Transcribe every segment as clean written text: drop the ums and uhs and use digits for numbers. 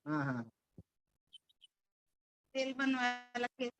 हां, हां. तेल बनवायला केस.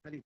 खाली.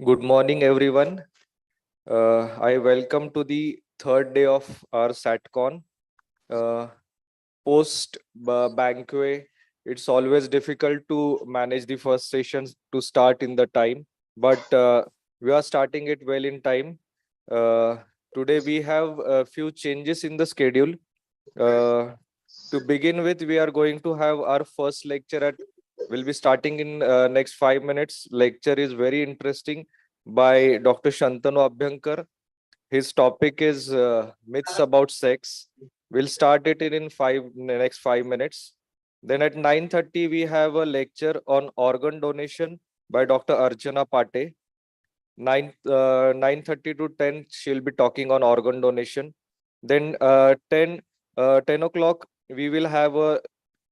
Good morning, everyone. I welcome to the third day of our SATCON. Uh, Post banquet, it's always difficult to manage the first sessions to start in the time, but we are starting it well in time. Uh, Today we have a few changes in the schedule. Uh, to begin with, we are going to have our first lecture at. We'll be starting in next 5 minutes. Lecture is very interesting by Dr. Shantanu Abhyankar. His topic is myths about sex. We'll start it in next 5 minutes. Then at 9:30 we have a lecture on organ donation by Dr. Archana Pate. 9:30 to 10 she'll be talking on organ donation. Then 10 o'clock we will have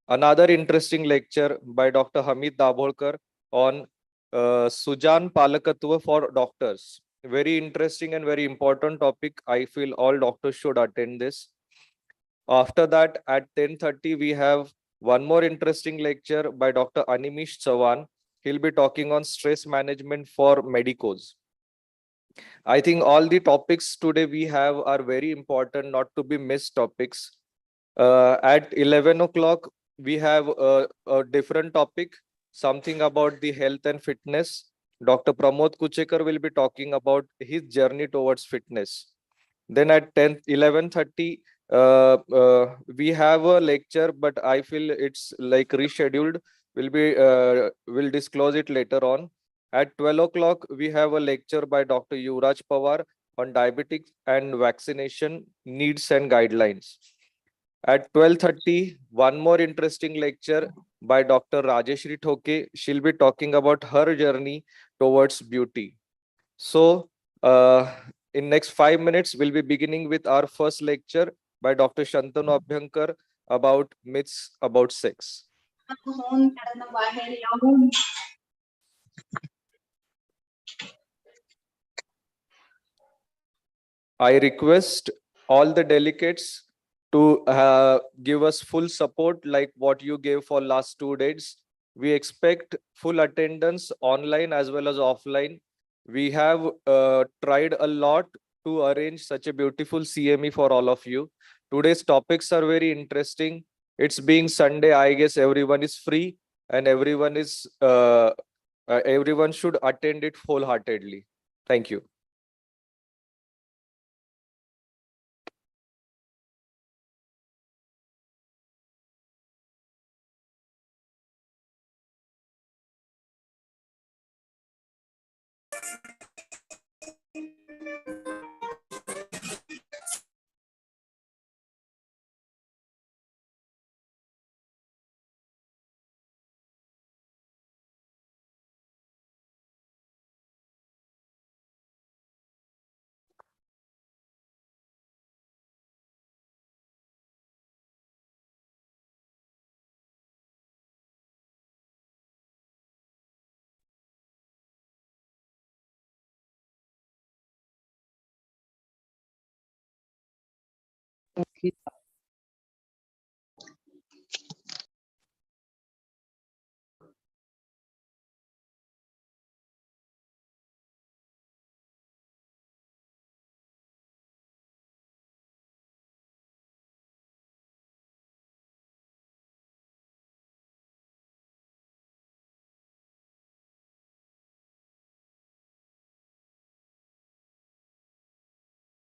another interesting lecture by Dr. Hamid Dabholkar on Sujan Palakatva for doctors. Very interesting and very important topic. I feel all doctors should attend this. After that, at 10:30, we have one more interesting lecture by Dr. Animish Chavan. He'll be talking on stress management for medicos. I think all the topics today we have are very important, not to be missed topics. At 11 o'clock, we have a different topic, something about the health and fitness. Dr. Pramod Kuchekar will be talking about his journey towards fitness. Then at 11:30, we have a lecture, but I feel it's like rescheduled. We'll disclose it later on. At 12 o'clock, we have a lecture by Dr. Yuvraj Pawar on diabetics and vaccination needs and guidelines. At 12:30, one more interesting lecture by Dr. Rajeshri Thoke. She'll be talking about her journey towards beauty. So, in next 5 minutes, we'll be beginning with our first lecture by Dr. Shantanu Abhyankar about myths about sex. I request all the delegates to give us full support like what you gave for last 2 days. We expect full attendance online as well as offline. We have tried a lot to arrange such a beautiful CME for all of you. Today's topics are very interesting. It's being Sunday, I guess everyone is free and everyone should attend it wholeheartedly. Thank you.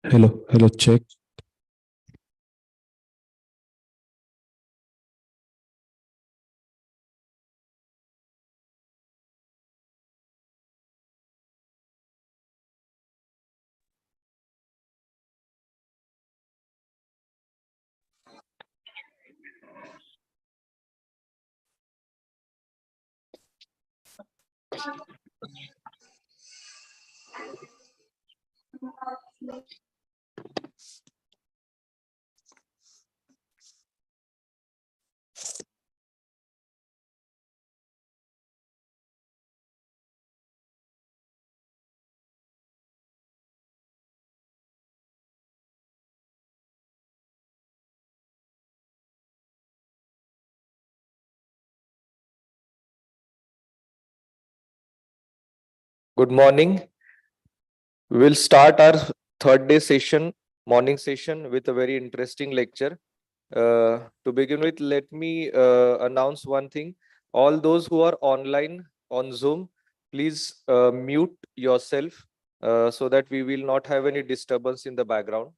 Hello, check. Good morning. We'll start our third day session, morning session, with a very interesting lecture. To begin with, let me announce one thing. All those who are online on Zoom, please mute yourself so that we will not have any disturbance in the background.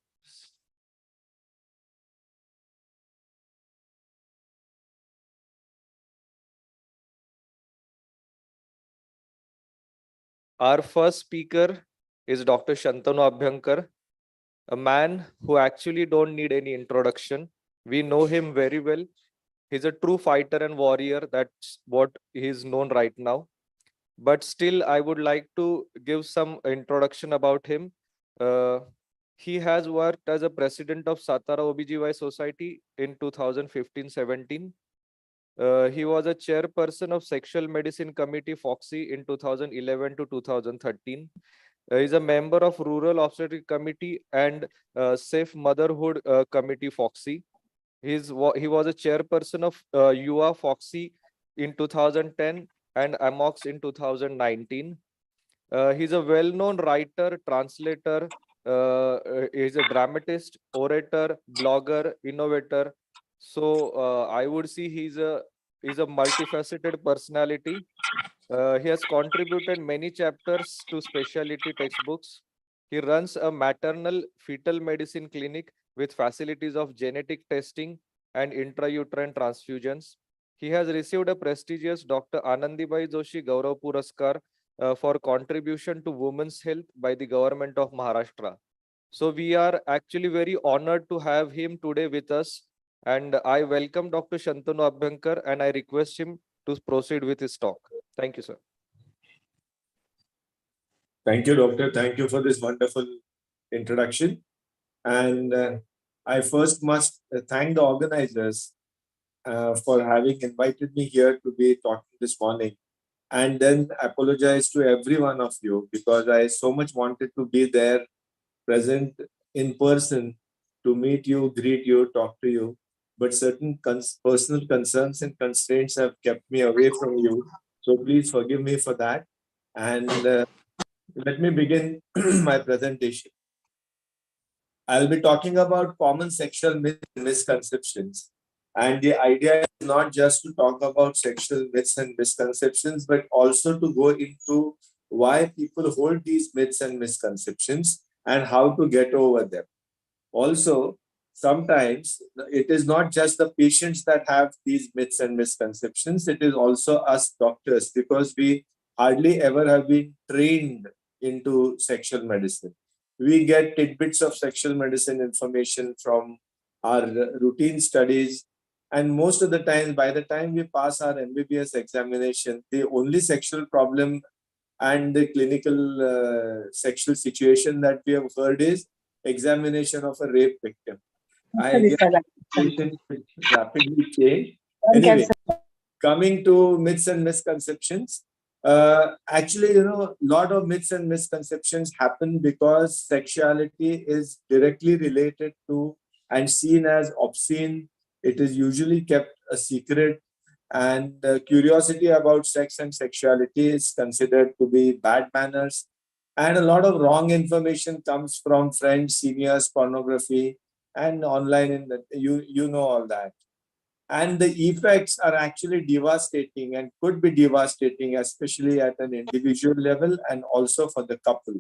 Our first speaker is Dr. Shantanu Abhyankar, a man who actually don't need any introduction. We know him very well. He's a true fighter and warrior. That's what he is known right now. But still, I would like to give some introduction about him. Uh, he has worked as a president of Satara OBGY Society in 2015-17. He was a chairperson of Sexual Medicine Committee FOXY in 2011 to 2013. He's a member of Rural Obstetric Committee and Safe Motherhood Committee FOXY. He was a chairperson of UA FOXY in 2010 and AMOX in 2019. He's a well-known writer, translator, he's a dramatist, orator, blogger, innovator. So I would see he's a multifaceted personality. He has contributed many chapters to specialty textbooks. He runs a maternal fetal medicine clinic with facilities of genetic testing and intrauterine transfusions. He has received a prestigious Dr. Anandibai Joshi Gaurav Puraskar for contribution to women's health by the government of Maharashtra. So we are actually very honored to have him today with us. And I welcome Dr. Shantanu Abhyankar and I request him to proceed with his talk. Thank you, sir. Thank you, Doctor. Thank you for this wonderful introduction. And I first must thank the organizers for having invited me here to be talking this morning. And then apologize to every one of you because I so much wanted to be there, present in person, to meet you, greet you, talk to you. But certain personal concerns and constraints have kept me away from you. So please forgive me for that. And let me begin my presentation. I'll be talking about common sexual myths and misconceptions. And the idea is not just to talk about sexual myths and misconceptions, but also to go into why people hold these myths and misconceptions and how to get over them. Also, sometimes it is not just the patients that have these myths and misconceptions, it is also us doctors because we hardly ever have been trained into sexual medicine. We get tidbits of sexual medicine information from our routine studies. And most of the time, by the time we pass our MBBS examination, the only sexual problem and the clinical sexual situation that we have heard is examination of a rape victim. I guess situations rapidly change. Anyway, coming to myths and misconceptions, actually, a lot of myths and misconceptions happen because sexuality is directly related to and seen as obscene. It is usually kept a secret, and curiosity about sex and sexuality is considered to be bad manners. And a lot of wrong information comes from friends, seniors, pornography, and online. You know all that. And the effects are actually devastating and could be devastating, especially at an individual level and also for the couple.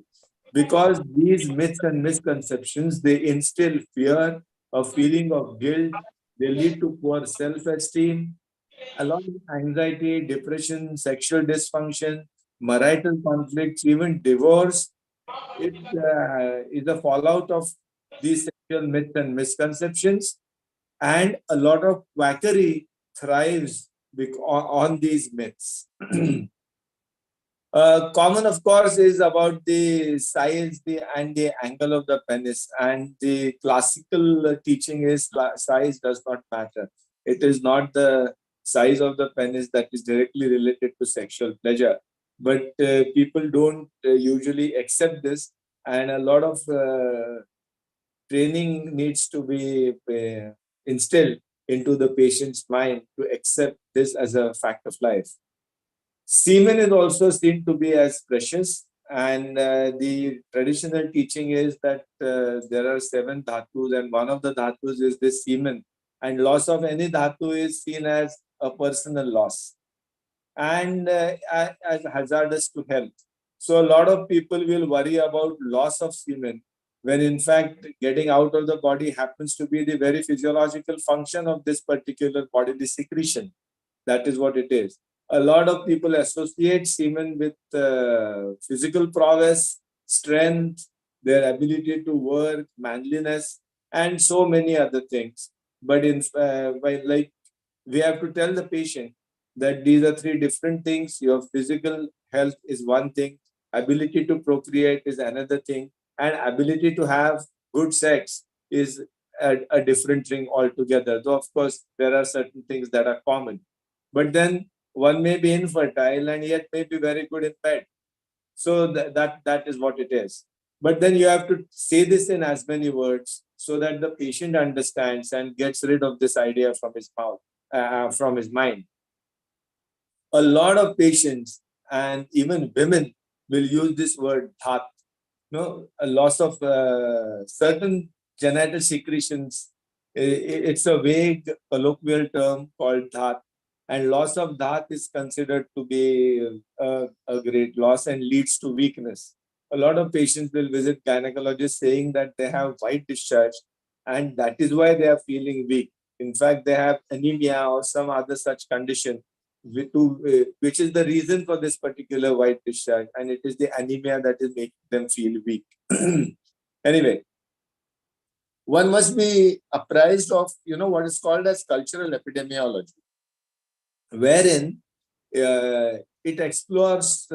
Because these myths and misconceptions, they instill fear, a feeling of guilt, they lead to poor self-esteem, a lot of anxiety, depression, sexual dysfunction, marital conflicts, even divorce. It is a fallout of these sexual myths and misconceptions, and a lot of quackery thrives on these myths. Common, of course, is about the size and the angle of the penis. And the classical teaching is size does not matter. It is not the size of the penis that is directly related to sexual pleasure. But people don't usually accept this. And a lot of training needs to be instilled into the patient's mind to accept this as a fact of life. Semen is also seen to be as precious, and the traditional teaching is that there are 7 dhatus, and one of the dhatus is this semen, and loss of any dhatu is seen as a personal loss and as hazardous to health. So a lot of people will worry about loss of semen when in fact getting out of the body happens to be the very physiological function of this particular bodily secretion. That is what it is. A lot of people associate semen with physical prowess, strength, their ability to work, manliness, and so many other things. But we have to tell the patient that these are 3 different things. Your physical health is one thing, ability to procreate is another thing, and ability to have good sex is a different thing altogether. Though, of course, there are certain things that are common. But then one may be infertile and yet may be very good in bed. So that is what it is. But then you have to say this in as many words so that the patient understands and gets rid of this idea from his mouth, from his mind. A lot of patients and even women will use this word dhat. A loss of certain genital secretions. It's a vague colloquial term called dhat, and loss of dhat is considered to be a great loss and leads to weakness. A lot of patients will visit gynecologists saying that they have white discharge, and that is why they are feeling weak. In fact, they have anemia or some other such condition, which is the reason for this particular white discharge, and it is the anemia that is making them feel weak. Anyway, one must be apprised of, what is called as cultural epidemiology, wherein it explores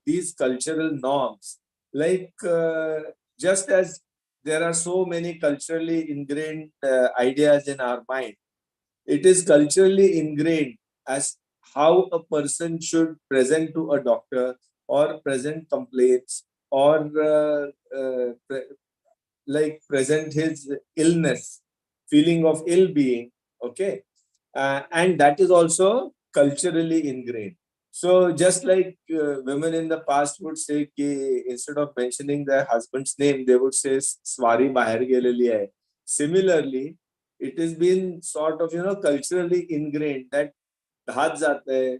these cultural norms. Like, just as there are so many culturally ingrained ideas in our mind, it is culturally ingrained as how a person should present to a doctor or present complaints or like present his illness, feeling of ill-being. Okay. And that is also culturally ingrained. So just like women in the past would say, ki, instead of mentioning their husband's name, they would say, Swari bahar geleli hai. Similarly, it has been sort of, culturally ingrained that dhaat jata hai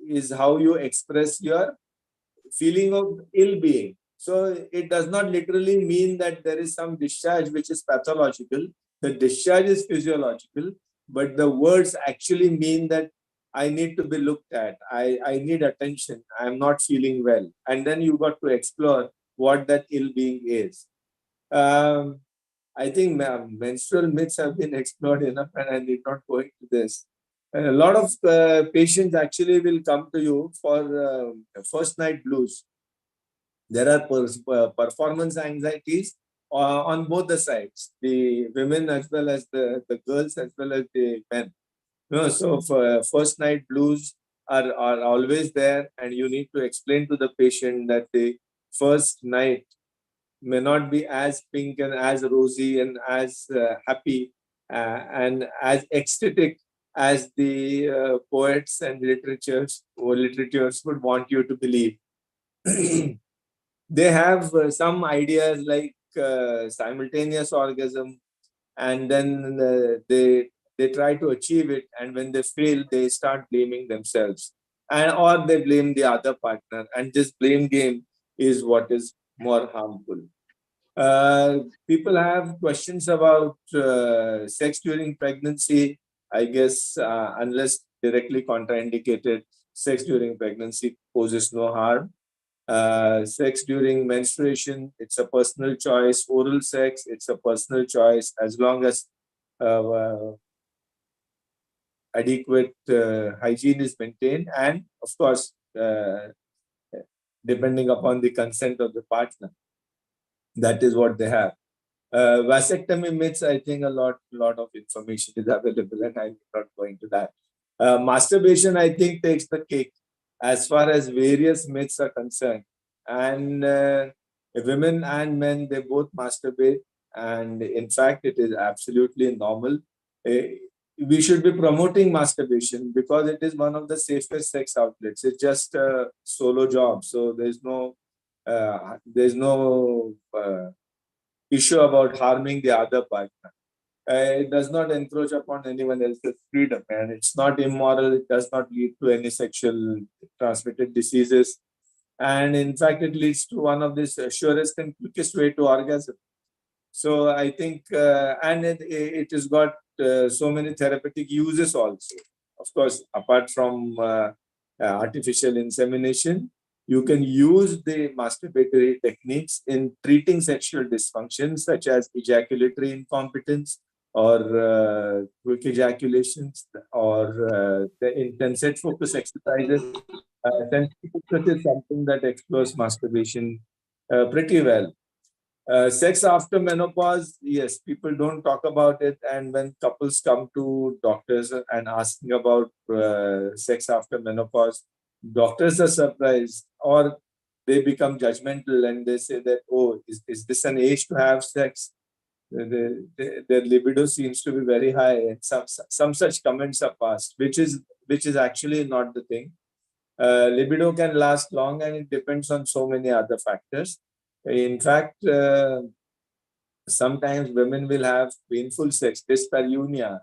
is how you express your feeling of ill-being. So it does not literally mean that there is some discharge which is pathological. The discharge is physiological, but the words actually mean that I need to be looked at. I need attention. I'm not feeling well. And then you got to explore what that ill-being is. I think menstrual myths have been explored enough, and I need not go into this. And a lot of patients actually will come to you for first night blues. There are performance anxieties on both the sides, the women as well as the girls as well as the men. So for first night blues are always there, and you need to explain to the patient that the first night may not be as pink and as rosy and as happy and as ecstatic as the poets and literatures would want you to believe. They have some ideas like simultaneous orgasm, and then they try to achieve it, and when they fail, they start blaming themselves, and or they blame the other partner, and this blame game is what is more harmful. People have questions about sex during pregnancy. I guess unless directly contraindicated, sex during pregnancy poses no harm. Sex during menstruation, it's a personal choice. Oral sex, it's a personal choice, as long as adequate hygiene is maintained, and of course, depending upon the consent of the partner. That is what they have. Vasectomy myths, I think a lot of information is available, and I'm not going to that. Masturbation, I think, takes the cake as far as various myths are concerned. And women and men, they both masturbate. And in fact, it is absolutely normal. We should be promoting masturbation because it is one of the safest sex outlets. It's just a solo job. So there's no issue about harming the other partner. It does not encroach upon anyone else's freedom, and it's not immoral. It does not lead to any sexual transmitted diseases, and in fact, it leads to one of the surest and quickest way to orgasm. So I think, and it has got so many therapeutic uses also. Of course, apart from artificial insemination, you can use the masturbatory techniques in treating sexual dysfunction such as ejaculatory incompetence or quick ejaculations or the intense focus exercises. Sensory focus is something that explores masturbation pretty well. Sex after menopause, yes, people don't talk about it. And when couples come to doctors and asking about sex after menopause, doctors are surprised or they become judgmental and they say that, oh, is this an age to have sex? Their libido seems to be very high. And some such comments are passed, which is actually not the thing. Libido can last long and it depends on so many other factors. In fact, sometimes women will have painful sex dyspareunia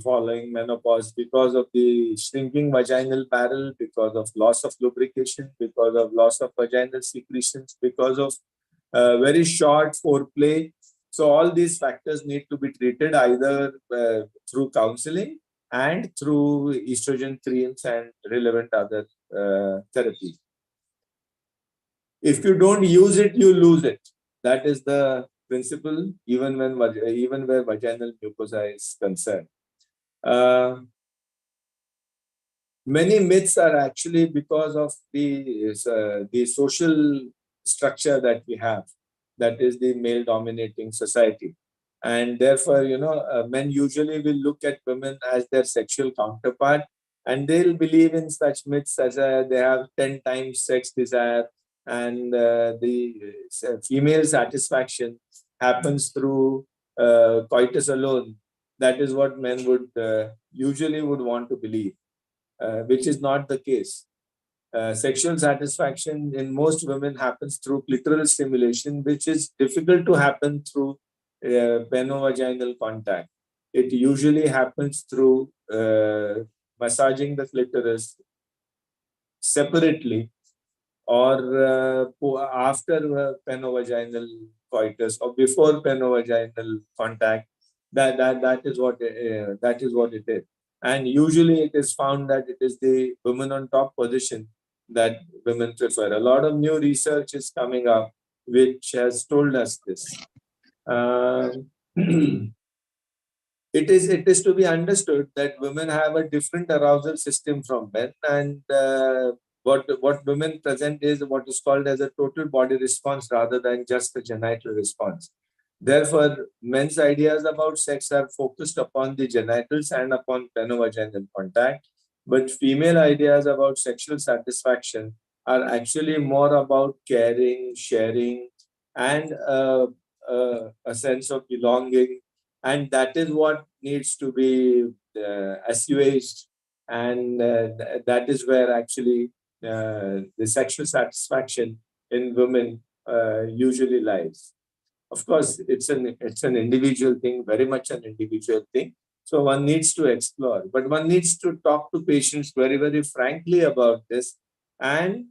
following menopause because of the shrinking vaginal barrel, because of loss of lubrication, because of loss of vaginal secretions, because of very short foreplay. So all these factors need to be treated either through counseling and through estrogen creams and relevant other therapies. If you don't use it, you lose it. That is the principle, even where vaginal mucosa is concerned. Uh, Many myths are actually because of the social structure that we have, that is the male dominating society. And therefore, men usually will look at women as their sexual counterpart, and they'll believe in such myths as they have 10 times sex desire, and the female satisfaction happens through coitus alone. That is what men would usually would want to believe, which is not the case. Sexual satisfaction in most women happens through clitoral stimulation, which is difficult to happen through penovaginal contact. It usually happens through massaging the clitoris separately, or after penovaginal coitus or before penovaginal contact. That is what it is. And usually it is found that it is the women on top position that women prefer. A lot of new research is coming up which has told us this. It is to be understood that women have a different arousal system from men, and what women present is what is called as a total body response rather than just a genital response. Therefore, men's ideas about sex are focused upon the genitals and upon penovaginal contact, but female ideas about sexual satisfaction are actually more about caring, sharing, and a sense of belonging, and that is what needs to be assuaged, and that is where actually the sexual satisfaction in women usually lies. Of course, it's an individual thing, very much an individual thing. So one needs to explore, but one needs to talk to patients very, very frankly about this, and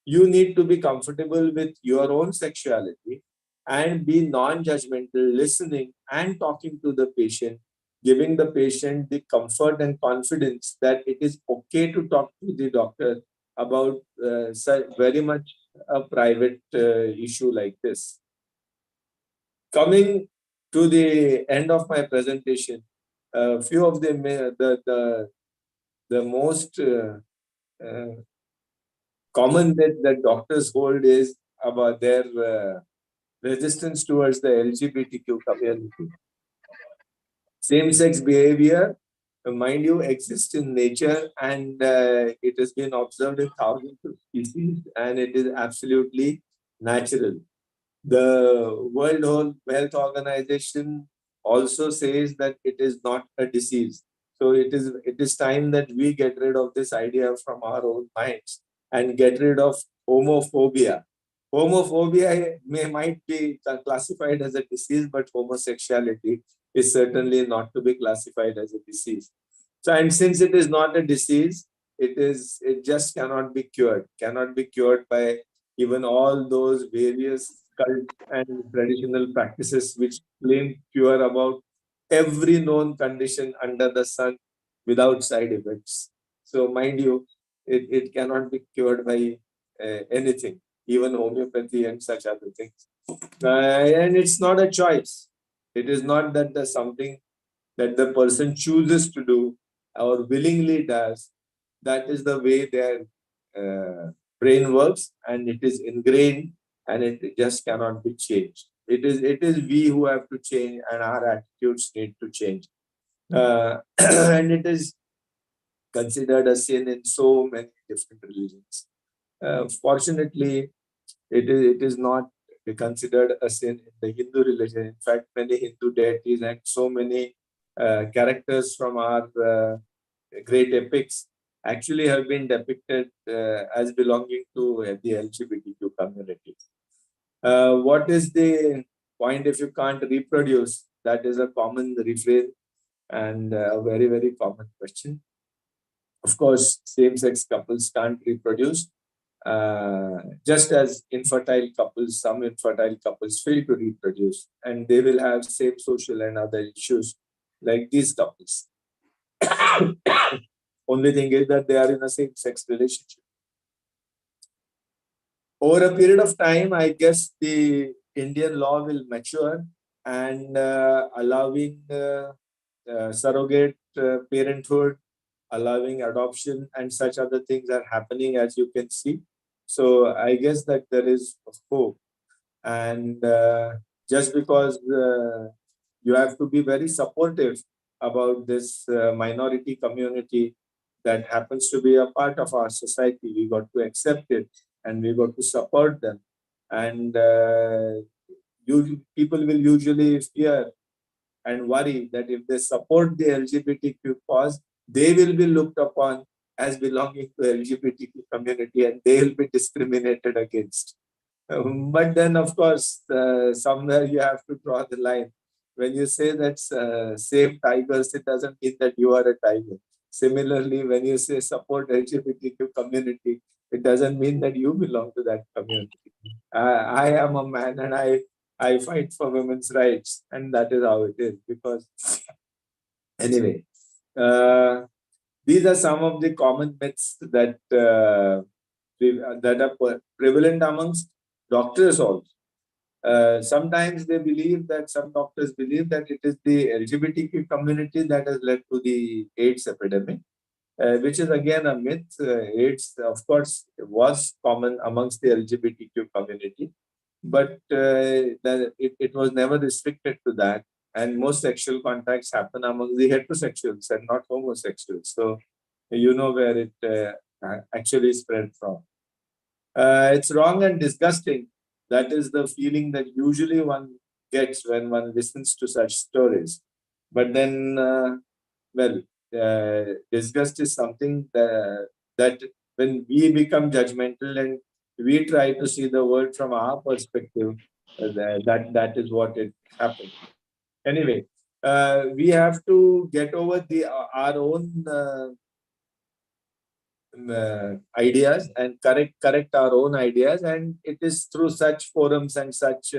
you need to be comfortable with your own sexuality and be non-judgmental, listening and talking to the patient, giving the patient the comfort and confidence that it is okay to talk to the doctor about very much a private issue like this. Coming to the end of my presentation, a few of the most common that doctors hold is about their resistance towards the LGBTQ community. Same-sex behavior, mind you, exists in nature, and it has been observed in thousands of species, and it is absolutely natural. The World Health Organization also says that it is not a disease. So it is time that we get rid of this idea from our own minds and get rid of homophobia. Homophobia might be classified as a disease, but homosexuality is certainly not to be classified as a disease. So, and since it is not a disease, it just cannot be cured by even all those various cult and traditional practices which claim cure about every known condition under the sun without side effects. So mind you, it cannot be cured by anything, even homeopathy and such other things. And it's not a choice. It is not that there's something that the person chooses to do or willingly does. That is the way their brain works, and it is ingrained, and it just cannot be changed. It is we who have to change, and our attitudes need to change. And it is considered a sin in so many different religions. Fortunately, it is not considered a sin in the Hindu religion. In fact, many Hindu deities and so many characters from our great epics actually have been depicted as belonging to the LGBTQ community. What is the point if you can't reproduce? That is a common refrain and a very, very common question. Of course, same-sex couples can't reproduce. Just as some infertile couples fail to reproduce, and they will have same social and other issues like these couples. Only thing is that they are in a same-sex relationship. Over a period of time, I guess the Indian law will mature and allowing surrogate parenthood, allowing adoption, and such other things are happening, as you can see. So I guess that there is hope. And just because you have to be very supportive about this minority community that happens to be a part of our society. We got to accept it and we got to support them. And people will usually fear and worry that if they support the LGBTQ cause, they will be looked upon as belonging to LGBTQ community and they will be discriminated against. But then, of course, somewhere you have to draw the line. When you say that save tigers, it doesn't mean that you are a tiger. Similarly, when you say support LGBTQ community, it doesn't mean that you belong to that community. I am a man and I fight for women's rights, and that is how it is. Because anyway, these are some of the common myths that are prevalent amongst doctors also. Sometimes some doctors believe that it is the LGBTQ community that has led to the AIDS epidemic, which is again a myth. AIDS, of course, was common amongst the LGBTQ community, but it was never restricted to that. And most sexual contacts happen among the heterosexuals and not homosexuals. So you know where it actually spread from. It's wrong and disgusting. That is the feeling that usually one gets when one listens to such stories. But then, disgust is something that when we become judgmental and we try to see the world from our perspective, that is what it happens. Anyway, we have to get over our own ideas and correct our own ideas, and it is through such forums and such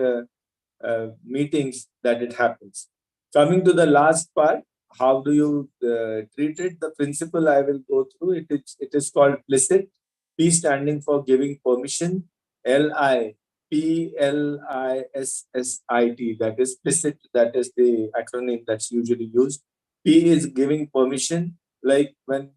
meetings that it happens. Coming to the last part, how do you treat it? The principle I will go through it is called PLICIT. P standing for giving permission. PLICIT, that is PLICIT, that is the acronym that's usually used. P is giving permission, like when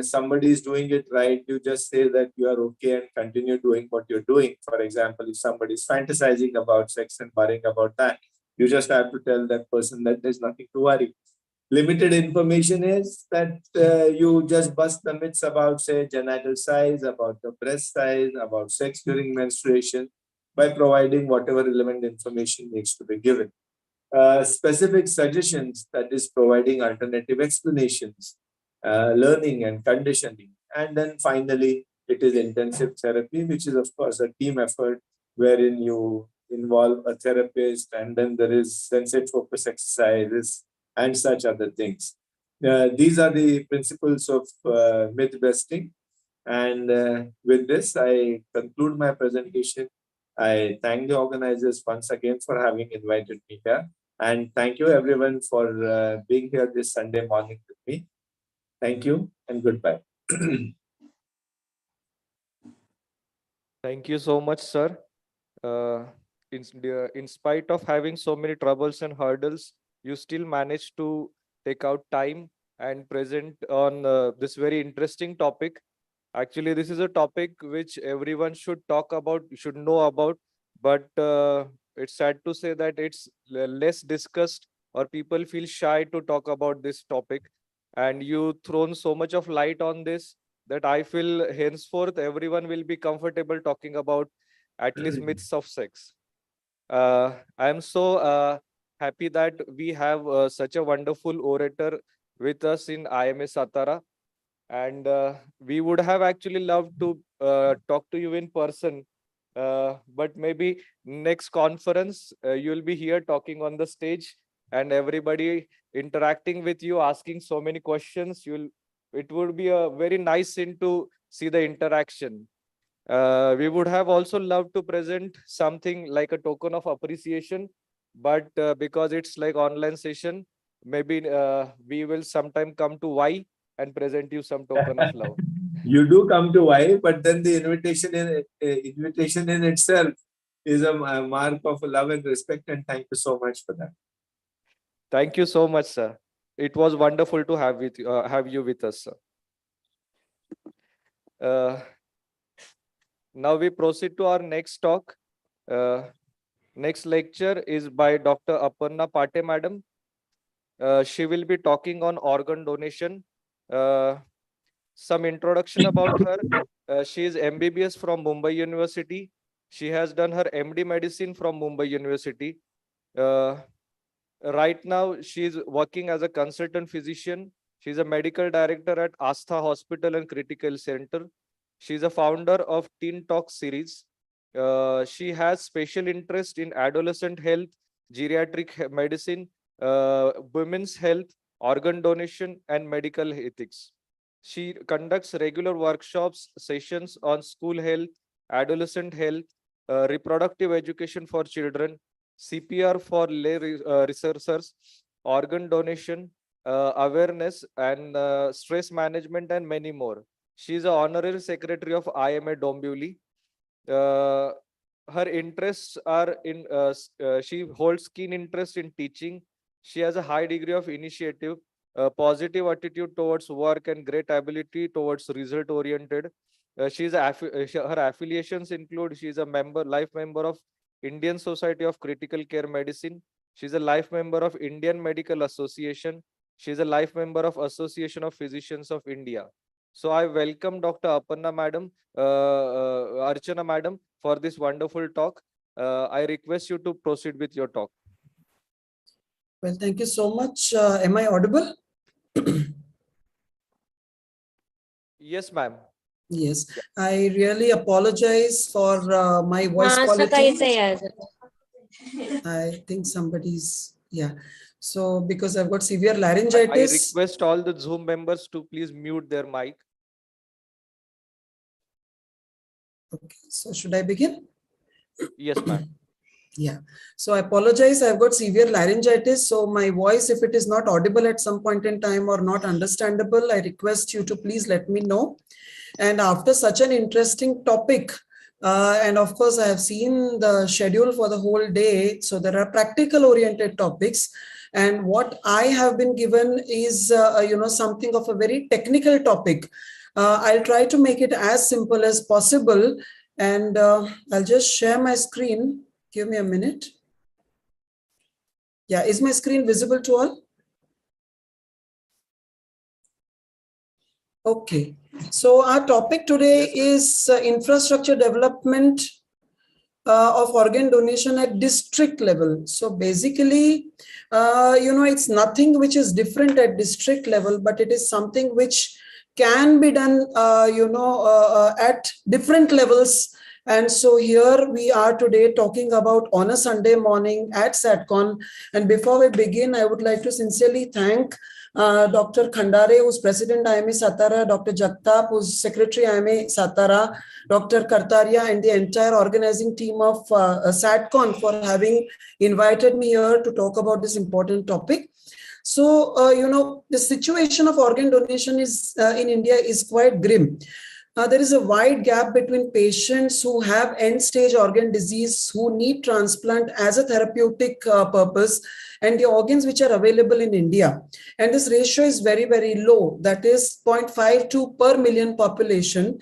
somebody is doing it right, you just say that you are okay and continue doing what you're doing. For example, if somebody is fantasizing about sex and worrying about that, you just have to tell that person that there's nothing to worry. Limited information is that you just bust the myths about, say, genital size, about the breast size, about sex during menstruation by providing whatever relevant information needs to be given. Specific suggestions, that is providing alternative explanations, learning and conditioning. And then finally, it is intensive therapy, which is of course a team effort wherein you involve a therapist, and then there is sensate focus exercises and such other things. These are the principles of myth busting. And with this, I conclude my presentation. I thank the organizers once again for having invited me here. And thank you everyone for being here this Sunday morning with me. Thank you and goodbye. Thank you so much, sir. Uh, in spite of having so many troubles and hurdles, you still managed to take out time and present on this very interesting topic. Actually, this is a topic which everyone should talk about, should know about, but it's sad to say that it's less discussed or people feel shy to talk about this topic. And you thrown so much of light on this that I feel henceforth everyone will be comfortable talking about at least myths of sex. I am so happy that we have such a wonderful orator with us in IMA Satara. And we would have actually loved to talk to you in person. But maybe next conference, you'll be here talking on the stage and everybody interacting with you, asking so many questions. It would be a very nice scene to see the interaction. We would have also loved to present something like a token of appreciation, but because it's like online session, maybe we will sometime come to Y and present you some token of love. You do come to Y, but then the invitation in itself is a mark of love and respect, and thank you so much for that. Thank you so much, sir. It was wonderful to have you with us, sir. Now we proceed to our next talk. Next lecture is by Dr. Aparna Pate, madam. She will be talking on organ donation. Some introduction about her. She is MBBS from Mumbai University. She has done her MD medicine from Mumbai University. Right now, she is working as a consultant physician. She's a medical director at Astha Hospital and Critical Center. She's a founder of Teen Talk series. She has special interest in adolescent health, geriatric medicine, women's health, organ donation, and medical ethics. She conducts regular workshops, sessions on school health, adolescent health, reproductive education for children, CPR for lay researchers, organ donation, awareness, and stress management, and many more. She is an honorary secretary of IMA Dombivli. Her interests are in, she holds keen interest in teaching. She has a high degree of initiative, positive attitude towards work, and great ability towards result oriented. Her affiliations include, she is a life member of Indian Society of Critical Care Medicine. She's a life member of Indian Medical Association. She's a life member of Association of Physicians of India. So I welcome Dr. Aparna madam, Archana madam, for this wonderful talk. I request you to proceed with your talk. Well, thank you so much. Am I audible? Yes, ma'am. Yes, I really apologize for my voice quality. I think somebody's, yeah. So because I've got severe laryngitis. I request all the Zoom members to please mute their mic. Okay, so should I begin? Yes, ma'am. Yeah, so I apologize. I've got severe laryngitis. So my voice, if it is not audible at some point in time or not understandable, I request you to please let me know. And after such an interesting topic, and of course, I have seen the schedule for the whole day. So there are practical oriented topics. And what I have been given is, something of a very technical topic. I'll try to make it as simple as possible. And I'll just share my screen. Give me a minute. Yeah, is my screen visible to all? Okay. So our topic today is infrastructure development of organ donation at district level. So basically, it's nothing which is different at district level, but it is something which can be done, at different levels. And so here we are today talking about on a Sunday morning at SATCON. And before we begin, I would like to sincerely thank Dr. Khandare, who's President IMA Satara, Dr. Jagtap, who's Secretary IMA Satara, Dr. Kartaria, and the entire organizing team of SATCON for having invited me here to talk about this important topic. So, the situation of organ donation is in India is quite grim. There is a wide gap between patients who have end-stage organ disease, who need transplant as a therapeutic purpose, and the organs which are available in India. And this ratio is very, very low. That is 0.52 per million population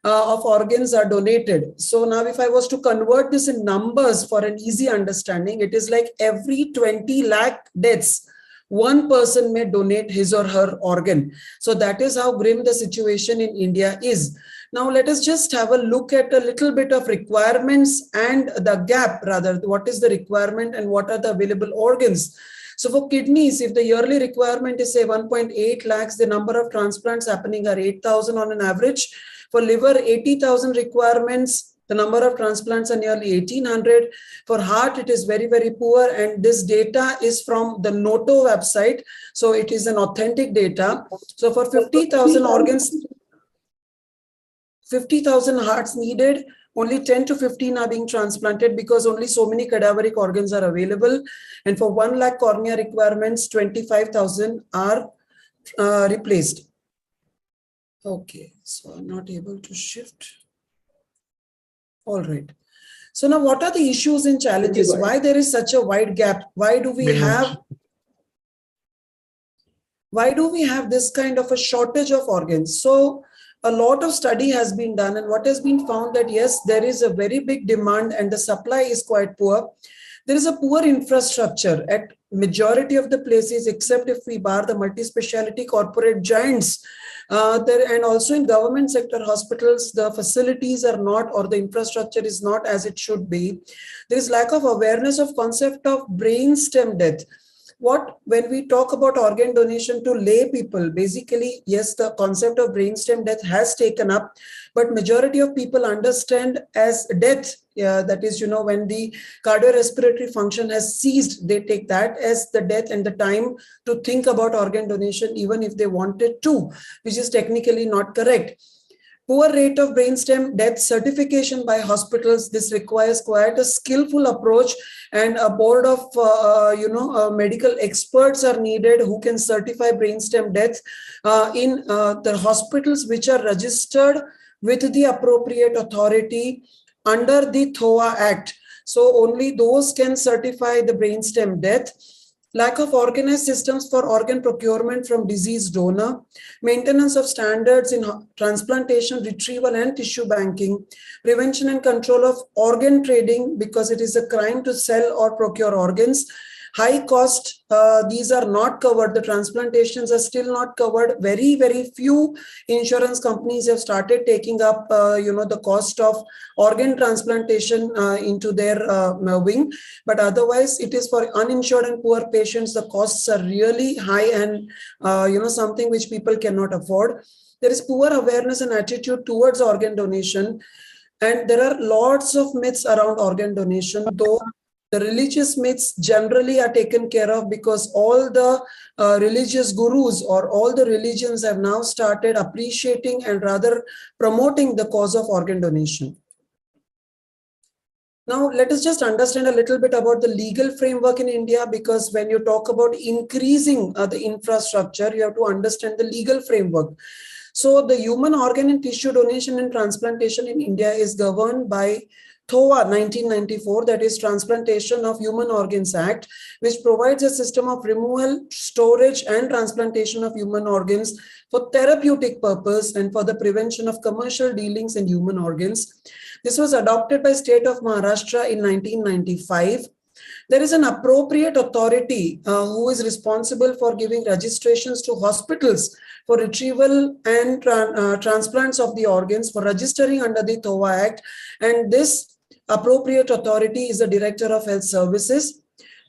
of organs are donated. So now if I was to convert this in numbers for an easy understanding, it is like every 20 lakh deaths, one person may donate his or her organ. So that is how grim the situation in India is. Now let us just have a look at a little bit of requirements and the gap, rather, what is the requirement and what are the available organs. So for kidneys, if the yearly requirement is say 1.8 lakhs, the number of transplants happening are 8,000 on an average. For liver, 80,000 requirements. The number of transplants are nearly 1,800. For heart, it is very, very poor. And this data is from the NOTO website. So it is an authentic data. So for 50,000 organs, 50,000 hearts needed, only 10 to 15 are being transplanted because only so many cadaveric organs are available. And for 1 lakh cornea requirements, 25,000 are replaced. Okay, so I'm not able to shift. All right. So now what are the issues and challenges? Why there is such a wide gap? Why do we have this kind of a shortage of organs? So a lot of study has been done, and what has been found that yes, there is a very big demand and the supply is quite poor. There is a poor infrastructure at majority of the places, except if we bar the multi-speciality corporate giants. And also in government sector hospitals, the facilities are not, or the infrastructure is not as it should be. There is lack of awareness of concept of brainstem death. When we talk about organ donation to lay people, basically, yes, the concept of brainstem death has taken up, but majority of people understand as death. That is, when the cardiorespiratory function has ceased, they take that as the death and the time to think about organ donation, even if they wanted to, which is technically not correct. Poor rate of brainstem death certification by hospitals. This requires quite a skillful approach, and a board of medical experts are needed who can certify brainstem death in the hospitals which are registered with the appropriate authority under the THOA Act. So only those can certify the brainstem death. Lack of organized systems for organ procurement from deceased donor, maintenance of standards in transplantation, retrieval and tissue banking, prevention and control of organ trading, because it is a crime to sell or procure organs. High cost, these are not covered. The transplantations are still not covered. Very, very few insurance companies have started taking up, the cost of organ transplantation into their wing. But otherwise, it is for uninsured and poor patients. The costs are really high and, something which people cannot afford. There is poor awareness and attitude towards organ donation. And there are lots of myths around organ donation, though the religious myths generally are taken care of, because all the religious gurus or all the religions have now started appreciating and rather promoting the cause of organ donation. Now, let us just understand a little bit about the legal framework in India, because when you talk about increasing the infrastructure, you have to understand the legal framework. So the human organ and tissue donation and transplantation in India is governed by THOA 1994, that is Transplantation of Human Organs Act, which provides a system of removal, storage and transplantation of human organs for therapeutic purpose and for the prevention of commercial dealings in human organs. This was adopted by state of Maharashtra in 1995. There is an appropriate authority who is responsible for giving registrations to hospitals for retrieval and transplants of the organs, for registering under the THOA Act. And this appropriate authority is the Director of Health Services.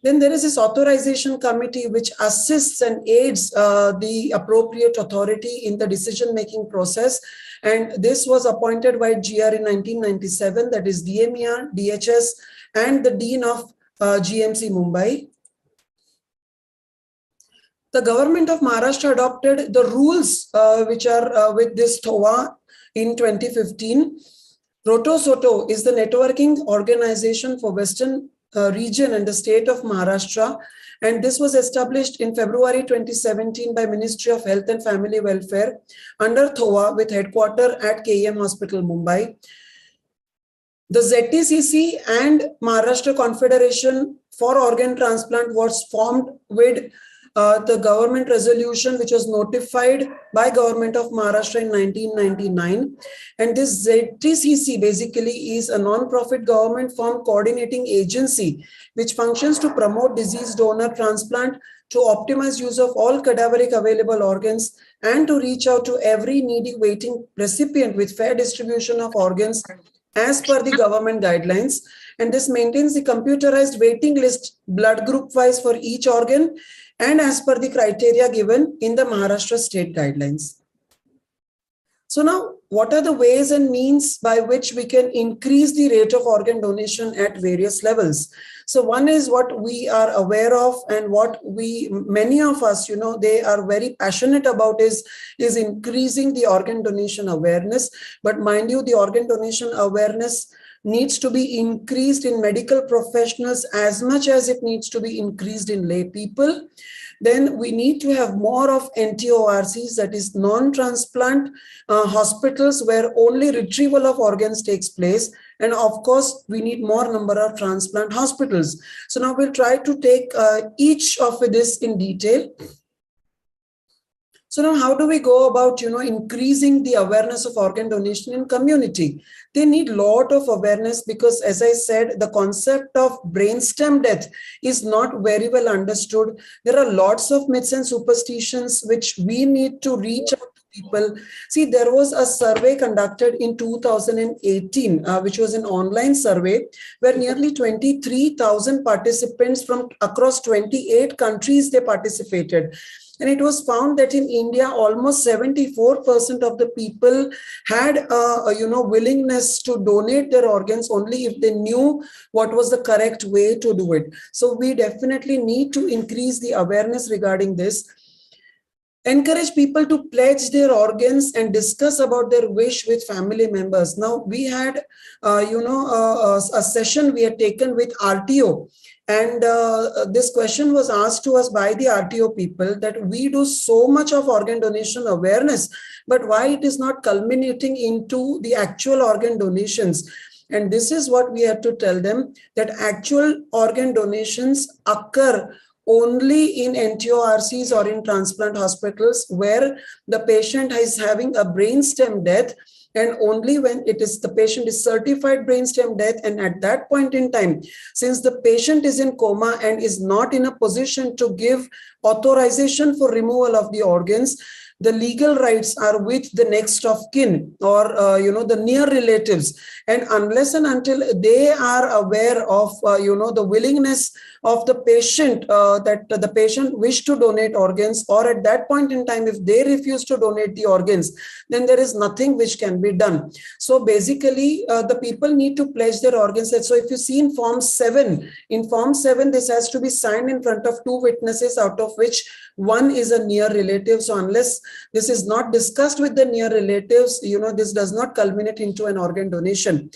Then there is this authorization committee which assists and aids the appropriate authority in the decision-making process. And this was appointed by GR in 1997, that is DMER, DHS, and the Dean of GMC Mumbai. The government of Maharashtra adopted the rules which are with this THOA in 2015. Roto-Soto is the networking organization for Western region and the state of Maharashtra. And this was established in February 2017 by Ministry of Health and Family Welfare under THOA with headquarters at KEM Hospital, Mumbai. The ZTCC and Maharashtra Confederation for Organ Transplant was formed with the government resolution which was notified by government of Maharashtra in 1999. And this ZTCC basically is a non-profit government formed coordinating agency which functions to promote disease donor transplant, to optimize use of all cadaveric available organs, and to reach out to every needy waiting recipient with fair distribution of organs as per the government guidelines. And this maintains the computerized waiting list blood group wise for each organ and as per the criteria given in the Maharashtra state guidelines. So now, what are the ways and means by which we can increase the rate of organ donation at various levels? So one is what we are aware of and what many of us, they are very passionate about is increasing the organ donation awareness. But mind you, the organ donation awareness needs to be increased in medical professionals as much as it needs to be increased in lay people. Then we need to have more of NTORCs, that is non-transplant hospitals where only retrieval of organs takes place, And of course, we need more number of transplant hospitals. So now we'll try to take each of this in detail. So now how do we go about, increasing the awareness of organ donation in community? They need a lot of awareness because, as I said, the concept of brainstem death is not very well understood. There are lots of myths and superstitions which we need to reach out to people. See, there was a survey conducted in 2018, which was an online survey where nearly 23,000 participants from across 28 countries, they participated. And it was found that in India, almost 74% of the people had willingness to donate their organs only if they knew what was the correct way to do it. So we definitely need to increase the awareness regarding this. Encourage people to pledge their organs and discuss about their wish with family members. Now, we had, a session we had taken with RTO. And this question was asked to us by the RTO people that we do so much of organ donation awareness, but why it is not culminating into the actual organ donations? And this is what we had to tell them, that actual organ donations occur only in NTORCs or in transplant hospitals where the patient is having a brainstem death, and only when the patient is certified brainstem death. And at that point in time, since the patient is in coma and is not in a position to give authorization for removal of the organs, the legal rights are with the next of kin or, the near relatives. And unless and until they are aware of, the willingness of the patient, that the patient wish to donate organs, or at that point in time, if they refuse to donate the organs, then there is nothing which can be done. So basically, the people need to pledge their organs. So if you see in Form 7, this has to be signed in front of 2 witnesses, out of which one is a near relative. So unless this is not discussed with the near relatives, this does not culminate into an organ donation.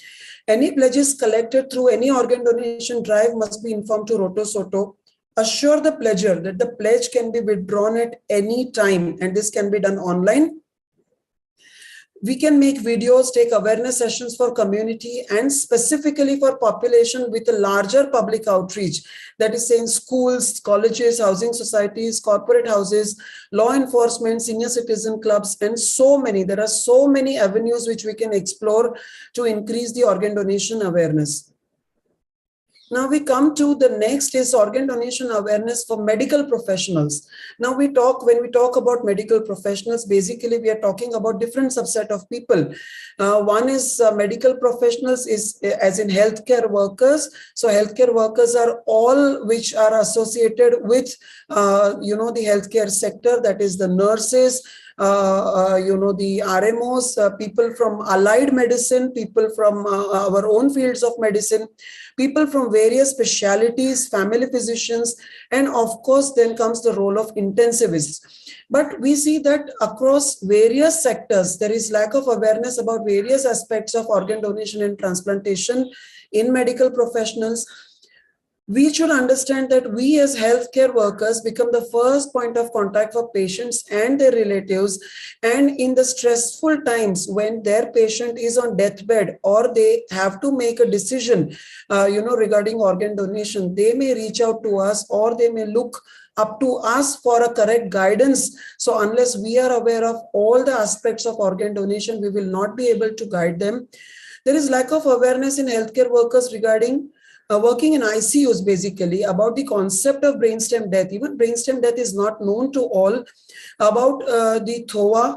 Any pledges collected through any organ donation drive must be informed to Roto Soto. Assure the pledger that the pledge can be withdrawn at any time, and this can be done online. We can make videos, take awareness sessions for community and specifically for population with a larger public outreach. That is, say, in schools, colleges, housing societies, corporate houses, law enforcement, senior citizen clubs, and so many. There are so many avenues which we can explore to increase the organ donation awareness. Now we come to the next is organ donation awareness for medical professionals. Now when we talk about medical professionals, basically we are talking about different subset of people. One is medical professionals is as in healthcare workers. So healthcare workers are all which are associated with, the healthcare sector, that is the nurses, the RMOs, people from allied medicine, people from our own fields of medicine, people from various specialities, family physicians, and of course, then comes the role of intensivists. But we see that across various sectors, there is lack of awareness about various aspects of organ donation and transplantation in medical professionals. We should understand that we as healthcare workers become the first point of contact for patients and their relatives. And in the stressful times when their patient is on deathbed or they have to make a decision, regarding organ donation, they may reach out to us or they may look up to us for a correct guidance. So unless we are aware of all the aspects of organ donation, we will not be able to guide them. There is lack of awareness in healthcare workers regarding working in ICUs, basically, about the concept of brainstem death. Even brainstem death is not known to all. About the THOA,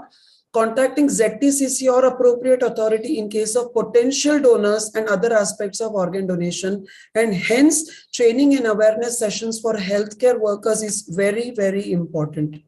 contacting ZTCC or appropriate authority in case of potential donors and other aspects of organ donation. And hence, training and awareness sessions for healthcare workers is very, very important.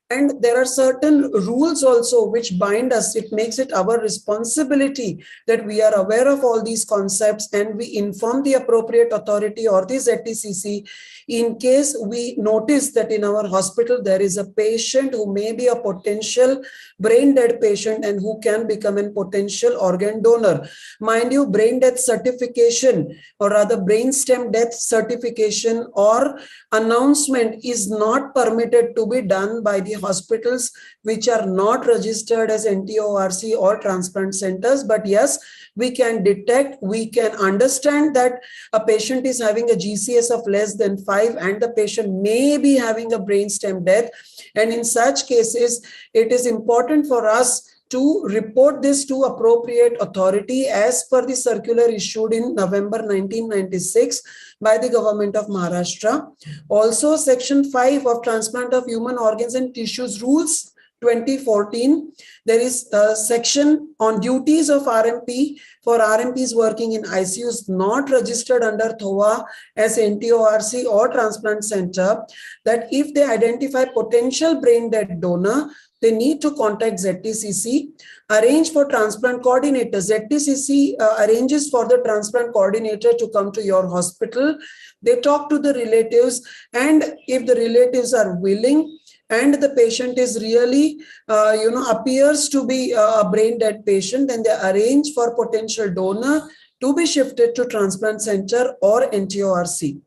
And there are certain rules also which bind us. It makes it our responsibility that we are aware of all these concepts and we inform the appropriate authority or the ZTCC in case we notice that in our hospital there is a patient who may be a potential brain dead patient and who can become a potential organ donor. Mind you, brain death certification, or rather brainstem death certification or announcement is not permitted to be done by the hospitals which are not registered as NTORC or transplant centers. But yes, we can detect, we can understand that a patient is having a GCS of less than 5 and the patient may be having a brainstem death. And in such cases, it is important for us to report this to appropriate authority as per the circular issued in November 1996 by the government of Maharashtra. Also, Section 5 of Transplant of Human Organs and Tissues Rules 2014, there is a section on duties of RMP for RMPs working in ICUs not registered under THOA as NTORC or transplant center, that if they identify potential brain dead donor, they need to contact ZTCC, arrange for transplant coordinator. ZTCC arranges for the transplant coordinator to come to your hospital. They talk to the relatives, and if the relatives are willing and the patient is really, appears to be a brain dead patient, then they arrange for potential donor to be shifted to transplant center or NTORC.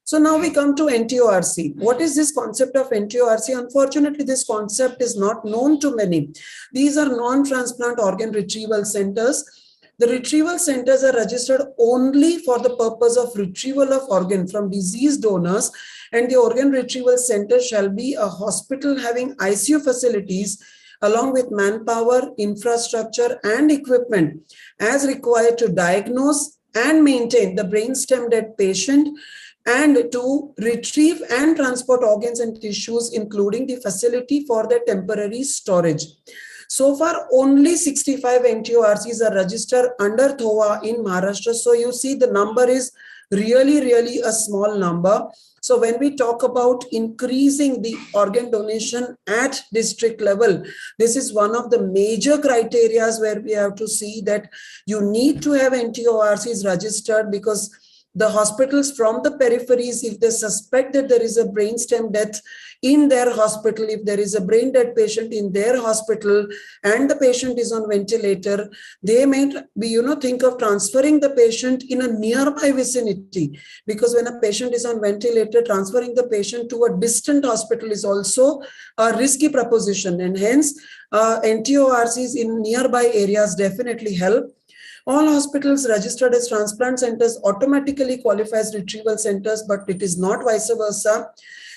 So now we come to NTORC. What is this concept of NTORC? Unfortunately, this concept is not known to many. These are non-transplant organ retrieval centers. The retrieval centers are registered only for the purpose of retrieval of organ from deceased donors, and the organ retrieval center shall be a hospital having ICU facilities along with manpower, infrastructure, and equipment as required to diagnose and maintain the brainstem dead patient and to retrieve and transport organs and tissues, including the facility for their temporary storage. So far, only 65 NTORCs are registered under THOA in Maharashtra. So you see the number is really a small number. So when we talk about increasing the organ donation at district level, this is one of the major criteria where we have to see that you need to have NTORCs registered, because the hospitals from the peripheries, if they suspect that there is a brainstem death in their hospital, if there is a brain dead patient in their hospital and the patient is on ventilator, they may be, think of transferring the patient in a nearby vicinity, because when a patient is on ventilator, transferring the patient to a distant hospital is also a risky proposition, and hence NTORCs in nearby areas definitely help. All hospitals registered as transplant centers automatically qualify as retrieval centers, but it is not vice versa.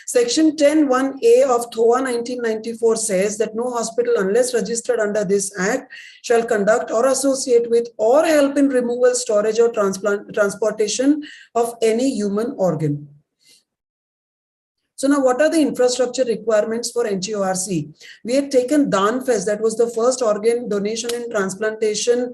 Section 10(1)(a) of THOA 1994 says that no hospital, unless registered under this act, shall conduct or associate with or help in removal, storage, or transportation of any human organ. So now, what are the infrastructure requirements for NTORC? We had taken DANFEST, that was the first organ donation and transplantation,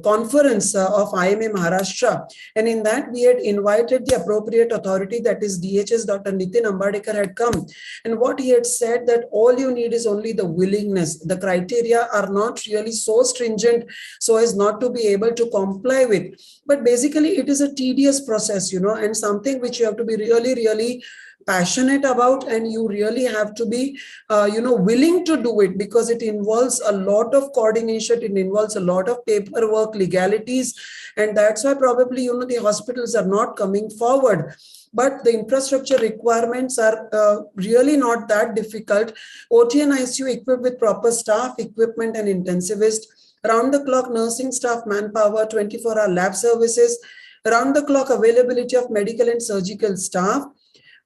conference of IMA Maharashtra. And in that, we had invited the appropriate authority, that is DHS, Dr. Nitin Ambadekar had come. And what he had said, that all you need is only the willingness. The criteria are not really so stringent so as not to be able to comply with. But basically, it is a tedious process, and something which you have to be really passionate about, and you really have to be, willing to do it, because it involves a lot of coordination, it involves a lot of paperwork, legalities, and that's why probably, the hospitals are not coming forward. But the infrastructure requirements are really not that difficult. OT and ICU equipped with proper staff, equipment, and intensivist, round-the-clock nursing staff, manpower, 24-hour lab services, round-the-clock availability of medical and surgical staff,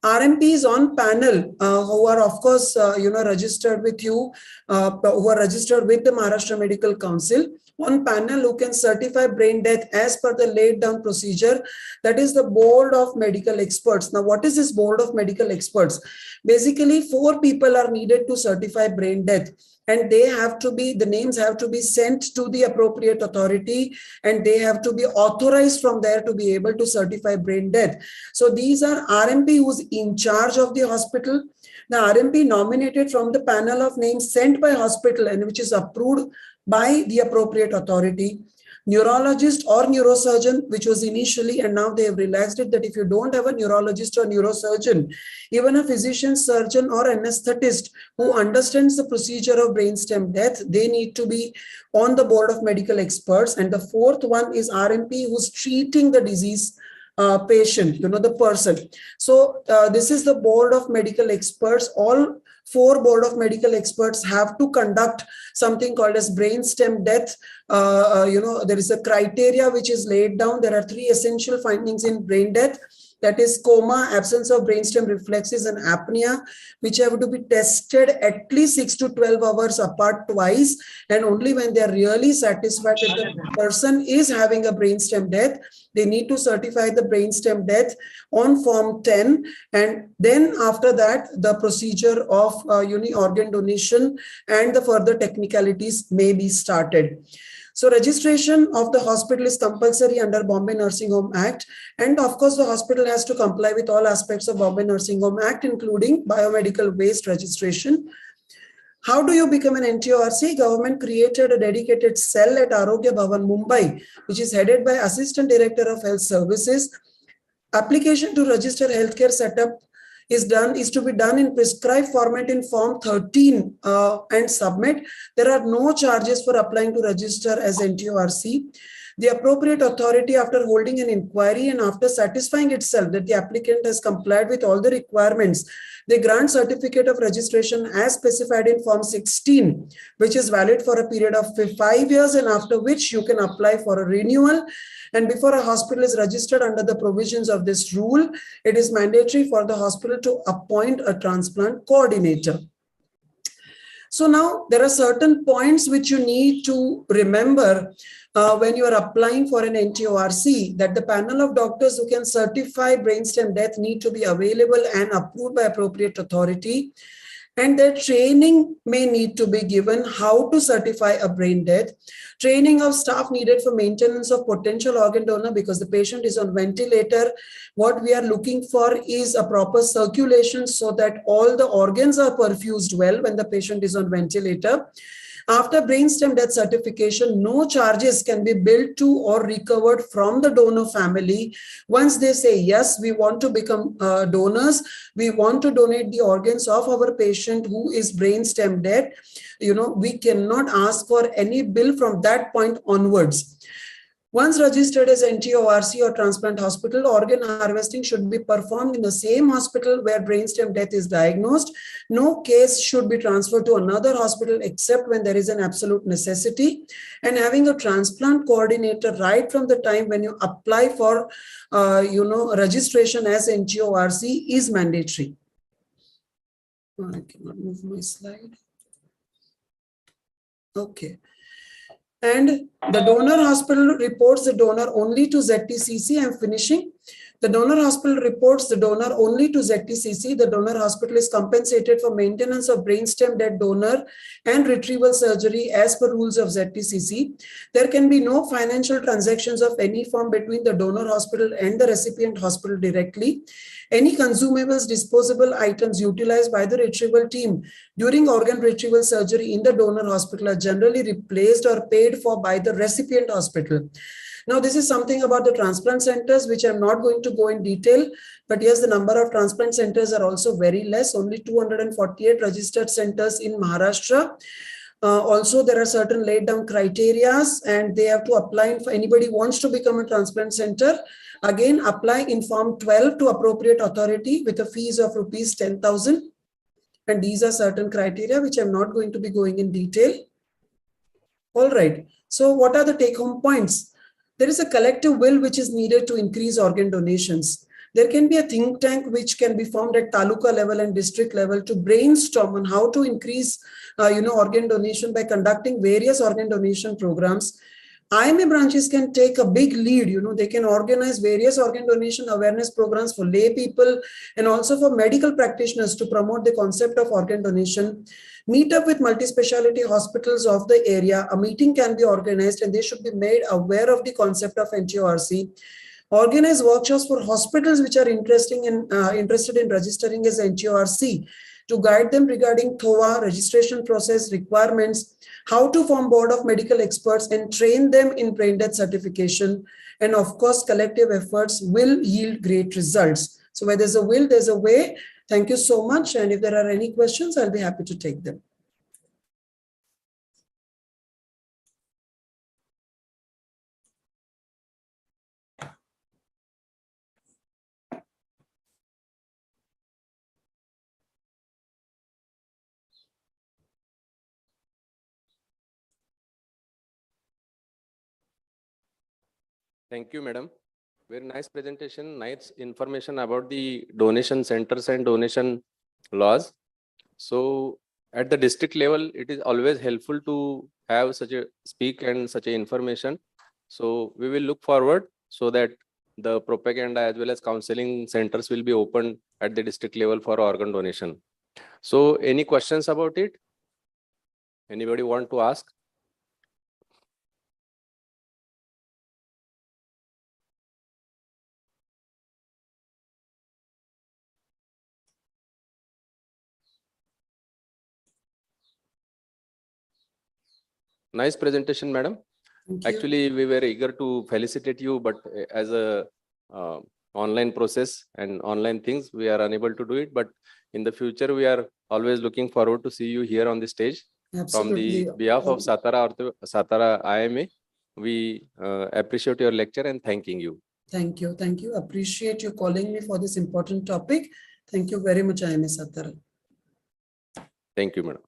RMPs on panel who are, of course, registered with you, who are registered with the Maharashtra Medical Council, on panel who can certify brain death as per the laid down procedure, that is the board of medical experts. Now, what is this board of medical experts? Basically, 4 people are needed to certify brain death, and they have to be, the names have to be sent to the appropriate authority, and they have to be authorized from there to be able to certify brain death. So these are RMP who's in charge of the hospital, the RMP nominated from the panel of names sent by hospital and which is approved by the appropriate authority, neurologist or neurosurgeon, which was initially, and now they have relaxed it, that if you don't have a neurologist or neurosurgeon, even a physician, surgeon, or anesthetist who understands the procedure of brainstem death, they need to be on the board of medical experts. And the 4th one is RMP, who's treating the disease patient, the person. So this is the board of medical experts. All 4 board of medical experts have to conduct something called as brainstem death. There is a criteria which is laid down. There are 3 essential findings in brain death. That is coma, absence of brainstem reflexes, and apnea, which have to be tested at least 6 to 12 hours apart twice. And only when they are really satisfied that the person is having a brainstem death, they need to certify the brainstem death on Form 10. And then after that, the procedure of organ donation and the further technicalities may be started. So registration of the hospital is compulsory under Bombay Nursing Home Act. And of course, the hospital has to comply with all aspects of Bombay Nursing Home Act, including biomedical waste registration. How do you become an NTORC? Government created a dedicated cell at Arogya Bhavan, Mumbai, which is headed by Assistant Director of Health Services. Application to register healthcare setup is to be done in prescribed format in Form 13 and submit. There are no charges for applying to register as NTORC. The appropriate authority, after holding an inquiry and after satisfying itself that the applicant has complied with all the requirements, they grant certificate of registration as specified in Form 16, which is valid for a period of 5 years, and after which you can apply for a renewal. And before a hospital is registered under the provisions of this rule, it is mandatory for the hospital to appoint a transplant coordinator. So now there are certain points which you need to remember when you are applying for an NTORC, that the panel of doctors who can certify brainstem death need to be available and approved by appropriate authority. And their training may need to be given how to certify a brain death. Training of staff needed for maintenance of potential organ donor, because the patient is on ventilator. What we are looking for is a proper circulation so that all the organs are perfused well when the patient is on ventilator. After brainstem death certification, no charges can be billed to or recovered from the donor family. Once they say, yes, we want to become donors, we want to donate the organs of our patient who is brainstem dead, we cannot ask for any bill from that point onwards. Once registered as NTORC or transplant hospital, organ harvesting should be performed in the same hospital where brainstem death is diagnosed. No case should be transferred to another hospital except when there is an absolute necessity. And having a transplant coordinator right from the time when you apply for, registration as NTORC is mandatory. I cannot move my slide. Okay. And the donor hospital reports the donor only to ZTCC. I'm finishing. The donor hospital reports the donor only to ZTCC. The donor hospital is compensated for maintenance of brainstem dead donor and retrieval surgery as per rules of ZTCC. There can be no financial transactions of any form between the donor hospital and the recipient hospital directly. Any consumables, disposable items utilized by the retrieval team during organ retrieval surgery in the donor hospital are generally replaced or paid for by the recipient hospital. Now, this is something about the transplant centers, which I'm not going to go in detail, but yes, the number of transplant centers are also very less, only 248 registered centers in Maharashtra. Also, there are certain laid down criteria, and they have to apply. If anybody wants to become a transplant center, again, apply in Form 12 to appropriate authority with a fees of rupees 10,000. And these are certain criteria, which I'm not going to be going in detail. All right. So what are the take-home points? There is a collective will which is needed to increase organ donations. There can be a think tank which can be formed at taluka level and district level to brainstorm on how to increase, organ donation by conducting various organ donation programs. IMA branches can take a big lead. They can organize various organ donation awareness programs for lay people and also for medical practitioners to promote the concept of organ donation. Meet up with multi-speciality hospitals of the area. A meeting can be organized and they should be made aware of the concept of NTORC. Organize workshops for hospitals which are interested in registering as NTORC to guide them regarding TOA, registration process, requirements, how to form board of medical experts and train them in brain death certification. And of course, collective efforts will yield great results. So where there's a will, there's a way. Thank you so much. And if there are any questions, I'll be happy to take them. Thank you, madam. Very nice presentation, nice information about the donation centers and donation laws. So at the district level, it is always helpful to have such a speak and such a information. So we will look forward so that the propaganda as well as counseling centers will be opened at the district level for organ donation. So any questions about it? Anybody want to ask? Nice presentation, madam. Thank you. Actually, we were eager to felicitate you, but as a online process and online things, we are unable to do it. But in the future, we are always looking forward to see you here on the stage. From the Absolutely. behalf of Satara IMA, we appreciate your lecture and thanking you. Thank you. Thank you. Appreciate you calling me for this important topic. Thank you very much, IMA Satara. Thank you, madam.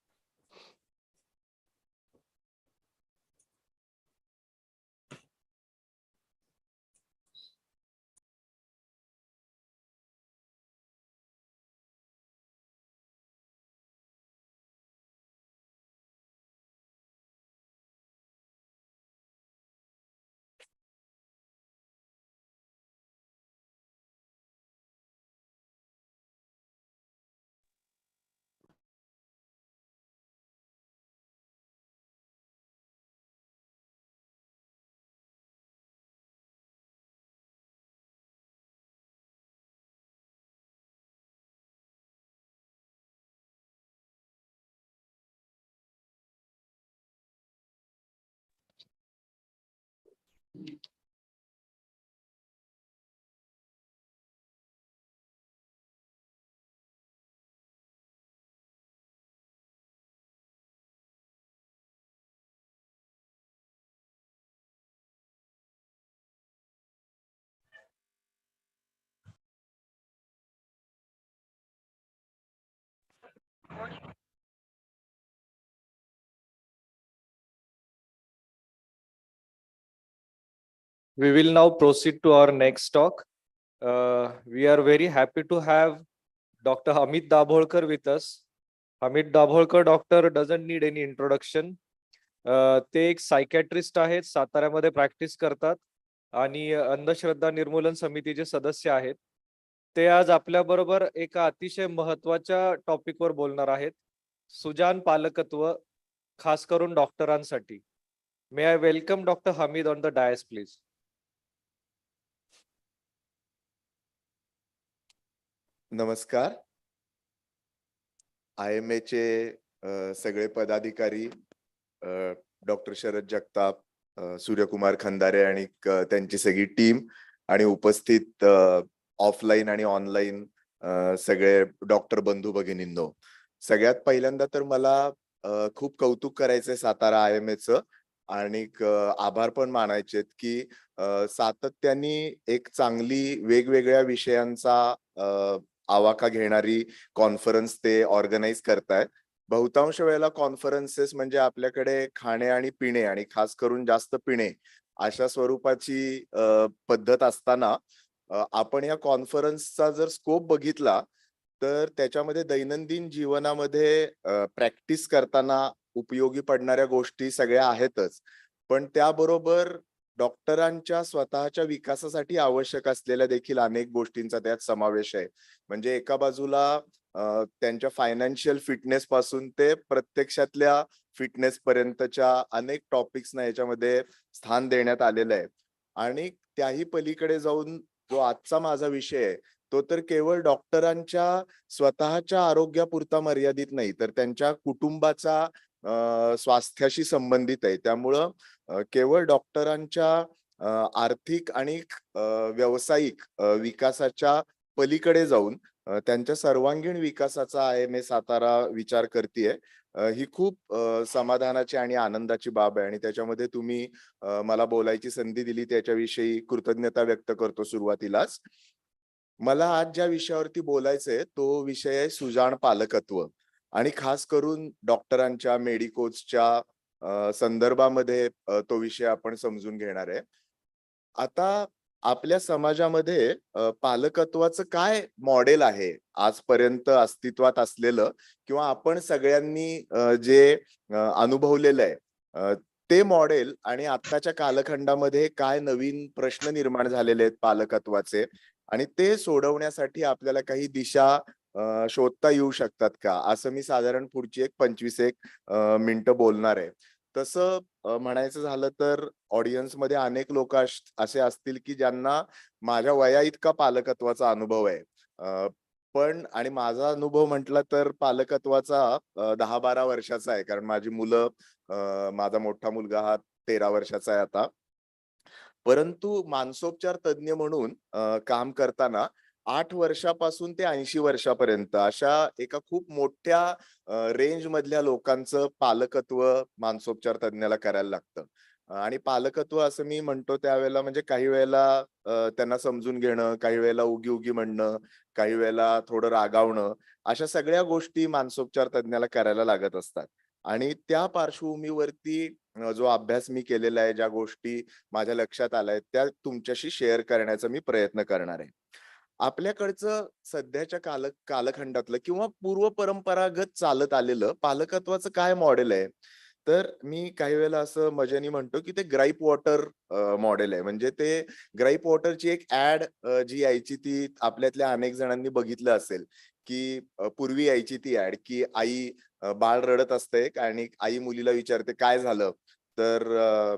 We will now proceed to our next talk. We are very happy to have Dr. Amit Dabholkar with us. Amit Dabholkar doctor doesn't need any introduction. ते एक psychiatrist आहेत, साताऱ्यामध्ये practice करतात आणि अंधश्रद्धा निर्मूलन समितीचे सदस्य आहेत. ते आज आपल्या बरोबर एका अतिशय महत्वाच्या टॉपिकवर बोलणार आहेत. सुजान पालकत्व, खास करून डॉक्टरांसाठी. May I welcome doctor Hamid on the dais please. नमस्कार. IMA चे सगळे पदाधिकारी, डॉक्टर शरद जगताप, सूर्यकुमार खंदारे आणि त्यांची सगळी टीम आणि उपस्थित ऑफलाईन आणि ऑनलाईन सगळे डॉक्टर बंधू भगिनींनो, सगळ्यात पहिल्यांदा तर मला खूप कौतुक करायचंय सातारा IMA आणि आभार पण मानायचेत की सातत्याने एक चांगली वेगवेगळ्या विषयांचा आवाका घेणारी कॉन्फरन्स ते ऑर्गनाईज करतायत. बहुतांश वेळेला कॉन्फरन्सेस म्हणजे आपल्याकडे खाणे आणि पिणे आणि खास करून जास्त पिणे अशा स्वरूपाची पद्धत असताना आपण या कॉन्फरन्सचा जर स्कोप बघितला तर त्याच्यामध्ये दैनंदिन जीवनामध्ये प्रॅक्टिस करताना उपयोगी पडणाऱ्या गोष्टी सगळ्या आहेतच, पण त्याबरोबर डॉक्टरांच्या स्वतःच्या विकासासाठी आवश्यक असलेल्या देखील अनेक गोष्टींचा त्यात समावेश आहे. म्हणजे एका बाजूला त्यांच्या फायनान्शियल फिटनेस पासून ते प्रत्यक्षातल्या फिटनेस पर्यंतच्या अनेक टॉपिक्सना याच्यामध्ये स्थान देण्यात आलेलं आहे. आणि त्याही पलीकडे जाऊन जो आजचा माझा विषय आहे तो तर केवळ डॉक्टरांच्या स्वतःच्या आरोग्यापुरता मर्यादित नाही, तर त्यांच्या कुटुंबाचा स्वास्थ्याशी संबंधित आहे. त्यामुळं केवळ डॉक्टरांच्या आर्थिक आणि व्यावसायिक विकासाच्या पलीकडे जाऊन त्यांच्या सर्वांगीण विकासाचा IMA सातारा विचार करतेय. ही खूप समाधानाची आणि आनंदाची बाब आहे आणि त्याच्यामध्ये तुम्ही मला बोलायची संधी दिली त्याच्याविषयी कृतज्ञता व्यक्त करतो. सुरुवातीलाच मला आज ज्या विषयावरती बोलायचंय तो विषय आहे सुजाण पालकत्व आणि खास करून डॉक्टरांच्या मेडिकोजच्या संदर्भामध्ये तो विषय आपण समजून घेणार आहे. आता आपल्या समाजामध्ये पालकत्वाचं काय मॉडेल आहे आजपर्यंत अस्तित्वात असलेलं, किंवा आपण सगळ्यांनी जे अनुभवलेलं आहे, ते मॉडेल आणि आत्ताच्या कालखंडामध्ये काय नवीन प्रश्न निर्माण झालेले आहेत पालकत्वाचे, आणि ते सोडवण्यासाठी आपल्याला काही दिशा शोधता येऊ शकतात का, असं मी साधारण पुढची 25 मिनिटं बोलणार आहे. तसं म्हणायचं झालं तर ऑडियन्स मध्ये अनेक लोक असे असतील की ज्यांना माझ्या वया इतका पालकत्वाचा अनुभव आहे. पण आणि माझा अनुभव म्हटला तर पालकत्वाचा 10-12 वर्षाचा आहे, कारण माझी मुलं, माझा मोठा मुलगा हा 13 वर्षाचा आहे आता. परंतु मानसोपचार तज्ञ म्हणून काम करताना 8 वर्षापासून ते 80 वर्षापर्यंत अशा एका खूप मोठ्या रेंज मधल्या लोकांचं पालकत्व मानसोपचार तज्ञाला करायला लागतं. आणि पालकत्व असं मी म्हणतो त्यावेळेला म्हणजे काही वेळेला त्यांना समजून घेणं, काही वेळेला उगी उगी म्हणणं, काही वेळेला थोडं रागावणं, अशा सगळ्या गोष्टी मानसोपचार तज्ञाला करायला लागत असतात. आणि त्या पार्श्वभूमीवरती जो अभ्यास मी केलेला आहे, ज्या गोष्टी माझ्या लक्षात आल्या त्या तुमच्याशी शेअर करण्याचा मी प्रयत्न करणार आहे. आपल्याकडचं सध्याच्या कालखंडातलं किंवा पूर्व परंपरागत चालत आलेलं पालकत्वाचं काय मॉडेल आहे, तर मी काही वेळेला असं मजेने म्हणतो की ते ग्राईप वॉटर मॉडेल आहे. म्हणजे ते ग्राईप वॉटरची एक ऍड जी यायची ती आपल्यातल्या अनेक जणांनी बघितलं असेल, की पूर्वी यायची ती ऍड की आई, बाळ रडत असते आणि आई मुलीला विचारते काय झालं, तर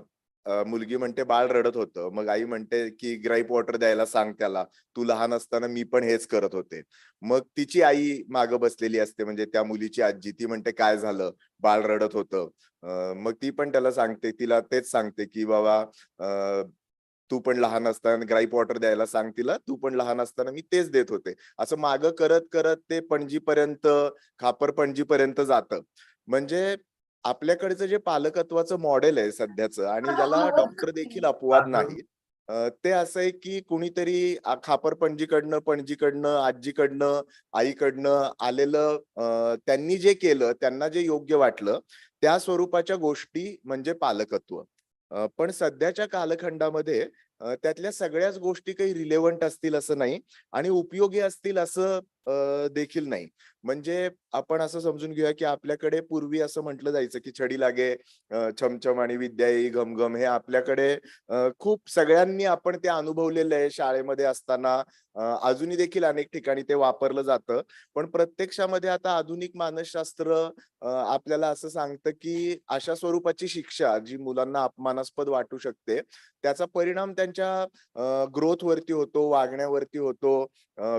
मुलगी म्हणते बाळ रडत होतं. मग आई म्हणते की ग्राईप वॉटर द्यायला सांग त्याला, तू लहान असताना मी पण हेच करत होते. मग तिची आई मागं बसलेली असते, म्हणजे त्या मुलीची आजी, ती म्हणते काय झालं, बाळ रडत होतं. मग ती पण त्याला सांगते, तिला तेच सांगते की बाबा तू पण लहान असताना ग्राईप वॉटर द्यायला सांग तिला, तू पण लहान असताना मी तेच देत होते. असं मागं करत करत ते पणजीपर्यंत, खापर पणजीपर्यंत जातं. म्हणजे आपल्याकडचं जे पालकत्वाचं मॉडेल आहे सध्याचं, आणि ज्याला डॉक्टर देखील अपवाद नाही, ते असं आहे की कुणीतरी खापर पणजीकडनं, आजीकडनं, आईकडनं आलेलं, त्यांनी जे केलं, त्यांना जे योग्य वाटलं त्या स्वरूपाच्या गोष्टी म्हणजे पालकत्व. पण सध्याच्या कालखंडामध्ये त्यातल्या सगळ्याच गोष्टी काही रिलेव्हंट असतील असं नाही, आणि उपयोगी असतील असं देखील नाही. म्हणजे आपण असं समजून घेऊया की आपल्याकडे पूर्वी असं म्हटलं जायचं की छडी लागे छमछम आणि विद्या येई घमघम, हे आपल्याकडे खूप सगळ्यांनी आपण ते अनुभवलेलं आहे शाळेमध्ये असताना. अजूनही देखील अनेक ठिकाणी ते वापरलं जातं. पण प्रत्यक्षामध्ये आता आधुनिक मानसशास्त्र आपल्याला असं सांगतं की अशा स्वरूपाची शिक्षा जी मुलांना अपमानास्पद वाटू शकते, त्याचा परिणाम त्यांच्या ग्रोथ वरती होतो, वागण्यावरती होतो,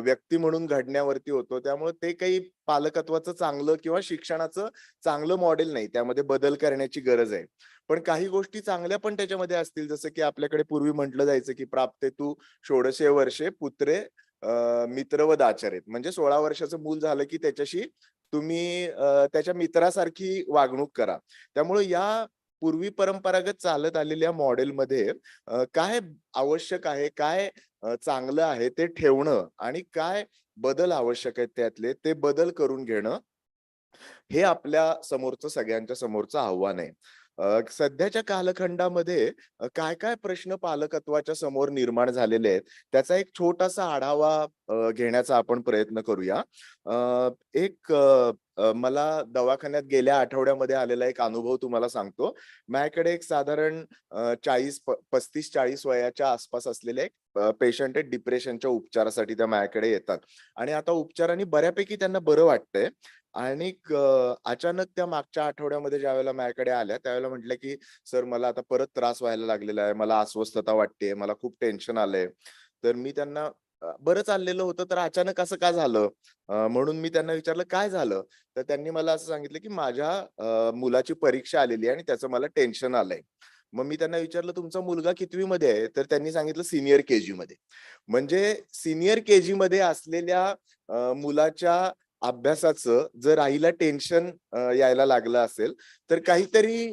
व्यक्ती म्हणून घडण्यावरती होतो. त्यामुळे ते काही पालकत्वाचं चांगलं किंवा शिक्षणाचं चांगलं मॉडेल नाही, त्यामध्ये बदल करण्याची गरज आहे. पण काही गोष्टी चांगल्या पण त्याच्यामध्ये असतील, जसं की आपल्याकडे पूर्वी म्हटलं जायचं की प्राप्ते तू 16 वर्षे पुत्रे मित्रवद आचरेत. म्हणजे 16 वर्षाचं मूल झालं की त्याच्याशी तुम्ही त्याच्या मित्रासारखी वागणूक करा. त्यामुळे या पूर्वी परंपरागत चालत आलेल्या मॉडेलमध्ये काय आवश्यक आहे, काय चांगलं आहे ते ठेवणं, आणि काय बदल आवश्यक आहेत त्यातले ते बदल करून घेणं, हे आपल्या समोरचं, सगळ्यांच्या समोरचं आव्हान आहे. सध्याच्या कालखंडामध्ये काय काय प्रश्न पालकत्वाच्या समोर निर्माण झालेले आहेत, त्याचा एक छोटासा आढावा घेण्याचा आपण प्रयत्न करूया. मला दवाखान्यात गेल्या आठवड्यामध्ये आलेला एक अनुभव तुम्हाला सांगतो. माझ्याकडे एक साधारण 35-40 वयाच्या आसपास असलेले एक पेशंट आहेत, डिप्रेशनच्या उपचारासाठी त्या माझ्याकडे येतात. आणि आता उपचारांनी बऱ्यापैकी त्यांना बरं वाटतंय. आणि अचानक त्या मागच्या आठवड्यामध्ये ज्यावेळेला माझ्याकडे आल्या, त्यावेळेला म्हटलं की सर मला आता परत त्रास व्हायला लागलेला आहे, मला अस्वस्थता वाटते, मला खूप टेन्शन आलंय. तर मी त्यांना बरं चाललेलं होतं, तर अचानक असं का झालं, म्हणून मी त्यांना विचारलं काय झालं. तर त्यांनी मला असं सांगितलं की माझ्या मुलाची परीक्षा आलेली आहे आणि त्याचं मला टेन्शन आलंय. मग मी त्यांना विचारलं तुमचा मुलगा कितवी मध्ये आहे, तर त्यांनी सांगितलं सिनियर केजी मध्ये. म्हणजे सिनियर केजी मध्ये असलेल्या मुलाच्या अभ्यासाचं जर आईला टेन्शन यायला लागलं असेल, तर काहीतरी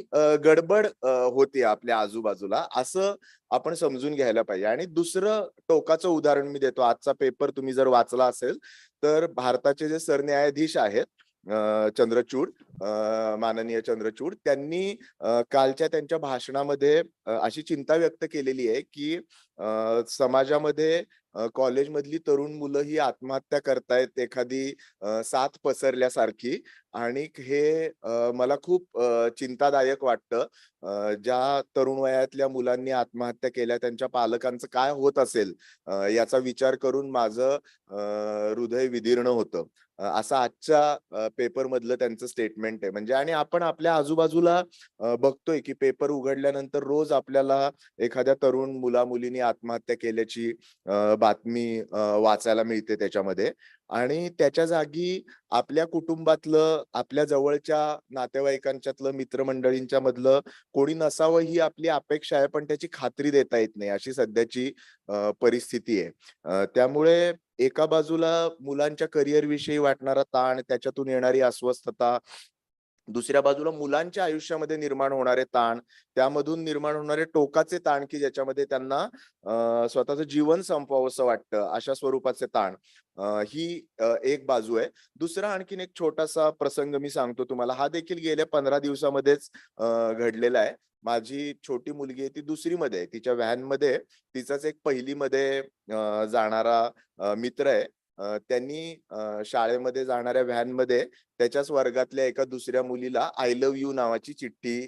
गडबड होते आपल्या आजूबाजूला, असं आपण समजून घ्यायला पाहिजे. आणि दुसरं टोकाचं उदाहरण मी देतो. आजचा पेपर तुम्ही जर वाचला असेल, तर भारताचे जे सरन्यायाधीश आहेत चंद्रचूड, माननीय चंद्रचूड, त्यांनी कालच्या त्यांच्या भाषणामध्ये अशी चिंता व्यक्त केलेली आहे की समाजामध्ये कॉलेजमधली तरुण मुलं ही आत्महत्या करतायत एखादी साथ पसरल्यासारखी, आणि हे मला खूप चिंतादायक वाटतं. ज्या तरुण वयातल्या मुलांनी आत्महत्या केल्या त्यांच्या पालकांचं काय होत असेल याचा विचार करून माझं हृदय विदीर्ण होतं. असं आजच्या पेपर मधलं त्यांचं स्टेटमेंट आहे. म्हणजे आणि आपण आपल्या आजूबाजूला बघतोय की पेपर उघडल्यानंतर रोज आपल्याला एखाद्या तरुण मुला मुलींनी आत्महत्या केल्याची बातमी वाचायला मिळते त्याच्यामध्ये. आणि त्याच्या जागी आपल्या कुटुंबातलं, आपल्या जवळच्या नातेवाईकांच्यातलं, मित्रमंडळींच्या मधलं कोणी नसावं ही आपली अपेक्षा आहे, पण त्याची खात्री देता येत नाही, अशी सध्याची परिस्थिती आहे. त्यामुळे एका बाजूला मुलांच्या करिअर विषयी वाटणारा ताण, त्याच्यातून येणारी अस्वस्थता, दुसऱ्या बाजूला मुलांच्या आयुष्यामध्ये निर्माण होणारे ताण, त्यामधून निर्माण होणारे टोकाचे ताण की ज्याच्यामध्ये त्यांना स्वतःचं जीवन संपवावंसं वाटतं, अशा स्वरूपाचे ताण, ही एक बाजू आहे. दुसरा आणखीन एक छोटासा प्रसंग मी सांगतो तुम्हाला. हा देखील गेल्या 15 दिवसामध्येच घडलेला आहे. माझी छोटी मुलगी आहे, ती 2री मध्ये आहे. तिच्या व्हॅनमध्ये तिचाच एक 1ली मध्ये जाणारा मित्र आहे. त्यांनी शाळेमध्ये जाणाऱ्या व्हॅनमध्ये त्याच्याच वर्गातल्या एका दुसऱ्या मुलीला आय लव्ह यू नावाची चिठ्ठी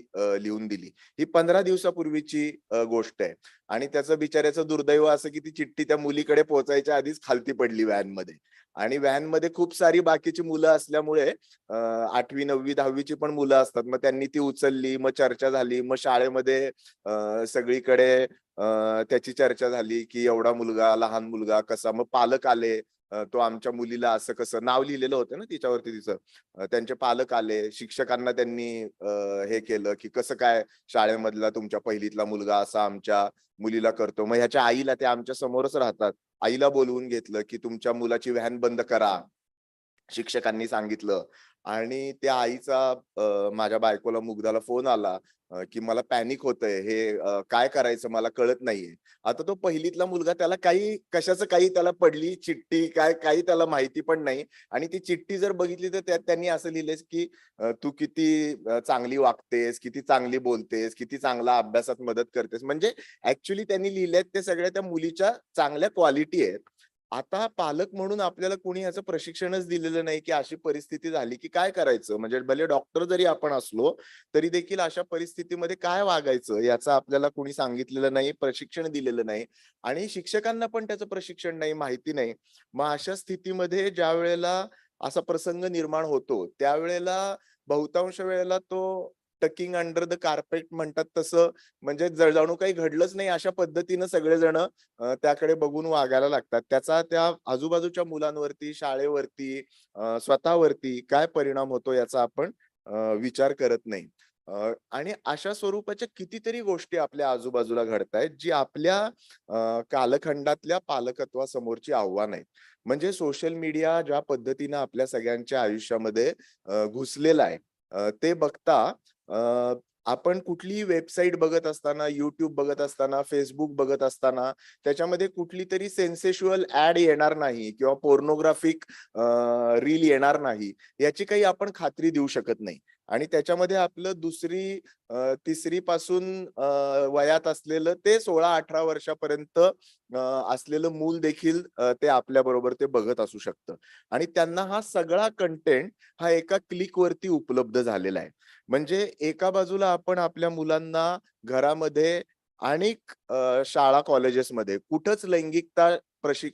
लिहून दिली. ही 15 दिवसापूर्वीची गोष्ट आहे. आणि त्याचं बिचाऱ्याचं दुर्दैव असं की ती चिठ्ठी त्या मुलीकडे पोहोचायच्या आधीच खालती पडली व्हॅनमध्ये. आणि व्हॅनमध्ये खूप सारी बाकीची मुलं असल्यामुळे 8वी 9वी 10वीची पण मुलं असतात. मग त्यांनी ती उचलली, मग चर्चा झाली, मग शाळेमध्ये सगळीकडे त्याची चर्चा झाली की एवढा मुलगा, लहान मुलगा कसा. मग पालक आले, तो आमच्या मुलीला असं कसं, नाव लिहिलेलं होतं ना तिच्यावरती तिचं. त्यांचे पालक आले, शिक्षकांना त्यांनी हे केलं की कसं काय शाळेमधला तुमच्या 1लीतला मुलगा असा आमच्या मुलीला करतो. मग ह्याच्या आईला, ते आमच्या समोरच राहतात, आईला बोलवून घेतलं की तुमच्या मुलाची व्हॅन बंद करा, शिक्षकांनी सांगितलं. आणि त्या आईचा माझ्या बायकोला, मुग्धाला फोन आला की मला पॅनिक होतंय, हे काय करायचं मला कळत नाहीये. आता तो 1लीतला मुलगा, त्याला काही कशाचं काही त्याला पडली चिठ्ठी, काय काही त्याला माहिती पण नाही. आणि ती चिठ्ठी जर बघितली तर त्यात त्यांनी असं लिहिलंय की तू किती चांगली वागतेस, किती चांगली बोलतेस, किती चांगला अभ्यासात मदत करतेस. म्हणजे ऍक्च्युली त्यांनी लिहिलेत ते सगळ्या त्या मुलीच्या चांगल्या क्वालिटी आहेत. आता पालक म्हणून आपल्याला कोणी याचं प्रशिक्षणच दिलेलं नाही की अशी परिस्थिती झाली की काय करायचं. म्हणजे भले डॉक्टर जरी आपण असलो तरी देखील अशा परिस्थितीमध्ये काय वागायचं याचं आपल्याला कोणी सांगितलेलं नाही, प्रशिक्षण दिलेलं नाही. आणि शिक्षकांना पण त्याचं प्रशिक्षण नाही, माहिती नाही. मग अशा स्थितीमध्ये ज्या वेळेला असा प्रसंग निर्माण होतो त्यावेळेला बहुतांश वेळेला तो टकिंग अंडर द कार्पेट म्हणतात तसं, म्हणजे जणू काही घडलंच नाही अशा पद्धतीनं सगळेजण त्याकडे बघून वागायला लागतात. त्याचा त्या आजूबाजूच्या मुलांवरती, शाळेवरती, स्वतःवरती काय परिणाम होतो याचा आपण विचार करत नाही. आणि अशा स्वरूपाच्या कितीतरी गोष्टी आपल्या आजूबाजूला घडतायत जी आपल्या कालखंडातल्या पालकत्वासमोरची आव्हान आहेत. म्हणजे सोशल मीडिया ज्या पद्धतीनं आपल्या सगळ्यांच्या आयुष्यामध्ये घुसलेला आहे, ते बघता आपण कुठलीही वेबसाईट बघत असताना, युट्यूब बघत असताना, फेसबुक बघत असताना त्याच्यामध्ये कुठली तरी सेन्सेशुअल ऍड येणार नाही किंवा पोर्नोग्राफिक रील येणार नाही याची काही आपण खात्री देऊ शकत नाही. आणि त्याच्यामध्ये आपलं 2री 3री पासून वयात असलेलं ते 16-18 वर्षापर्यंत असलेलं मूल देखील ते आपल्या बरोबर ते बघत असू शकतं. आणि त्यांना हा सगळा कंटेंट हा एका क्लिकवरती उपलब्ध झालेला आहे. म्हणजे एका बाजूला आपण आपल्या मुलांना घरामध्ये आणि शाळा कॉलेजेसमध्ये कुठंच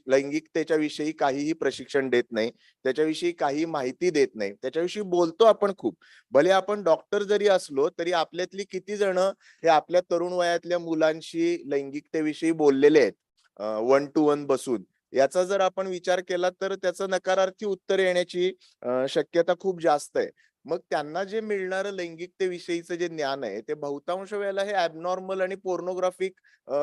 लैंगिकतेच्या विषयी काहीही प्रशिक्षण देत नाही, त्याच्याविषयी काही माहिती देत नाही. त्याच्याविषयी बोलतो आपण खूप, भले आपण डॉक्टर जरी असलो तरी आपल्यातली किती जण हे आपल्या तरुण वयातल्या मुलांशी लैंगिकतेविषयी बोललेले आहेत 1 to 1 बसून. याचा जर आपण विचार केला तर त्याचं नकारार्थी उत्तर येण्याची शक्यता खूप जास्त आहे. मग त्यांना जे मिळणारं लैंगिकतेविषयीचं जे ज्ञान आहे ते बहुतांश वेळेला हे ॲबनॉर्मल आणि पोर्नोग्राफिक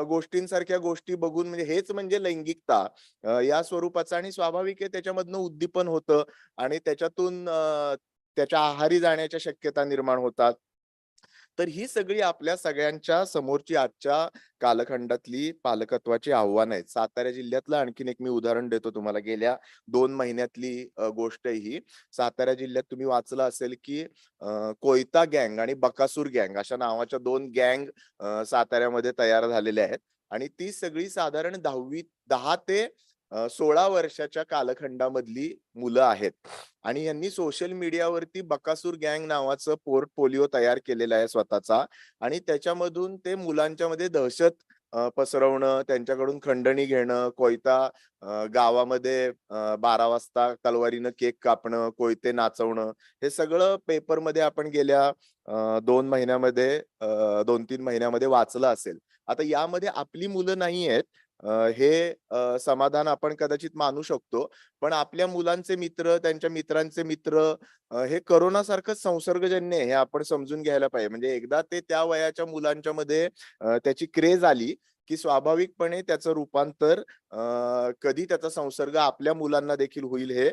गोष्टींसारख्या गोष्टी बघून, म्हणजे हेच म्हणजे लैंगिकता या स्वरूपाचं. आणि स्वाभाविक आहे त्याच्यामधनं उद्दीपन होतं आणि त्याच्यातून त्याच्या आहारी जाण्याच्या शक्यता निर्माण होतात. तर ही सगळी आपल्या सगळ्यांच्या समोरची आजच्या कालखंडातली पालकत्वाची आव्हानं आहेत. सातारा जिल्ह्यातलं आणखीन एक मी उदाहरण देतो तुम्हाला. गेल्या 2 महिन्यातली गोष्ट आहे ही. सातारा जिल्ह्यात तुम्ही वाचलं असेल की कोयता गँग आणि बकासूर गँग अशा नावाच्या 2 गँग साताऱ्यामध्ये तयार झालेल्या आहेत आणि ती सगळी साधारण 10 ते 16 वर्षाच्या कालखंडामधली मुलं आहेत आणि यांनी सोशल मीडियावरती बकासूर गँग नावाचं पोर्टफोलिओ तयार केलेला आहे स्वतःचा आणि त्याच्यामधून ते मुलांच्या मध्ये दहशत पसरवणं, त्यांच्याकडून खंडणी घेणं, कोयता गावामध्ये 12 वाजता तलवारीनं केक कापणं, कोयते नाचवणं, हे सगळं पेपरमध्ये आपण गेल्या 2 महिन्यामध्ये 2-3 महिन्यामध्ये वाचलं असेल. आता यामध्ये आपली मुलं नाही आहेत हे समाधान आपण कदाचित मानू शकतो, पण आपल्या मुलांचे मित्र, त्यांच्या मित्रांचे मित्र हे करोनासारखं संसर्गजन्य आहे हे आपण समजून घ्यायला पाहिजे. म्हणजे एकदा ते त्या वयाच्या मुलांच्या मध्ये त्याची क्रेज आली की स्वाभाविकपणे त्याचं रूपांतर कधी त्याचा संसर्ग आपल्या मुलांना देखील होईल हे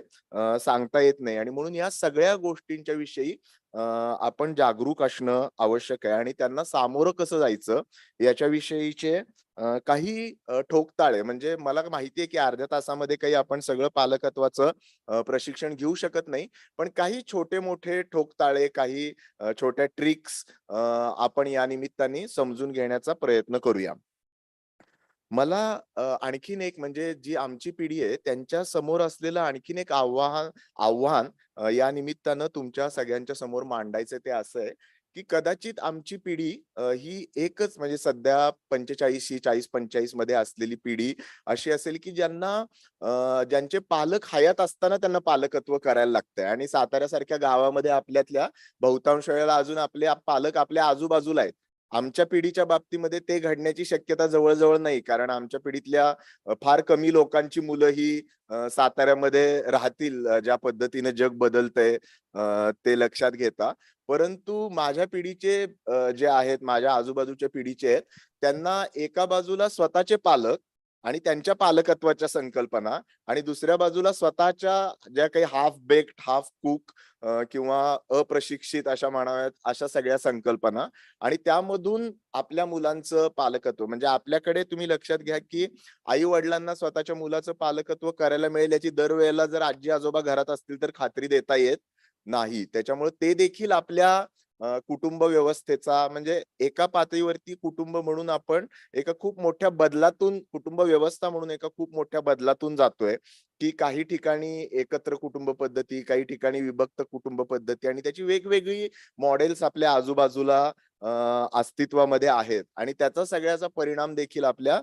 सांगता येत नाही आणि म्हणून या सगळ्या गोष्टींच्या विषयी आपण जागरूक असणं आवश्यक आहे आणि त्यांना सामोरं कसं जायचं याच्याविषयीचे काही ठोकताळे, म्हणजे मला माहिती आहे की अर्ध्या तासामध्ये काही आपण सगळं पालकत्वाचं प्रशिक्षण घेऊ शकत नाही, पण काही छोटे मोठे ठोकताळे, काही छोट्या ट्रिक्स आपण या निमित्ताने समजून घेण्याचा प्रयत्न करूया. मला आणखीन एक म्हणजे जी आमची पिढी आहे त्यांच्या समोर असलेलं आणखीन एक आव्हान या निमित्तानं तुमच्या सगळ्यांच्या समोर मांडायचं ते असं आहे की कदाचित आमची पिढी ही एकच म्हणजे सध्या 45 मध्ये असलेली पिढी अशी असेल की ज्यांचे पालक हयात असताना त्यांना पालकत्व करायला लागतंय आणि साताऱ्यासारख्या गावामध्ये आपल्यातल्या बहुतांश वेळेला अजून आपले पालक आपल्या आजूबाजूला आहेत. आमच्या पिढीच्या बाबतीमध्ये ते घडण्याची शक्यता जवळजवळ नाही, कारण आमच्या पिढीतल्या फार कमी लोकांची मुलं ही साताऱ्यामध्ये राहतील ज्या पद्धतीने जग बदलतंय ते लक्षात घेता. परंतु माझ्या पिढीचे जे आहेत, माझ्या आजूबाजूच्या पिढीचे आहेत, त्यांना एका बाजूला स्वतःचे पालक आणि त्यांच्या पालकत्वाच्या संकल्पना आणि दुसऱ्या बाजूला स्वतःच्या ज्या काही हाफ बेक्ड, हाफ कुक किंवा अप्रशिक्षित अशा म्हणाव्यात अशा सगळ्या संकल्पना आणि त्यामधून आपल्या मुलांचं पालकत्व. म्हणजे आपल्याकडे तुम्ही लक्षात घ्या की आई वडिलांना स्वतःच्या मुलाचं पालकत्व करायला मिळेल याची दरवेळेला जर आजी आजोबा घरात असतील तर खात्री देता येत नाही. त्याच्यामुळे ते देखील आपल्या कुटुंब व्यवस्थेचा म्हणजे एका पातळीवरती कुटुंब म्हणून आपण एका खूप मोठ्या बदलातून, कुटुंब व्यवस्था म्हणून एका खूप मोठ्या बदलातून जातोय की काही ठिकाणी एकत्र कुटुंब पद्धती, काही ठिकाणी विभक्त कुटुंब पद्धती आणि त्याची वेगवेगळी मॉडेल्स आपल्या आजूबाजूला अस्तित्वामध्ये आहेत आणि त्याचा सगळ्याचा परिणाम देखील आपल्या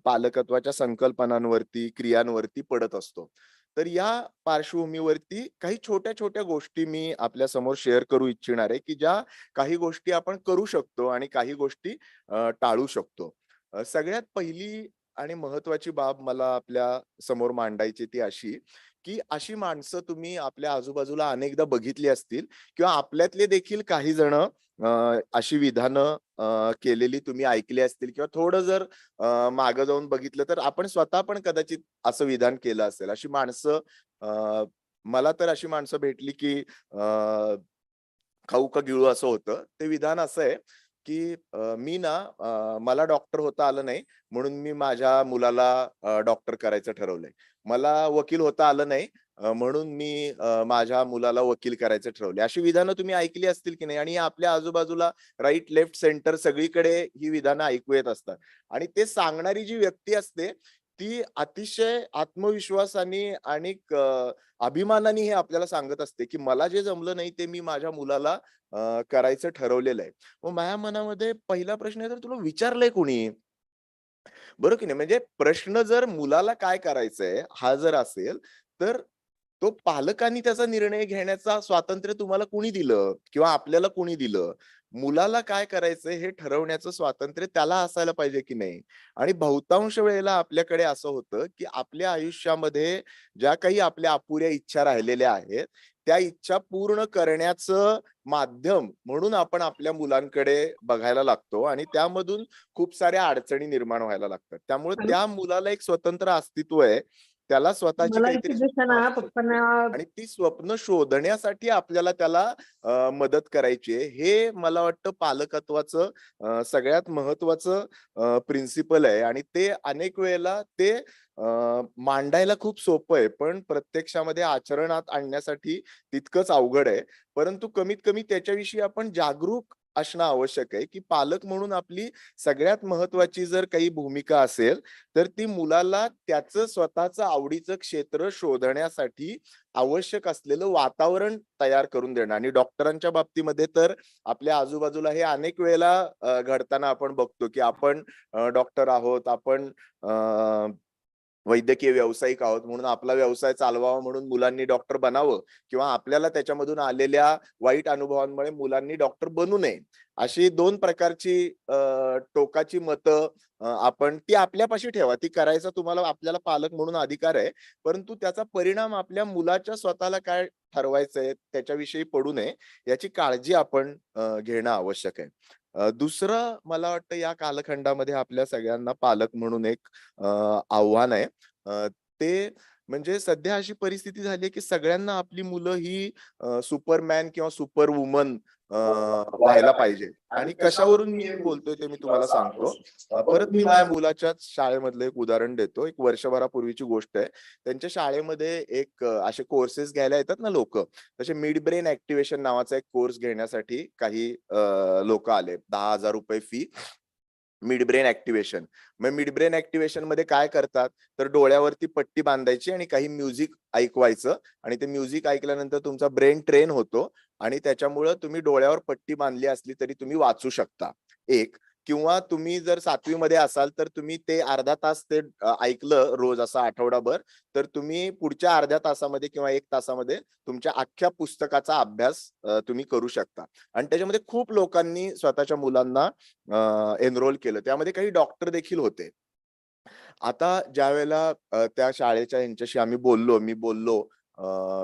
पालकत्वाच्या संकल्पनांवरती, क्रियांवरती पडत असतो. तर या पार्श्वभूमीवरती काही छोट्या छोट्या गोष्टी मी आपल्या समोर शेअर करू इच्छिणार आहे की ज्या काही गोष्टी आपण करू शकतो आणि काही गोष्टी टाळू शकतो. सगळ्यात पहिली आणि महत्वाची बाब मला आपल्या समोर मांडायची ती अशी की अशी माणसं तुम्ही आपल्या आजूबाजूला अनेकदा बघितली असतील किंवा आपल्यातले देखील काही जण अशी विधानं केलेली तुम्ही ऐकली असतील किंवा थोडं जर मागं जाऊन बघितलं तर आपण स्वतः पण कदाचित असं विधान केलं असेल. अशी माणसं मला तर अशी माणसं भेटली की खाऊ का गिळू असं होतं. ते विधान असं आहे की मी ना मला डॉक्टर होता आलं नाही म्हणून मी माझ्या मुलाला डॉक्टर करायचं ठरवलंय. मला वकील होता आलं नाही म्हणून मी माझ्या मुलाला वकील करायचं ठरवले. अशी विधानं तुम्ही ऐकली असतील की नाही आणि आपल्या आजूबाजूला राईट, लेफ्ट, सेंटर सगळीकडे ही विधानं ऐकू येत असतात आणि ते सांगणारी जी व्यक्ती असते ती अतिशय आत्मविश्वासाने आणि अभिमानाने हे आपल्याला सांगत असते की मला जे जमलं नाही ते मी माझ्या मुलाला करायचं ठरवलेलं आहे. मग माझ्या मनामध्ये पहिला प्रश्न आहे, तर तुला विचारलंय कोणी? बरोबर की नाही? म्हणजे प्रश्न जर मुलाला काय करायचंय हा जर असेल तर तो पालकांनी त्याचा निर्णय घेण्याचा स्वातंत्र्य तुम्हाला कोणी दिलं किंवा आपल्याला कोणी दिलं? मुलाला काय करायचंय हे ठरवण्याचं स्वातंत्र्य त्याला असायला पाहिजे की नाही? आणि बहुतांश वेळेला आपल्याकडे असं होतं की आपल्या आयुष्यामध्ये ज्या काही आपल्या अपुऱ्या इच्छा राहिलेल्या आहेत त्या इच्छा पूर्ण करण्याचं माध्यम म्हणून आपण आपल्या मुलांकडे बघायला लागतो आणि त्यामधून खूप साऱ्या अडचणी निर्माण व्हायला लागतात. त्यामुळे त्या मुलाला एक स्वतंत्र अस्तित्व आहे. त्याला स्वतःची मला काहीतरी दिसत ना पप्पांना आणि ती स्वप्न शोधण्यासाठी आपल्याला त्याला मदत करायची आहे. हे मला वाटतं पालकत्वाचं सगळ्यात महत्वाचं प्रिन्सिपल आहे आणि ते अनेक वेळेला ते मांडायला खूप सोपं आहे, पण प्रत्यक्षामध्ये आचरणात आणण्यासाठी तितकंच अवघड आहे. परंतु कमीत कमी त्याच्याविषयी आपण जागरूक असणं आवश्यक आहे, की पालक म्हणून आपली सगळ्यात महत्वाची जर काही भूमिका असेल तर ती मुलाला त्याचं स्वतःचं आवडीचं क्षेत्र शोधण्यासाठी आवश्यक असलेलं वातावरण तयार करून देणं. आणि डॉक्टरांच्या बाबतीमध्ये तर आपल्या आजूबाजूला हे अनेक वेळेला घडताना आपण बघतो, की आपण डॉक्टर आहोत, आपण वैद्यकीय व्यावसायिक आहोत म्हणून आपला व्यवसाय चालवावा म्हणून मुलांनी डॉक्टर बनावं किंवा आपल्याला त्याच्यामधून आलेल्या वाईट अनुभवांमुळे मुलांनी डॉक्टर बनू नये, अशी दोन प्रकारची टोकाची मतं आपण ती आपल्यापाशी ठेवा. ती करायचा तुम्हाला आपल्याला पालक म्हणून अधिकार आहे, परंतु त्याचा परिणाम आपल्या मुलाच्या स्वतःला काय ठरवायचंय त्याच्याविषयी पडू नये याची काळजी आपण घेणं आवश्यक आहे. दुसरं मला वाटतं या कालखंडामध्ये आपल्या सगळ्यांना पालक म्हणून एक आव्हान आहे. ते म्हणजे सध्या अशी परिस्थिती झाली आहे की सगळ्यांना आपली मुलं ही सुपरमॅन किंवा सुपर वुमन व्हायला पाहिजे. आणि कशावरून मी बोलतोय ते मी तुम्हाला सांगतो. परत मी माझ्या मुलाच्याच शाळेमधलं एक उदाहरण देतो. एक वर्षभरापूर्वीची गोष्ट आहे. त्यांच्या शाळेमध्ये एक असे कोर्सेस घ्यायला येतात ना लोक, तसे मिड ब्रेन ऍक्टिव्हेशन नावाचा एक कोर्स घेण्यासाठी काही लोक आले. 10,000 रुपये फी, मिड ब्रेन ऍक्टिव्हेशन. मग मिड ब्रेन ऍक्टिव्हेशन मध्ये काय करतात तर डोळ्यावरती पट्टी बांधायची आणि काही म्युझिक ऐकवायचं आणि ते म्युझिक ऐकल्यानंतर तुमचा ब्रेन ट्रेन होतो आणि त्याच्यामुळं तुम्ही डोळ्यावर पट्टी बांधली असली तरी तुम्ही वाचू शकता. एक किंवा तुम्ही जर 7वी मध्ये असाल तर तुम्ही ते अर्धा तास ते ऐकलं रोज असं आठवडाभर, तर तुम्ही पुढच्या अर्ध्या तासामध्ये किंवा 1 तासामध्ये तुमच्या अख्ख्या पुस्तकाचा अभ्यास तुम्ही करू शकता. आणि त्याच्यामध्ये खूप लोकांनी स्वतःच्या मुलांना एनरोल केलं. त्यामध्ये काही डॉक्टर देखील होते. आता ज्या वेळेला त्या शाळेच्या यांच्याशी आम्ही बोललो,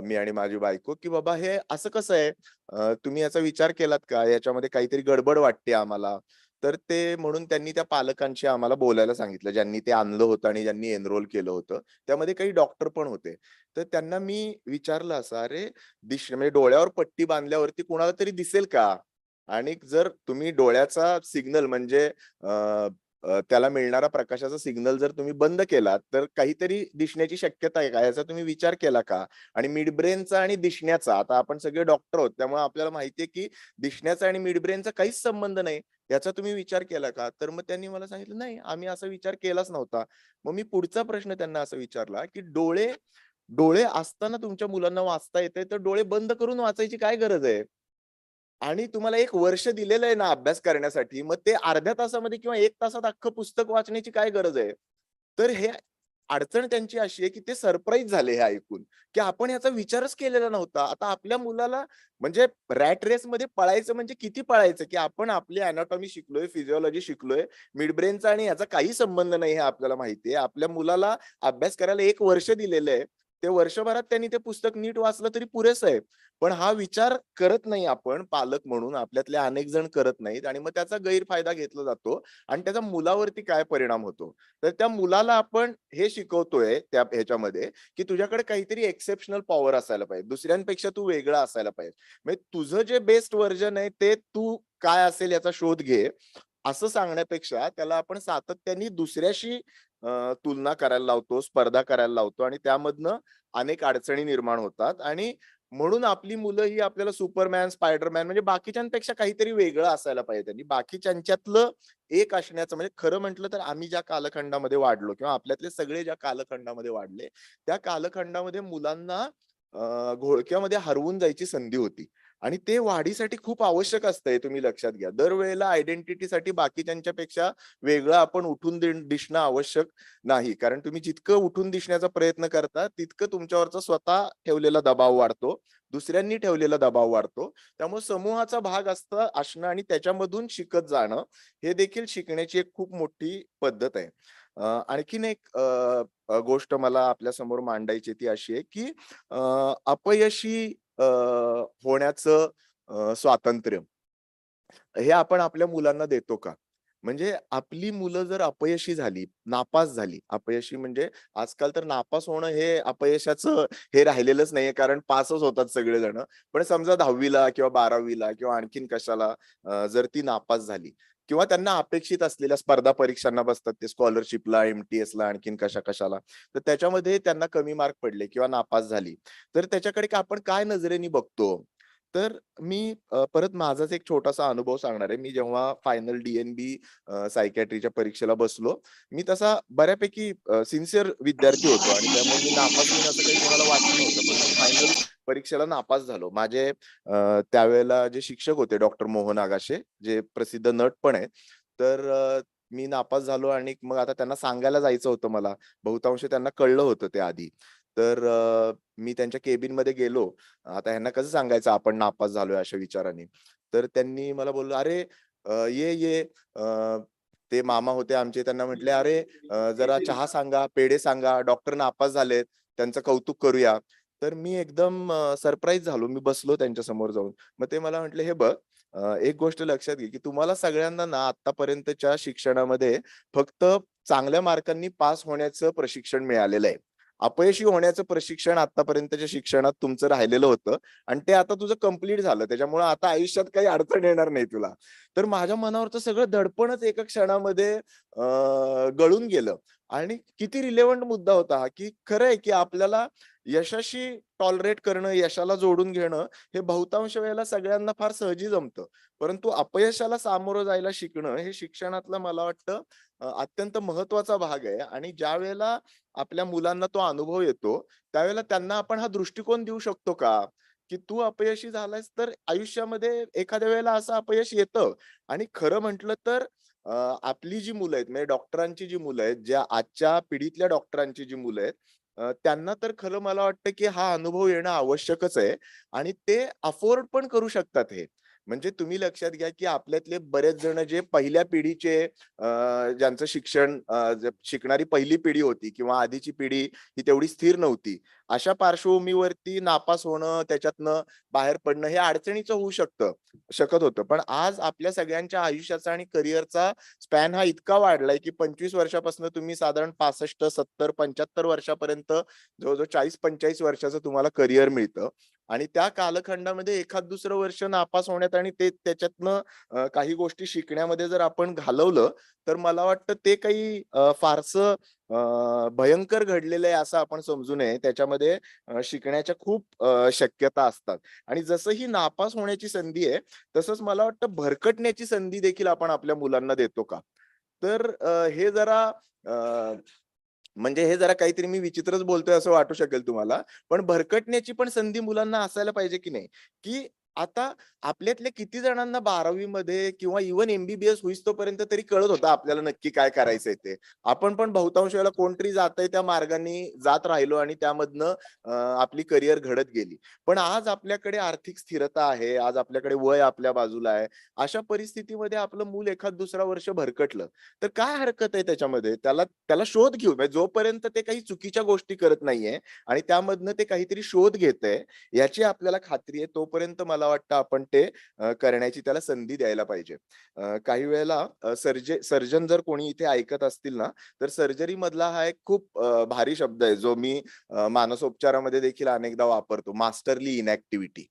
मी आणि माझी बायको, की बाबा हे असं कसं आहे, तुम्ही याचा विचार केलात का, याच्यामध्ये काहीतरी गडबड वाटते आम्हाला. तर ते म्हणून त्यांनी त्या पालकांशी आम्हाला बोलायला सांगितलं, ज्यांनी ते आणलं होतं आणि ज्यांनी एनरोल केलं होतं. त्यामध्ये काही डॉक्टर पण होते. तर त्यांना मी विचारलं असं, अरे म्हणजे डोळ्यावर पट्टी बांधल्यावरती कुणाला तरी दिसेल का? आणि जर तुम्ही डोळ्याचा सिग्नल म्हणजे त्याला मिळणारा प्रकाशाचा सिग्नल जर तुम्ही बंद केला तर काहीतरी दिसण्याची शक्यता आहे का, याचा तुम्ही विचार केला का? आणि मिड ब्रेनचा आणि दिसण्याचा, आता आपण सगळे डॉक्टर आहोत त्यामुळे आपल्याला माहितीये की दिसण्याचा आणि मिड ब्रेनचा काहीच संबंध नाही, याचा तुम्ही विचार केला का? तर मग त्यांनी मला सांगितलं, नाही आम्ही असा विचार केलाच नव्हता. मग मी पुढचा प्रश्न त्यांना असा विचारला की डोळे डोळे असताना तुमच्या मुलांना वाचता येते तर डोळे बंद करून वाचायची काय गरज आहे? आणि तुम्हाला 1 वर्ष दिलेलं आहे ना अभ्यास करण्यासाठी, मग ते अर्ध्या तासामध्ये किंवा 1 तासात अख्खं पुस्तक वाचण्याची काय गरज आहे? तर हे अडचण त्यांची अशी आहे की ते सरप्राईज झाले हे ऐकून, की आपण याचा विचारच केलेला नव्हता. आता आपल्या मुलाला म्हणजे रॅट रेस मध्ये पळायचं म्हणजे किती पळायचं, की आपण आपली अनाटॉमी शिकलोय, फिजिओलॉजी शिकलोय, मिड ब्रेनचा आणि याचा काही संबंध नाही हे आपल्याला माहितीये. आपल्या मुलाला अभ्यास करायला 1 वर्ष दिलेलं आहे. ते वर्षभरात त्यांनी ते पुस्तक नीट वाचलं तरी पुरेसं आहे. पण हा विचार करत नाही आपण पालक म्हणून, आपल्यातले अनेक जण करत नाहीत आणि मग त्याचा गैरफायदा घेतला जातो आणि त्याचा मुलावरती काय परिणाम होतो. तर त्या मुलाला आपण हे शिकवतोय त्या ह्याच्यामध्ये की तुझ्याकडे काहीतरी एक्सेप्शनल पॉवर असायला पाहिजे, दुसऱ्यांपेक्षा तू वेगळा असायला पाहिजे. म्हणजे तुझं जे बेस्ट व्हर्जन आहे ते तू काय असेल याचा शोध घे, असं सांगण्यापेक्षा त्याला आपण सातत्याने दुसऱ्याशी तुलना करायला लावतो, स्पर्धा करायला लावतो आणि त्यामधनं अनेक अडचणी निर्माण होतात. आणि म्हणून आपली मुलं ही आपल्याला सुपरमॅन, स्पायडरमॅन म्हणजे बाकीच्यांपेक्षा काहीतरी वेगळं असायला पाहिजे. त्यांनी बाकीच्यांच्यातलं एक असण्याचं, म्हणजे खरं म्हटलं तर आम्ही ज्या कालखंडामध्ये वाढलो किंवा आपल्यातले सगळे ज्या कालखंडामध्ये वाढले, त्या कालखंडामध्ये मुलांना घोळक्यामध्ये हरवून जायची संधी होती आणि ते वाढीसाठी खूप आवश्यक असतंय. तुम्ही लक्षात घ्या, दरवेळेला आयडेंटिटीसाठी बाकीच्यांच्यापेक्षा वेगळं आपण उठून दिसणं आवश्यक नाही. कारण तुम्ही जितकं उठून दिसण्याचा प्रयत्न करता तितकं तुमच्यावरचा स्वतः ठेवलेला दबाव वाढतो, दुसऱ्यांनी ठेवलेला दबाव वाढतो. त्यामुळे समूहाचा भाग असणं आणि त्याच्यामधून शिकत जाणं हे देखील शिकण्याची एक खूप मोठी पद्धत आहे. आणखीन एक गोष्ट मला आपल्या समोर मांडायची ती अशी आहे की अपयशी होण्याचं स्वातंत्र्य हे आपण आपल्या मुलांना देतो का? म्हणजे आपली मुलं जर अपयशी झाली, नापास झाली, अपयशी म्हणजे आजकाल तर नापास होणं हे अपयशाचं हे राहिलेलंच नाहीये, कारण पासच होतात सगळेजण. पण समजा 10वी किंवा 12वी किंवा आणखीन कशाला जर ती नापास झाली किंवा त्यांना अपेक्षित असलेल्या स्पर्धा परीक्षांना बसतात ते स्कॉलरशिपला, MTS ला आणखीन कशाला, तर त्याच्यामध्ये त्यांना कमी मार्क पडले किंवा नापास झाली, तर त्याच्याकडे आपण काय नजरेने बघतो? तर मी परत माझाच एक छोटासा अनुभव सांगणार आहे. मी जेव्हा फायनल DNB सायकॅट्रीच्या परीक्षेला बसलो, मी तसा बऱ्यापैकी सिन्सिअर विद्यार्थी होतो आणि त्यामुळे मी नापास होईन असं काही कोणाला वाटलं नव्हतं. पण मी फायनल परीक्षेला नापास झालो. माझे त्यावेळेला जे शिक्षक होते डॉक्टर मोहन आगाशे, जे प्रसिद्ध नट पण आहेत. तर मी नापास झालो आणि मग आता त्यांना सांगायला जायचं होतं मला. बहुतांश त्यांना कळलं होतं ते आधी. तर मी त्यांच्या केबिनमध्ये गेलो. आता ह्यांना कसं सांगायचं आपण नापास झालोय अशा विचाराने. तर त्यांनी मला बोललो, "अरे ये." ते मामा होते आमचे, त्यांना म्हटले, "अरे जरा चहा सांगा, पेढे सांगा, डॉक्टर नापास झालेत, त्यांचं कौतुक करूया." तर मी एकदम सरप्राईज झालो. मी बसलो त्यांच्या समोर जाऊन. मग ते मला म्हटले, "हे बघ, एक गोष्ट लक्षात घे, की तुम्हाला सगळ्यांना ना आतापर्यंतच्या शिक्षणामध्ये फक्त चांगल्या मार्कांनी पास होण्याचं प्रशिक्षण मिळालेलं आहे. अपयशी होण्याचं प्रशिक्षण आतापर्यंतच्या शिक्षणात तुमचं राहिलेलं होतं आणि ते आता तुझं कंप्लीट झालं. त्याच्यामुळे आता आयुष्यात काही अडचण येणार नाही तुला." तर माझ्या मनावरचं सगळं दडपणच एका क्षणामध्ये गळून गेलं. आणि किती रिलेव्हंट मुद्दा होता हा, की खरं आहे की आपल्याला यशाशी टॉलरेट करणं, यशाला जोडून घेणं हे बहुतांश वेळेला सगळ्यांना फार सहजी जमतं. परंतु अपयशाला सामोरं जायला शिकणं हे शिक्षणातलं मला वाटतं अत्यंत महत्वाचा भाग आहे. आणि ज्या वेळेला आपल्या मुलांना तो अनुभव येतो, त्यावेळेला त्यांना आपण हा दृष्टिकोन देऊ शकतो का? की तू अपयशी झालायस तर आयुष्यामध्ये एखाद्या वेळेला असं अपयश येतं. आणि खरं म्हटलं तर आपली जी मुलं आहेत, म्हणजे डॉक्टरांची जी मुलं आहेत, ज्या आजच्या पिढीतल्या डॉक्टरांची जी मुलं आहेत, त्यांना तर खरं मला वाटतं की हा अनुभव येणं आवश्यकच आहे आणि ते अफोर्ड पण करू शकतात हे. म्हणजे तुम्ही लक्षात घ्या की आपल्यातले बरेच जण जे पहिल्या पिढीचे ज्यांचं शिक्षण शिकणारी पहिली पिढी होती किंवा आधीची पिढी ही तेवढी स्थिर नव्हती. अशा पार्श्वभूमीवरती नापास होणं, त्याच्यातनं बाहेर पडणं हे अडचणीचं होऊ शकत होतं. पण आज आपल्या सगळ्यांच्या आयुष्याचा आणि करिअरचा स्पॅन हा इतका वाढलाय की 25 वर्षापासून तुम्ही साधारण 65, 70, 75 वर्षापर्यंत जवळजवळ 40-45 वर्षाचं तुम्हाला करिअर मिळतं. आणि त्या कालखंडामध्ये एखाद दुसरं वर्ष नापास होण्यात आणि ते त्याच्यातनं काही गोष्टी शिकण्यामध्ये जर आपण घालवलं, तर मला वाटतं ते काही फारसं भयंकर घडलेलं आहे असं आपण समजू नये. त्याच्यामध्ये शिकण्याच्या खूप शक्यता असतात. आणि जसं ही नापास होण्याची संधी आहे, तसंच मला वाटतं भरकटण्याची संधी देखील आपण आपल्या मुलांना देतो का? तर हे जरा अ, म्हणजे हे जरा काहीतरी मी विचित्रच बोलतोय असं वाटू शकेल तुम्हाला. पण भरकटण्याची पण संधी मुलांना असायला पाहिजे की नाही? की आता आपल्यातल्या किती जणांना 12वी मध्ये किंवा इव्हन MBBS होईस्तोपर्यंत तरी कळत होतं आपल्याला नक्की काय करायचंय ते. आपण पण बहुतांश वेळेला कोणतरी जातंय त्या मार्गाने जात राहिलो आणि त्यामधनं आपली करिअर घडत गेली. पण आज आपल्याकडे आर्थिक स्थिरता आहे, आज आपल्याकडे वय आपल्या बाजूला आहे. अशा परिस्थितीमध्ये आपलं मूल एखाद दुसरा वर्ष भरकटलं, तर काय हरकत आहे त्याच्यामध्ये? त्याला त्याला शोध घेऊ. म्हणजे जोपर्यंत ते काही चुकीच्या गोष्टी करत नाहीये आणि त्यामधनं ते काहीतरी शोध घेतंय, याची आपल्याला खात्री आहे, तोपर्यंत मला वाटतं आपण ते करण्याची त्याला संधी द्यायला पाहिजे. काही वेळेला सर्जन जर कोणी इथे ऐकत असतील ना, तर सर्जरी मधला हा एक खूप भारी शब्द आहे, जो मी मानसोपचारामध्ये देखील अनेकदा वापरतो, मास्टरली इनॅक्टिव्हिटी.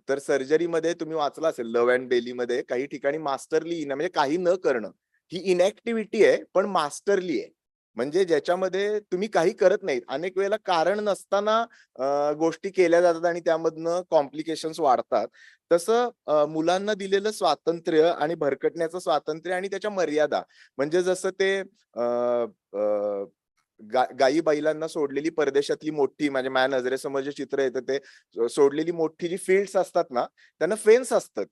तर सर्जरीमध्ये तुम्ही वाचलं असेल लव्ह अँड बेलीमध्ये काही ठिकाणी मास्टरली म्हणजे काही न करणं ही इनॅक्टिव्हिटी आहे, पण मास्टरली आहे. म्हणजे ज्याच्यामध्ये तुम्ही काही करत नाहीत. अनेक वेळेला कारण नसताना गोष्टी केल्या जातात आणि त्यामधनं कॉम्प्लिकेशन्स वाढतात. तसं मुलांना दिलेलं स्वातंत्र्य आणि भरकटण्याचं स्वातंत्र्य आणि त्याच्या मर्यादा, म्हणजे जसं ते गायी बैलांना सोडलेली परदेशातली मोठी, म्हणजे माझ्या नजरेसमोर जे चित्र येतं ते सोडलेली मोठी जी फील्ड्स असतात ना, त्यांना फेन्स असतात.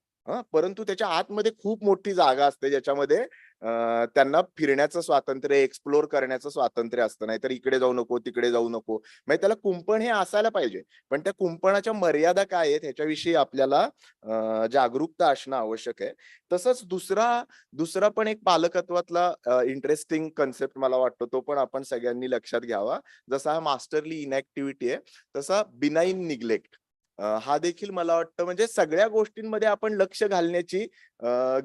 परंतु त्याच्या आतमध्ये खूप मोठी जागा असते, ज्याच्यामध्ये त्यांना फिरण्याचं स्वातंत्र्य, एक्सप्लोर करण्याचं स्वातंत्र्य असतं. नाहीतर इकडे जाऊ नको, तिकडे जाऊ नको. म्हणजे त्याला कुंपण हे असायला पाहिजे. पण त्या कुंपणाच्या मर्यादा काय आहेत ह्याच्याविषयी आपल्याला जागरूकता असणं आवश्यक आहे. तसंच दुसरा पण एक पालकत्वातला इंटरेस्टिंग कन्सेप्ट मला वाटतो, तो पण आपण सगळ्यांनी लक्षात घ्यावा. जसा हा मास्टरली इनॅक्टिव्हिटी आहे, तसा बिनाइन निग्लेक्ट हा देखील मला वाटतं, म्हणजे सगळ्या गोष्टींमध्ये आपण लक्ष घालण्याची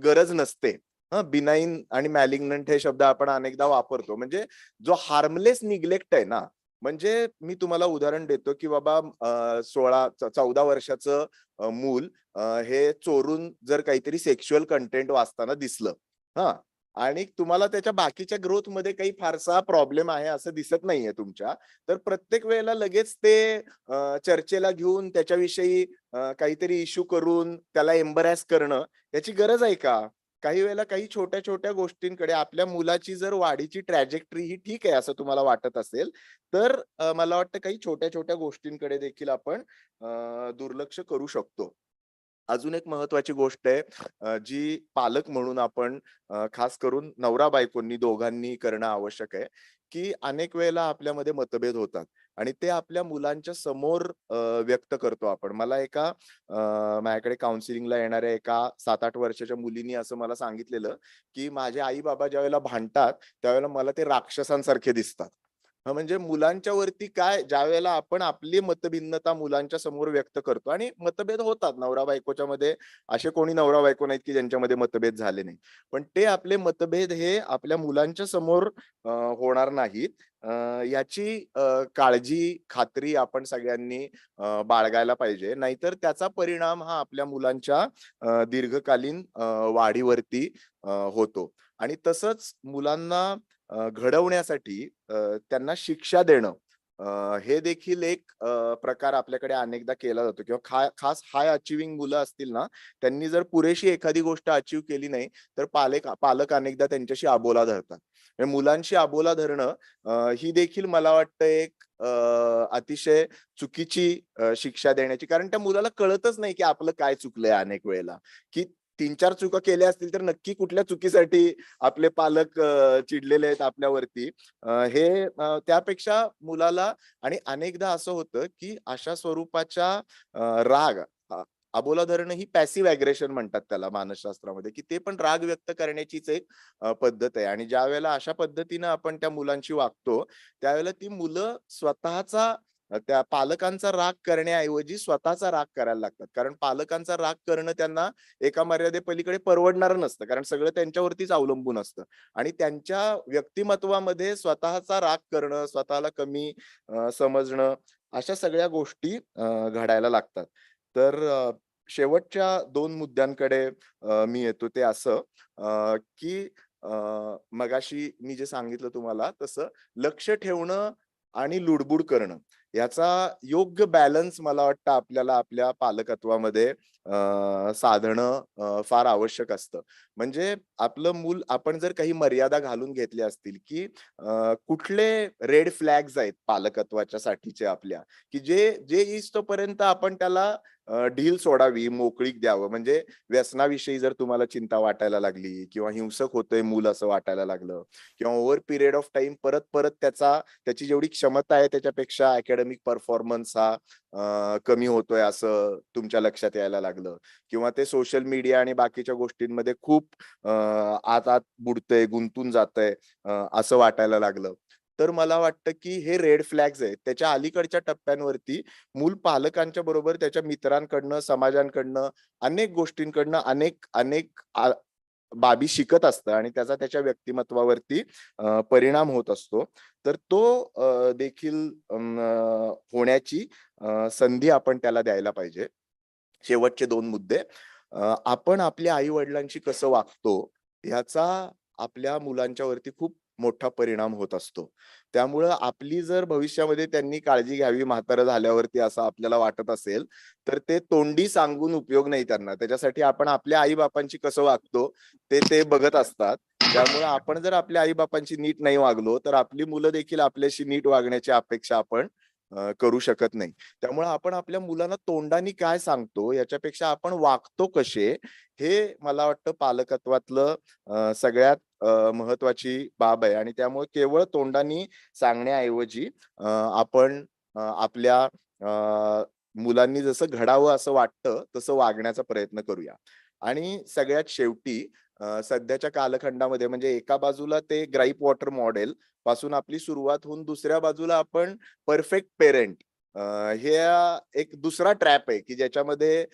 गरज नसते. बिनाईन आणि मॅलिग्नंट हे शब्द आपण अनेकदा वापरतो. म्हणजे जो हार्मलेस निग्लेक्ट आहे ना, म्हणजे मी तुम्हाला उदाहरण देतो की बाबा 14 वर्षाचं मूल हे चोरून जर काहीतरी सेक्शुअल कंटेंट वाचताना दिसलं, हा, आणि तुम्हाला त्याच्या बाकीच्या ग्रोथ मध्ये काही फारसा प्रॉब्लेम आहे असं दिसत नाहीये तुमच्या, तर प्रत्येक वेळेला लगेच ते चर्चेला घेऊन त्याच्याविषयी काहीतरी इश्यू करून त्याला एम्बरॅस करणं याची गरज आहे का? काही वेळेला काही छोट्या छोट्या गोष्टींकडे आपल्या मुलाची जर वाढीची ट्रॅजेक्टरी ही ठीक आहे असं तुम्हाला वाटत असेल, तर मला वाटतं काही छोट्या छोट्या गोष्टींकडे देखील आपण दुर्लक्ष करू शकतो. अजून एक महत्वाची गोष्ट आहे जी पालक म्हणून आपण खास करून नवरा बायकोंनी दोघांनी करणं आवश्यक आहे, की अनेक वेळेला आपल्यामध्ये मतभेद होतात आणि ते आपल्या मुलांच्या समोर व्यक्त करतो आपण. मला एका माझ्याकडे काउन्सिलिंगला येणाऱ्या एका 7-8 वर्षाच्या मुलीनी असं मला सांगितलेलं, की माझे आई बाबा ज्यावेळेला भांडतात त्यावेळेला मला ते राक्षसांसारखे दिसतात. म्हणजे मुलांच्या वरती काय, ज्या वेळेला आपण आपली मतभिन्नता मुलांच्या समोर व्यक्त करतो आणि मतभेद होतात नवरा बायकोच्या मध्ये, असे कोणी नवरा बायको नाहीत की ज्यांच्यामध्ये मतभेद झाले नाही, पण ते आपले मतभेद हे आपल्या मुलांच्या समोर होणार नाहीत याची काळजी खात्री आपण सगळ्यांनी बाळगायला पाहिजे. नाहीतर त्याचा परिणाम हा आपल्या मुलांच्या दीर्घकालीन वाढीवरती होतो. आणि तसंच मुलांना घडवण्यासाठी त्यांना शिक्षा देणं हे देखील एक प्रकार आपल्याकडे अनेकदा केला जातो, किंवा खास हाय अचिव्हिंग मुलं असतील ना, त्यांनी जर पुरेशी एखादी गोष्ट अचीव्ह केली नाही तर पालक अनेकदा त्यांच्याशी अबोला धरतात. म्हणजे मुलांशी अबोला धरणं ही देखील मला वाटतं एक अतिशय चुकीची शिक्षा देण्याची, कारण त्या मुलाला कळतच नाही की आपलं काय चुकलंय. अनेक वेळेला की 3-4 चुका केल्या असतील तर नक्की कुठल्या चुकीसाठी आपले पालक चिडलेले आहेत आपल्यावरती, हे त्यापेक्षा मुलाला. आणि अनेकदा असं होतं की अशा स्वरूपाच्या राग, अबोला धरणं ही पॅसिव्ह अग्रेशन म्हणतात त्याला मानसशास्त्रामध्ये, की ते पण राग व्यक्त करण्याचीच एक पद्धत आहे. आणि ज्या वेळेला अशा पद्धतीनं आपण त्या मुलांशी वागतो त्यावेळेला ती मुलं स्वतःचा त्या पालकांचा राग करण्याऐवजी स्वतःचा राग करायला लागतात. कारण पालकांचा राग करणं त्यांना एका मर्यादेपलीकडे परवडणार नसतं, कारण सगळं त्यांच्यावरतीच अवलंबून असतं. आणि त्यांच्या व्यक्तिमत्वामध्ये स्वतःचा राग करणं, स्वतःला कमी समजणं, अशा सगळ्या गोष्टी घडायला लागतात. तर शेवटच्या 2 मुद्द्यांकडे मी येतो, ते असं की मगाशी मी जे सांगितलं तुम्हाला तसं लक्ष ठेवणं आणि लुडबुड करणं याचा योग्य बॅलन्स मला वाटतं आपल्याला आपल्या पालकत्वामध्ये साधणं फार आवश्यक असतं. म्हणजे आपलं मूल, आपण जर काही मर्यादा घालून घेतल्या असतील की कुठले रेड फ्लॅग्स आहेत पालकत्वाच्या साठीचे आपल्या, की जे जे इस्तोपर्यंत आपण त्याला ढील सोडावी, मोकळीक द्यावं. म्हणजे व्यसनाविषयी जर तुम्हाला चिंता वाटायला लागली किंवा हिंसक होतंय मूल असं वाटायला लागलं, किंवा ओव्हर पिरियड ऑफ टाइम परत परत त्याची जेवढी क्षमता आहे त्याच्यापेक्षा अकॅडमिक परफॉर्मन्स हा कमी होतोय असं तुमच्या लक्षात यायला लागलं, किंवा ते सोशल मीडिया आणि बाकीच्या गोष्टींमध्ये खूप आत बुडतंय, गुंतून जातंय असं वाटायला लागलं, तर मला वाटतं की हे रेड फ्लॅग्स आहेत. त्याच्या अलीकडच्या टप्प्यांवरती मूल पालकांच्या बरोबर त्याच्या मित्रांकडनं, समाजांकडनं, अनेक गोष्टींकडनं अनेक अनेक बाबी शिकत असतं आणि त्याचा त्याच्या व्यक्तिमत्वावरती परिणाम होत असतो. तर तो देखील होण्याची संधी आपण त्याला द्यायला पाहिजे. शेवटचे 2 मुद्दे, आपण आपल्या आई वडिलांशी कसं वागतो ह्याचा आपल्या मुलांच्या वरती खूप मोठा परिणाम होत असतो. त्यामुळं आपली जर भविष्यामध्ये त्यांनी काळजी घ्यावी म्हातारं झाल्यावरती असं आपल्याला वाटत असेल, तर ते तोंडी सांगून उपयोग नाही त्यांना. त्याच्यासाठी आपण आपल्या आई बापांशी कसं वागतो ते बघत असतात. त्यामुळे आपण जर आपल्या आई बापांशी नीट नाही वागलो तर आपली मुलं देखील आपल्याशी नीट वागण्याची अपेक्षा आपण करू शकत नाही. त्यामुळे आपण आपल्या मुलांना तोंडानी काय सांगतो याच्यापेक्षा आपण वागतो कसे, हे मला वाटतं पालकत्वातलं सगळ्यात महत्वाची बाब आहे. आणि त्यामुळे केवळ तोंडानी सांगण्याऐवजी आपण आपल्या मुलांनी जसं घडावं असं वाटतं तसं वागण्याचा प्रयत्न करूया. आणि सगळ्यात शेवटी सध्याच्या कालखंडामध्ये, म्हणजे एका बाजूला ते ग्राईप वॉटर मॉडेल पासून आपली सुरुवात होऊन दुसऱ्या बाजूला आपण परफेक्ट पेरेंट, हे एक दुसरा ट्रॅप आहे की ज्याच्यामध्ये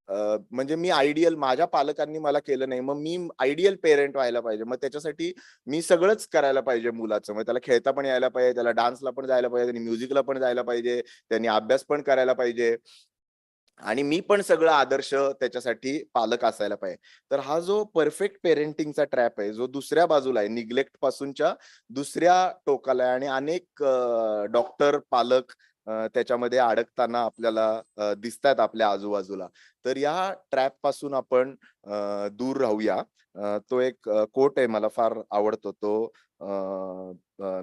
म्हणजे मी आयडियल, माझ्या पालकांनी मला केलं नाही, मग मी आयडियल पेरेंट व्हायला पाहिजे. मग त्याच्यासाठी मी सगळंच करायला पाहिजे मुलाचं. मग त्याला खेळता पण यायला पाहिजे, त्याला डान्सला पण जायला पाहिजे, त्यांनी म्युझिकला पण जायला पाहिजे, त्यांनी अभ्यास पण करायला पाहिजे, आणि मी पण सगळं आदर्श त्याच्यासाठी पालक असायला पाहिजे. तर हा जो परफेक्ट पेरेंटिंगचा ट्रॅप आहे, जो दुसऱ्या बाजूला आहे, निग्लेक्ट पासूनच्या दुसऱ्या टोकाला आहे, आणि अनेक डॉक्टर पालक त्याच्यामध्ये अडकताना आपल्याला दिसतात आपल्या आजूबाजूला. तर या ट्रॅप पासून आपण दूर राहूया. तो एक कोट आहे, मला फार आवडतो तो.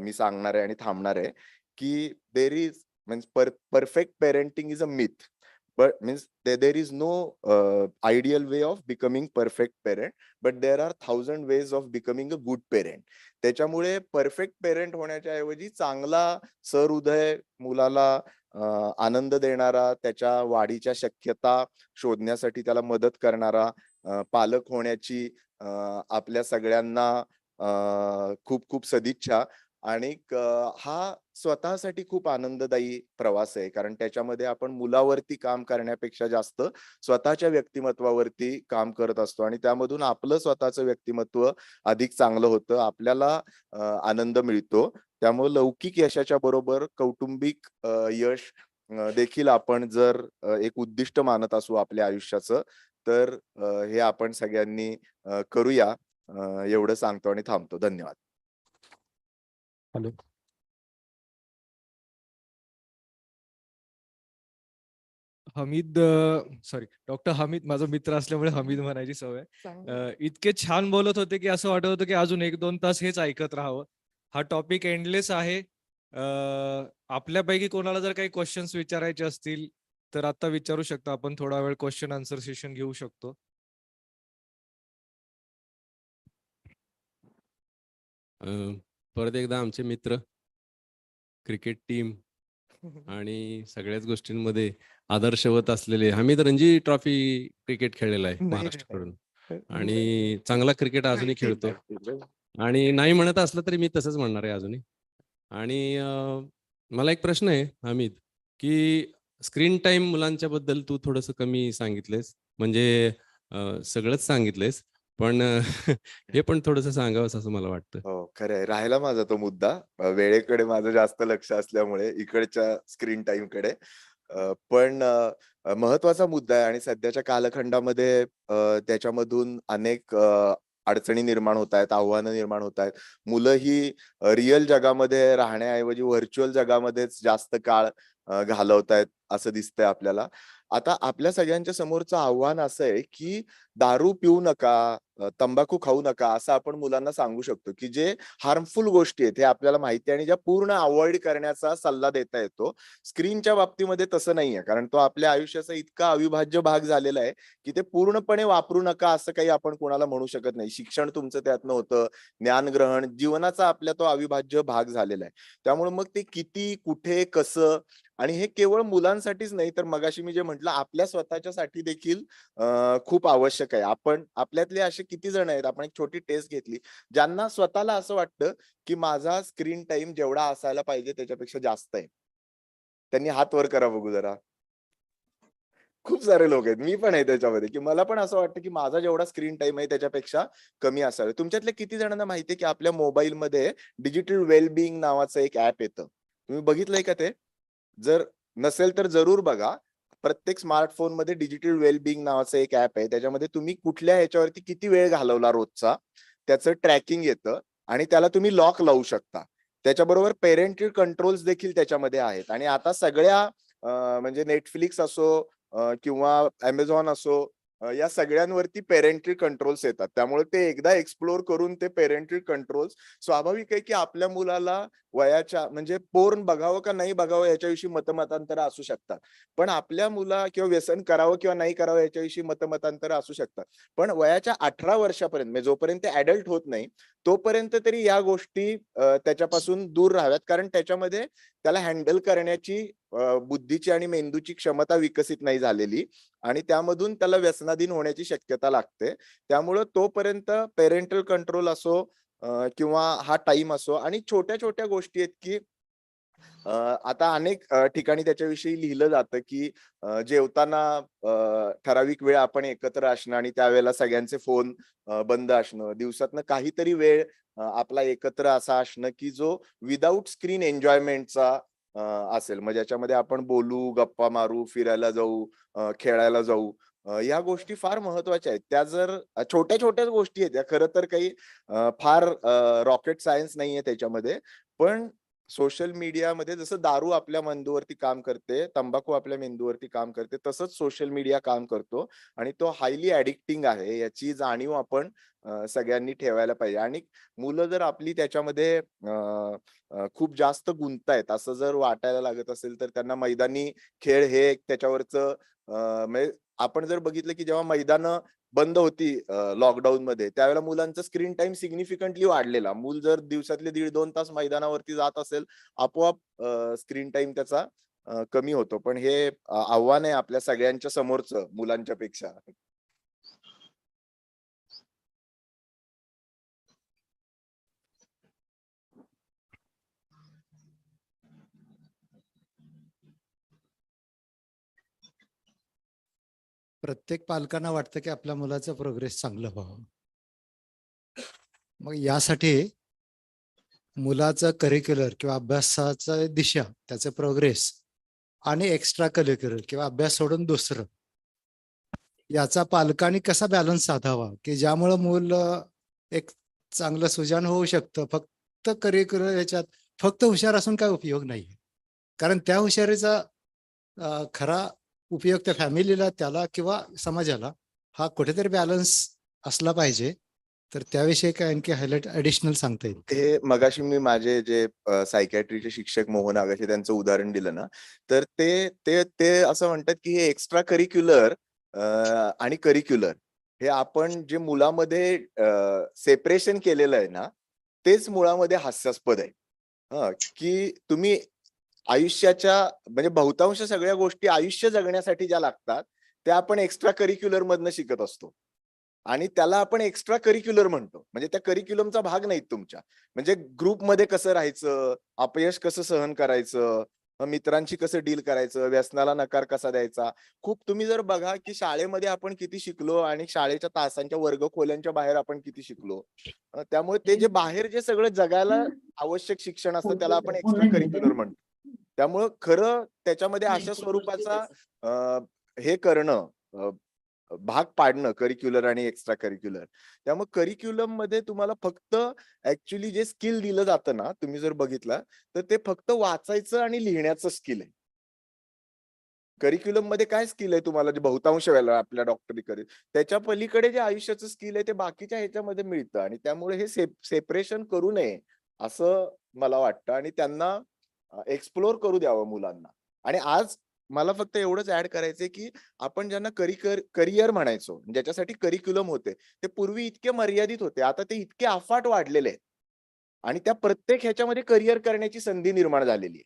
मी सांगणार आहे आणि थांबणार आहे की there is means perfect parenting is a myth, but means there is no ideal way of becoming perfect parent, but there are 1,000 ways of becoming a good parent. त्याच्यामुळे परफेक्ट पेरेंट होण्याच्या ऐवजी चांगला सहृदय, मुलाला आनंद देणारा, त्याच्या वाढीच्या शक्यता शोधण्यासाठी त्याला मदत करणारा पालक होण्याची आपल्या सगळ्यांना खूप खूप सदिच्छा. आणि हा स्वतःसाठी खूप आनंददायी प्रवास आहे, कारण त्याच्यामध्ये आपण मुलावरती काम करण्यापेक्षा जास्त स्वतःच्या व्यक्तिमत्वावरती काम करत असतो, आणि त्यामधून आपलं स्वतःचं व्यक्तिमत्व अधिक चांगलं होतं, आपल्याला आनंद मिळतो. त्यामुळे लौकिक यशाच्या बरोबर कौटुंबिक यश देखील आपण जर एक उद्दिष्ट मानत असू आपल्या आयुष्याचं, तर हे आपण सगळ्यांनी करूया. एवढं सांगतो आणि थांबतो. धन्यवाद. Hello. Hamid, sorry, doctor Hamid, माझा मित्र असल्यामुळे हमीद म्हणायची सवय. इतके छान बोलत होते की असं वाटत होतं की अजून 1-2 तास हेच ऐकत राहावं. हा टॉपिक एंडलेस आहे. आपल्यापैकी कोणाला जर काही क्वेश्चन्स विचारायचे असतील तर आता विचारू शकता. आपण थोडा वेळ क्वेश्चन आन्सर सेशन घेऊ शकतो. परत एकदा आमचे मित्र, क्रिकेट टीम आणि सगळ्याच गोष्टींमध्ये आदर्शवत असलेले, हमीद रणजी ट्रॉफी क्रिकेट खेळलेला आहे महाराष्ट्राकडून, आणि चांगला क्रिकेट अजूनही खेळतो. आणि नाही म्हणत असलं तरी मी तसंच म्हणणार आहे अजूनही. आणि मला एक प्रश्न आहे हमीद, की स्क्रीन टाइम मुलांच्या बद्दल तू थोडंसं कमी सांगितलेस, म्हणजे सगळंच सांगितलेस, पण हे पण थोडंसं सांगावंस असं मला वाटतं. हो, खरं आहे. राहिला माझा तो मुद्दा. वेळेकडे माझं जास्त लक्ष असल्यामुळे इकडच्या स्क्रीन टाइम कडे. पण महत्वाचा मुद्दा आहे, आणि सध्याच्या कालखंडामध्ये त्याच्यामधून अनेक अडचणी निर्माण होत आहेत, आव्हानं निर्माण होत आहेत. मुलं ही रिअल जगामध्ये राहण्याऐवजी व्हर्च्युअल जगामध्येच जास्त काळ घालवतायत असं दिसतंय आपल्याला. आता आपल्या सगळ्यांच्या समोरचं आव्हान असं आहे की दारू पिऊ नका, तंबाखू खाऊ नका, असं आपण मुलांना सांगू शकतो, की जे हार्मफुल गोष्टी आहेत हे आपल्याला माहिती आहे, आणि ज्या पूर्ण अवॉइड करण्याचा सल्ला देता येतो. स्क्रीनच्या बाबतीमध्ये तसं नाहीये, कारण तो आपल्या आयुष्याचा इतका अविभाज्य भाग झालेला आहे की ते पूर्णपणे वापरू नका असं काही आपण कोणाला म्हणू शकत नाही. शिक्षण तुमचं त्यातनं होतं, ज्ञानग्रहण जीवनाचा आपल्या तो अविभाज्य भाग झालेला आहे. त्यामुळे मग ते किती, कुठे, कसं, आणि हे केवळ मुलांसाठीच नाही, तर मगाशी मी जे म्हटलं आपल्या स्वतःच्यासाठी देखील खूप आवश्यक आहे. आपण आपल्यातले असे किती जण आहेत, आपण एक छोटी टेस्ट घेतली, ज्यांना स्वतःला असं वाटतं की माझा स्क्रीन टाइम जेवढा असायला पाहिजे त्याच्यापेक्षा जास्त आहे. त्यांनी हात वर करा बघू जरा. खूप सारे लोक आहेत, मी पण आहे त्याच्यामध्ये, की मला पण असं वाटतं की माझा जेवढा स्क्रीन टाइम आहे त्याच्यापेक्षा कमी असावे. तुमच्यातल्या किती जणांना माहिती आहे की आपल्या मोबाईलमध्ये डिजिटल वेलबिंग नावाचं एक ऍप येतं? तुम्ही बघितलंय का ते? जर नसेल तर जरूर बघा. प्रत्येक स्मार्टफोन मध्ये डिजिटल वेलबिंग नावाचं एक ऍप आहे. त्याच्यामध्ये तुम्ही कुठल्या ह्याच्यावरती किती वेळ घालवला रोजचा त्याचं ट्रॅकिंग येतं, आणि त्याला तुम्ही लॉक लावू शकता. त्याच्याबरोबर पेरेंटल कंट्रोल्स देखील त्याच्यामध्ये आहेत. आणि आता सगळ्या म्हणजे नेटफ्लिक्स असो किंवा Amazon असो, या सगळ्यांवरती पेरेंटल कंट्रोल्स येतात. त्यामुळे ते एकदा एक्सप्लोर करून ते पेरेंटल कंट्रोल्स, स्वाभाविक आहे की आपल्या मुलाला वयाच्या म्हणजे पोर्न बघावं का नाही बघावं याच्याविषयी मतमतांतर असू शकतात. पण आपल्या मुला किंवा व्यसन करावं किंवा नाही करावं याच्याविषयी मतमतांतर असू शकतात. पण वयाच्या 18 वर्षापर्यंत, म्हणजे जोपर्यंत ते ऍडल्ट होत नाही तोपर्यंत तरी या गोष्टी त्याच्यापासून दूर राहाव्यात, कारण त्याच्यामध्ये त्याला हँडल करण्याची बुद्धीची आणि मेंदूची क्षमता विकसित नाही झालेली, आणि त्यामधून त्याला व्यसनाधीन होण्याची शक्यता लागते. त्यामुळं तोपर्यंत पेरेंटल कंट्रोल असो किंवा हा टाइम असो, आणि छोट्या छोट्या गोष्टी आहेत की आता अनेक ठिकाणी त्याच्याविषयी लिहिलं जातं की जेवताना ठराविक वेळ आपण एकत्र असणं आणि त्यावेळेला सगळ्यांचे फोन बंद असणं, दिवसातनं काहीतरी वेळ आपला एकत्र असा असणं की जो विदाऊट स्क्रीन एन्जॉयमेंटचा असेल, म्हणजे याच्यामध्ये आपण बोलू, गप्पा मारू, फिरायला जाऊ, खेळायला जाऊ. या गोष्टी फार महत्वाच्या आहेत. त्या जर छोट्या छोट्याच गोष्टी आहेत, त्या खरं तर काही फार रॉकेट सायन्स नाहीये त्याच्यामध्ये. पण सोशल मीडियामध्ये जसं दारू आपल्या मेंदूवरती काम करते, तंबाखू आपल्या मेंदूवरती काम करते, तसंच सोशल मीडिया काम करतो आणि तो हायली ऍडिक्टिंग आहे याची जाणीव आपण सगळ्यांनी ठेवायला पाहिजे. आणि मुलं जर आपली त्याच्यामध्ये खूप जास्त गुंतायत असं जर वाटायला लागत असेल तर त्यांना मैदानी खेळ हे एक त्याच्यावरचं म्हणजे आपण जर बघितलं की जेव्हा मैदानं बंद होती लॉकडाऊन मध्ये, त्यावेळेला मुलांचा स्क्रीन टाइम सिग्निफिकंटली वाढलेला. मूल जर दिवसातले 1.5-2 तास मैदानावरती जात असेल, आपोआप स्क्रीन टाइम त्याचा कमी होतो. पण हे आव्हान आहे आपल्या सगळ्यांच्या समोरचं मुलांच्या पेक्षा. प्रत्येक पालकांना वाटतं की आपल्या मुलाचं प्रोग्रेस चांगलं व्हावं. मग यासाठी मुलाचं करिक्युलर किंवा अभ्यासाचा दिशा, त्याचे प्रोग्रेस आणि एक्स्ट्रा करिक्युलर किंवा अभ्यास सोडून दुसरं, याचा पालकांनी कसा बॅलन्स साधावा की ज्यामुळं मूल एक चांगलं सुजाण होऊ शकतं. फक्त करिक्युलर ह्याच्यात फक्त हुशार असून काय उपयोग नाही. कारण त्या हुशारीचा खरा उपयोग त्या फॅमिलीला, त्याला किंवा समाजाला हा कुठेतरी बॅलन्स असला पाहिजे. तर त्याविषयी काय आणखी हायलाइट ऍडिशनल सांगता येईल? हे मगाशी मी माझे जे सायकॅट्रीचे शिक्षक मोहन आगाशे त्यांचं उदाहरण दिलं ना, तर ते ते ते असं म्हणतात की हे एक्स्ट्रा करिक्युलर आणि करिक्युलर हे आपण जे मुलामध्ये सेपरेशन केलेलं आहे ना, तेच मुळामध्ये हास्यास्पद आहे. की तुम्ही आयुष्याच्या म्हणजे बहुतांश सगळ्या गोष्टी आयुष्य जगण्यासाठी ज्या लागतात, त्या आपण एक्स्ट्रा करिक्युलर मधनं शिकत असतो. आणि त्याला आपण एक्स्ट्रा करिक्युलर म्हणतो. म्हणजे त्या करिक्युलमचा भाग नाहीत तुमच्या. म्हणजे ग्रुपमध्ये कसं राहायचं, अपयश कसं सहन करायचं, मित्रांशी कसं डील करायचं, व्यसनाला नकार कसा द्यायचा. खूप तुम्ही जर बघा की शाळेमध्ये आपण किती शिकलो आणि शाळेच्या तासांच्या वर्गखोल्यांच्या बाहेर आपण किती शिकलो. त्यामुळे ते जे बाहेर जे सगळं जगायला आवश्यक शिक्षण असतं त्याला आपण एक्स्ट्रा करिक्युलर म्हणतो. त्यामुळं खरं त्याच्यामध्ये अशा स्वरूपाचा हे करणं, भाग पाडणं करिक्युलर आणि एक्स्ट्रा करिक्युलर. त्यामुळे करिक्युलम मध्ये तुम्हाला फक्त ऍक्च्युली जे स्किल दिलं जातं ना, तुम्ही जर बघितलं तर ते फक्त वाचायचं आणि लिहिण्याचं स्किल आहे. करिक्युलम मध्ये काय स्किल आहे तुम्हाला जे बहुतांश वेळेला आपल्या डॉक्टरी करेल, त्याच्या पलीकडे जे आयुष्याचं स्किल आहे ते बाकीच्या ह्याच्यामध्ये मिळतं. आणि त्यामुळे हे सेपरेशन करू नये असं मला वाटतं आणि त्यांना एक्सप्लोर करू द्यावं मुलांना. आणि आज मला फक्त एवढंच ऍड करायचंय की आपण ज्यांना करिअर म्हणायचो, ज्याच्यासाठी करिक्युलम होते, ते पूर्वी इतके मर्यादित होते, आता ते इतके अफाट वाढलेले आहेत आणि त्या प्रत्येक ह्याच्यामध्ये करिअर करण्याची संधी निर्माण झालेली आहे.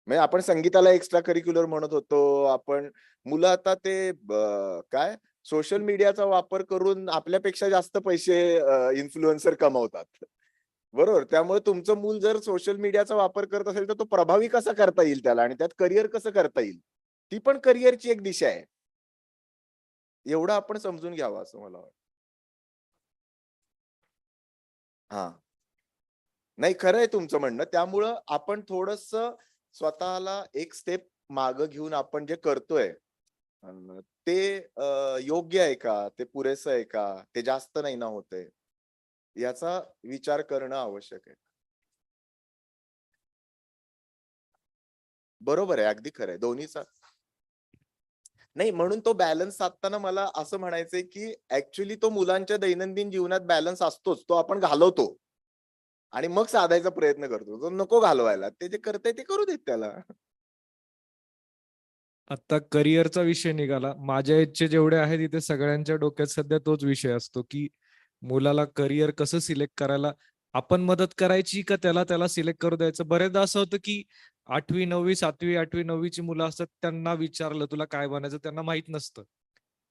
म्हणजे आपण संगीताला एक्स्ट्रा करिक्युलर म्हणत होतो, आपण मुलं आता ते काय सोशल मीडियाचा वापर करून आपल्यापेक्षा जास्त पैसे इन्फ्लुएन्सर कमवतात. बरोबर. त्यामुळे तुमचं मूल जर सोशल मीडियाचा वापर करत असेल तर तो प्रभावी कसा करता येईल त्याला आणि त्यात करिअर कसं करता येईल, ती पण करिअरची एक दिशा आहे. एवढं आपण समजून घ्यावं असं मला वाटतं. हा, नाही खरं आहे तुमचं म्हणणं. त्यामुळं आपण थोडस स्वतःला एक स्टेप मागं घेऊन आपण जे करतोय ते योग्य आहे का, ते पुरेसं आहे का, ते जास्त नाही ना होतंय, याचा विचार करणं आवश्यक आहे. बरोबर आहे, अगदी खरं आहे. दोन्हीचा नाही, म्हणून तो बॅलन्स साधताना मला असं म्हणायचंय की ऍक्च्युली तो मुलांच्या दैनंदिन जीवनात बॅलन्स असतोच, तो आपण घालवतो आणि मग साधायचा प्रयत्न करतो. तो नको घालवायला, ते जे करतंय ते करू देत त्याला. आता करिअरचा विषय निघाला. माझ्या एजचे जेवढे आहेत तिथे सगळ्यांच्या डोक्यात सध्या तोच विषय असतो की मुलाला करिअर कसं सिलेक्ट करायला आपण मदत करायची का त्याला त्याला सिलेक्ट करू द्यायचं. बरेचदा असं होतं की 8वी 9वी 7वी 8वी 9वीची मुलं असतात, त्यांना विचारलं तुला काय बनायचं, त्यांना माहित नसतं.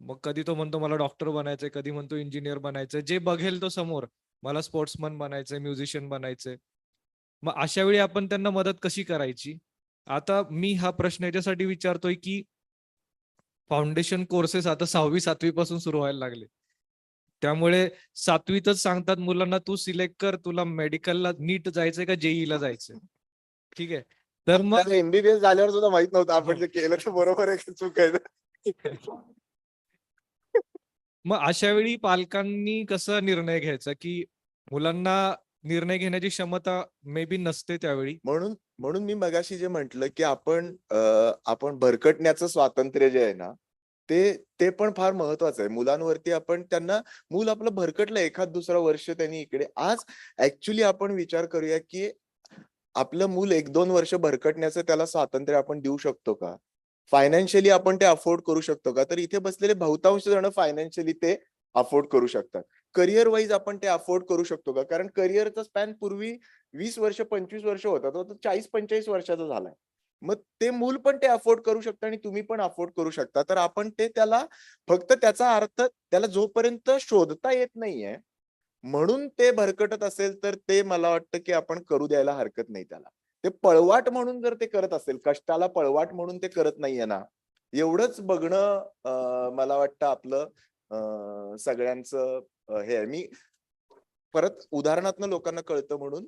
मग कधी तो म्हणतो मला डॉक्टर बनायचंय, कधी म्हणतो इंजिनियर बनायचंय, जे बघेल तो समोर मला स्पोर्ट्समन बनायचंय, म्युझिशियन बनायचंय. मग अशा वेळी आपण त्यांना मदत कशी करायची? आता मी हा प्रश्न याच्यासाठी विचारतोय की फाउंडेशन कोर्सेस आता 6वी-7वी पासून सुरू व्हायला लागले. त्यामुळे 7वीतच सांगतात मुलांना तू सिलेक्ट कर, तुला मेडिकलला नीट जायचंय का जेईला जायचंय. ठीक आहे. तर मग एमबीबीएस झाल्यावर सुद्धा माहित नव्हतं आपण जे केलं ते बरोबर आहे की चूक आहे. मग अशा वेळी पालकांनी कसा निर्णय घ्यायचा की मुलांना निर्णय घेण्याची क्षमता मे बी नसते त्यावेळी. म्हणून मी मगाशी जे म्हंटल की आपण भरकटण्याचं स्वातंत्र्य जे आहे ना ते पण फार महत्वाचं आहे. मुलांवरती आपण त्यांना मूल आपलं भरकटलं एखाद दुसरा वर्ष त्यांनी इकडे आज ऍक्च्युली आपण विचार करूया की आपलं मूल 1-2 वर्ष भरकटण्याचं त्याला स्वातंत्र्य आपण देऊ शकतो का? फायनान्शियली आपण ते अफोर्ड करू शकतो का? तर इथे बसलेले बहुतांश जण फायनान्शियली ते अफोर्ड करू शकतात. करिअर वाईज आपण ते अफोर्ड करू शकतो का? कारण करिअरचा स्पॅन पूर्वी 20 वर्ष 25 वर्ष होता, तो 40-45 वर्षाचा झालाय. मग ते मूल पण ते अफोर्ड करू शकतं आणि तुम्ही पण अफोर्ड करू शकता. तर आपण ते त्याला फक्त त्याचा अर्थ त्याला जोपर्यंत शोधता येत नाहीये म्हणून ते भरकटत असेल तर ते मला वाटतं की आपण करू द्यायला हरकत नाही त्याला. ते पळवाट म्हणून जर ते करत असेल, कष्टाला पळवाट म्हणून ते करत नाहीये ना, एवढंच बघणं मला वाटतं आपलं सगळ्यांचं हे आहे. मी परत उदाहरणातनं लोकांना कळतं म्हणून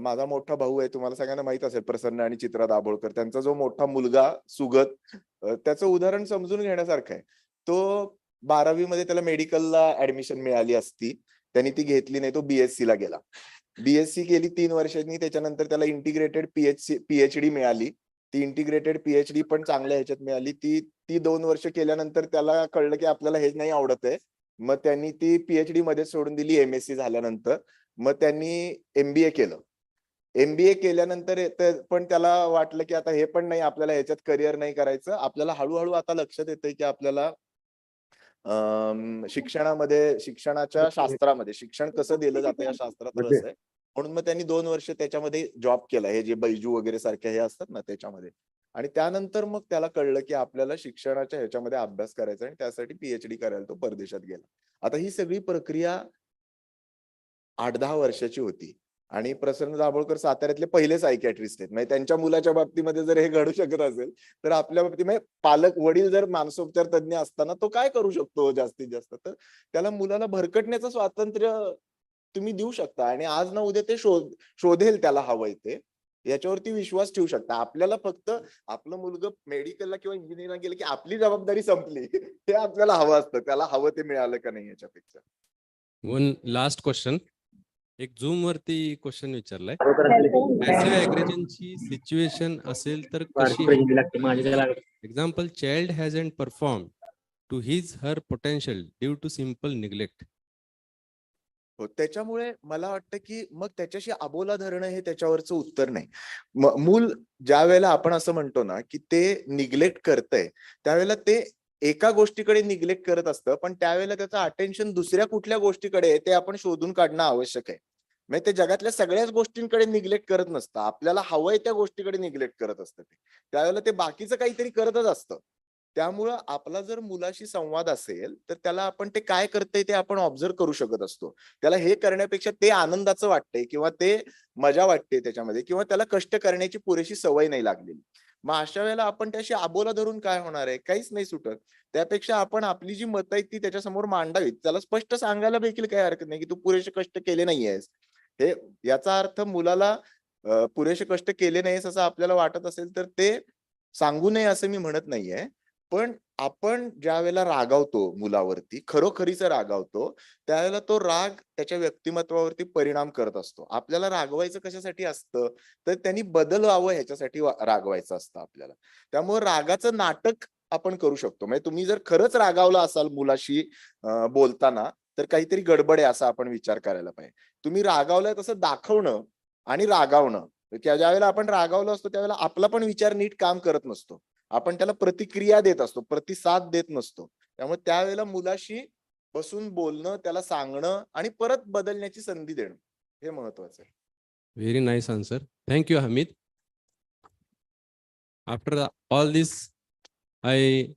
माझा मोठा भाऊ आहे, तुम्हाला सगळ्यांना माहित असेल, प्रसन्न आणि चित्रा दाभोळकर. त्यांचा जो मोठा मुलगा सुगत, त्याचं उदाहरण समजून घेण्यासारखं आहे. तो 12वी मध्ये त्याला मेडिकलला ऍडमिशन मिळाली असती, त्यांनी ती घेतली नाही, तो बीएससी ला गेला. बीएससी केली 3 वर्षांनी, त्याच्यानंतर त्याला इंटिग्रेटेड पीएचडी मिळाली. ती इंटिग्रेटेड पीएचडी पण चांगल्या ह्याच्यात मिळाली. ती 2 वर्ष केल्यानंतर त्याला कळलं की आपल्याला हेच नाही आवडत आहे. मग त्यांनी ती पीएचडी मध्ये सोडून दिली एमएससी झाल्यानंतर. मग त्यांनी एमबीए केलं. एमबीए केल्यानंतर पण त्याला वाटलं की आता हे पण नाही, आपल्याला ह्याच्यात करिअर नाही करायचं. आपल्याला हळूहळू आता लक्षात येतंय की आपल्याला शिक्षणामध्ये, शिक्षणाच्या शास्त्रामध्ये, शिक्षण कसं दिलं जातं या शास्त्रात रस आहे. म्हणून मग त्यांनी 2 वर्ष त्याच्यामध्ये जॉब केला, हे जे बैजू वगैरे सारखे हे असतात ना त्याच्यामध्ये. आणि त्यानंतर मग त्याला कळलं की आपल्याला शिक्षणाच्या ह्याच्यामध्ये अभ्यास करायचा आणि त्यासाठी पीएचडी करायला तो परदेशात गेला. आता ही सगळी प्रक्रिया 8-10 वर्षाची होती. आणि प्रसन्न दाभोळकर साताऱ्यातले पहिले सायकॅट्रिस्ट आहेत. म्हणजे त्यांच्या मुलाच्या बाबतीमध्ये जर हे घडू शकत असेल तर आपल्या बाबतीमध्ये पालक वडील जर मानसोपचार तज्ञ असताना तो काय करू शकतो जास्तीत जास्त. तर त्याला मुलाला भरकटण्याचं स्वातंत्र्य तुम्ही देऊ शकता आणि आज ना उद्या ते शोधेल त्याला हवंय ते, याच्यावरती विश्वास ठेवू शकता. आपल्याला फक्त आपलं मुलगा मेडिकलला किंवा इंजिनिअरिंगला गेलं की आपली जबाबदारी संपली. हे आपल्याला हवं असतं, त्याला हवं ते मिळालं का नाही याच्यापेक्षा. One last question. एक झूम वरती क्वेश्चन विचारलाय. पॅसिव्ह अग्रेशनची सिच्युएशन असेल तर कशी? Example, child hasn't perform to his her potential due to simple neglect. हो, त्याच्यामुळे मला वाटतं की मग त्याच्याशी अबोला धरणं हे त्याच्यावरचं उत्तर नाही. मूल ज्या वेळेला आपण असं म्हणतो ना की ते निग्लेक्ट करतंय, त्यावेळेला ते एका गोष्टीकडे निग्लेक्ट करत असतं, पण त्यावेळेला त्याचं अटेन्शन दुसऱ्या कुठल्या गोष्टीकडे आहे ते आपण शोधून काढणं आवश्यक आहे. म्हणजे ते जगातल्या सगळ्याच गोष्टींकडे निग्लेक्ट करत नसतं, आपल्याला हवंय त्या गोष्टीकडे निग्लेक्ट करत असतं. त्यावेळेला ते बाकीचं काहीतरी करतच असतं. त्यामुळं आपला जर मुलाशी संवाद असेल तर त्याला आपण ते काय करतंय ते आपण ऑब्झर्व करू शकत असतो. त्याला हे करण्यापेक्षा ते आनंदाचं वाटतंय किंवा ते मजा वाटते त्याच्यामध्ये किंवा त्याला कष्ट करण्याची पुरेशी सवय नाही लागलेली. मग अशा वेळेला आपण त्याशी अबोला धरून काय होणार आहे? काहीच नाही सुटत. त्यापेक्षा आपण आपली जी मतं आहेत ती त्याच्यासमोर मांडावीत. त्याला स्पष्ट सांगायला देखील काही हरकत नाही की तू पुरेसे कष्ट केले नाहीयेस. हे याचा अर्थ मुलाला पुरेसे कष्ट केले नाहीयेस असं आपल्याला वाटत असेल तर ते सांगू नये असं मी म्हणत नाहीये. पण आपण ज्या वेळेला रागावतो मुलावरती, खरोखरीचा रागावतो, त्यावेळेला तो राग त्याच्या व्यक्तिमत्वावरती परिणाम करत असतो. आपल्याला रागवायचं कशासाठी असतं? तर त्यांनी बदल व्हावं ह्याच्यासाठी रागवायचं असतं आपल्याला. त्यामुळे रागाचं नाटक आपण करू शकतो. म्हणजे तुम्ही जर खरंच रागावला असाल मुलाशी बोलताना तर काहीतरी गडबड आहे असा आपण विचार करायला पाहिजे. तुम्ही रागावलाय तसं दाखवणं आणि रागावणं, ज्यावेळेला आपण रागावलो असतो त्यावेळेला आपला पण विचार नीट काम करत नसतो. आपण त्याला प्रतिक्रिया देत असतो, प्रतिसाद देत नसतो. त्यामुळे त्यावेळेला मुलाशी बसून बोलणं, त्याला सांगणं आणि परत बदलण्याची संधी देणं हे महत्वाचं आहे. Very nice answer. Thank you, Hamid. After all this, I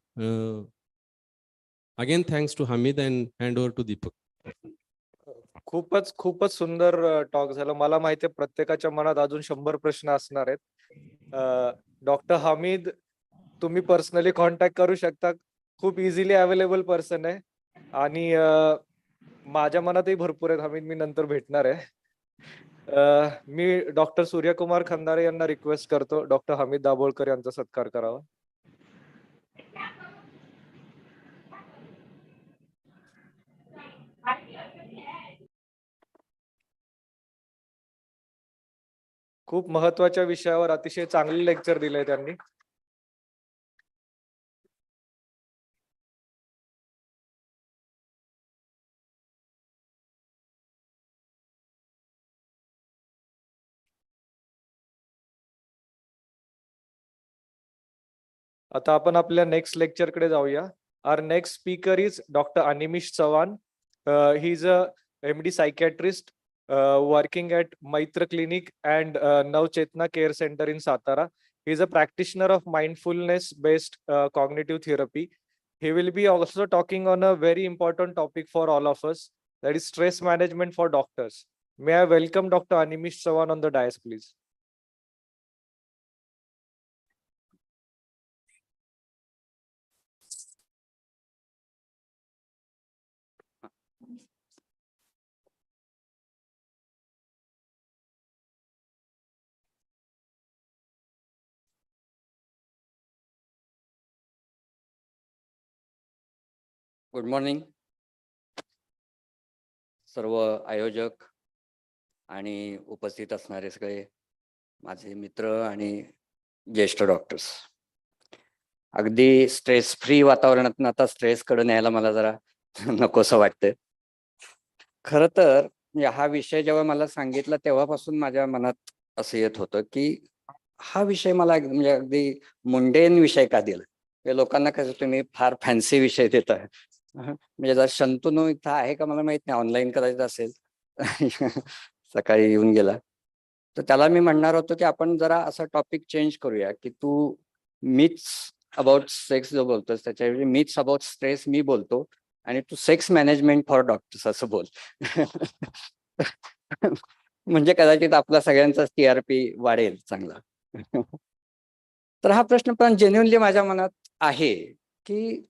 again thanks to Hamid and hand over to Deepak. खूपच सुंदर टॉक झालं. मला माहिती आहे प्रत्येकाच्या मनात अजून 100 प्रश्न असणार आहेत. डॉक्टर हमीद तुम्ही पर्सनली कॉन्टॅक्ट करू शकता. खूप इझिली अवेलेबल पर्सन आहे आणि माझ्या मनातही भरपूर आहेत. हमीद, मी नंतर भेटणार आहे. मी डॉक्टर सूर्यकुमार खंदारे यांना रिक्वेस्ट करतो डॉक्टर हमीद दाभोळकर यांचा सत्कार करावा. खूप महत्वाच्या विषयावर अतिशय चांगले लेक्चर दिले त्यांनी. आता आपण आपल्या नेक्स्ट लेक्चर कडे जाऊया. Our next speaker is doctor Animish Chavan. He is a MD psychiatrist working at Maitra Clinic and Navchetna Care Center in Satara. He is a practitioner of mindfulness based cognitive therapy. He will be also talking on a very important topic for all of us, that is stress management for doctors. May I welcome Dr. Animish Chauhan on the dais, please. Good morning सर्व आयोजक आणि उपस्थित असणारे सगळे माझे मित्र आणि ज्येष्ठ doctors. अगदी स्ट्रेस फ्री वातावरणातून आता स्ट्रेसकडे न्यायला मला जरा नकोसं वाटतं. खरं तर हा विषय जेव्हा मला सांगितला तेव्हापासून माझ्या मनात असं येत होतं की हा विषय मला म्हणजे अगदी मुंडेन विषय का दिला. लोकांना कसं तुम्ही फार फॅन्सी विषय देताय. म्हणजे जर शंतनू इथं आहे का मला माहित नाही, ऑनलाईन कदाचित असेल. सकाळी येऊन गेला. तर त्याला मी म्हणणार होतो की आपण जरा असा टॉपिक चेंज करूया की तू मिथ्स अबाउट सेक्स जो बोलतोस त्याच्याऐवजी मिथ्स अबाउट स्ट्रेस मी बोलतो आणि तू सेक्स मॅनेजमेंट फॉर डॉक्टर्स असं बोल. म्हणजे कदाचित आपला सगळ्यांचा TRP वाढेल चांगला. तर हा प्रश्न पण जेन्युइनली माझ्या मनात आहे की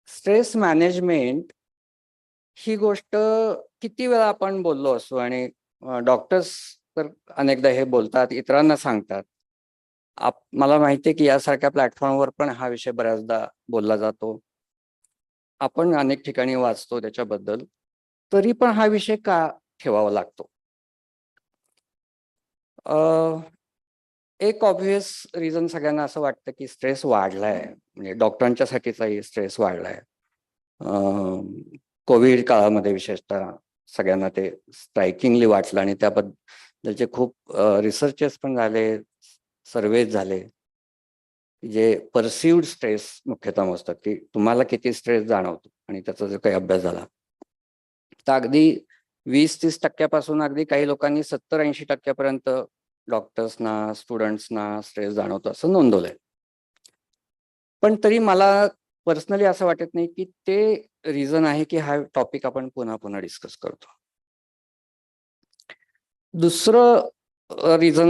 स्ट्रेस मॅनेजमेंट ही गोष्ट किती वेळा आपण बोललो असतो आणि डॉक्टर्स तर अनेकदा हे बोलतात, इतरांना सांगतात. मला माहिती आहे की यासारख्या प्लॅटफॉर्मवर पण हा विषय बऱ्याचदा बोलला जातो. आपण अनेक ठिकाणी वाचतो त्याच्याबद्दल. तरी पण हा विषय का ठेवावा लागतो? एक ऑब्व्हियस रिझन सगळ्यांना असं वाटतं की स्ट्रेस वाढलाय, म्हणजे डॉक्टरांच्यासाठीचाही स्ट्रेस वाढलाय. कोविड काळामध्ये विशेषतः सगळ्यांना ते स्ट्रायकिंगली वाटलं आणि त्याबद्दलचे खूप रिसर्चेस पण झाले, सर्वेज झाले. जे परसिव्ड स्ट्रेस मुख्यतः मोजतात की तुम्हाला किती स्ट्रेस जाणवतो आणि त्याचा जो काही अभ्यास झाला तर अगदी 20-30% अगदी काही लोकांनी 70-80% डॉक्टर्सना, स्टुडंट्सना स्ट्रेस जाणवतो असं नोंदवलंय. पण तरी मला पर्सनली असं वाटत नाही की ते रिझन आहे की हा टॉपिक आपण पुन्हा पुन्हा डिस्कस करतो. दुसरं रिझन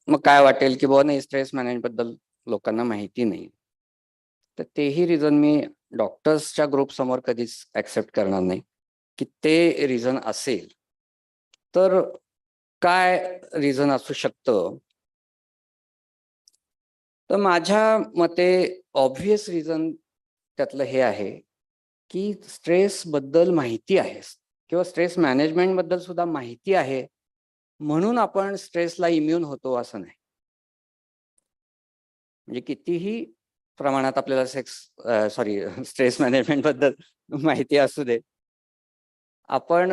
मग काय वाटेल की बाबा नाही स्ट्रेस मॅनेजमेंट बद्दल लोकांना माहिती नाही. तर तेही रिझन मी डॉक्टर्सच्या ग्रुप समोर कधीच ऍक्सेप्ट करणार नाही की ते रिझन असेल. तर काय रिझन असू शकतं? तर माझ्या मते ऑब्व्हियस रिझन त्यातलं हे आहे की स्ट्रेस बद्दल माहिती आहे किंवा स्ट्रेस मॅनेजमेंट बद्दल सुद्धा माहिती आहे म्हणून आपण स्ट्रेसला इम्युन होतो असं नाही. म्हणजे कितीही प्रमाणात आपल्याला स्ट्रेस मॅनेजमेंट बद्दल माहिती असू दे, आपण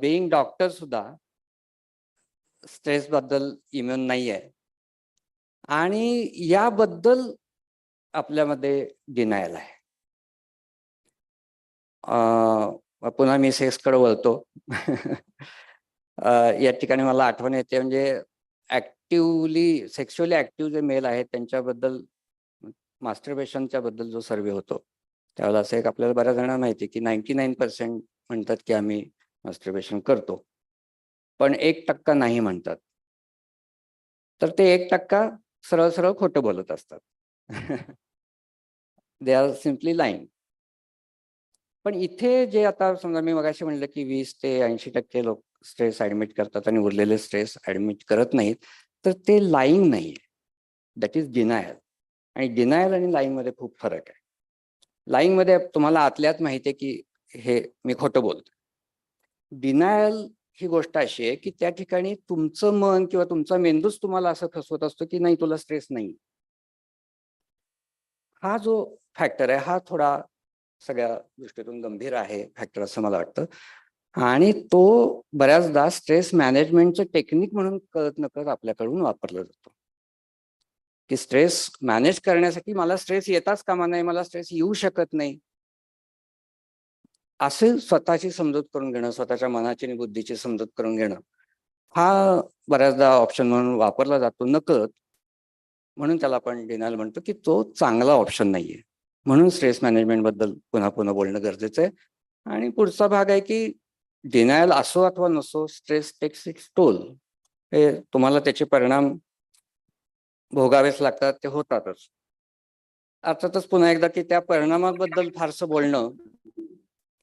बीइंग डॉक्टर सुद्धा स्ट्रेस बद्दल इम्युन नाही आहे आणि याबद्दल आपल्यामध्ये डिनायल आहे. पुन्हा मी सेक्सकडे वळतो. या ठिकाणी मला आठवण येते म्हणजे ऍक्टिव्हली सेक्शुअली ऍक्टिव्ह जे मेल आहेत त्यांच्याबद्दल मास्टरबेशनच्या बद्दल जो सर्वे होतो त्यावेळेला असं एक आपल्याला बऱ्याच जणांना माहिती की 99% म्हणतात की आम्ही मॅस्टरबेशन करतो, पण 1% नाही म्हणतात, तर ते 1% सरळ सरळ खोटं बोलत असतात. They are simply lying. पण इथे जे आता समजा मी मगाशी म्हणलं की 20 ते 80% लोक स्ट्रेस ऍडमिट करतात आणि उरलेले स्ट्रेस ऍडमिट करत नाहीत, तर ते लाईंग नाहीये, दॅट इज डिनायल. आणि डिनायल आणि लाईंग मध्ये खूप फरक आहे. लाईंग मध्ये तुम्हाला आतल्यात माहिती आहे की हे मी खोटं बोलतो. डिनायल ही गोष्ट अशी आहे की त्या ठिकाणी तुमचं मन किंवा तुमचा मेंदूच तुम्हाला असं फसवत असतो की नाही, तुला स्ट्रेस नाही. हा जो फॅक्टर आहे हा थोडा सगळ्या दृष्टीतून गंभीर आहे फॅक्टर असं मला वाटतं. आणि तो बऱ्याचदा स्ट्रेस मॅनेजमेंटचं टेक्निक म्हणून कळत नकळत आपल्याकडून वापरला जातो, की स्ट्रेस मॅनेज करण्यासाठी मला स्ट्रेस येताच कामा नाही, मला स्ट्रेस येऊ शकत नाही, असे स्वतःची समजूत करून घेणं, स्वतःच्या मनाची आणि बुद्धीची समजूत करून घेणं, हा बऱ्याचदा ऑप्शन म्हणून वापरला जातो नकळत. म्हणून त्याला आपण डिनायल म्हणतो की तो चांगला ऑप्शन नाहीये. म्हणून स्ट्रेस मॅनेजमेंट बद्दल पुन्हा पुन्हा बोलणं गरजेचं आहे. आणि पुढचा भाग आहे की डिनायल असो अथवा नसो, स्ट्रेस टेक्स इट्स टोल. हे तुम्हाला त्याचे परिणाम भोगावेच लागतात, ते होतातच. अर्थातच पुन्हा एकदा की त्या परिणामाबद्दल फारसं बोलणं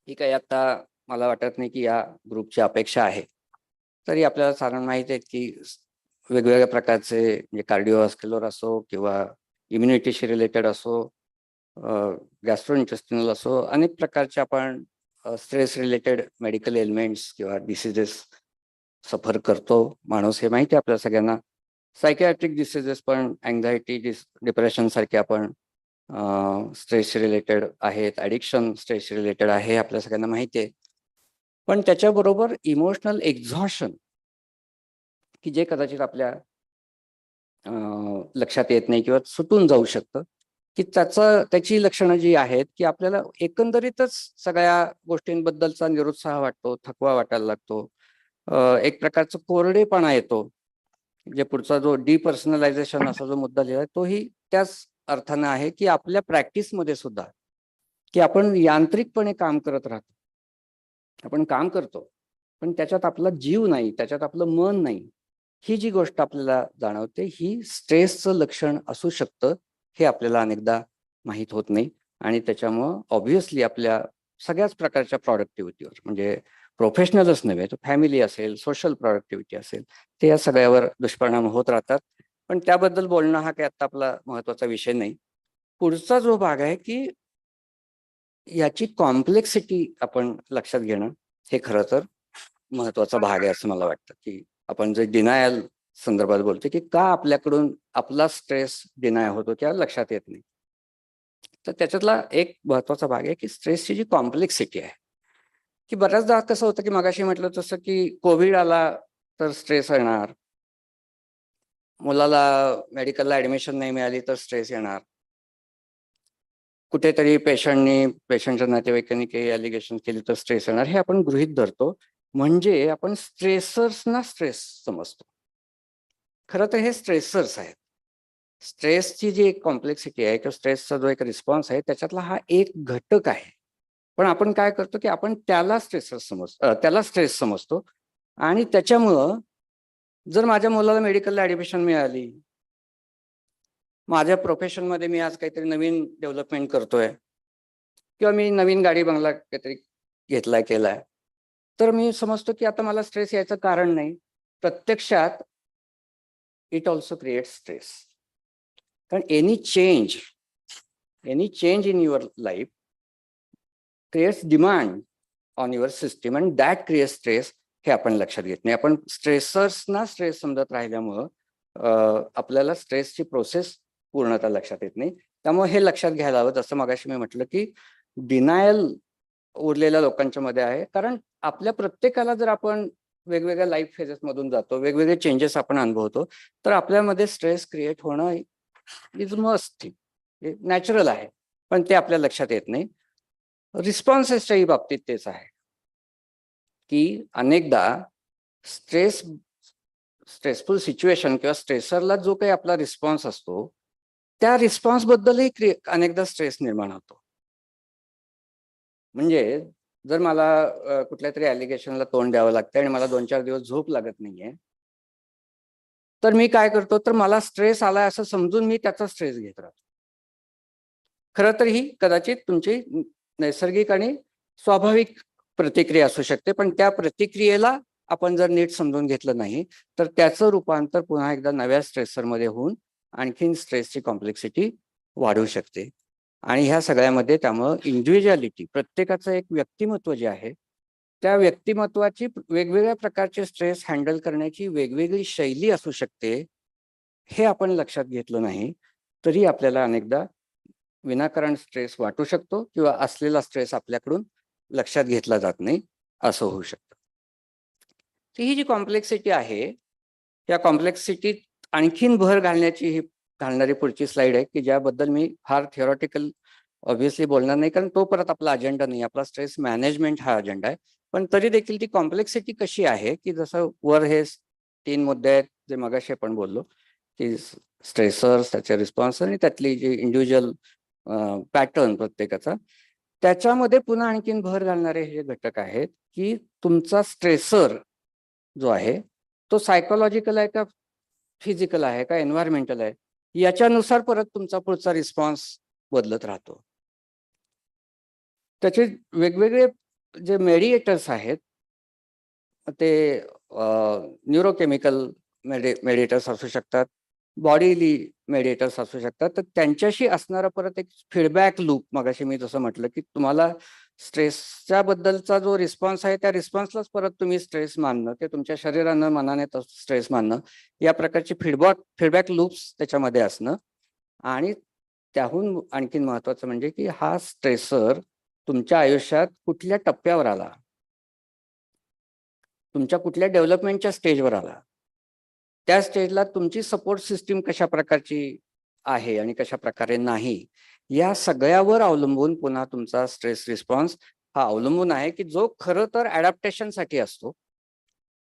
ही काही आता मला वाटत नाही की या ग्रुपची अपेक्षा आहे. तरी आपल्याला साधारण माहिती आहे की वेगवेगळ्या प्रकारचे म्हणजे कार्डिओव्हास्क्युलर असो किंवा इम्युनिटीशी रिलेटेड असो, गॅस्ट्रोइंटेस्टिनल असो, अनेक प्रकारचे आपण स्ट्रेस रिलेटेड मेडिकल एलिमेंट्स किंवा डिसिजेस सफर करतो माणूस, हे माहिती आहे आपल्या सगळ्यांना. सायकॅट्रिक डिसिजेस पण, अँझायटी, डिप्रेशन सारखे आपण स्ट्रेस रिलेटेड आहेत, ॲडिक्शन स्ट्रेस रिलेटेड आहे, आपल्या सगळ्यांना माहिती आहे. पण त्याच्याबरोबर इमोशनल एक्झॉशन, की जे कदाचित आपल्या लक्षात येत नाही किंवा सुटून जाऊ शकतं, की त्याची लक्षणं जी आहेत की आपल्याला एकंदरीतच सगळ्या गोष्टींबद्दलचा निरुत्साह वाटतो, थकवा वाटायला लागतो, एक प्रकारचा कोरडेपणा येतो. जे पुढचा जो डिपर्सनलायझेशन असा जो मुद्दा लिहिला तोही त्याच अर्थानं आहे की आपल्या प्रॅक्टिसमध्ये सुद्धा, की आपण यांत्रिकपणे काम करत राहतो. आपण काम करतो पण त्याच्यात आपला जीव नाही, त्याच्यात आपलं मन नाही. ही जी गोष्ट आपल्याला जाणवते ही स्ट्रेसचं लक्षण असू शकतं, हे आपल्याला अनेकदा माहीत होत नाही. आणि त्याच्यामुळं ऑब्व्हियसली आपल्या सगळ्याच प्रकारच्या प्रॉडक्टिव्हिटीवर, म्हणजे प्रोफेशनलच नव्हे तर फॅमिली असेल, सोशल प्रॉडक्टिव्हिटी असेल, ते या सगळ्यावर दुष्परिणाम होत राहतात. पण त्याबद्दल बोलणं हा काही आता आपला महत्त्वाचा विषय नाही. पुढचा जो भाग आहे की याची कॉम्प्लेक्सिटी आपण लक्षात घेणं, हे खरं तर महत्त्वाचा भाग आहे असं मला वाटतं. की आपण जे डिनायल संदर्भात बोलतो की का आपल्याकडून आपला स्ट्रेस डिनाय होतो किंवा लक्षात येत नाही, तर त्याच्यातला एक महत्त्वाचा भाग आहे की स्ट्रेसची जी कॉम्प्लेक्सिटी आहे, की बऱ्याचदा कसं होतं की मगाशी म्हटलं तसं की कोविड आला तर स्ट्रेस येणार, मुलाला मेडिकलला ऍडमिशन नाही मिळाली तर स्ट्रेस येणार, कुठेतरी पेशंटच्या नातेवाईकांनी काही ॲलिगेशन केली तर स्ट्रेस येणार, हे आपण गृहीत धरतो. म्हणजे आपण स्ट्रेसर्सना स्ट्रेस समजतो. खरं तर हे स्ट्रेसर्स आहेत. स्ट्रेसची जी एक कॉम्प्लेक्सिटी आहे किंवा स्ट्रेसचा जो एक रिस्पॉन्स आहे त्याच्यातला हा एक घटक आहे. पण आपण काय करतो की आपण त्याला स्ट्रेस समजतो. आणि त्याच्यामुळं जर माझ्या मुलाला मेडिकलला ॲडमिशन मिळाली, माझ्या प्रोफेशनमध्ये मी आज काहीतरी नवीन डेव्हलपमेंट करतोय किंवा मी नवीन गाडी बंगला काहीतरी केलाय, तर मी समजतो की आता मला स्ट्रेस यायचं कारण नाही. प्रत्यक्षात इट ऑल्सो क्रिएट्स स्ट्रेस. कारण any change in your life creates demand on your system and that creates stress. हे आपण लक्षात घेत नाही. आपण स्ट्रेसर्सना स्ट्रेस समजत राहिल्यामुळं आपल्याला स्ट्रेसची प्रोसेस पूर्णतः लक्षात येत नाही. त्यामुळे हे लक्षात घ्यायला हवं. जसं मगाशी मी म्हटलं की डिनायल उरलेल्या लोकांच्या मध्ये आहे. कारण आपल्या प्रत्येकाला जर आपण वेगवेगळ्या लाईफ फेजेस मधून जातो, वेगवेगळे चेंजेस आपण अनुभवतो, तर आपल्यामध्ये स्ट्रेस क्रिएट होणं इज मस्ट, नॅचरल आहे. पण ते आपल्या लक्षात येत नाही. रिस्पॉन्सेसच्याही बाबतीत तेच आहे की अनेकदा स्ट्रेसफुल सिच्युएशन किंवा स्ट्रेसरला जो काही आपला रिस्पॉन्स असतो त्या रिस्पॉन्स बद्दलही अनेकदा स्ट्रेस निर्माण होतो. म्हणजे जर मला कुठल्या तरी ॲलिगेशनला तोंड द्यावं लागतं आणि मला 2-4 दिवस झोप लागत नाहीये, तर मी काय करतो, तर मला स्ट्रेस आलाय असं समजून मी त्याचा स्ट्रेस घेत राहतो. खरं तर ही कदाचित तुमची नैसर्गिक आणि स्वाभाविक प्रतिक्रिया असू शकते, पण त्या प्रतिक्रियेला आपण जर नीट समजून घेतलं नाही, तर त्याचं रूपांतर पुन्हा एकदा नव्या स्ट्रेसरमध्ये होऊन आणखीन स्ट्रेसची कॉम्प्लेक्सिटी वाढू शकते. आणि ह्या सगळ्यामध्ये त्यामुळं इंडिव्हिज्युअलिटी, प्रत्येकाचं एक व्यक्तिमत्व जे आहे, त्या व्यक्तिमत्वाची वेगवेगळ्या प्रकारचे स्ट्रेस हँडल करण्याची वेगवेगळी शैली असू शकते. हे आपण लक्षात घेतलं नाही तरी आपल्याला अनेकदा विनाकारण स्ट्रेस वाटू शकतो किंवा असलेला स्ट्रेस आपल्याकडून लक्षात घेतला जात नाही, असं होऊ शकतं. तर ही जी कॉम्प्लेक्सिटी आहे, या कॉम्प्लेक्सिटीत आणखीन भर घालण्याची ही घालणारी पुढची स्लाइड आहे, की ज्याबद्दल मी फार थिअरॉटिकल ऑब्व्हियसली बोलणार नाही, कारण तो परत आपला अजेंडा नाही. आपला स्ट्रेस मॅनेजमेंट हा अजेंडा आहे. पण तरी देखील ती कॉम्प्लेक्सिटी कशी आहे, की जसं वर हे 3 मुद्दे आहेत जे मगाशी आपण बोललो, की स्ट्रेसर्स, त्याचे रिस्पॉन्स आणि त्यातली जी इंडिव्हिज्युअल पॅटर्न प्रत्येकाचा, त्याच्यामध्ये पुन्हा आणखीन भर घालणारे हे घटक आहेत, की तुमचा स्ट्रेसर जो आहे तो सायकोलॉजिकल आहे का फिजिकल आहे का एन्व्हायरमेंटल आहे, याच्यानुसार परत तुमचा पुढचा रिस्पॉन्स बदलत राहतो. त्याचे वेगवेगळे जे मेडिएटर्स आहेत, ते न्यूरोकेमिकल मेडिएटर्स असू शकतात, बॉडीली मेडिएटर्स असू शकतात. तर त्यांच्याशी असणारा परत एक फीडबॅक लूप, मगाशी मी जसं म्हटलं, की तुम्हाला स्ट्रेसच्या बद्दलचा जो रिस्पॉन्स आहे, त्या रिस्पॉन्सलाच परत तुम्ही स्ट्रेस मानणं, ते तुमच्या शरीरानं मनाने स्ट्रेस मानणं, या प्रकारची फीडबॅक लूप्स त्याच्यामध्ये असणं. आणि त्याहून आणखीन महत्वाचं म्हणजे की हा स्ट्रेसर तुमच्या आयुष्यात कुठल्या टप्प्यावर आला, तुमच्या कुठल्या डेव्हलपमेंटच्या स्टेजवर आला, त्या स्टेजला तुमची सपोर्ट सिस्टीम कशा प्रकारची आहे आणि कशा प्रकारे नाही, या सगळ्यावर अवलंबून पुन्हा तुमचा स्ट्रेस रिस्पॉन्स हा अवलंबून आहे, की जो खरं तर ॲडॅप्टेशनसाठी असतो.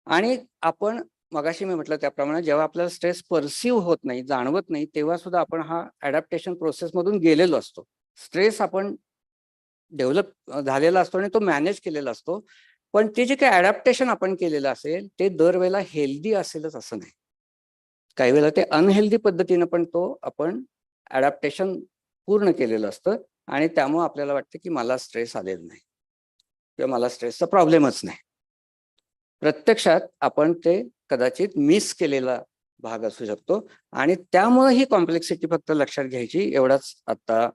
आणि आपण मगाशी मी म्हटलं त्याप्रमाणे जेव्हा आपल्याला स्ट्रेस परसिव्ह होत नाही, जाणवत नाही, तेव्हा सुद्धा आपण हा ॲडॅप्टेशन प्रोसेसमधून गेलेलो असतो. स्ट्रेस आपण डेव्हलप झालेला असतो आणि तो मॅनेज केलेला असतो. पण ते जे काही ॲडॅप्टेशन आपण केलेलं असेल, ते दरवेळेला हेल्दी असेलच असं नाही. काही वेळेला ते अनहेल्दी पद्धतीनं पण तो आपण ॲडॅप्टेशन पूर्ण केलेलं असतं आणि त्यामुळे आपल्याला वाटतं की मला स्ट्रेस आलेला नाही किंवा मला स्ट्रेसचा प्रॉब्लेमच नाही. प्रत्यक्षात आपण ते कदाचित मिस केलेला भाग असू शकतो आणि त्यामुळे ही कॉम्प्लेक्सिटी फक्त लक्षात घ्यायची, एवढाच आता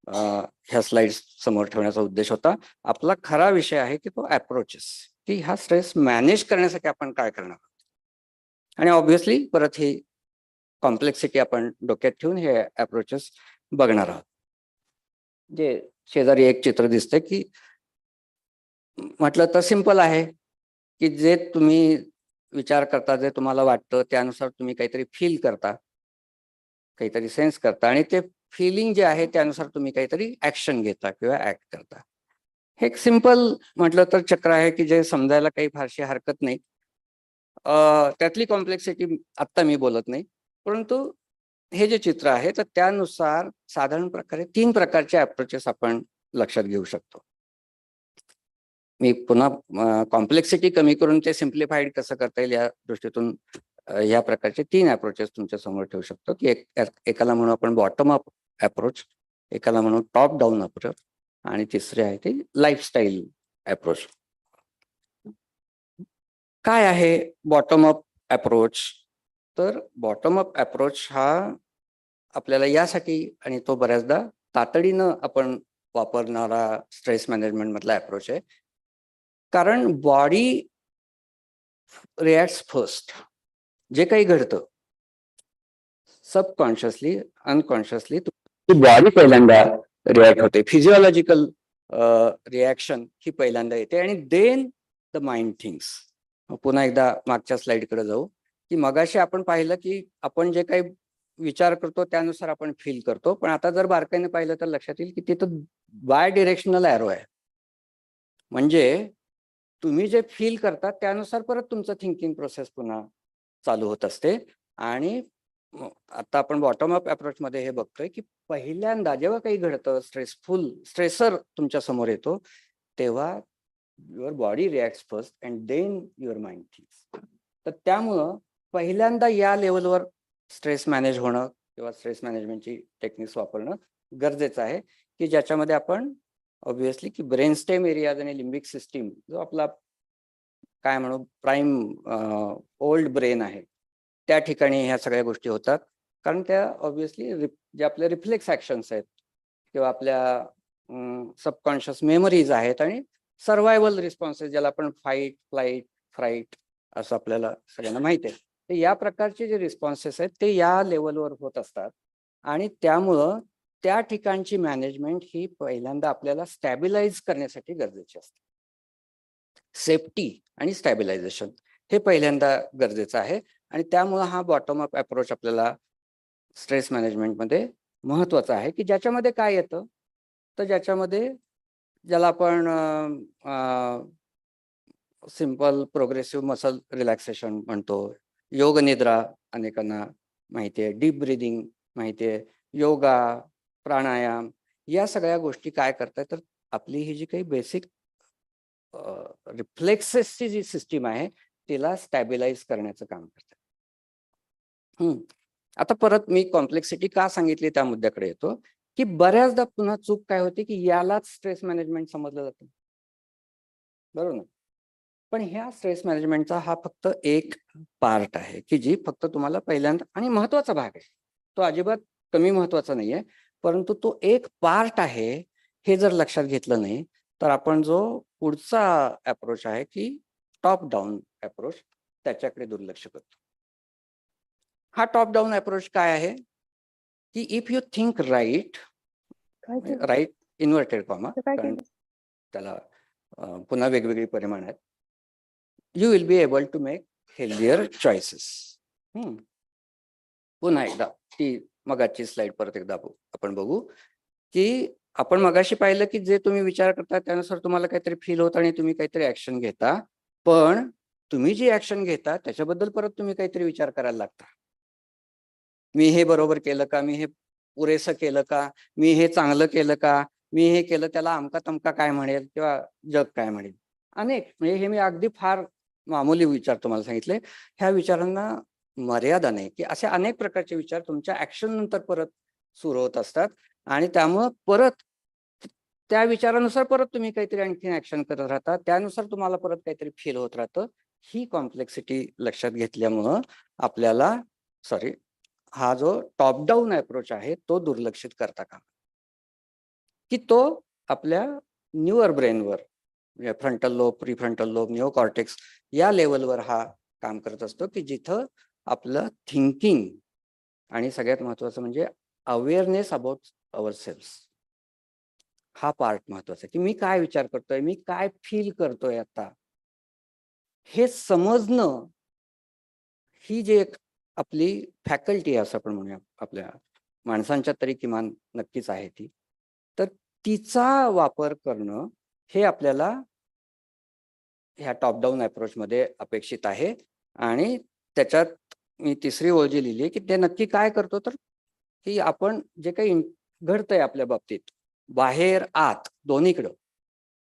ह्या स्लाइड्स समोर ठेवण्याचा उद्देश होता. आपला खरा विषय आहे की तो अप्रोचेस, की हा स्ट्रेस मॅनेज करण्यासाठी आपण काय करणार आहोत. आणि ऑब्व्हियसली परत ही कॉम्प्लेक्सिटी आपण डोक्यात ठेवून हे अप्रोचेस बघणार आहोत. जे शेजारी एक चित्र दिसतंय, की म्हटलं तर सिंपल आहे, की जे तुम्ही विचार करता, जे तुम्हाला वाटतं त्यानुसार तुम्ही काहीतरी फील करता, काहीतरी सेन्स करता आणि ते फिलिंग जे आहे त्यानुसार तुम्ही काहीतरी ऍक्शन घेता किंवा ऍक्ट करता. हे एक सिंपल म्हटलं तर चक्र आहे, की जे समजायला काही फारशी हरकत नाही. त्यातली कॉम्प्लेक्सिटी आत्ता मी बोलत नाही, परंतु हे जे चित्र आहे तर त्यानुसार साधारण प्रकारे 3 प्रकारचे अप्रोचेस आपण लक्षात घेऊ शकतो. मी पुन्हा कॉम्प्लेक्सिटी कमी करून ते सिम्प्लिफाईड कसं करता येईल या दृष्टीतून या प्रकारचे 3 अप्रोचेस तुमच्या समोर ठेवू शकतो, की एकाला म्हणू आपण बॉटम अप अप्रोच, एकाला म्हणू टॉप डाऊन अप्रोच आणि तिसरे आहे ते लाईफस्टाईल अप्रोच. काय आहे बॉटम अप अप्रोच? तर बॉटम अप अप्रोच हा आपल्याला यासाठी, आणि तो बऱ्याचदा तातडीनं आपण वापरणारा स्ट्रेस मॅनेजमेंट मधला अप्रोच आहे, कारण बॉडी रिॲक्ट्स फर्स्ट. जे काही घडतं सबकॉन्शियसली अनकॉन्शियसली बॉडी पहिल्यांदा रिॲक्ट होते. फिजिओलॉजिकल रिॲक्शन ही पहिल्यांदा येते आणि देन द माइंड थिंग्स. पुन्हा एकदा मागच्या स्लाइडकडे जाऊ, की मगाशी आपण पाहिलं की आपण जे काही विचार करतो त्यानुसार आपण फील करतो, पण आता जर बारकाईने पाहिलं तर लक्षात येईल की तिथं बाय डिरेक्शनल एरो आहे. म्हणजे तुम्ही जे फील करता त्यानुसार परत तुमचं थिंकिंग प्रोसेस पुन्हा चालू होत असते. आणि आता आपण बॉटम अप अप्रोच मध्ये हे बघतोय की पहिल्यांदा जेव्हा काही घडतं, स्ट्रेसर तुमच्या समोर येतो, तेव्हा your body reacts first and then your mind thinks. तर त्यामुळं पहिल्यांदा या लेवलवर स्ट्रेस मॅनेज होणं किंवा स्ट्रेस मॅनेजमेंटची टेक्निक्स वापरणं गरजेचं आहे, की ज्याच्यामध्ये आपण ऑब्व्हियसली की ब्रेन स्टेम एरियाज आणि लिम्बिक सिस्टीम जो आपला काय म्हणू प्राईम ओल्ड ब्रेन आहे त्या ठिकाणी ह्या सगळ्या गोष्टी होतात. कारण त्या ऑब्व्हियसली जे आपले रिफ्लेक्स ऍक्शन्स आहेत किंवा आपल्या सबकॉन्शियस मेमरीज आहेत आणि सर्व्हायवल रिस्पॉन्सेस ज्याला आपण फाईट, फ्लाईट, फ्राईट असं आपल्याला सगळ्यांना माहिती आहे. तर या प्रकारचे जे रिस्पॉन्सेस आहेत ते या लेवलवर होत असतात आणि त्यामुळं त्या ठिकाणची मॅनेजमेंट ही पहिल्यांदा आपल्याला स्टॅबिलाइज करण्यासाठी गरजेची असते. सेफ्टी आणि स्टॅबिलायझेशन हे पहिल्यांदा गरजेचं आहे आणि त्यामुळं हा बॉटम अप अप्रोच आपल्याला स्ट्रेस मॅनेजमेंटमध्ये महत्वाचा आहे, की ज्याच्यामध्ये काय येतं तर ज्याच्यामध्ये ज्याला आपण सिंपल प्रोग्रेसिव्ह मसल रिलॅक्सेशन म्हणतो, योग निद्रा अनेकांना माहिती आहे, डीप ब्रिदिंग माहिती आहे, योगा, प्राणायाम या सगळ्या गोष्टी काय करतात तर आपली ही जी काही बेसिक रिफ्लेक्सेसची जी सिस्टीम आहे तिला स्टॅबिलाइज करण्याचं काम करतात. आता परत मी कॉम्प्लेक्सिटी का सांगितली त्या मुद्द्याकडे येतो, की बऱ्याचदा पुन्हा चूक काय होते की यालाच स्ट्रेस मॅनेजमेंट समजलं जातं, बरोबर ना. पण ह्या स्ट्रेस मॅनेजमेंटचा हा फक्त एक पार्ट आहे की जी फक्त तुम्हाला पहिल्यांदा आणि महत्वाचा भाग आहे, तो अजिबात कमी महत्वाचा नाहीये, परंतु तो एक पार्ट आहे हे जर लक्षात घेतलं नाही तर आपण जो पुढचा अप्रोच आहे की टॉप डाऊन अप्रोच त्याच्याकडे दुर्लक्ष करतो. हा टॉप डाऊन अप्रोच काय आहे की if you think right inverted comma, कारण त्याला पुन्हा वेगवेगळी परिमाण आहेत, you will be able to make healthier choices. पुन्हा एकदा ती मगाची स्लाइड परत एकदा आपण बघू की आपण मगाशी पाहिलं की जे तुम्ही विचार करता त्यानुसार तुम्हाला काहीतरी फील होतं आणि तुम्ही काहीतरी ऍक्शन घेता, पण तुम्ही जी ऍक्शन घेता त्याच्याबद्दल परत तुम्ही काहीतरी विचार करायला लागता. मी हे बरोबर केलं का, मी हे पुरेसं केलं का, मी हे चांगलं केलं का, मी हे केलं त्याला अमका तमका काय म्हणेल किंवा जग काय म्हणेल. अनेक म्हणजे हे मी अगदी फार मामूली विचार तुम्हाला सांगितले. ह्या विचारांना मर्यादा नाही की असे अनेक प्रकारचे विचार तुमच्या ऍक्शन नंतर परत सुरू होत असतात आणि त्यामुळं परत त्या विचारानुसार परत तुम्ही काहीतरी आणखीन ऍक्शन करत राहता, त्यानुसार तुम्हाला परत काहीतरी फील होत राहतं. ही कॉम्प्लेक्सिटी लक्षात घेतल्यामुळं आपल्याला हा जो टॉप डाऊन अप्रोच आहे तो दुर्लक्षित करता कामा, की तो आपल्या न्यूअर ब्रेनवर म्हणजे frontal lobe, prefrontal lobe, neo cortex या लेवलवर हा काम करत असतो की जिथं आपलं थिंकिंग आणि सगळ्यात महत्वाचं म्हणजे अवेअरनेस अबाउट अवर सेल्फ हा पार्ट महत्वाचा आहे, की मी काय विचार करतोय, मी काय फील करतोय आता हे समजणं ही जी एक आपली फॅकल्टी आहे असं आपण म्हणूया, आपल्या माणसांच्या तरी किमान नक्कीच आहे ती, तर तिचा वापर करणं हे आपल्याला ह्या टॉप डाऊन अप्रोच मध्ये अपेक्षित आहे. आणि त्याच्यात मी तिसरी ओळ जी लिहिली की ते नक्की काय करतो तर की आपण जे काही घडतंय आपल्या बाबतीत बाहेर आत दोन्हीकडं,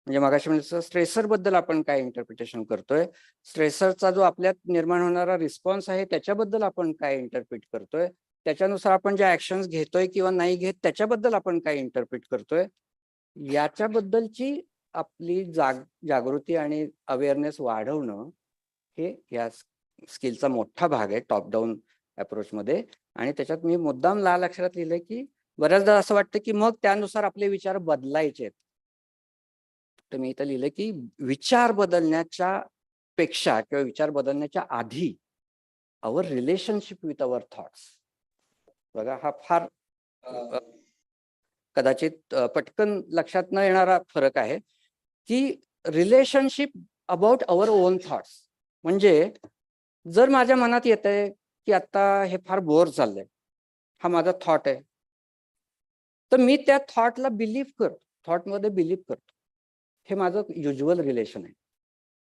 म्हणजे मगाशी म्हणजे स्ट्रेसर बद्दल आपण काय इंटरप्रिटेशन करतोय, स्ट्रेसरचा जो आपल्यात निर्माण होणारा रिस्पॉन्स आहे त्याच्याबद्दल आपण काय इंटरप्रिट करतोय, त्याच्यानुसार आपण ज्या ऍक्शन्स घेतोय किंवा नाही घेत त्याच्याबद्दल आपण काय इंटरप्रिट करतोय, याच्याबद्दलची आपली जागृती आणि अवेअरनेस वाढवणं हे या स्किलचा मोठा भाग आहे टॉप डाऊन अप्रोच मध्ये. आणि त्याच्यात मी मुद्दाम लाल अक्षरात लिहिलंय की बऱ्याचदा असं वाटतं की मग त्यानुसार आपले विचार बदलायचे आहेत. तर मी इथं लिहिलं की विचार बदलण्याच्या पेक्षा किंवा विचार बदलण्याच्या आधी our relationship with our thoughts, बघा हा फार कदाचित पटकन लक्षात न येणारा फरक आहे की relationship about our own thoughts. म्हणजे जर माझ्या मनात येत आहे की आता हे फार बोर चाललंय, हा माझा थॉट आहे, तर मी त्या थॉटला बिलीव्ह करतो, थॉटमध्ये बिलीव्ह करतो, हे माझं युज्युअल रिलेशन आहे.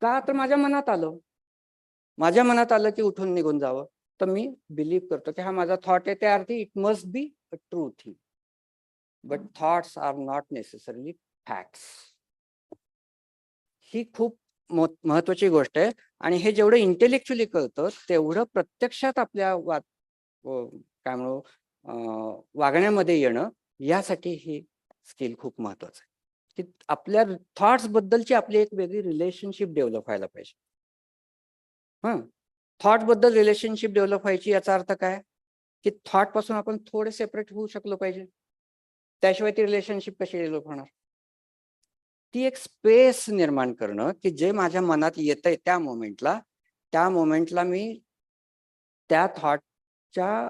का तर माझ्या मनात आलं की उठून निघून जावं, तर मी बिलीव्ह करतो की हा माझा थॉट आहे, त्या अर्थी it must be a true thing. But thoughts are not necessarily facts. ही खूप महत्वाची गोष्ट आहे. आणि हे जेवढं इंटेलेक्च्युअली कळतं तेवढं प्रत्यक्षात आपल्या काय म्हणू वागण्यामध्ये येणं, यासाठी ही स्किल खूप महत्वाचं आहे. की आपल्या थॉट्स बद्दलची आपली एक वेगळी रिलेशनशिप डेव्हलप व्हायला पाहिजे. थॉट बद्दल रिलेशनशिप डेव्हलप व्हायची याचा अर्थ काय, की थॉट पासून आपण थोडे सेपरेट होऊ शकलो पाहिजे. त्याशिवाय ती रिलेशनशिप कशी डेव्हलप होणार? ती एक स्पेस निर्माण करणं, की जे माझ्या मनात येतंय त्या मोमेंटला मी त्या थॉटच्या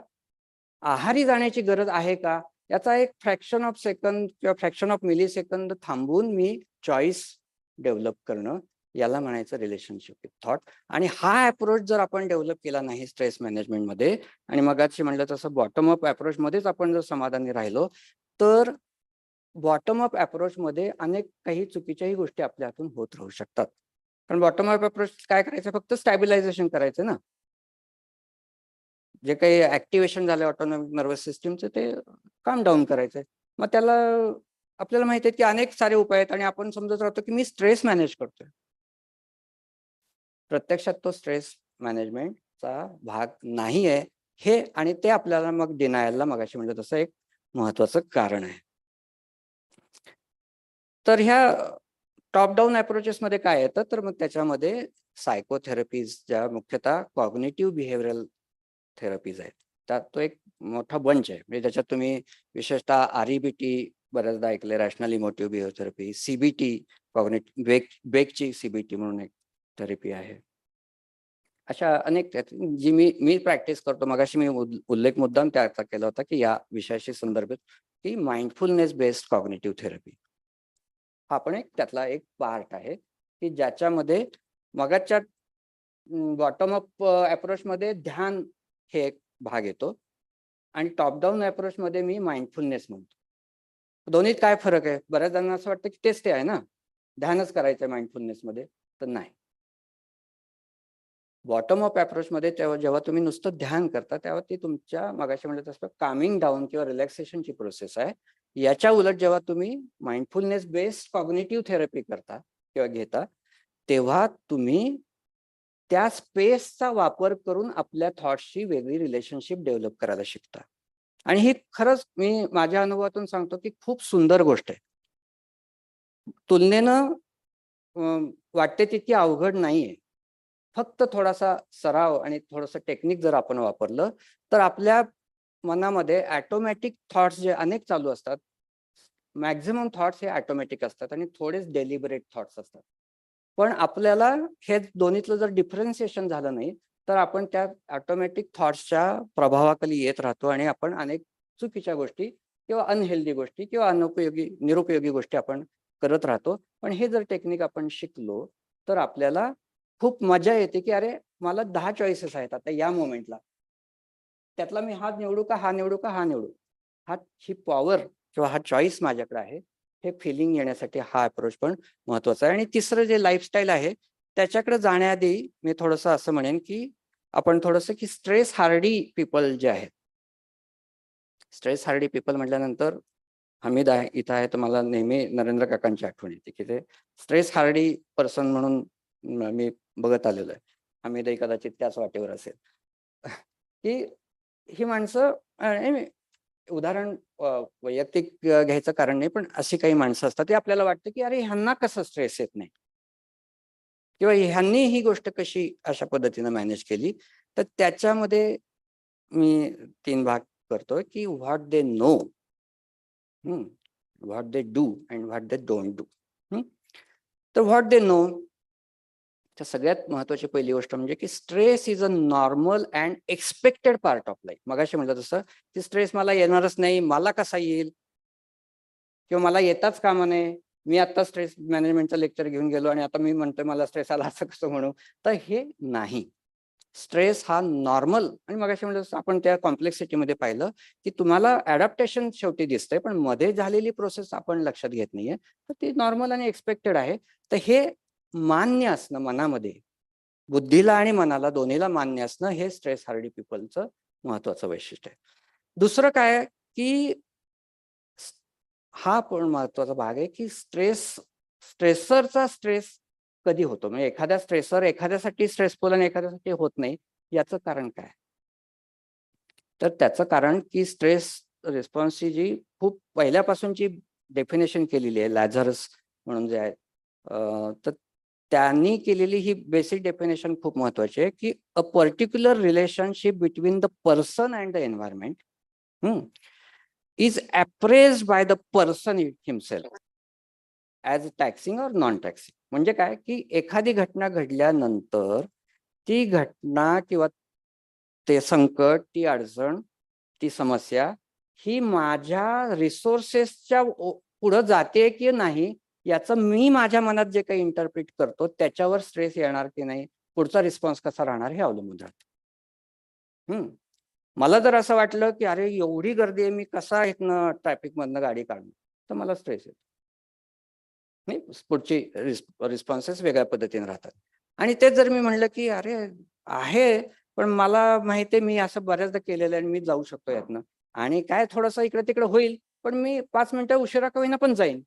आहारी जाण्याची गरज आहे का, याचा एक फ्रॅक्शन ऑफ सेकंद किंवा फ्रॅक्शन ऑफ मिली सेकंद थांबून मी चॉईस डेव्हलप करणं, याला म्हणायचं रिलेशनशिप विथ थॉट. आणि हा अप्रोच जर आपण डेव्हलप केला नाही स्ट्रेस मॅनेजमेंटमध्ये, आणि मगाशी म्हणलं तसं बॉटम अप अप्रोच मध्येच आपण जर समाधानी राहिलो, तर बॉटम अप अप्रोच मध्ये अनेक काही चुकीच्याही गोष्टी आपल्या हातून होत राहू शकतात. कारण बॉटम अप अप्रोच काय करायचं, फक्त स्टॅबिलायझेशन करायचं ना. जे काही ऍक्टिव्हेशन झालं ऑटोनॉमिक नर्वस सिस्टीमचं ते काम डाऊन करायचंय. मग त्याला आपल्याला माहिती आहे की अनेक सारे उपाय आहेत आणि आपण समजत राहतो की मी स्ट्रेस मॅनेज करतोय. प्रत्यक्षात तो स्ट्रेस मॅनेजमेंटचा भाग नाही आहे हे, आणि ते आपल्याला मग डिनायलला मगाशी म्हणलं तसं एक महत्वाचं कारण आहे. तर ह्या टॉप डाऊन अप्रोचेस मध्ये काय येतं, तर मग त्याच्यामध्ये सायकोथेरपीज ज्या मुख्यतः कॉग्निटिव्ह बिहेवियरल थेरपीज आहेत, त्यात तो एक मोठा बंच आहे. म्हणजे त्याच्यात तुम्ही विशेषतः REBT बऱ्याचदा ऐकले, rational emotive behaviour therapy, CBT cognitive बेकची CBT म्हणून एक थेरपी आहे. अशा अनेक जी मी प्रॅक्टिस करतो. मगाशी मी उल्लेख मुद्दाम त्याचा केला होता की या विषयाशी संदर्भित की माइंडफुलनेस बेस्ड कॉग्निटिव्ह थेरपी हा पण एक त्यातला एक पार्ट आहे की ज्याच्यामध्ये मगाच्या बॉटम अप अप्रोच मध्ये ध्यान हे एक भाग येतो आणि टॉप डाऊन अप्रोच मध्ये मी माइंडफुलनेस म्हणतो. दोन्हीत काय फरक आहे? बऱ्याच जणांना असं वाटतं की तेच ते आहे ना, ध्यानच करायचं माइंडफुलनेस मध्ये, तर नाही. बॉटम अप अप्रोच मध्ये जेव्हा तुम्ही नुसतं ध्यान करता तेव्हा ती तुमच्या मगाशी म्हणत असतं कामिंग डाऊन किंवा रिलॅक्सेशनची प्रोसेस आहे. याच्या उलट जेव्हा तुम्ही माइंडफुलनेस बेस्ड कॉग्निटिव्ह थेरपी करता किंवा घेता, तेव्हा तुम्ही त्या स्पेसचा वापर करून आपल्या थॉट्सची वेगळी रिलेशनशिप डेव्हलप करायला शिकता. आणि ही खरंच मी माझ्या अनुभवातून सांगतो की खूप सुंदर गोष्ट आहे. तुलनेनं वाटते तितकी अवघड नाहीये. फक्त थोडासा सराव आणि थोडंसं टेक्निक जर आपण वापरलं तर आपल्या मनामध्ये ऑटोमॅटिक थॉट्स जे अनेक चालू असतात, मॅक्झिमम थॉट्स हे ऑटोमॅटिक असतात आणि थोडेच डेलिबरेट थॉट्स असतात. पण आपल्याला हे दोन्हीतलं जर डिफरन्सिएशन झालं नाही तर आपण त्या ऑटोमॅटिक थॉट्सच्या प्रभावाखाली येत राहतो आणि आपण अनेक चुकीच्या गोष्टी किंवा अनहेल्दी गोष्टी किंवा निरुपयोगी गोष्टी आपण करत राहतो. पण हे जर टेक्निक आपण शिकलो तर आपल्याला खूप मजा येते की अरे मला 10 चॉईसेस आहेत आता या मोमेंटला, त्यातला मी हा निवडू का हा निवडू का हा निवडू, ही पॉवर किंवा हा चॉईस माझ्याकडे आहे, हे फिलिंग येण्यासाठी हा अप्रोच पण महत्वाचा आहे. आणि तिसरं जे लाईफस्टाईल आहे त्याच्याकडे जाण्याआधी मी थोडंसं असं म्हणेन की आपण थोडंसं की स्ट्रेस हार्डी पीपल जे आहेत, स्ट्रेस हार्डी पीपल म्हटल्यानंतर हमीद आहे इथं आहे तर मला नेहमी नरेंद्र काकांची आठवण येते की ते स्ट्रेस हार्डी पर्सन म्हणून मी बघत आलेलो आहे. हमीदही कदाचित त्याच वाटेवर असेल की ही माणसं उदाहरण वैयक्तिक घ्यायचं कारण नाही, पण अशी काही माणसं असतात ते आपल्याला वाटतं की अरे ह्यांना कसं स्ट्रेस येत नाही किंवा ह्यांनी ही गोष्ट कशी अशा पद्धतीने मॅनेज केली. तर त्याच्यामध्ये मी 3 भाग करतोय की what they know, what they do and what they don't do. तर व्हॉट दे नो, तर सगळ्यात महत्वाची पहिली गोष्ट म्हणजे की stress is a normal and expected part of life. मगाशी म्हटलं तसं की स्ट्रेस मला येणारच नाही, मला कसा येईल किंवा मला येताच कामा नये, मी आता स्ट्रेस मॅनेजमेंटचं लेक्चर घेऊन गेलो आणि आता मी म्हणतोय मला स्ट्रेस आला असं कसं म्हणू, तर हे नाही. स्ट्रेस हा नॉर्मल, आणि मगाशी म्हणजे आपण त्या कॉम्प्लेक्सिटीमध्ये पाहिलं की तुम्हाला अडॅप्टेशन शेवटी दिसतंय पण मध्ये झालेली प्रोसेस आपण लक्षात घेत नाहीये, तर ती नॉर्मल आणि एक्सपेक्टेड आहे. तर हे मान्य असणं मनामध्ये, बुद्धीला आणि मनाला दोन्हीला मान्य असणं हे स्ट्रेस हार्डी पीपलचं महत्वाचं वैशिष्ट्य आहे. दुसरं काय की हा पण महत्वाचा भाग आहे की स्ट्रेसरचा स्ट्रेस कधी होतो? म्हणजे एखाद्या स्ट्रेसर एखाद्यासाठी स्ट्रेसफुल आणि एखाद्यासाठी होत नाही, याचं कारण काय? तर त्याचं कारण की स्ट्रेस रिस्पॉन्सची जी खूप पहिल्यापासूनची डेफिनेशन केलेली आहे लॅझरस म्हणून जे आहे, तर त्यांनी केलेली ही बेसिक डेफिनेशन खूप महत्वाची आहे की a particular relationship between the person and the environment is apprised by the person himself as taxing or non taxing. म्हणजे काय की एखादी घटना घडल्यानंतर ती घटना किंवा ते संकट, ती अडचण, ती समस्या ही माझ्या रिसोर्सेसच्या पुढे जाते की नाही याचं मी माझ्या मनात जे काही इंटरप्रिट करतो त्याच्यावर स्ट्रेस येणार की नाही, पुढचा रिस्पॉन्स कसा राहणार हे अवलंबून राहतं. मला जर असं वाटलं की अरे एवढी गर्दी आहे, मी कसा इथनं ट्रॅफिक मधनं गाडी काढणार, तर मला स्ट्रेस येतो. नाही, पुढची रिस्पॉन्सेस वेगळ्या पद्धतीने राहतात. आणि तेच जर मी म्हणलं की अरे आहे, पण मला माहिती आहे मी असं बऱ्याचदा केलेलं आहे आणि मी जाऊ शकतो यातनं, आणि काय थोडंसं इकडे तिकडे होईल, पण मी 5 मिनिटं उशिरा का होईना पण जाईन.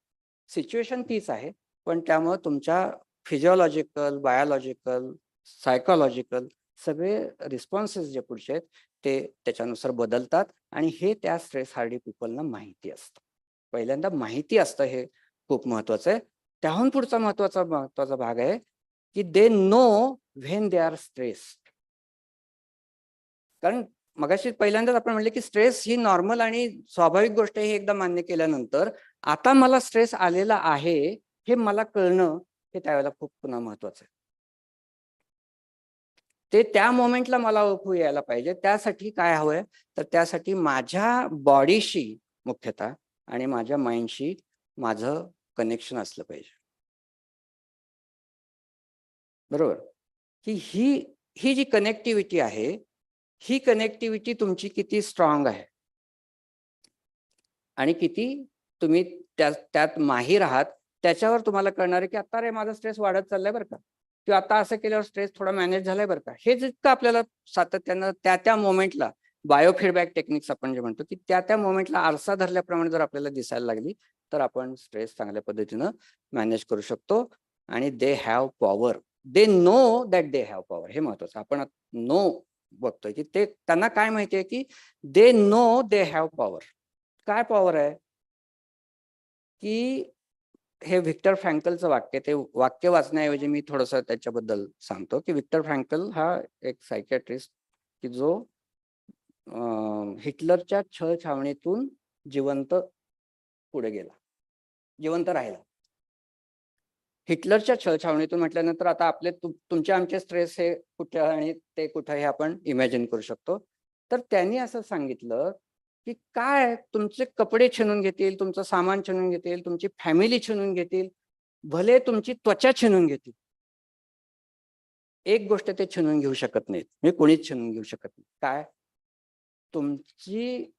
सिच्युएशन तीच आहे, पण त्यामुळे तुमच्या फिजिओलॉजिकल, बायोलॉजिकल, सायकोलॉजिकल सगळे रिस्पॉन्सेस जे पुढचे आहेत ते त्याच्यानुसार बदलतात, आणि हे त्या स्ट्रेस हार्डी पीपलना माहिती असतं. पहिल्यांदा माहिती असतं, हे खूप महत्वाचं आहे. त्याहून पुढचा महत्वाचा भाग आहे की they know when they are stressed. कारण मगाशी पहिल्यांदाच आपण म्हणले की स्ट्रेस ही नॉर्मल आणि स्वाभाविक गोष्ट आहे, हे एकदा मान्य केल्यानंतर आता मला स्ट्रेस आलेला आहे हे मला कळणं हे त्यावेळेला खूप पुन्हा महत्वाचं आहे. ते त्या मोमेंटला मला ओळखू यायला पाहिजे. त्यासाठी काय हवंय, तर त्यासाठी माझ्या बॉडीशी मुख्यतः आणि माझ्या माइंडशी माझं कनेक्शन असलं पाहिजे. बरोबर की ही जी कनेक्टिव्हिटी आहे, ही कनेक्टिव्हिटी तुमची किती स्ट्रॉंग आहे आणि किती तुम्ही त्यात माहीर आहात, त्याच्यावर तुम्हाला कळणार आहे की आता रे माझा स्ट्रेस वाढत चाललाय बरं का, किंवा आता असं केल्यावर स्ट्रेस थोडा मॅनेज झालाय बरं का. हे जितकं आपल्याला सातत्यानं त्या मोमेंटला बायो फीडबॅक टेक्निक्स आपण जे म्हणतो की त्या मोमेंटला आरसा धरल्याप्रमाणे जर आपल्याला दिसायला लागली, तर आपण स्ट्रेस चांगल्या पद्धतीनं मॅनेज करू शकतो. आणि they have power, they know that they have power, हे महत्वाचं. आपण नो बघतोय की ते त्यांना काय माहिती आहे की they no they have power. काय पॉवर आहे की हे व्हिक्टर फ्रँकलचं वाक्य, ते वाक्य वाचण्याऐवजी मी थोडंसं त्याच्याबद्दल सांगतो की व्हिक्टर फ्रँकल हा एक सायकॅट्रिस्ट की जो हिटलरच्या छळ छावणीतून जिवंत पुढे गेला, जिवंत राहिला. हिटलरच्या छळछावणीतून म्हटल्यानंतर आता आपले तुमचे आमचे स्ट्रेस हे कुठे आणि ते कुठे हे आपण इमॅजिन करू शकतो. तर त्यांनी असं सांगितलं की काय तुमचे कपडे छिनून घेतील, तुमचं सामान छिनून घेतील, तुमची फॅमिली छिनून घेतील, भले तुमची त्वचा छिनून घेतील, एक गोष्ट ते छिनून घेऊ शकत नाहीत, म्हणजे कोणीच छिनून घेऊ शकत नाही. काय? तुमची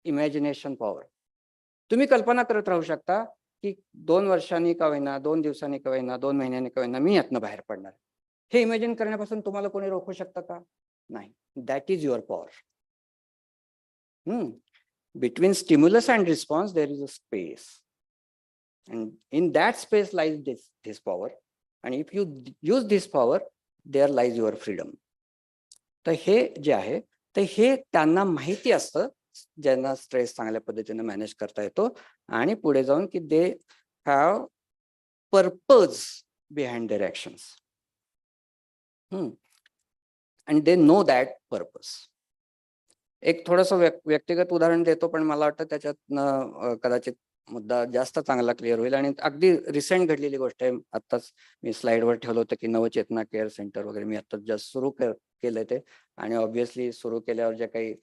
इमॅजिनेशन पॉवर. तुम्ही कल्पना करत राहू शकता की 2 वर्षांनी का होईना, 2 दिवसांनी का होईना, 2 महिन्यांनी का होईना मी यातनं बाहेर पडणार. हे इमॅजिन करण्यापासून तुम्हाला कोणी रोखू शकतं का? नाही. That is your power. Between stimulus and response there is a space, and in that space lies this power, and if you use this power there lies your freedom. तर हे जे आहे तर हे त्यांना माहिती असतं, ज्यांना स्ट्रेस चांगल्या पद्धतीने मॅनेज करता येतो, आणि पुढे जाऊन की they have purpose behind their actions, and they know that purpose. एक थोडंसं व्यक्तिगत उदाहरण देतो, पण मला वाटतं त्याच्यातनं कदाचित मुद्दा जास्त चांगला क्लिअर होईल. आणि अगदी रिसेंट घडलेली गोष्ट आहे. आत्ताच मी स्लाइडवर ठेवलं होतं की नवचेतना केअर सेंटर वगैरे मी आता जस्ट सुरू केलंय ते, आणि ऑब्व्हियसली सुरू केल्यावर ज्या काही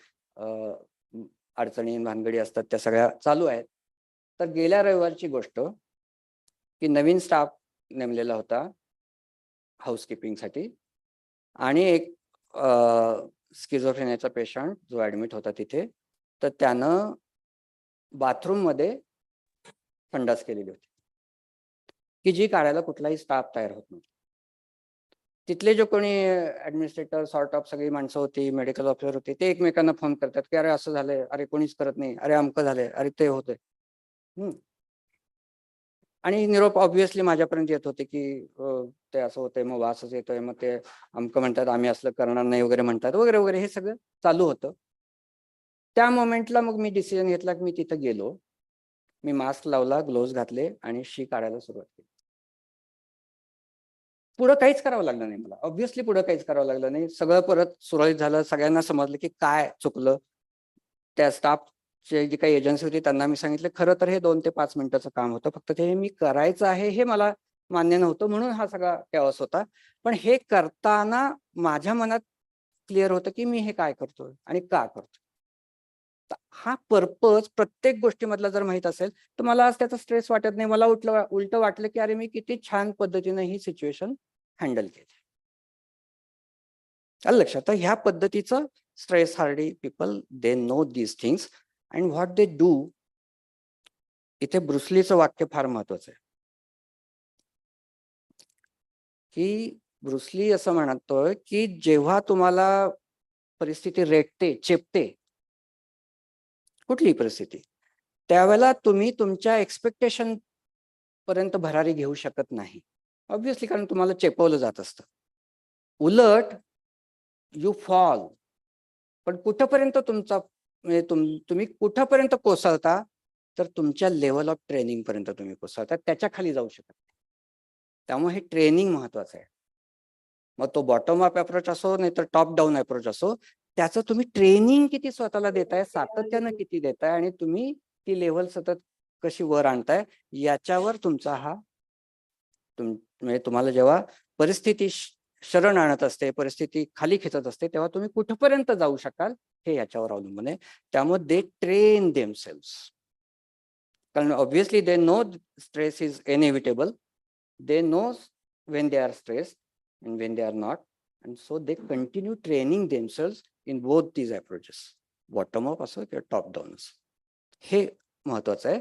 अडचणी भानगडी असतात त्या सगळ्या चालू आहेत. तर गेल्या रविवारची गोष्ट की नवीन स्टाफ नेमलेला होता हाऊसकीपिंगसाठी, आणि एक स्किझोफ्रेनियाचा पेशंट जो ऍडमिट होता तिथे, तर त्यानं बाथरूम मध्ये संडास केलेली होती की जी काढायला कुठलाही स्टाफ तयार होत नव्हता. तिथले जो कोणी ऍडमिनिस्ट्रेटर सॉर्ट ऑफ सगळी माणसं होती, मेडिकल ऑफिसर होते, ते एकमेकांना फोन करतात की अरे असं झालंय, अरे कोणीच करत नाही, अरे अमकं झालंय, अरे ते होतंय. आणि निरोप ऑब्व्हियसली माझ्यापर्यंत येत होते की ते असं होतंय, मग वासच येतोय, मग ते अमकं म्हणतात, आम्ही असलं करणार नाही वगैरे म्हणतात, वगैरे वगैरे, हे सगळं चालू होतं. त्या मोमेंटला मग मी डिसिजन घेतला की मी तिथं गेलो, मी मास्क लावला, ग्लोव्ज घातले आणि शी काढायला सुरुवात केली. पुढं काहीच करावं लागलं नाही मला, ऑब्व्हियसली पुढं काहीच करावं लागलं नाही. सगळं परत सुरळीत झालं. सगळ्यांना समजलं की काय चुकलं. त्या स्टाफचे जी काही एजन्सी होती त्यांना मी सांगितलं, खरं तर हे 2 ते 5 मिनिटाचं काम होतं, फक्त ते मी करायचं आहे हे मला मान्य नव्हतं, म्हणून हा सगळा कॅओस होता. पण हे करताना माझ्या मनात क्लिअर होतं की मी हे काय करतोय आणि का करतोय. हा पर्पज प्रत्येक गोष्टीमधला जर माहित असेल तर मला आज त्याचा स्ट्रेस वाटत नाही. मला उलट वाटलं की अरे मी किती छान पद्धतीने ही सिच्युएशन हँडल केली. आलं लक्षात. तर ह्या पद्धतीचं stress Hardy people they know these things and what they do. इथे ब्रुसलीचं वाक्य फार महत्वाचं आहे की ब्रुसली असं म्हणतोय की जेव्हा तुम्हाला परिस्थिती रेटते, चेपते, कुठलीही परिस्थिती, त्यावेळेला तुम्ही तुमच्या एक्सपेक्टेशन पर्यंत भरारी घेऊ शकत नाही. ऑब्व्हियसली, कारण तुम्हाला चेपवलं जात असतं. उलट यू फॉल. पण कुठपर्यंत तुमचा म्हणजे तुम्ही कुठपर्यंत कोसळता, तर तुमच्या लेवल ऑफ ट्रेनिंग पर्यंत तुम्ही कोसळता, त्याच्या खाली जाऊ शकत नाही. त्यामुळे हे ट्रेनिंग महत्वाचं आहे. मग तो बॉटम अप अप्रोच असो नाही तर टॉप डाऊन अप्रोच असो, त्याचं तुम्ही ट्रेनिंग किती स्वतःला देताय, सातत्यानं किती देताय आणि तुम्ही ती लेवल सतत कशी वर आणताय, याच्यावर तुमचा हा म्हणजे तुम्हाला जेव्हा परिस्थिती शरण आणत असते, परिस्थिती खाली खेचत असते, तेव्हा तुम्ही कुठपर्यंत जाऊ शकाल हे याच्यावर अवलंबून आहे. त्यामुळे दे ट्रेन देमसेल्व्स. कारण obviously they know stress is inevitable. They know when they are stressed and when they are not, and so they continue training themselves in both these approaches, bottom up असो किंवा top down असो. हे महत्वाचं आहे.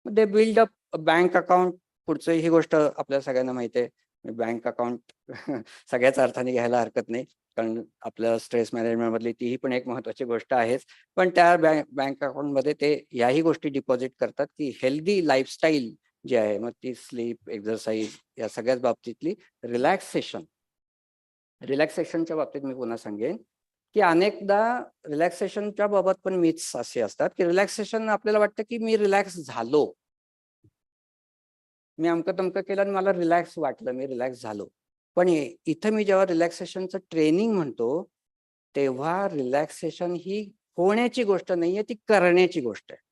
They build up bank account. पुढचं ही गोष्ट आपल्याला सगळ्यांना माहिती आहे. बँक अकाउंट सगळ्याच अर्थाने घ्यायला हरकत नाही, कारण आपल्या स्ट्रेस मॅनेजमेंट मधली तीही पण एक महत्वाची गोष्ट आहेच. पण त्या बँक अकाउंट मध्ये ते याही गोष्टी डिपॉझिट करतात की हेल्दी लाईफस्टाईल जी आहे, मग ती स्लीप, एक्झरसाईज, या सगळ्याच बाबतीतली रिलॅक्सेशनच्या बाबतीत मी पुन्हा सांगेन की अनेकदा रिलॅक्सेशनच्या बाबत पण मिथ्स असे असतात की रिलॅक्सेशन आपल्याला वाटतं की मी रिलॅक्स झालो, मी अमकं तमकं केलं आणि मला रिलॅक्स वाटलं, मी रिलॅक्स झालो. पण इथं मी जेव्हा रिलॅक्सेशनचं ट्रेनिंग म्हणतो, तेव्हा रिलॅक्सेशन ही होण्याची गोष्ट नाहीये, ती करण्याची गोष्ट आहे.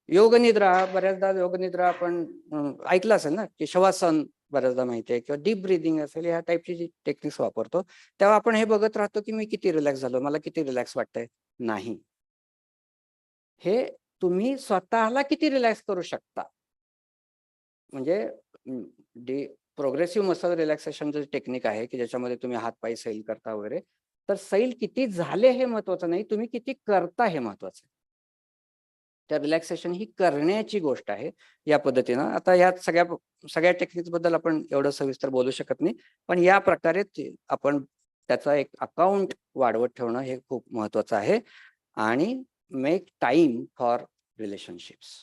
योगनिद्रा, बऱ्याचदा योगनिद्रा आपण ऐकलं असेल ना, की शवासन बऱ्याचदा माहिती आहे, किंवा डीप ब्रिदिंग असेल, ह्या टाईपची जी टेक्निक्स वापरतो, तेव्हा आपण हे बघत राहतो की मी किती रिलॅक्स झालो, मला किती रिलॅक्स वाटतंय. नाही, हे तुम्ही स्वतःला किती रिलॅक्स करू शकता. म्हणजे प्रोग्रेसिव्ह मसल रिलॅक्सेशनचं टेक्निक आहे की ज्याच्यामध्ये तुम्ही हात पाय सैल करता वगैरे. तर सैल किती झाले हे महत्वाचं नाही, तुम्ही किती करता हे महत्वाचं आहे. त्या रिलॅक्सेशन ही करण्याची गोष्ट आहे. या पद्धतीनं आता यात सगळ्या टेक्निक्स बद्दल आपण एवढं सविस्तर बोलू शकत नाही, पण या प्रकारे आपण त्याचा एक अकाउंट वाढवत ठेवणं हे खूप महत्वाचं आहे. आणि मेक टाइम फॉर रिलेशनशिप्स,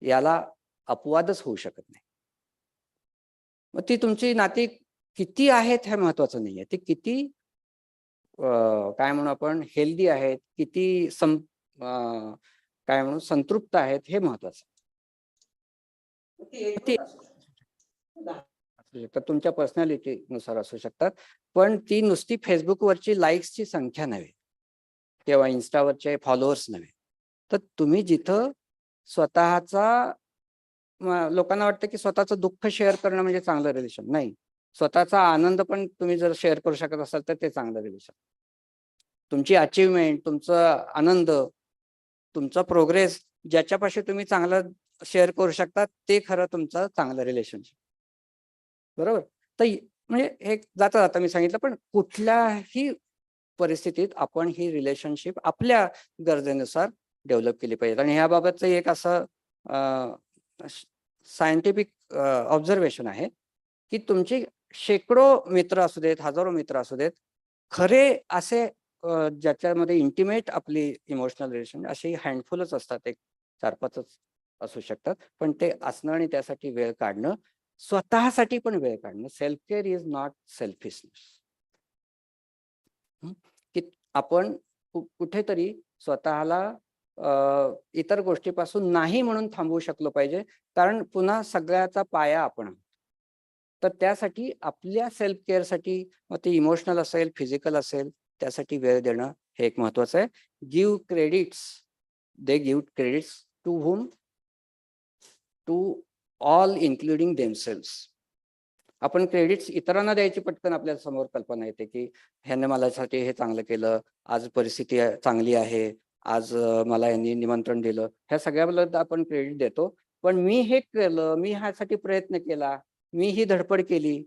याला अपवादच होऊ शकत नाही. मग ती तुमची नाती किती आहेत हे महत्वाचं नाहीये, ती किती काय म्हणू आपण हेल्दी आहेत, किती काय म्हणू संतृप्त आहेत हे महत्वाचं. तर तुमच्या पर्सनॅलिटीनुसार असू शकतात, पण ती नुसती फेसबुकवरची लाईक्सची संख्या नव्हे किंवा इन्स्टावरचे फॉलोअर्स नव्हे. तर तुम्ही जिथं स्वतःचा, लोकांना वाटतं की स्वतःचं दुःख शेअर करणं म्हणजे चांगलं रिलेशन. नाही, स्वतःचा आनंद पण तुम्ही जर शेअर करू शकत असाल तर ते चांगलं रिलेशन. तुमची अचिव्हमेंट, तुमचा आनंद, तुमचा प्रोग्रेस ज्याच्यापाशी तुम्ही चांगलं शेअर करू शकता, ते खरं तुमचं चांगलं रिलेशनशिप. बरोबर. तर म्हणजे हे जाता जाता मी सांगितलं, पण कुठल्याही परिस्थितीत आपण ही रिलेशनशिप आपल्या गरजेनुसार डेव्हलप केली पाहिजे. आणि ह्याबाबतचं एक असं सायंटिफिक ऑब्झर्वेशन आहे की तुमची शेकडो मित्र असू देत, हजारो मित्र असू देत, खरे असे ज्याच्यामध्ये इंटिमेट आपली इमोशनल रिलेशन अशी हँडफुलच असतात, एक 4-5 असू शकतात, पण ते असणं आणि त्यासाठी वेळ काढणं, स्वतःसाठी पण वेळ काढणं. Self care is not selfishness. की आपण कुठेतरी स्वतःला इतर गोष्टीपासून नाही म्हणून थांबवू शकलो पाहिजे, कारण पुन्हा सगळ्याचा पाया आपण आहोत. तर त्यासाठी आपल्या सेल्फ केअरसाठी, मग ते इमोशनल असेल, फिजिकल असेल, त्यासाठी वेळ देणं हे एक महत्वाचं आहे. Give credits. They give credits to whom? To all including themselves. आपण क्रेडिट्स इतरांना द्यायची पटकन आपल्या समोर कल्पना येते की ह्याने माझ्यासाठी हे चांगलं केलं, आज परिस्थिती चांगली आहे, आज मला यांनी निमंत्रण दिलं, ह्या सगळ्याबद्दल आपण क्रेडिट देतो. पण मी हे केलं, मी ह्यासाठी प्रयत्न केला, मी ही धडपड केली,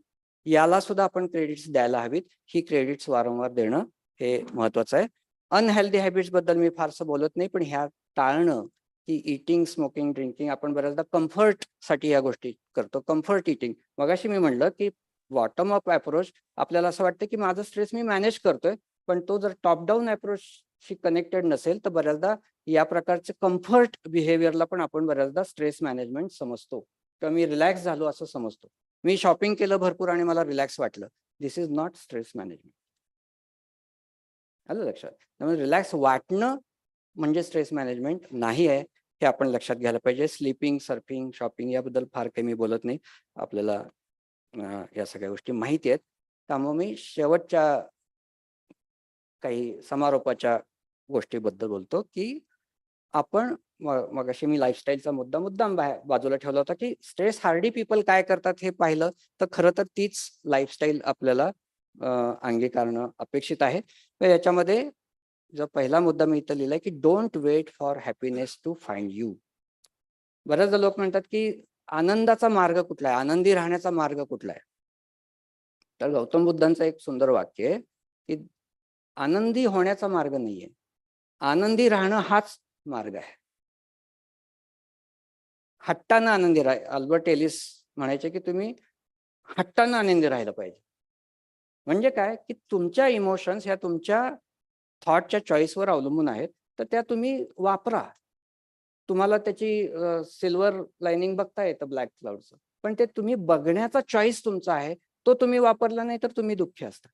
याला सुद्धा आपण क्रेडिट्स द्यायला हवीत. ही क्रेडिट्स वारंवार देणं हे महत्वाचं आहे. अनहेल्दी हॅबिट्स बद्दल मी फारसं बोलत नाही, पण ह्या टाळणं, की इटिंग, स्मोकिंग, ड्रिंकिंग, आपण बऱ्याचदा कम्फर्ट साठी या गोष्टी करतो. Comfort eating. मगाशी मी म्हणलं की बॉटम अप अप्रोच, आपल्याला असं वाटतं की माझं स्ट्रेस मी मॅनेज करतोय, पण तो जर टॉप डाऊन अप्रोचशी कनेक्टेड नसेल तर बऱ्याचदा या प्रकारचे कम्फर्ट बिहेवियरला पण आपण बऱ्याचदा स्ट्रेस मॅनेजमेंट समजतो, किंवा मी रिलॅक्स झालो असं समजतो. मी शॉपिंग केलं भरपूर आणि मला रिलॅक्स वाटलं. This is not stress management. आलं लक्षात? त्यामुळे रिलॅक्स वाटणं म्हणजे स्ट्रेस मॅनेजमेंट नाही आहे, हे आपण लक्षात घ्यायला पाहिजे. स्लीपिंग, सर्फिंग, शॉपिंग याबद्दल फार काही मी बोलत नाही, आपल्याला या सगळ्या गोष्टी माहिती आहेत. त्यामुळे मी शेवटच्या काही समारोपाच्या गोष्टीबद्दल बोलतो की आपण मगाशी मी लाईफस्टाईलचा मुद्दाम बाजूला ठेवला होता की स्ट्रेस हार्डी पीपल काय करतात हे पाहिलं तर खरं तर तीच लाईफस्टाईल आपल्याला अंगीकारणं अपेक्षित आहे. तर याच्यामध्ये जो पहिला मुद्दा मी इथं लिहिलाय की don't wait for happiness to find you. बऱ्याचदा लोक म्हणतात की आनंदाचा मार्ग कुठला आहे, आनंदी राहण्याचा मार्ग कुठला आहे. तर गौतम बुद्धांचं एक सुंदर वाक्य आहे की आनंदी होण्याचा मार्ग नाहीये, आनंदी राहणं हाच मार्ग आहे. हट्टानं आनंदी राहा. अल्बर्ट एलिस म्हणायचे की तुम्ही हट्टानं आनंदी राहायला पाहिजे. म्हणजे काय की तुमच्या इमोशन्स ह्या तुमच्या थॉटच्या चॉईसवर अवलंबून आहेत, तर त्या तुम्ही वापरा. तुम्हाला त्याची सिल्वर लाइनिंग बघता येतं ब्लॅक क्लाउडचं, पण ते तुम्ही बघण्याचा चॉईस तुमचा आहे. तो तुम्ही वापरला नाही तर तुम्ही दुःखी असता.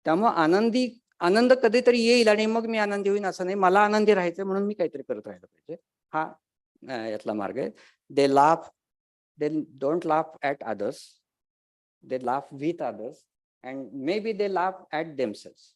त्यामुळे आनंद कधीतरी येईल आणि मग मी आनंदी होईन असं नाही. मला आनंदी राहायचं म्हणून मी काहीतरी करत राहिलं पाहिजे. हा यातला मार्ग आहे. They don't laugh at others', they laugh with others and may be they laugh at themselves.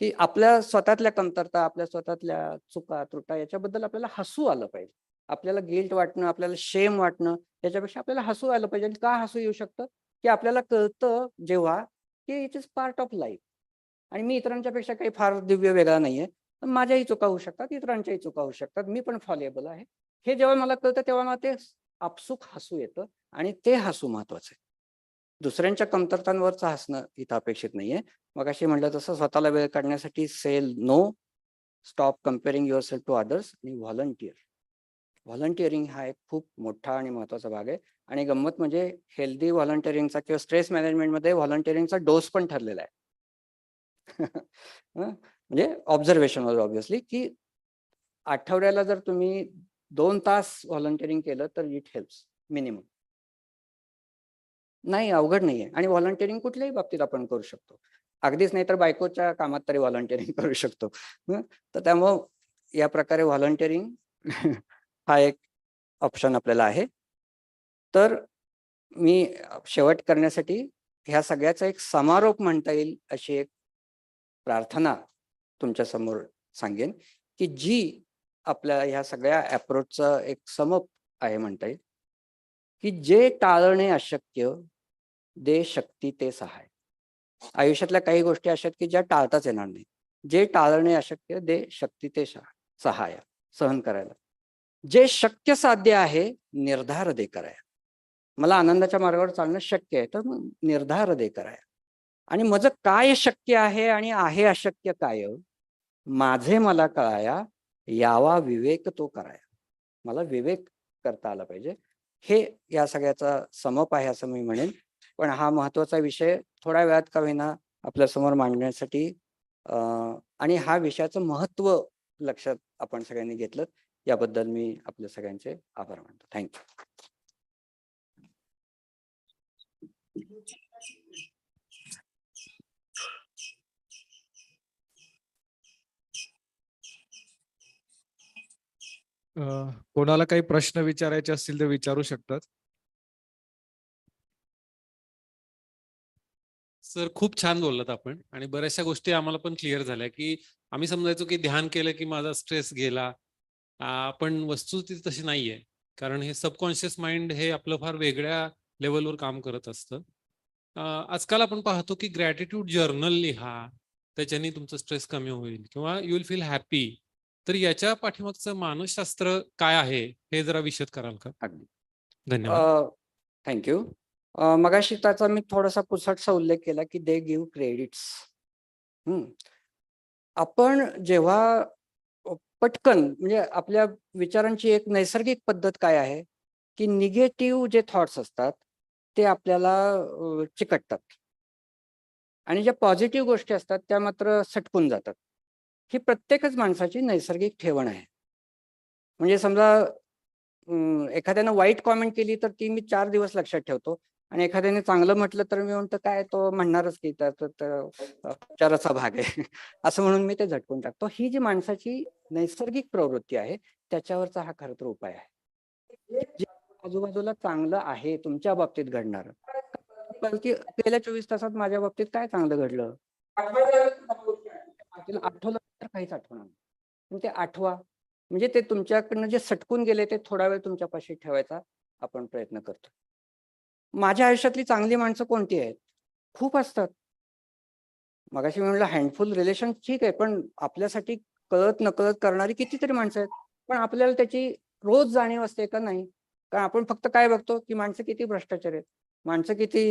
की आपल्या स्वतःतल्या कमतरता, आपल्या स्वतःतल्या चुका त्रुटा याच्याबद्दल आपल्याला हसू आलं पाहिजे. आपल्याला गिल्ट वाटणं, आपल्याला शेम वाटणं याच्यापेक्षा आपल्याला हसू आलं पाहिजे. आणि का हसू येऊ शकतं की आपल्याला कळतं जेव्हा की it is part of life, आणि मी इतरांच्या पेक्षा काही फार दिव्य वेगळा नाहीये. माझ्याही चुका होऊ शकतात, इतरांच्याही चुका होऊ शकतात, मी पण फॉलेबल आहे. हे जेव्हा मला कळतं तेव्हा मला ते आपसुक हसू येतं, आणि ते हसू महत्वाचं आहे. दुसऱ्यांच्या कमतरतांवरचं हसणं इथं अपेक्षित नाहीये. मग अशी म्हटलं तसं स्वतःला वेळ काढण्यासाठी say no, stop comparing your self to others, आणि व्हॉलंटिअर. व्हॉलंटिअरिंग हा एक खूप मोठा आणि महत्वाचा भाग आहे. आणि गंमत म्हणजे हेल्दी व्हॉलंटिअरिंगचा किंवा स्ट्रेस मॅनेजमेंटमध्ये व्हॉलंटिअरिंगचा डोस पण ठरलेला आहे. म्हणजे ऑब्झर्वेशनवर ऑब्व्हियसली की आठवड्याला जर तुम्ही 2 तास व्हॉलंटिअरिंग केलं तर इट हेल्प्स मिनिमम. नाही, अवघड नाहीये. आणि व्हॉलंटिअरिंग कुठल्याही बाबतीत आपण करू शकतो. अगदीच नाही तर बायकोच्या कामात तरी व्हॉलंटिअरिंग करू शकतो. तर त्यामुळं या प्रकारे व्हॉलंटिअरिंग हा एक ऑप्शन आपल्याला आहे. तर मी शेवट करण्यासाठी ह्या सगळ्याचा एक समारोप म्हणता येईल अशी एक प्रार्थना तुमच्या समोर सांगेन की जी आपल्या ह्या सगळ्या अप्रोचचा एक समप आहे म्हणता येईल की जे टाळणे अशक्य दे शक्ती ते सहाय. आयुष्यातल्या काही गोष्टी अशा की ज्या टाळताच येणार नाही. जे टाळणे अशक्य दे शक्ती ते सहाय, सहन करायला. जे शक्य साध्य आहे निर्धार दे कराया. मला आनंदाच्या मार्गावर चालणं शक्य आहे, तर मग निर्धार दे कराया. आणि माझं काय शक्य आहे आणि आहे अशक्य काय, माझे मला कळाया, यावा विवेक तो कराया. मला विवेक करता आला पाहिजे. हे या सगळ्याचा समप आहे असं मी म्हणेन. पण हा महत्वाचा विषय थोड्या वेळात का होईना आपल्या समोर मांडण्यासाठी आणि हा विषयाचं महत्व लक्षात आपण सगळ्यांनी घेतलं याबद्दल मी आपल्या सगळ्यांचे आभार मानतो. थँक्यू. कोणाला काही प्रश्न विचारायचे असतील तर विचारू शकतात. सर खूप छान बोललात आपण आणि बऱ्याचशा गोष्टी आम्हाला पण क्लिअर झाल्या की आम्ही समजायचो की ध्यान केलं की माझा स्ट्रेस गेला, पण वस्तुस्थिती तशी नाहीये. कारण हे सबकॉन्शियस माइंड हे आपलं फार वेगळ्या लेवलवर काम करत असतं. आजकाल आपण पाहतो की ग्रॅटिट्यूड जर्नल लिहा, त्याच्याने तुमचं स्ट्रेस कमी होईल किंवा यू विल फील हॅपी. तर याच्या पाठीमागचं मानसशास्त्र काय आहे हे जरा विशद कराल का? अगदी. धन्यवाद. थँक्यू. मगाशी त्याचा मी थोडासा पुसटसा उल्लेख केला की दे गिव्ह क्रेडिट्स. आपण जेव्हा पटकन म्हणजे आपल्या विचारांची एक नैसर्गिक पद्धत काय आहे की निगेटिव्ह जे थॉट्स असतात ते आपल्याला चिकटतात आणि ज्या पॉझिटिव्ह गोष्टी असतात त्या मात्र सटकून जातात. ही प्रत्येकच माणसाची नैसर्गिक ठेवण आहे. म्हणजे समजा एखाद्यानं वाईट कॉमेंट केली तर ती मी 4 दिवस लक्षात ठेवतो आणि एखाद्याने चांगलं म्हटलं तर मी म्हणतो काय तो म्हणणारच की उपचाराचा भाग आहे असं म्हणून मी ते झटकून टाकतो. ही जी माणसाची नैसर्गिक प्रवृत्ती आहे त्याच्यावरचा हा खरं तर उपाय आहे. जे आजूबाजूला चांगलं आहे तुमच्या बाबतीत घडणार की गेल्या 24 तासात माझ्या बाबतीत काय चांगलं घडलं आठवलं तर काहीच आठवणार नाही. पण ते आठवा म्हणजे ते तुमच्याकडनं जे सटकून गेले ते थोडा वेळ तुमच्यापाशी ठेवायचा आपण प्रयत्न करतो. माझ्या आयुष्यातली चांगली माणसं कोणती आहेत? खूप असतात. मगाशी मी म्हटलं हँडफुल रिलेशन ठीक आहे, पण आपल्यासाठी कळत नकळत करणारी कितीतरी माणसं आहेत. पण आपल्याला त्याची रोज जाणीव असते का नाही? कारण आपण फक्त काय बघतो की माणसं किती भ्रष्टाचार आहेत, माणसं किती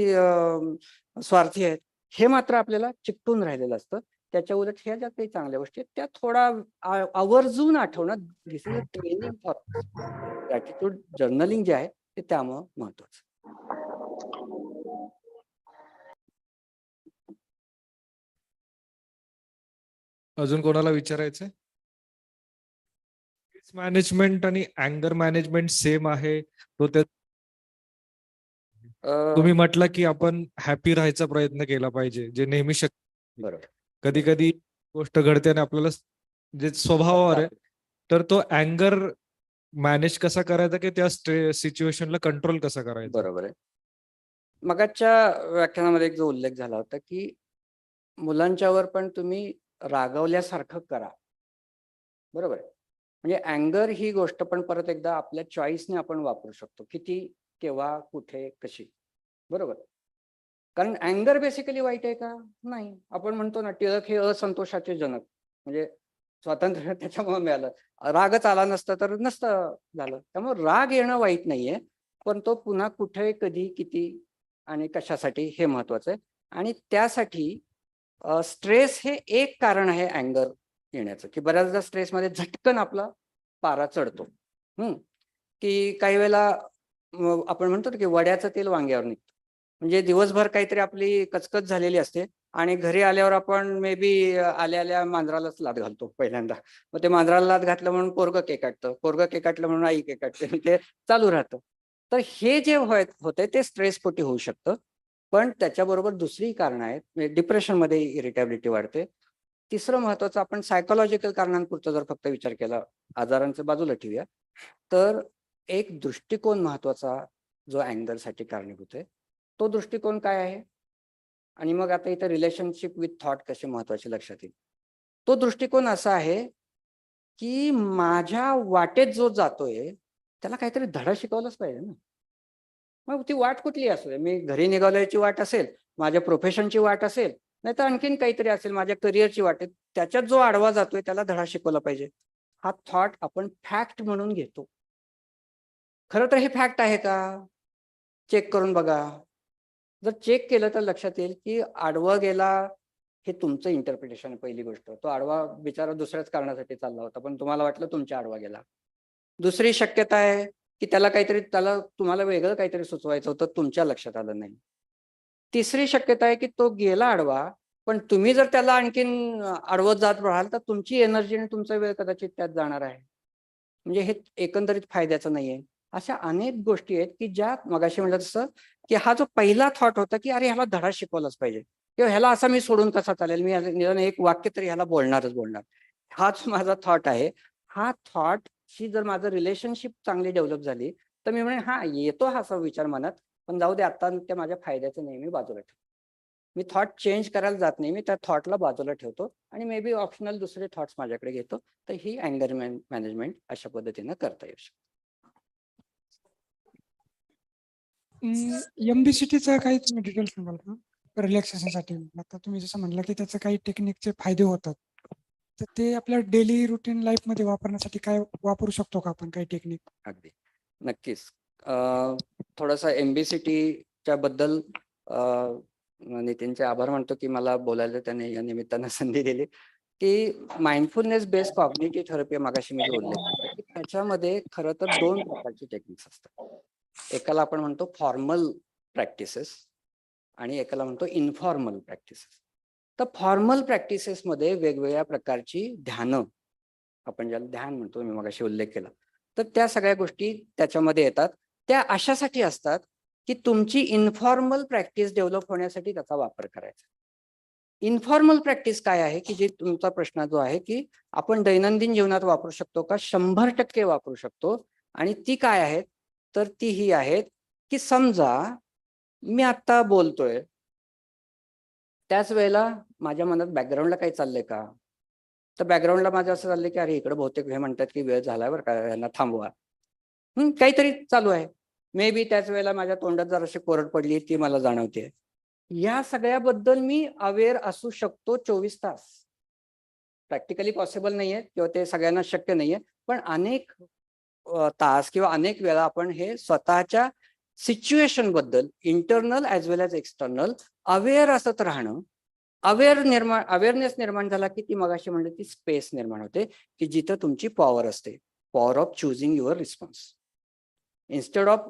स्वार्थी आहेत, हे मात्र आपल्याला चिकटून राहिलेलं असतं. त्याच्या उलट ह्या ज्या काही चांगल्या गोष्टी आहेत त्या थोडा आवर्जून आठवणं this is a training for gratitude journaling जे आहे ते त्यामुळं महत्वाचं. अजून कोणाला विचारायचंय? मॅनेजमेंट आणि अँगर मॅनेजमेंट सेम आहे तो त्या तुम्ही म्हटलं की आपण हॅपी राहायचा प्रयत्न केला पाहिजे जे नेहमी शक्य. बरोबर. कधी कधी गोष्ट घडते आणि आपल्याला जे स्वभावावर आहे तर तो अँगर मॅनेज कसा करायचा की त्या सिच्युएशनला कंट्रोल कसा करायचा. बरोबर आहे. मगाच्या व्याख्यानामध्ये एक जो उल्लेख झाला होता की मुलांच्यावर पण तुम्ही रागवल्यासारखं करा. बरोबर आहे. म्हणजे अँगर ही गोष्ट पण परत एकदा आपल्या चॉईसने आपण वापरू शकतो. किती, केव्हा, कुठे, कशी. बरोबर. कारण अँगर बेसिकली वाईट आहे का? नाही. आपण म्हणतो ना टिळक हे असंतोषाचे जनक. म्हणजे स्वातंत्र्य त्याच्यामुळे मिळालं. रागच आला नसता तर नसतं झालं. त्यामुळे राग येणं वाईट नाहीये, पण तो पुन्हा कुठे, कधी, किती आणि कशासाठी हे महत्वाचं आहे. आणि त्यासाठी स्ट्रेस हे एक कारण आहे अँगर येण्याचं, की बऱ्याचदा स्ट्रेसमध्ये झटकन आपला पारा चढतो. की काही वेळेला आपण म्हणतो की वड्याचं तेल वांग्यावर निघतं. म्हणजे दिवसभर काहीतरी आपली कचकच झालेली असते आणि घरी आल्यावर आपण मे बी आल्या मांजरालाच लाथ घालतो पहिल्यांदा. मग ते मांजराला लाथ घातलं म्हणून पोरगं केकाटतं, पोरगं केकाटलं म्हणून आई केकाटते, ते चालू राहतं. तर हे जे होतंय ते स्ट्रेसपोटी होऊ शकतं. पण त्याच्याबरोबर दुसरी कारणं आहेत. म्हणजे डिप्रेशनमध्ये इरिटेबिलिटी वाढते. तिसरं महत्वाचं आपण सायकोलॉजिकल कारणांपुरता जर फक्त विचार केला, आजारांचं बाजूला ठेवूया, तर एक दृष्टिकोन महत्वाचा जो अँगरसाठी कारणीभूत आहे. तो दृष्टिकोन काय आहे? आणि मग आता इथे रिलेशनशिप विथ थॉट कसे महत्वाचे लक्षात येईल. तो दृष्टिकोन असा आहे की माझ्या वाटेत जो जातोय त्याला काहीतरी धडा शिकवलाच पाहिजे ना. मग ती वाट कुठली असू दे, मी घरी निघाल्याची वाट असेल, माझ्या प्रोफेशनची वाट असेल, नाही तर आणखीन काहीतरी असेल, माझ्या करिअरची वाट आहे, त्याच्यात जो आडवा जातोय त्याला धडा शिकवला पाहिजे. हा थॉट आपण फॅक्ट म्हणून घेतो. खरं तर हे फॅक्ट आहे का? चेक करून बघा. जर चेक केलं तर लक्षात येईल की आडवा गेला हे तुमचं इंटरप्रिटेशन आहे. पहिली गोष्ट, तो आडवा बिचारा दुसऱ्याच कारणासाठी चालला होता, पण तुम्हाला वाटलं तुमच्या आडवा गेला. दुसरी शक्यता आहे की त्याला तुम्हाला वेगळं काहीतरी सुचवायचं होतं, तुमच्या लक्षात आलं नाही. तिसरी शक्यता आहे की तो गेला आडवा, पण तुम्ही जर त्याला आणखीन आडवत जात राहाल तर तुमची एनर्जी आणि तुमचा वेळ कदाचित त्यात जाणार आहे. म्हणजे हे एकंदरीत फायद्याचं नाहीये. अशा अनेक गोष्टी आहेत की ज्या मगाशी म्हटलं तसं की हा जो पहिला थॉट होता की अरे ह्याला धडा शिकवलाच पाहिजे किंवा ह्याला असा मी सोडून कसा चालेल, मी निदान एक वाक्य तरी ह्याला बोलणारच बोलणार, हाच माझा थॉट आहे. हा थॉटशी जर माझं रिलेशनशिप चांगली डेव्हलप झाली तर मी म्हणे हा येतो हा असा विचार मनात, पण जाऊ दे आता त्या माझ्या फायद्याचं नाही, मी बाजूला ठेवतो. मी थॉट चेंज करायला जात नाही, मी त्या थॉटला बाजूला ठेवतो आणि मे बी ऑप्शनल दुसरे थॉट्स माझ्याकडे घेतो. तर ही अँगर मॅनेजमेंट अशा पद्धतीनं करता येऊ शकते. MBCTचं काही तुम्ही डिटेल सांगाल का रिलॅक्सेशनसाठी? आता तुम्ही जसं म्हणलं की त्याचे काही टेक्निकचे फायदे होतात, तर ते आपल्या डेली रुटीन लाईफ मध्ये वापरण्यासाठी काय वापरू शकतो का आपण काही टेक्निक? अगदी नक्कीच. थोडासा MBCTच्या बद्दल नितीनचे आभार मानतो की मला बोलायला त्याने या निमित्तानं संधी दिली. की माइंडफुलनेस बेस्ड कॉग्निटिव्ह थेरपी मगाशी मी जो उल्लेख केला की त्याच्यामध्ये खरं तर 2 प्रकारचे टेक्निक्स असतात. एकाला आपण म्हणतो फॉर्मल प्रॅक्टिसेस आणि एकाला म्हणतो इनफॉर्मल प्रॅक्टिसेस. तर फॉर्मल प्रॅक्टिसेसमध्ये वेगवेगळ्या प्रकारची ध्यानं, आपण ज्याला ध्यान म्हणतो, मी मगाशी उल्लेख केला, तर त्या सगळ्या गोष्टी त्याच्यामध्ये येतात. त्या अशासाठी असतात की तुमची इनफॉर्मल प्रॅक्टिस डेव्हलप होण्यासाठी त्याचा वापर करायचा. इनफॉर्मल प्रॅक्टिस काय आहे की जे तुमचा प्रश्न जो आहे की आपण दैनंदिन जीवनात वापरू शकतो का? 100% वापरू शकतो. आणि ती काय आहेत? तर ती ही आहेत की समजा मी आता बोलतोय, त्याच वेळेला माझ्या मनात बॅकग्राऊंडला काही चाललंय का? तर बॅकग्राऊंडला माझं असं चाललंय की अरे इकडे बहुतेक हे म्हणतात की वेळ झालाय बरं का, यांना थांबवा. काहीतरी चालू आहे. मे बी त्याच वेळेला माझ्या तोंडात जराशी कोरड पडली ती मला जाणवते. या सगळ्याबद्दल मी अवेअर असू शकतो 24 तास. प्रॅक्टिकली पॉसिबल नाहीये किंवा ते सगळ्यांना शक्य नाहीये, पण अनेक तास किंवा अनेक वेळा आपण हे स्वतःच्या सिच्युएशन बद्दल internal as well as external aware असत राहणं. अवेअरनेस निर्माण झाला की ती मगाशी म्हणली ती स्पेस निर्माण होते की जिथं तुमची पॉवर असते, power of choosing your response. Instead of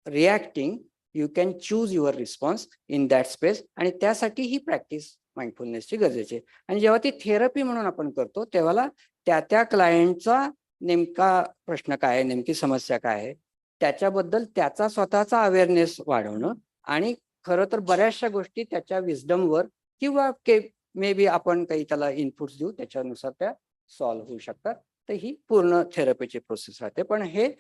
reacting you can choose your response in that space. आणि त्यासाठी ही प्रॅक्टिस माइंडफुलनेसची गरजेची आहे. आणि जेव्हा ती थेरपी म्हणून आपण करतो तेव्हा त्या क्लायंटचा नेमका प्रश्न काय आहे, नेमकी समस्या काय आहे, त्याच्याबद्दल त्याचा स्वतःचा अवेअरनेस वाढवणं आणि खरं तर बऱ्याचशा गोष्टी त्याच्या विजडमवर किंवा मे बी आपण काही त्याला इनपुट्स देऊ, त्याच्यानुसार त्या सॉल्व्ह होऊ शकतात. तर ही पूर्ण थेरपीची प्रोसेस राहते. पण हे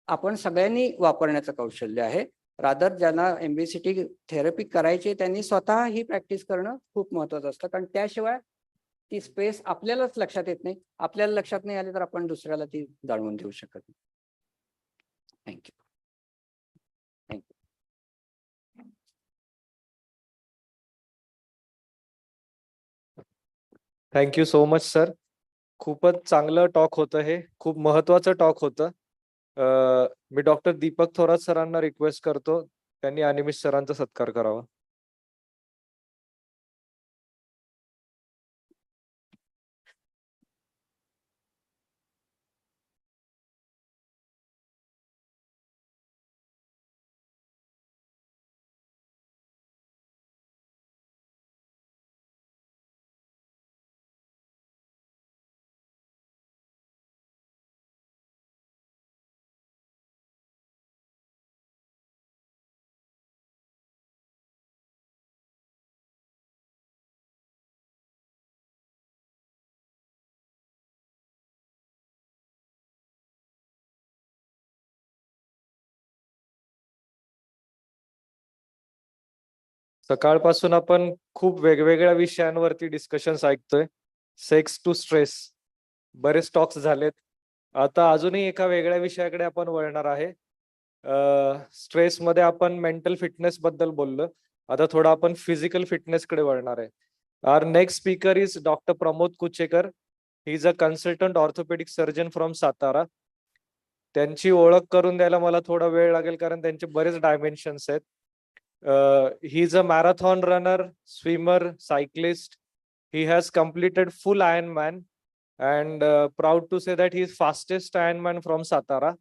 आपण सगळ्यांनी वापरण्याचं कौशल्य आहे. रादर ज्यांना MBCT थेरपी करायची त्यांनी स्वतः ही प्रॅक्टिस करणं खूप महत्वाचं असतं, कारण त्याशिवाय ती स्पेस आपल्यालाच लक्षात येत नाही. आपल्याला लक्षात नाही आली तर आपण दुसऱ्याला ती जाणवून देऊ शकत नाही. Thank you. Thank you so much sir. खूपच चांगलं टॉक होतं हे, खूप महत्वाचं टॉक होतं. मी डॉक्टर दीपक थोरात सरांना रिक्वेस्ट करतो, त्यांनी अनिमिष सरांचा सत्कार करावा. सकाळपासून आपण खूप वेगवेगळ्या विषयांवरती डिस्कशन्स ऐकतोय. सेक्स टू स्ट्रेस, बरेच टॉक्स झालेत. आता अजूनही एका वेगळ्या विषयाकडे आपण वळणार आहे. स्ट्रेस मध्ये आपण मेंटल फिटनेस बद्दल बोललो, आता थोडं आपण फिजिकल फिटनेस कडे वळणार आहे. Our next speaker is doctor Pramod Kuchekar. He is a consultant orthopaedic surgeon from Satara. त्यांची ओळख करून द्यायला मला थोडा वेळ लागेल कारण त्यांचे बरेच डायमेन्शन्स आहेत. He is a marathon runner, swimmer, cyclist. He has completed full Ironman and proud to say that he is fastest Ironman from Satara.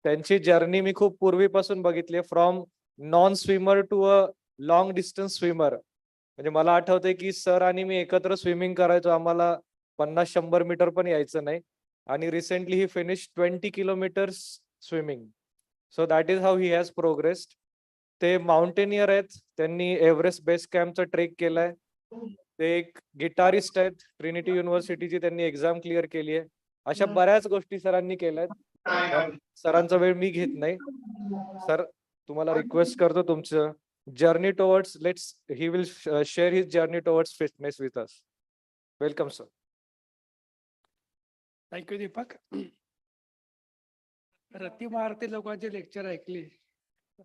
त्यांची जर्नी मी खूप पूर्वीपासून बघितली, from non swimmer to a long distance swimmer. म्हणजे मला आठवतंय की sir आणि मी एकत्र स्विमिंग करायचो. आम्हाला 50-100 मीटर पण यायचं नाही. आणि recently he finish 20 kilometres swimming. So that is how he has progressed. ते माउंटेनियर आहेत, त्यांनी एव्हरेस्ट बेस कॅम्पचा ट्रेक केलाय. ते एक गिटारिस्ट आहेत, ट्रिनिटी युनिव्हर्सिटीची त्यांनी एक्झाम क्लिअर केली आहे. अशा बऱ्याच गोष्टी सरांनी केल्यात. सरांचा वेळ मी घेत नाही. सर, तुम्हाला रिक्वेस्ट करतो तुमचं journey towards he will share his journey towards fitness with us. Welcome sir. Thank you Deepak. Rati Bharati लोकांचे लेक्चर ऐकले,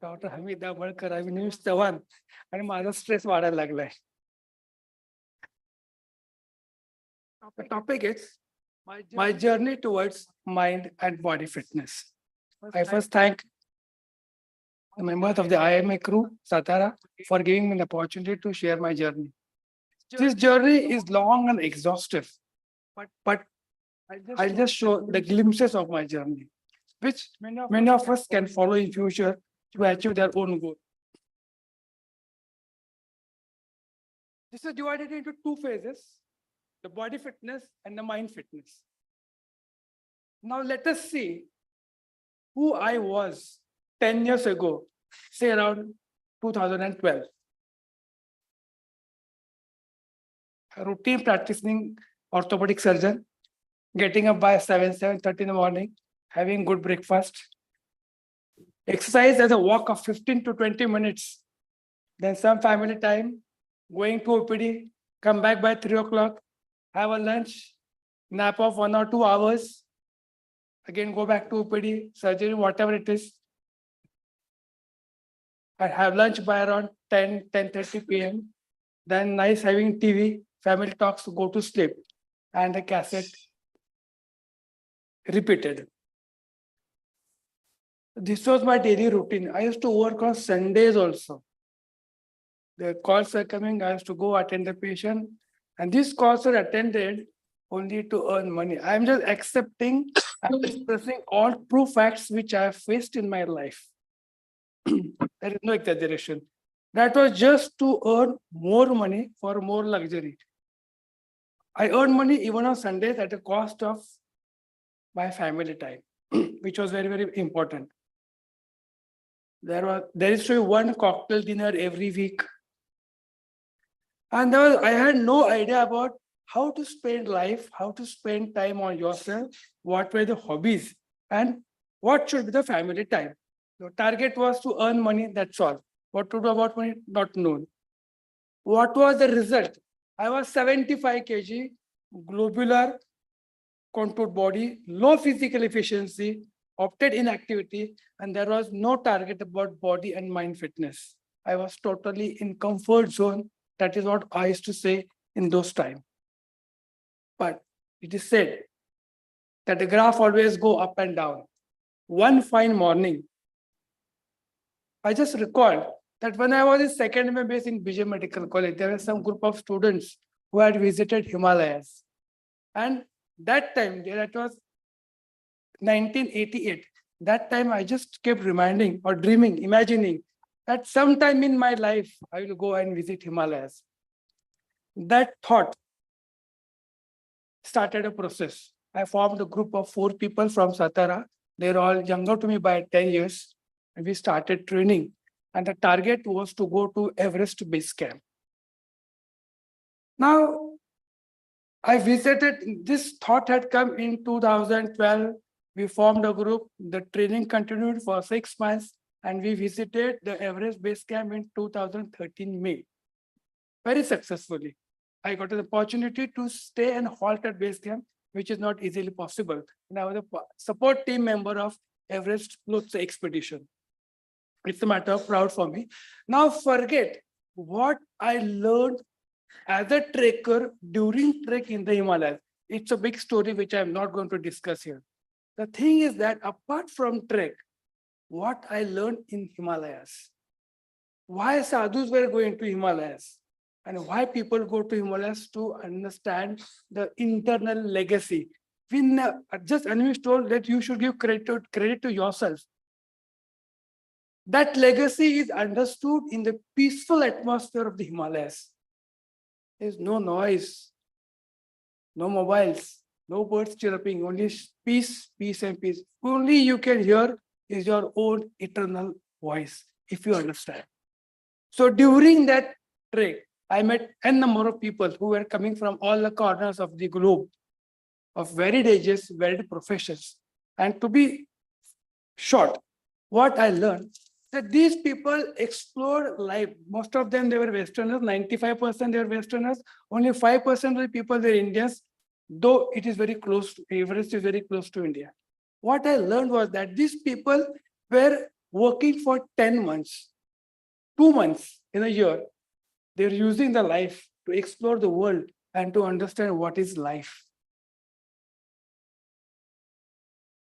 डॉक्टर हमीद दाभोळकर, अविनाश चव्हाण, आणि माझा स्ट्रेस वाढायला लागलाय. Topic is my journey towards mind and body fitness. I first thank the members of the IMA crew, Satara, for giving me the opportunity to share my journey. This journey is long and exhaustive, but I'll just show the glimpses of my journey, which many of us can follow in future to achieve their own goal. This is divided into two phases: the body fitness and the mind fitness. Now let us see who I was 10 years ago, say around 2012. A routine practicing orthopedic surgeon, getting up by 7:30 in the morning, having good breakfast, exercise as a walk of 15 to 20 minutes, then some family time, going to OPD, come back by 3 o'clock, have a lunch, nap of 1 or 2 hours, again go back to OPD, surgery, whatever it is. I have lunch by around 10:30 p.m. Then nice having TV, family talks, go to sleep, and the cassette repeated. This was my daily routine. I used to work on Sundays also. The calls are coming, I used to go attend the patient, and these calls are attended only to earn money. I'm just accepting and expressing all true facts which I have faced in my life. There is no exaggeration. That was just to earn more money for more luxury. I earned money even on Sundays at the cost of my family time, which was very, very important. There is to be one cocktail dinner every week. And I had no idea about how to spend life, how to spend time on yourself, what were the hobbies, and what should be the family time. The target was to earn money, that's all. What to do about money, not known. What was the result? I was 75 kg, globular, contoured body, low physical efficiency, opted inactivity, and there was no target about body and mind fitness. I was totally in comfort zone. That is what I used to say in those times. But it is said that the graph always go up and down. One fine morning, I just recalled that when I was in second MBA in BJ Medical College, there was some group of students who had visited Himalayas. And that time, that was 1988. That time I just kept reminding or dreaming, imagining that sometime in my life, I will go and visit Himalayas. That thought started a process. I formed a group of 4 people from Satara. They're all younger to me by 10 years. And we started training. And the target was to go to Everest Base Camp. Now, I visited, this thought had come in 2012. We formed a group. The training continued for 6 months. And we visited the Everest Base Camp in 2013 May. Very successfully. I got an opportunity to stay and halt at base camp, which is not easily possible. And I was a support team member of Everest Lhotse expedition. It's a matter of proud for me. Now forget what I learned as a trekker during trek in the Himalayas. It's a big story which I'm not going to discuss here. The thing is that apart from trek, what I learned in Himalayas, why sadhus were going to Himalayas, and why people go to Himalayas to understand the internal legacy. Just Anish told that you should give credit to yourself. That legacy is understood in the peaceful atmosphere of the Himalayas. There's no noise, no mobiles, no birds chirping, only peace, peace and peace. Only you can hear is your own eternal voice, if you understand. So during that trek, I met n number of people who were coming from all the corners of the globe, of varied ages, varied professions. And to be short, what I learned that these people explored life. Most of them, they were Westerners, 95% they were Westerners, only 5% of the people were Indians, though it is very close, Everest is very close to India. What I learned was that these people were working for 10 months, 2 months in a year. They're using the life to explore the world and to understand what is life.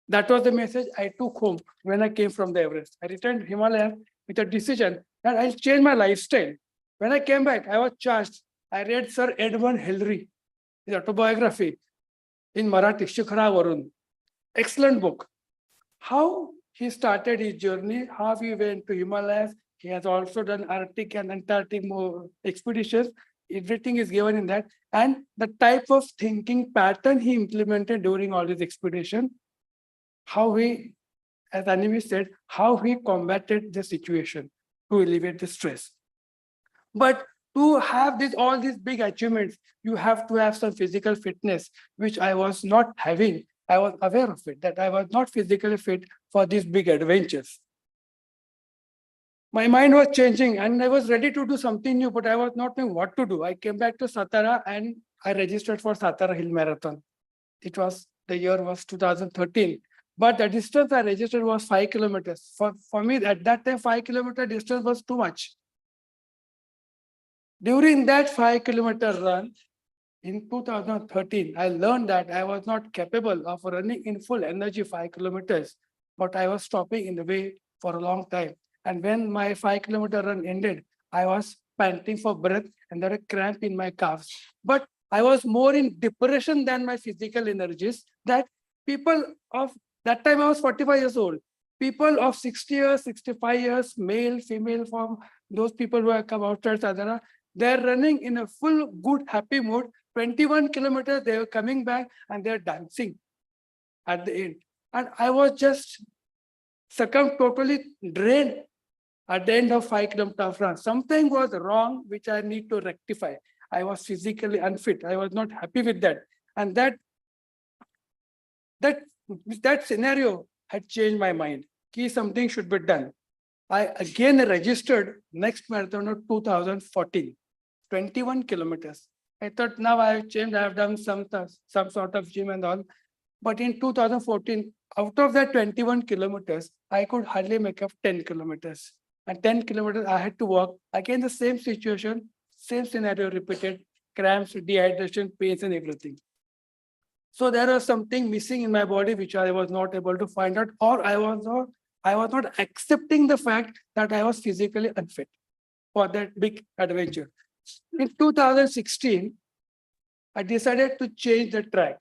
That was the message I took home when I came from the Everest. I returned to Himalaya with a decision that I'll change my lifestyle. When I came back, I was charged. I read Sir Edmund Hillary, his autobiography in Marathi, Shikhara Varun. Excellent book. How he started his journey, how he went to Himalayas. He has also done Arctic and Antarctic expeditions. Everything is given in that. And the type of thinking pattern he implemented during all these expeditions, how he, as Animi said, how he combated the situation to alleviate the stress. But to have all these big achievements, you have to have some physical fitness, which I was not having. I was aware of it, that I was not physically fit for these big adventures. My mind was changing and I was ready to do something new, but I was not knowing what to do. I came back to Satara and I registered for Satara Hill Marathon. The year was 2013. But the distance I registered was 5 kilometers. For me, at that time, 5 kilometer distance was too much. During that 5 kilometer run, in 2013, I learned that I was not capable of running in full energy 5 kilometers, but I was stopping in the way for a long time. And when my 5 kilometer run ended, I was panting for breath and there were cramp in my calves. But I was more in depression than my physical energies. That people of that time I was 45 years old. People of 60 years, 65 years, male, female, from those people who have come outside Sadhana, they're running in a full, good, happy mood. 21 kilometers, they were coming back and they're dancing at the end. And I was just succumbed, totally drained at the end of 5 kilometers run. Something was wrong, which I need to rectify. I was physically unfit. I was not happy with that. And that scenario had changed my mind. Something should be done. I again registered next marathon of 2014, 21 kilometers. I thought now I have changed, I have done some sort of gym and all. But in 2014, out of that 21 kilometers, I could hardly make up 10 kilometers. And 10 kilometers, I had to walk. Again, the same situation, same scenario repeated, cramps, dehydration, pains, and everything. So there was something missing in my body, which I was not able to find out, or I was not accepting the fact that I was physically unfit for that big adventure. In 2016, I decided to change the track.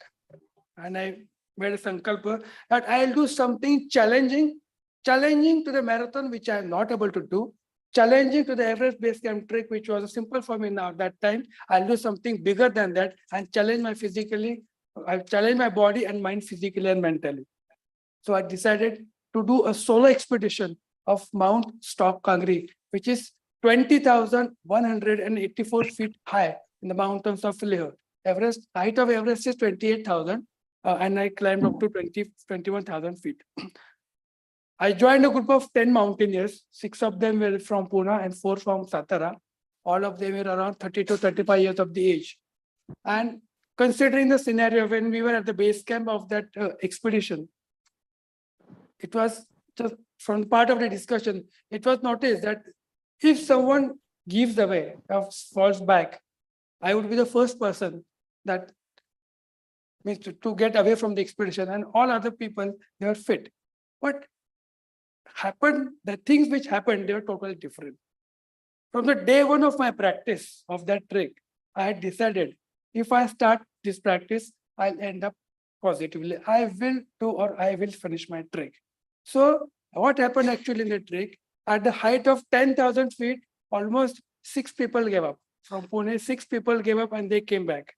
And I made a sankalpa that I'll do something challenging to the marathon, which I'm not able to do, challenging to the Everest Base Camp trek, which was simple for me now at that time. I'll do something bigger than that and challenge my body and mind physically and mentally. So I decided to do a solo expedition of Mount Stock Kangri, which is 20,184 feet high in the mountains of Leh. Everest, height of Everest is 28,000, and I climbed up to 21,000 feet. I joined a group of 10 mountaineers. 6 of them were from Pune and 4 from Satara. All of them were around 30 to 35 years of the age. And considering the scenario when we were at the base camp of that expedition, it was just from part of the discussion, it was noticed that if someone gives away or falls back, I would be the first person that means to get away from the expedition, and all other people, they were fit. But the things which happened, they were totally different. From the day one of my practice of that trek, I had decided if I start this practice, I'll end up positively. I will do or I will finish my trek. So what happened actually in the trek, at the height of 10,000 feet, almost 6 people gave up. From Pune, 6 people gave up and they came back.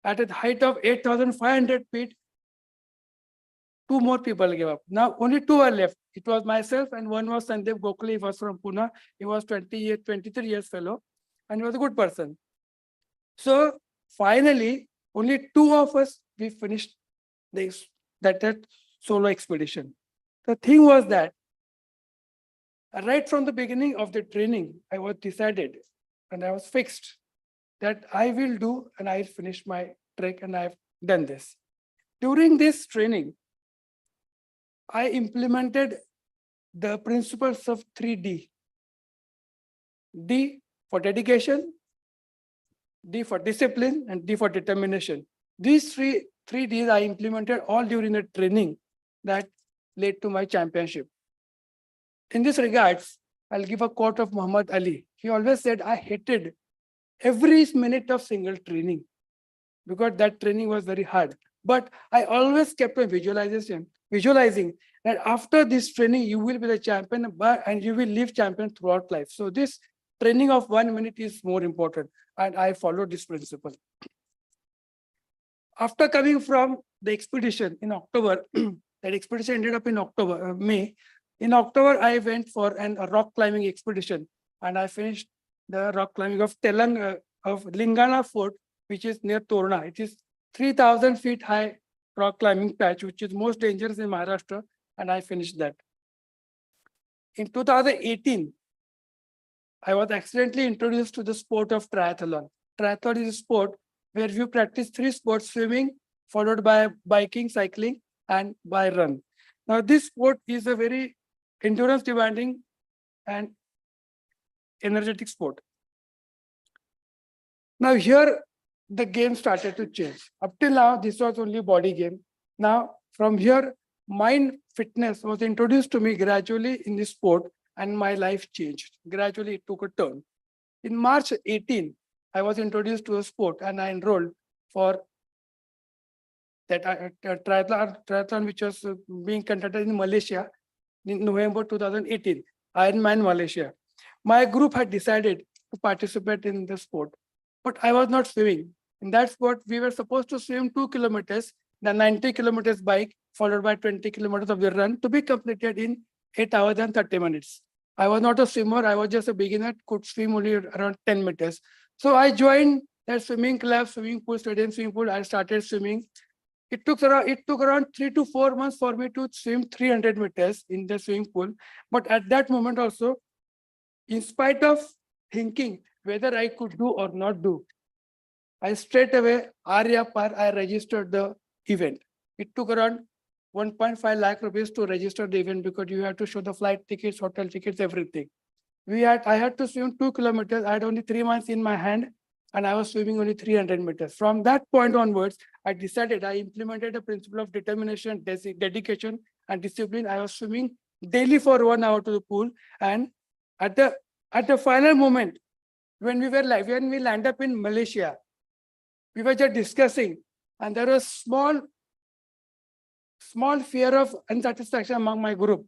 At a height of 8,500 feet, 2 more people gave up. Now only 2 are left. It was myself and one was Sandeep Gokhale. He was from Pune. He was 23 years fellow and he was a good person. So finally, only 2 of us, we finished that solo expedition. The thing was that right from the beginning of the training, I was decided and I was fixed that I will do and I'll finish my trek, and I've done this. During this training, I implemented the principles of 3D. D for dedication, D for discipline, and D for determination. These three Ds I implemented all during the training that led to my championship. In this regards, I'll give a quote of Muhammad Ali. He always said, I hated every minute of single training because that training was very hard. But I always kept on visualizing that after this training, you will be the champion and you will live champion throughout life. So this training of 1 minute is more important. And I followed this principle. After coming from the expedition in October, that expedition ended up in May. In October, I went for a rock climbing expedition, and I finished the rock climbing of Lingana Fort, which is near Torna. It is 3,000 feet high rock climbing patch, which is most dangerous in Maharashtra, and I finished that. In 2018, I was accidentally introduced to the sport of triathlon. Triathlon is a sport where you practice 3 sports: swimming, followed by biking, cycling, and by run. Now, this sport is a very endurance demanding and energetic sport. Now here, the game started to change. Up till now, this was only body game. Now, from here, mind fitness was introduced to me gradually in this sport, and my life changed. Gradually, it took a turn. In March 18, I was introduced to a sport, and I enrolled for that triathlon which was being conducted in Malaysia in November 2018, Ironman Malaysia. My group had decided to participate in the sport, but I was not swimming. In that sport, we were supposed to swim 2 kilometers, then 90 kilometers bike, followed by 20 kilometers of the run to be completed in 8 hours and 30 minutes. I was not a swimmer. I was just a beginner, could swim only around 10 meters. So I joined that swimming club, swimming pool, stadium swimming pool. I started swimming. It took around 3 to 4 months for me to swim 300 meters in the swimming pool. But at that moment also, in spite of thinking whether I could do or not do, I straight away, Arya Par, I registered the event. It took around 1.5 lakh rupees to register the event because you have to show the flight tickets, hotel tickets, everything. I had to swim 2 kilometers. I had only 3 months in my hand, and I was swimming only 300 meters. From that point onwards, I implemented the principle of determination, dedication, and discipline. I was swimming daily for 1 hour to the pool. And at the final moment, when we land up in Malaysia, we were just discussing, and there was small fear of unsatisfaction among my group.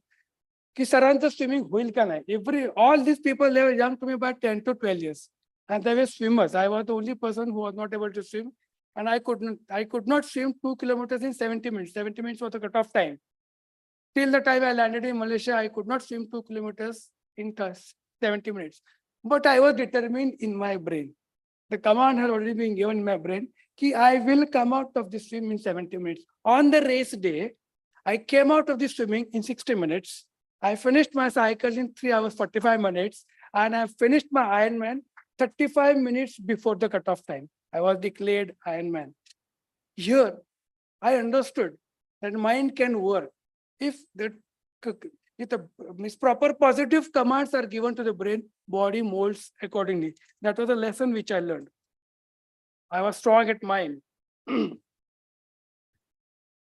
Ki sarancha swimming hoil ka nahi. All these people, they were young to me by 10 to 12 years. And they were swimmers. I was the only person who was not able to swim. And I could not swim 2 kilometers in 70 minutes. 70 minutes was the cutoff time. Till the time I landed in Malaysia, I could not swim 2 kilometers in 70 minutes. But I was determined in my brain. The command had already been given in my brain that I will come out of the swim in 70 minutes. On the race day, I came out of the swimming in 60 minutes. I finished my cycle in 3 hours, 45 minutes. And I finished my Ironman 35 minutes before the cutoff time. I was declared Ironman. Here, I understood that mind can work if the proper positive commands are given to the brain, body molds accordingly. That was a lesson which I learned. I was strong at mind.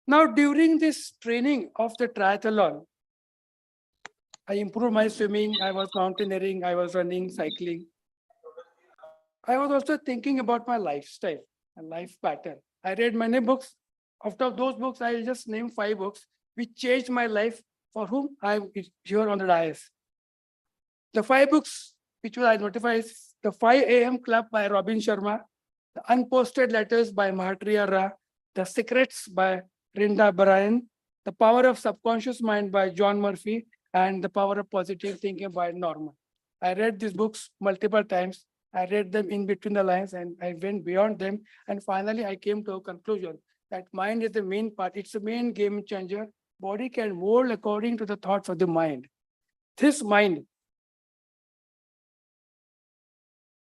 Now, during this training of the triathlon, I improved my swimming, I was mountaineering, I was running, cycling. I was also thinking about my lifestyle and life pattern. I read many books. After those books, I will just name 5 books which changed my life, for whom I am here on the dais. The 5 books which I notify is The 5 AM Club by Robin Sharma, The Unposted Letters by Mahatria Ra, The Secrets by Rinda Bryan, The Power of Subconscious Mind by John Murphy, and The Power of Positive Thinking by Norman. I read these books multiple times. I read them in between the lines and I went beyond them. And finally, I came to a conclusion that mind is the main part. It's the main game changer. Body can mold according to the thoughts of the mind. This mind,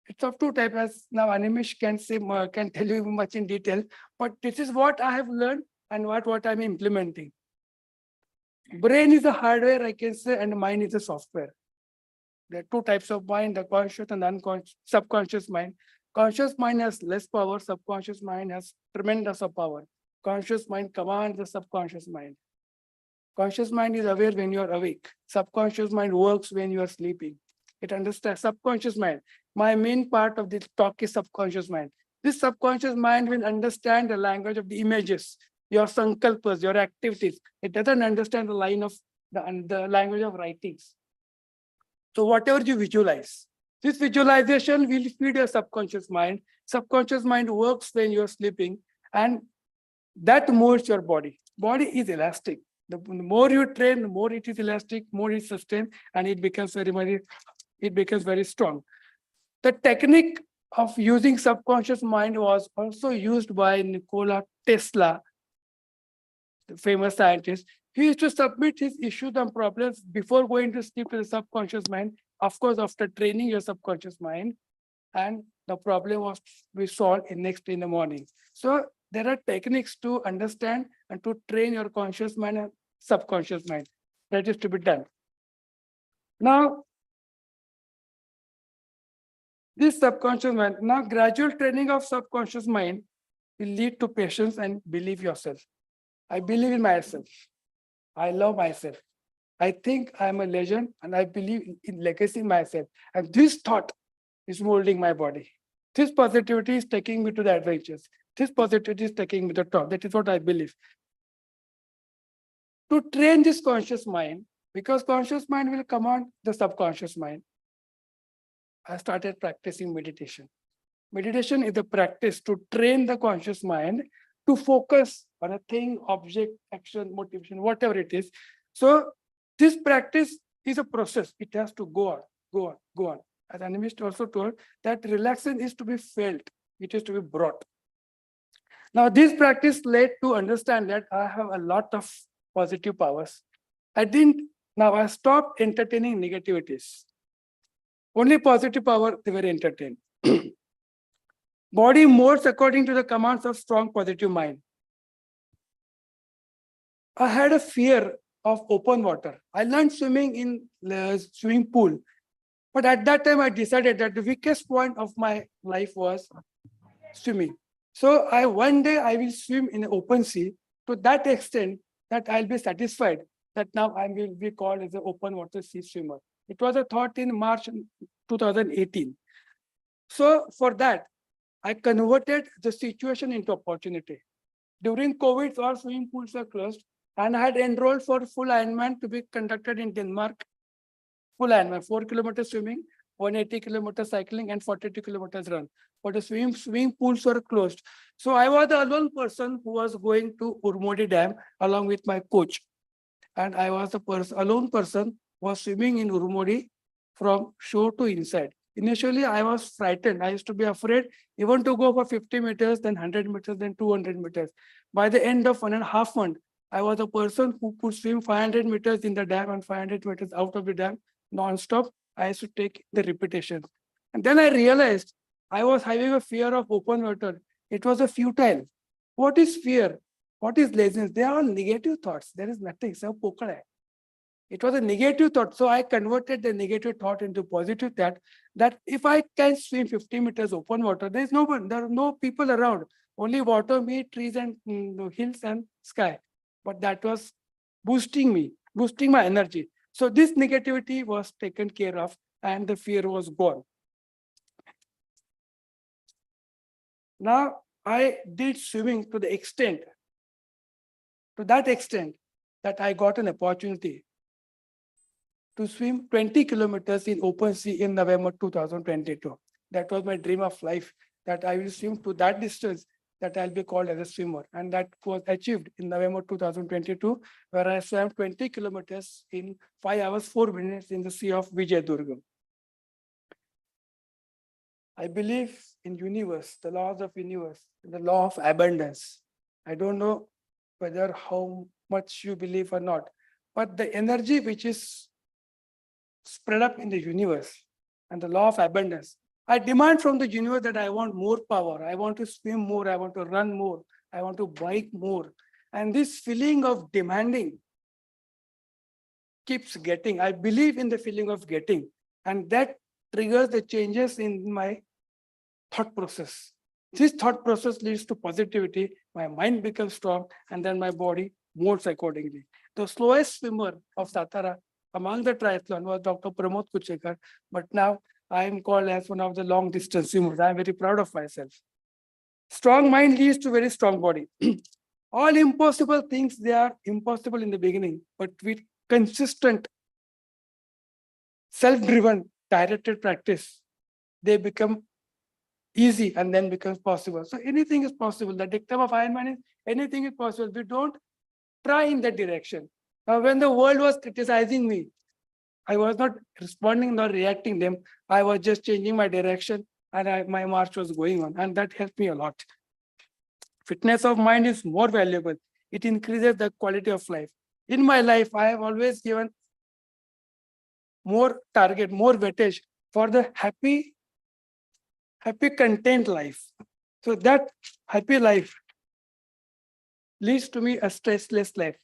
it's of two types, as now Animesh can say more, can tell you much in detail, but this is what I have learned and what I'm implementing. Brain is the hardware, I can say, and mind is the software. There are two types of mind, the conscious and unconscious, subconscious mind. Conscious mind has less power, subconscious mind has tremendous of power. Conscious mind commands the subconscious mind. Conscious mind is aware when you are awake. Subconscious mind works when you are sleeping. It understands subconscious mind. My main part of this talk is subconscious mind. This subconscious mind will understand the language of the images, your sankalpas, your activities. It doesn't understand the line of the language of writings. So whatever you visualize, this visualization will feed your subconscious mind. Subconscious mind works when you're sleeping, and that moves your body. Body is elastic. The more you train, the more it is elastic, more it sustains, and it becomes very strong. The technique of using subconscious mind was also used by Nikola Tesla, the famous scientist. He used to submit his issues and problems before going to sleep to the subconscious mind. Of course, after training your subconscious mind, and the problem was to be solved in the morning. So there are techniques to understand and to train your conscious mind and subconscious mind. That is to be done. Now, this subconscious mind, now gradual training of subconscious mind will lead to patience and believe yourself. I believe in myself. I love myself. I think I'm a legend and I believe in legacy in myself. And this thought is molding my body. This positivity is taking me to the adventures. This positivity is taking me to the top. That is what I believe. To train this conscious mind, because conscious mind will command the subconscious mind, I started practicing meditation. Meditation is the practice to train the conscious mind to focus on a thing, object, action, motivation, whatever it is. So this practice is a process. It has to go on, go on, go on. As Animist also told, that relaxation is to be felt. It is to be brought. Now, this practice led to understand that I have a lot of positive powers. Now I stopped entertaining negativities. Only positive power they were entertained. Body moves according to the commands of strong positive mind. I had a fear of open water. I learned swimming in the swimming pool. But at that time, I decided that the weakest point of my life was swimming. So one day I will swim in an open sea to that extent that I'll be satisfied that now I will be called as an open water sea swimmer. It was a thought in March 2018. So for that, I converted the situation into opportunity. During COVID, all swimming pools were closed, and I had enrolled for full Ironman to be conducted in Denmark. Full Ironman, 4 kilometers swimming, 180 kilometers cycling, and 42 kilometers run. But the swimming pools were closed. So I was the alone person who was going to Urmodi Dam along with my coach. And I was the alone person who was swimming in Urmodi from shore to inside. Initially, I was frightened. I used to be afraid even to go for 50 meters, then 100 meters, then 200 meters. By the end of 1.5 months, I was a person who could swim 500 meters in the dam and 500 meters out of the dam non-stop. I used to take the repetitions. And then I realized I was having a fear of open water. It was a futile. What is fear? What is laziness? They are all negative thoughts. There is nothing. It was a negative thought. So I converted the negative thought into positive thought that if I can swim 50 meters open water, there are no people around. Only water, me, trees, and hills and sky. But that was boosting me, boosting my energy. So this negativity was taken care of and the fear was gone. Now I did swimming to that extent that I got an opportunity to swim 20 kilometers in open sea in November 2022. That was my dream of life, that I will swim to that distance that I'll be called as a swimmer. And that was achieved in November 2022, where I swam 20 kilometers in 5 hours, 4 minutes in the Sea of Vijayadurgam. I believe in universe, the laws of universe, the law of abundance. I don't know whether how much you believe or not, but the energy which is spread up in the universe and the law of abundance. I demand from the universe that I want more power. I want to swim more. I want to run more. I want to bike more. And this feeling of demanding keeps getting. I believe in the feeling of getting, and that triggers the changes in my thought process. This thought process leads to positivity. My mind becomes strong, and then my body molds accordingly. The slowest swimmer of Satara among the triathlon was Dr. Pramod Kuchekar, but now I am called as one of the long distance swimmers. I am very proud of myself. Strong mind leads to very strong body. All impossible things, they are impossible in the beginning, but with consistent, self-driven, directed practice, they become easy and then becomes possible. So anything is possible. The dictum of Ironman is anything is possible. We don't try in that direction. Now, when the world was criticizing me, I was not responding nor reacting them. I was just changing my direction, and my march was going on, and that helped me a lot. Fitness of mind is more valuable. It increases the quality of life. In my life, I have always given more target, more weightage for the happy, content life. So that happy life leads to me a stressless life.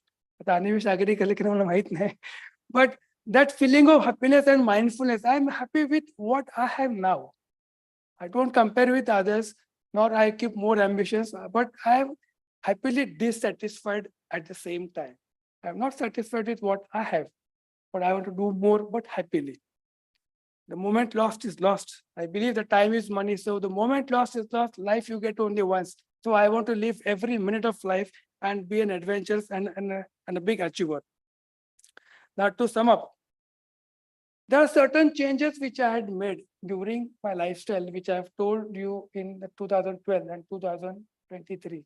But that feeling of happiness and mindfulness, I'm happy with what I have now. I don't compare with others, nor I keep more ambitions, but I am happily dissatisfied at the same time. I'm not satisfied with what I have, but I want to do more, but happily. The moment lost is lost. I believe the time is money. So the moment lost is lost. Life you get only once. So I want to live every minute of life and be an adventurous and a big achiever. Now to sum up, there are certain changes which I had made during my lifestyle, which I have told you in 2012 and 2023.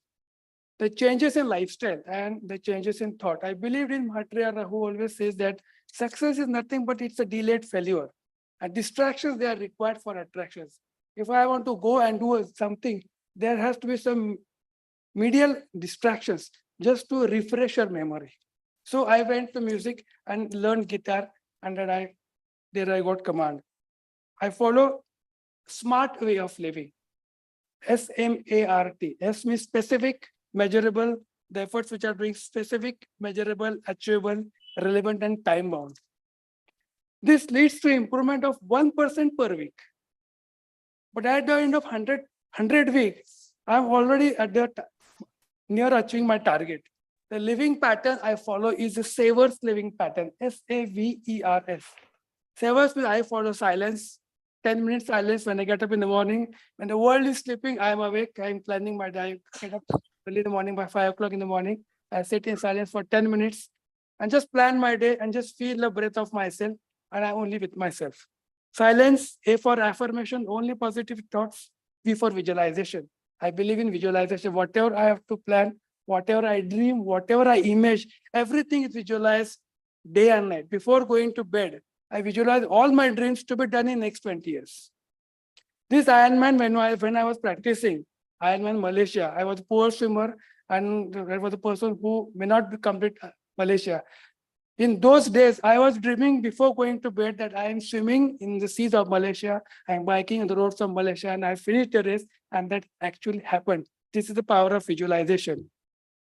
The changes in lifestyle and the changes in thought. I believed in Mahatriya, who always says that success is nothing but it's a delayed failure. And distractions, they are required for attractions. If I want to go and do something, there has to be some medial distractions just to refresh your memory. So I went to music and learned guitar, and then I got command. I follow SMART way of living. SMART. S means specific, measurable, the efforts which are doing specific, measurable, achievable, relevant, and time bound. This leads to improvement of 1% per week. But at the end of 100 weeks, I'm already at the near achieving my target. The living pattern I follow is a Savers living pattern, SAVERS. Savers means I follow silence, 10 minutes silence when I get up in the morning. When the world is sleeping, I am awake. I'm planning my day. Get up early in the morning by 5 o'clock in the morning. I sit in silence for 10 minutes and just plan my day and just feel the breath of myself. And I'm only with myself. Silence, A for affirmation, only positive thoughts, V for visualization. I believe in visualization. Whatever I have to plan, whatever I dream, whatever I image, everything is visualized day and night. Before going to bed, I visualize all my dreams to be done in next 20 years. This Ironman, when I was practicing Ironman Malaysia, I was a poor swimmer, and I was a person who may not complete Malaysia. In those days, I was dreaming before going to bed that I am swimming in the seas of Malaysia, I'm biking on the roads of Malaysia, and I finished the race, and that actually happened. This is the power of visualization.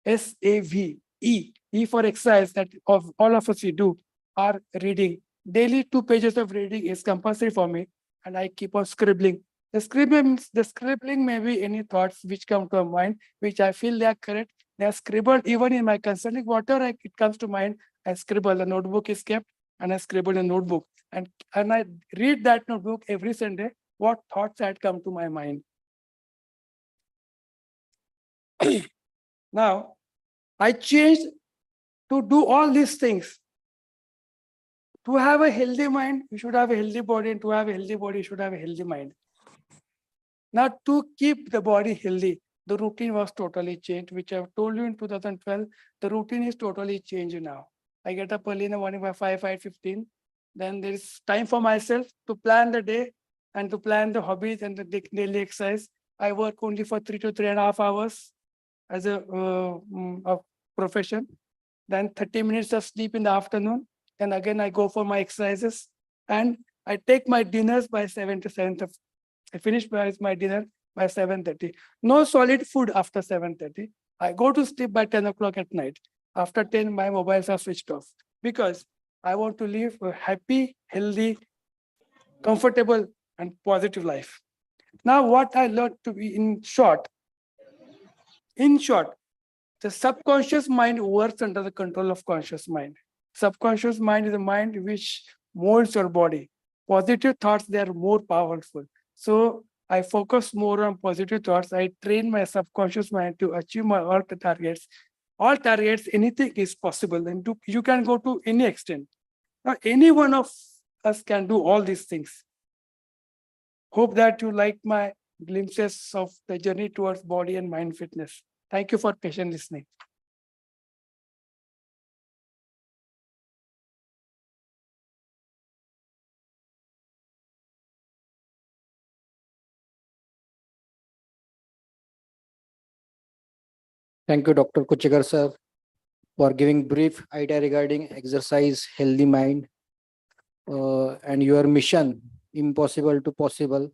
SAVE, E for exercise that of all of us we do, are reading. Daily 2 pages of reading is compulsory for me, and I keep on scribbling. The scribbling may be any thoughts which come to my mind, which I feel they are correct. They are scribbled even in my concerning, whatever it comes to mind, I scribble. The notebook is kept, and I scribble a notebook. And I read that notebook every Sunday, what thoughts had come to my mind. Now, I changed to do all these things. To have a healthy mind, you should have a healthy body, and to have a healthy body, you should have a healthy mind. Now, to keep the body healthy, the routine was totally changed, which I've told you in 2012. The routine is totally changed now. I get up early in the morning by 5:15. Then there is time for myself to plan the day and to plan the hobbies and the daily exercise. I work only for 3 to 3.5 hours as a profession. Then 30 minutes of sleep in the afternoon. And again, I go for my exercises. And I take my dinners by 7 to 7. I finish my dinner by 7:30. No solid food after 7:30. I go to sleep by 10 o'clock at night. After 10, my mobiles are switched off because I want to live a happy, healthy, comfortable, and positive life. Now, what I learned to be in short, the subconscious mind works under the control of conscious mind. Subconscious mind is a mind which molds your body. Positive thoughts, they are more powerful. So I focus more on positive thoughts. I train my subconscious mind to achieve my all the targets. All targets, anything is possible, and you can go to any extent. Now, any one of us can do all these things. Hope that you like my glimpses of the journey towards body and mind fitness. Thank you for patient listening. Thank you, Dr. Kuchekar sir, for giving brief idea regarding exercise, healthy mind, and your mission, impossible to possible.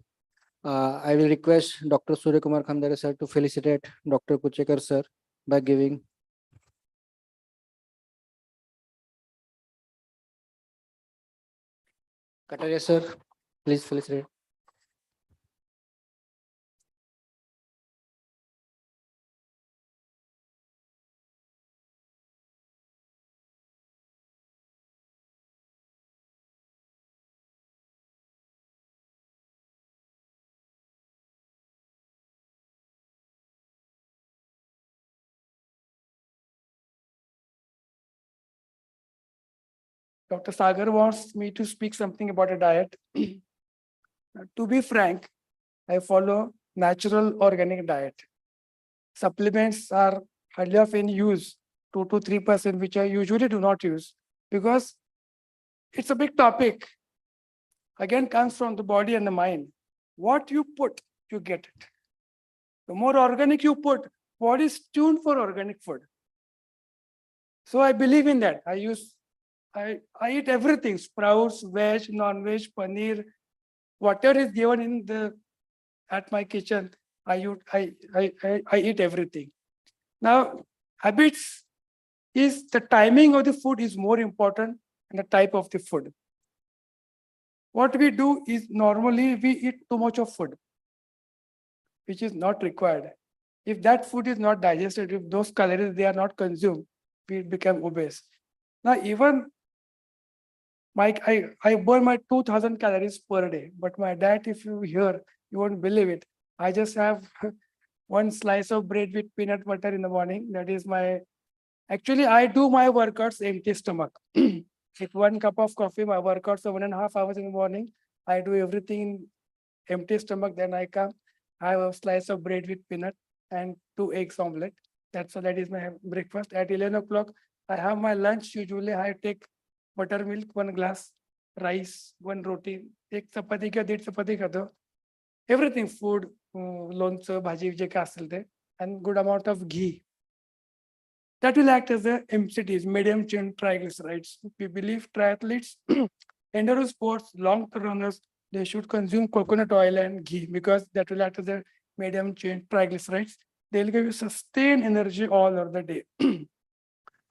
I will request Dr. Surya Kumar Khandare sir to felicitate Dr. Kuchekar sir by giving. Kataria sir, please felicitate. Dr. Sagar wants me to speak something about a diet. To be frank, I follow natural organic diet. Supplements are hardly of any use, 2 to 3%, which I usually do not use because it's a big topic. Again, comes from the body and the mind. What you put, you get it. The more organic you put, body is tuned for organic food. So I believe in that. I eat everything: sprouts, veg, non-veg, paneer, whatever is given at my kitchen. I eat everything. Now, habits is the timing of the food is more important than the type of the food. What we do is normally we eat too much of food, which is not required. If that food is not digested, if those calories they are not consumed, we become obese. Now, even I burn my 2,000 calories per day, but my diet, if you hear, you won't believe it. I just have one slice of bread with peanut butter in the morning. That is actually, I do my workouts empty stomach. With 1 cup of coffee, my workouts are 1.5 hours in the morning. I do everything in empty stomach. Then I come, I have a slice of bread with peanut and 2 eggs omelette. That is my breakfast. At 11 o'clock, I have my lunch. Usually, I take buttermilk, 1 glass, rice, 1 roti, एक चपाती किंवा 1.5 चपाती खातो. Everything, food, लोणचं, भाजी जे काय असेल ते, and good amount of ghee. That will act as the MCTs, medium chain triglycerides. We believe triathletes, endurance sports, long-term runners, they should consume coconut oil and ghee because that will act as a medium chain triglycerides. They'll give you sustained energy all over the day.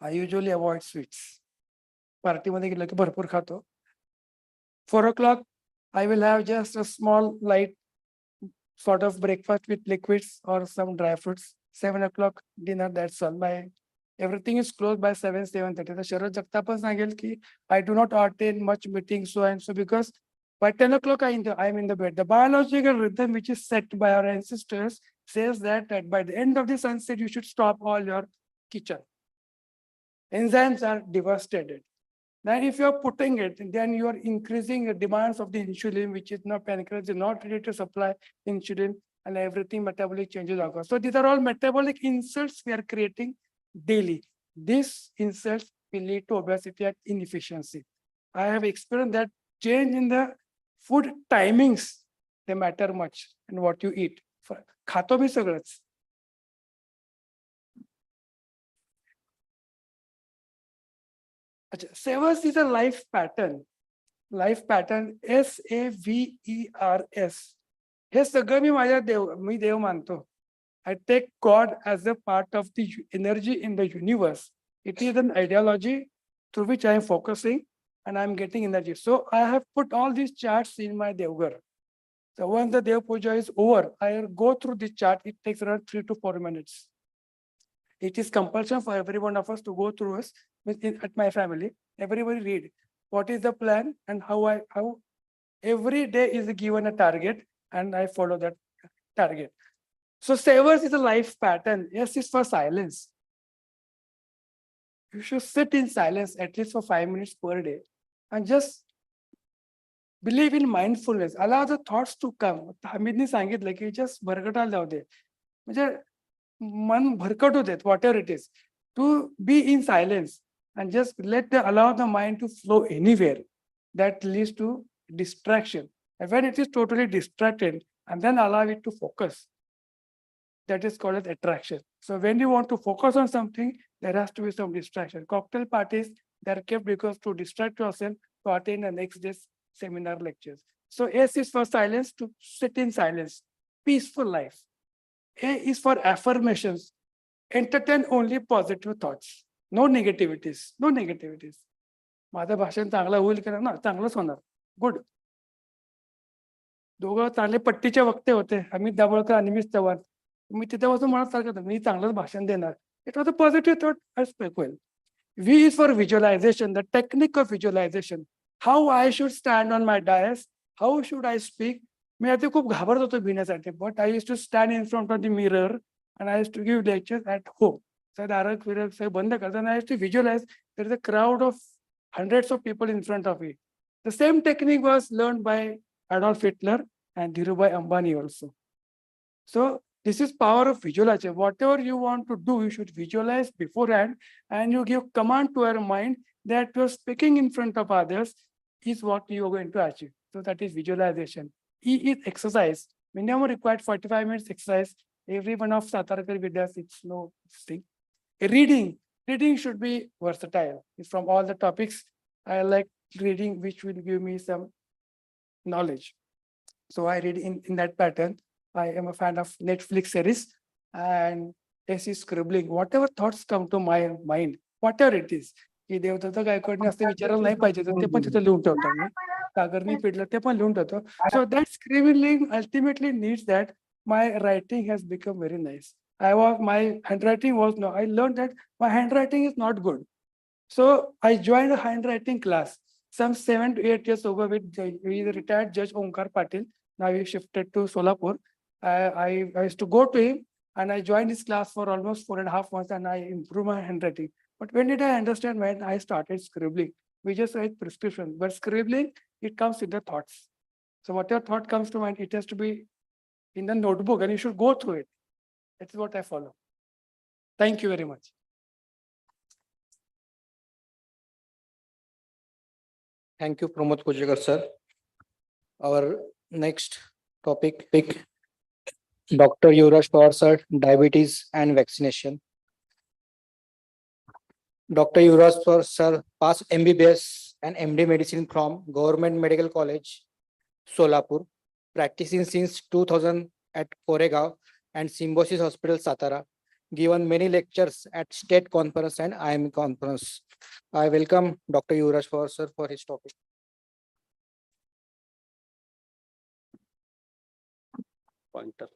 I usually avoid sweets. Party मध्ये गेलं की भरपूर खातो. 4 o'clock, I will have just a small light sort of breakfast with liquids or some dry fruits. 7 o'clock dinner, that's all. Everything is closed by 7:30. The Sharad Jagtapan सांगेल की I do not attend much meetings so and so because by 10 o'clock I'm in the bed. The biological rhythm which is set by our ancestors says that by the end of the sunset you should stop all your kitchen. Enzymes are devastated. Then if you are putting it, then you are increasing the demands of the insulin, which is not pancreas is not ready to supply insulin. and everything metabolic changes occur. So these are all metabolic insults we are creating daily. These insults will lead to obesity and inefficiency. I have experienced that change in the food timings, they matter much, and what you eat. खातो मी सगळंच. अच्छा, Severs is a life pattern. Life pattern, SAVERS. हे सगळं मी देव मानतो. I take God as a part of the energy in the universe. It is an ideology through which I am focusing and I am getting energy. So I have put all these charts in my Devgar. So once the Dev Puja is over, I go through this chart. It takes around 3 to 4 minutes. It is compulsion for every one of us to go through us at my family. Everybody read what is the plan and how every day is given a target and I follow that target. So Severs is a life pattern. S is for silence. You should sit in silence at least for 5 minutes per day and just believe in mindfulness. Allow the thoughts to come. Hamidni सांगितलं की just भरकटायला जाऊ दे. म्हणजे मन भरकटू देत, whatever it is. To be in silence and just allow the mind to flow anywhere. That leads to distraction. And when it is totally distracted, and then allow it to focus, that is called as attraction. So when you want to focus on something, there has to be some distraction. Cocktail parties, they are kept because to distract yourself to attend the next day's seminar lectures. So S is for silence, to sit in silence, peaceful life. A is for affirmations, entertain only positive thoughts, no negativities, no negativities. माझं भाषण चांगलं होईल की ना, चांगलंच होणार, good. दोघं चांगले पट्टीचे वक्ते होते, अमित दाभोळकर आणि मी चव्हाण. मी तिथे बसून म्हणत सारखं मी चांगलंच भाषण देणार. It was a positive thought. I spoke well. V is for visualization, the technique of visualization. How I should stand on my dais, how should I speak. मी आधी खूप घाबरत होतो भिण्यासाठी, but I used to stand in front of the mirror and I used to give lectures at home. So दारक विरक सगळं बंद करताना I used to visualize there is a crowd of hundreds of people in front of me. The same technique was learned by Adolf Hitler and Dhirubhai Ambani also. So this is power of visualization. Whatever you want to do, you should visualize beforehand and you give command to your mind that you're speaking in front of others is what you are going to achieve. So that is visualization. E is exercise. Minimum required 45 minutes exercise. Every one of Satarkar Vidyas, it's no thing. Reading. Reading should be versatile. It's from all the topics. I like reading, which will give me some knowledge. So I read in that pattern. I am a fan of Netflix series and S is scribbling. Whatever thoughts come to my mind, whatever it is. की देवदत्त गायकवाडने असं विचारायला नाही पाहिजे तर ते पण तिथे लिहून ठेवतो मी. कागरनी पिडलं ते पण लिहून ठेवतो. So that scribbling ultimately needs that my writing has become very nice. My handwriting was no. I learned that my handwriting is not good. So I joined a handwriting class some 7 to 8 years ago with retired Judge Omkar Patil. Now he shifted to Solapur. I used to go to him and I joined his class for almost 4.5 months and I improved my handwriting. But when did I understand? When I started scribbling, we just write prescription, but scribbling, it comes with the thoughts. So whatever thought comes to mind, it has to be in the notebook and you should go through it. That's what I follow. Thank you very much. Thank you, Pramod Kochekar, sir. Our next topic, Dr. Yuvraj Pawar, sir, diabetes and vaccination. Dr. Yuvraj Pawar, sir, passed MBBS and MD medicine from Government Medical College, Solapur, practicing since 2000 at Koregaon and Symbiosis Hospital, Satara. Given many lectures at state conference and IIM conference. I welcome Dr. Yuvraj Pawar, sir, for his topic. Pointer.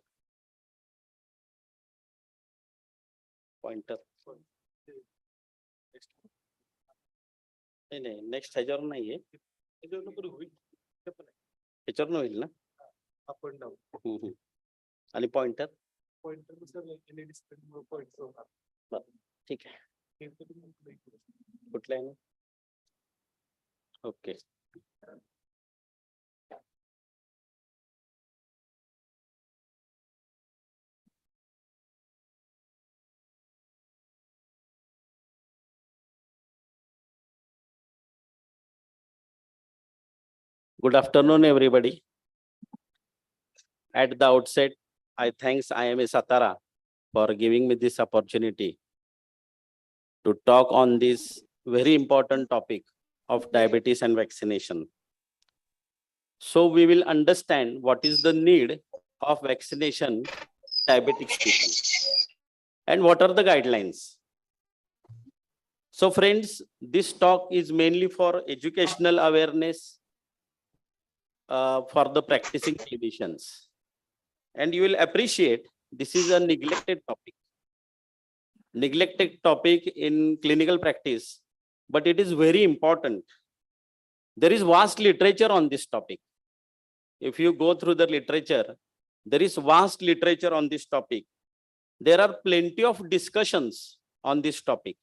नाही next ह्याच्यावर नाहीये ह्याच्यावर होईल ना आपण आणि pointer ठीक आहे कुठला आहे okay Good afternoon, everybody. At the outset, I thanks IMA Satara for giving me this opportunity to talk on this very important topic of diabetes and vaccination. So we will understand what is the need of vaccination diabetics people and what are the guidelines. So friends, this talk is mainly for educational awareness for the practicing clinicians. And you will appreciate this is a neglected topic in clinical practice, but it is very important. There is vast literature on this topic. If you go through the literature, there is vast literature on this topic. There are plenty of discussions on this topic.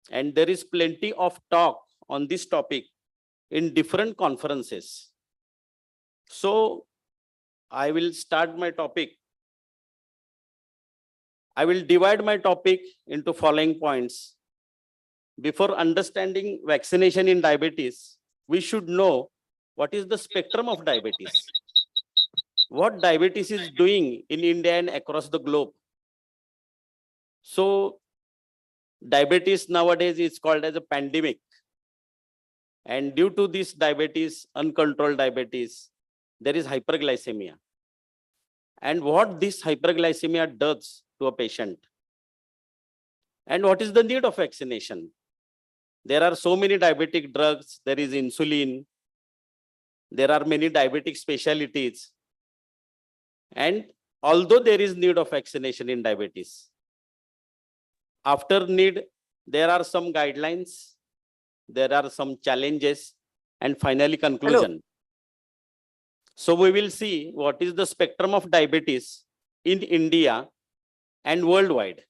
And there is plenty of talk on this topic in different conferences. So I will start my topic. I will divide my topic into following points. Before understanding vaccination in diabetes, we should know what is the spectrum of diabetes. What diabetes is doing in India and across the globe. So diabetes nowadays is called as a pandemic. And due to this diabetes, uncontrolled diabetes, there is hyperglycemia. And what this hyperglycemia does to a patient. And what is the need of vaccination? There are so many diabetic drugs. There is insulin. There are many diabetic specialties. And although there is need of vaccination in diabetes, after need, there are some guidelines, there are some challenges, and finally conclusion. Hello. So we will see what is the spectrum of diabetes in India and worldwide.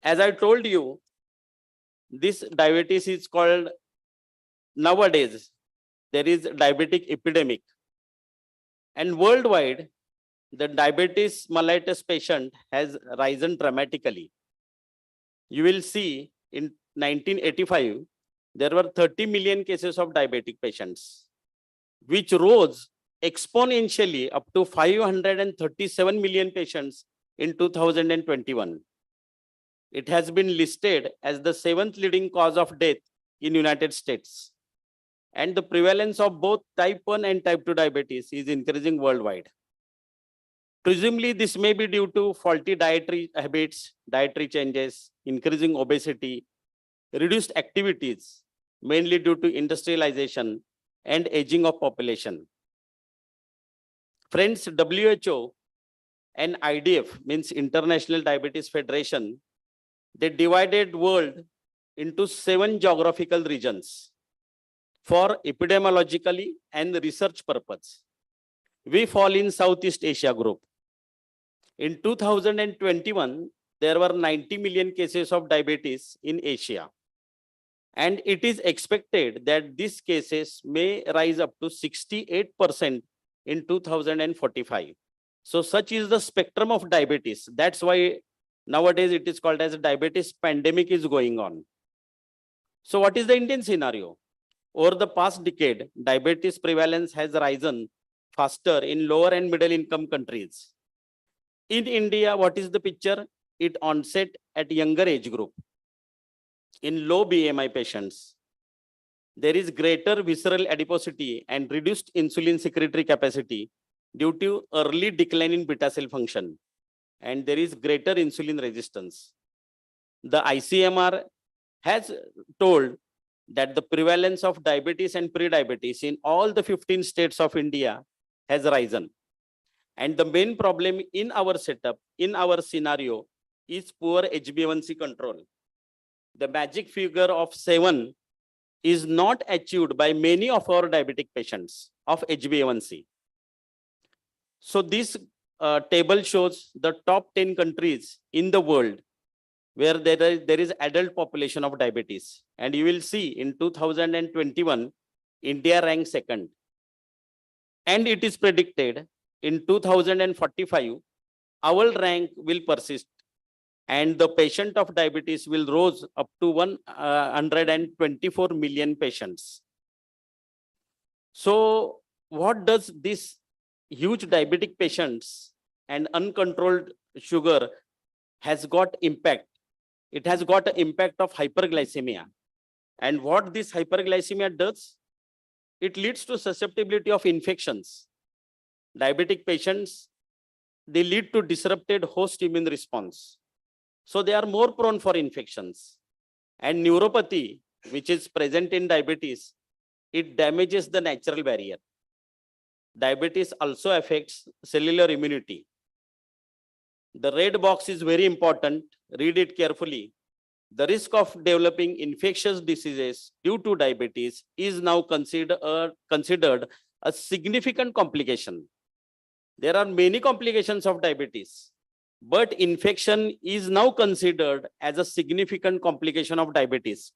As I told you, this diabetes is called, nowadays, there is diabetic epidemic. And worldwide, the diabetes mellitus patient has risen dramatically. You will see in 1985, there were 30 million cases of diabetic patients, which rose exponentially up to 537 million patients in 2021. It has been listed as the 7th leading cause of death in United States. And the prevalence of both type 1 and type 2 diabetes is increasing worldwide. Presumably, this may be due to faulty dietary habits, dietary changes, increasing obesity, reduced activities, mainly due to industrialization and aging of population. Friends, WHO and IDF, means International Diabetes Federation, they divided world into 7 geographical regions for epidemiologically and research purpose. We fall in Southeast Asia group. In 2021, there were 90 million cases of diabetes in Asia. And it is expected that these cases may rise up to 68% in 2045. So such is the spectrum of diabetes. That's why nowadays it is called as a diabetes pandemic is going on. So what is the Indian scenario? Over the past decade, diabetes prevalence has risen faster in lower and middle income countries. In India, what is the picture? It onset at younger age group. In low BMI patients, there is greater visceral adiposity and reduced insulin secretory capacity due to early decline in beta cell function. And there is greater insulin resistance. The ICMR has told that the prevalence of diabetes and prediabetes in all the 15 states of India has risen. And the main problem in our setup, in our scenario, is poor HbA1c control. The magic figure of 7 is not achieved by many of our diabetic patients of HbA1c. So this table shows the top 10 countries in the world where there is adult population of diabetes. And you will see in 2021, India ranks 2nd. And it is predicted in 2045, our rank will persist. And the patient of diabetes will rise up to 124 million patients. So what does this huge diabetic patients and uncontrolled sugar has got impact? It has got an impact of hyperglycemia. And what this hyperglycemia does, it leads to susceptibility of infections. Diabetic patients, they lead to disrupted host immune response. So they are more prone for infections. And neuropathy, which is present in diabetes, it damages the natural barrier. Diabetes also affects cellular immunity. The red box is very important. Read it carefully. The risk of developing infectious diseases due to diabetes is now considered a significant complication. There are many complications of diabetes, but infection is now considered as a significant complication of diabetes.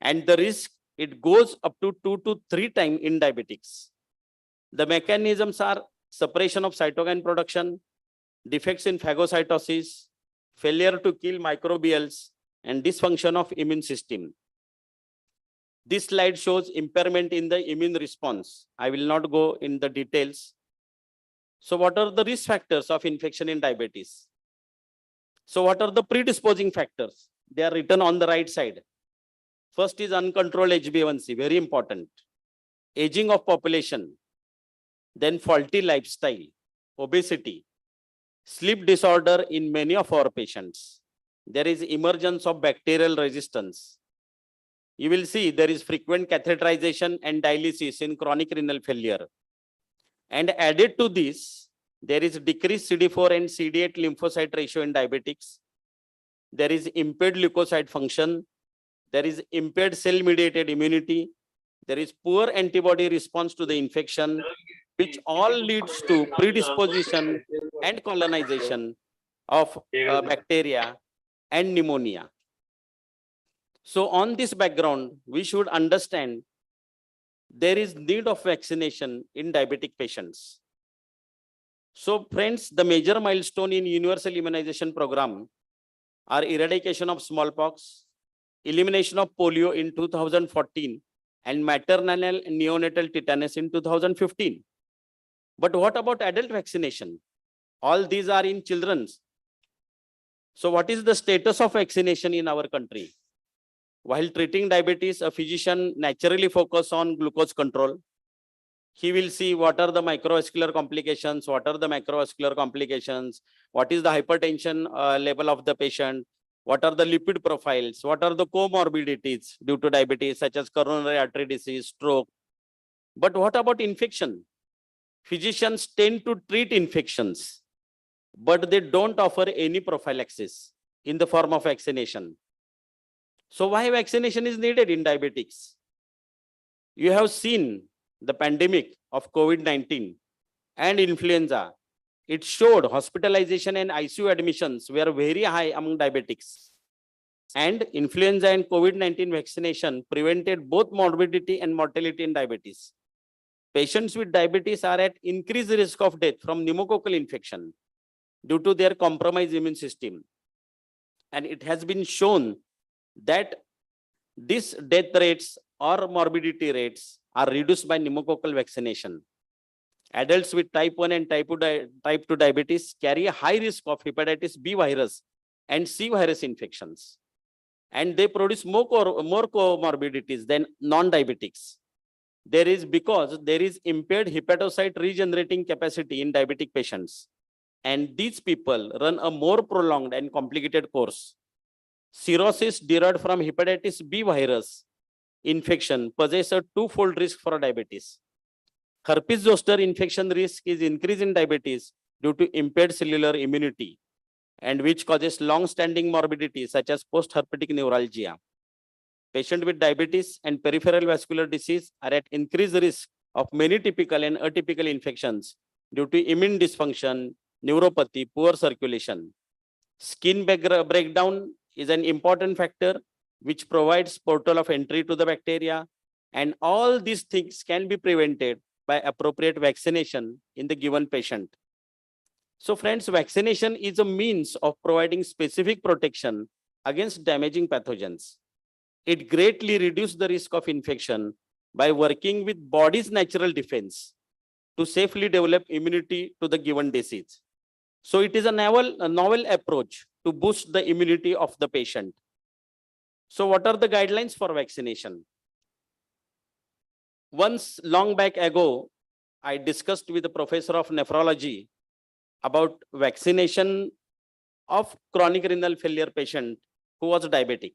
And the risk, it goes up to 2 to 3 times in diabetics. The mechanisms are suppression of cytokine production, defects in phagocytosis, failure to kill microbials, and dysfunction of immune system. This slide shows impairment in the immune response. I will not go in the details. So what are the risk factors of infection in diabetes? So what are the predisposing factors? They are written on the right side. First is uncontrolled HbA1c, very important. Aging of population, then faulty lifestyle, obesity, sleep disorder in many of our patients. There is emergence of bacterial resistance. You will see there is frequent catheterization and dialysis in chronic renal failure. And added to this, there is decreased CD4 and CD8 lymphocyte ratio in diabetics. There is impaired leukocyte function. There is impaired cell-mediated immunity. There is poor antibody response to the infection, which all leads to predisposition and colonization of bacteria and pneumonia. So on this background, we should understand there is need of vaccination in diabetic patients. So friends, the major milestone in universal immunization program are eradication of smallpox, elimination of polio in 2014, and maternal and neonatal tetanus in 2015. But what about adult vaccination? All these are in children's. So what is the status of vaccination in our country? While treating diabetes, a physician naturally focuses on glucose control. He will see what are the microvascular complications, what are the macrovascular complications, what is the hypertension level of the patient, what are the lipid profiles, what are the comorbidities due to diabetes, such as coronary artery disease, stroke. But what about infection? Physicians tend to treat infections, but they don't offer any prophylaxis in the form of vaccination. So why vaccination is needed in diabetics? You have seen the pandemic of COVID-19 and influenza. It showed hospitalization and ICU admissions were very high among diabetics. And influenza and COVID-19 vaccination prevented both morbidity and mortality in diabetes. Patients with diabetes are at increased risk of death from pneumococcal infection due to their compromised immune system. And it has been shown that these death rates or morbidity rates are reduced by pneumococcal vaccination. Adults with type 1 and type 2 diabetes carry a high risk of hepatitis B virus and C virus infections. And they produce more comorbidities than non-diabetics. Because there is impaired hepatocyte regenerating capacity in diabetic patients. And these people run a more prolonged and complicated course. Cirrhosis derived from hepatitis B virus infection possesses a twofold risk for diabetes. Herpes zoster infection risk is increased in diabetes due to impaired cellular immunity, and which causes long-standing morbidity such as post-herpetic neuralgia. Patients with diabetes and peripheral vascular disease are at increased risk of many typical and atypical infections due to immune dysfunction, neuropathy, poor circulation. Skin breakdown is an important factor which provides portal of entry to the bacteria, and all these things can be prevented by appropriate vaccination in the given patient. So friends, vaccination is a means of providing specific protection against damaging pathogens. It greatly reduces the risk of infection by working with body's natural defense to safely develop immunity to the given disease. So it is a novel approach to boost the immunity of the patient. So what are the guidelines for vaccination? Once long back ago, I discussed with a professor of nephrology about vaccination of chronic renal failure patient who was diabetic.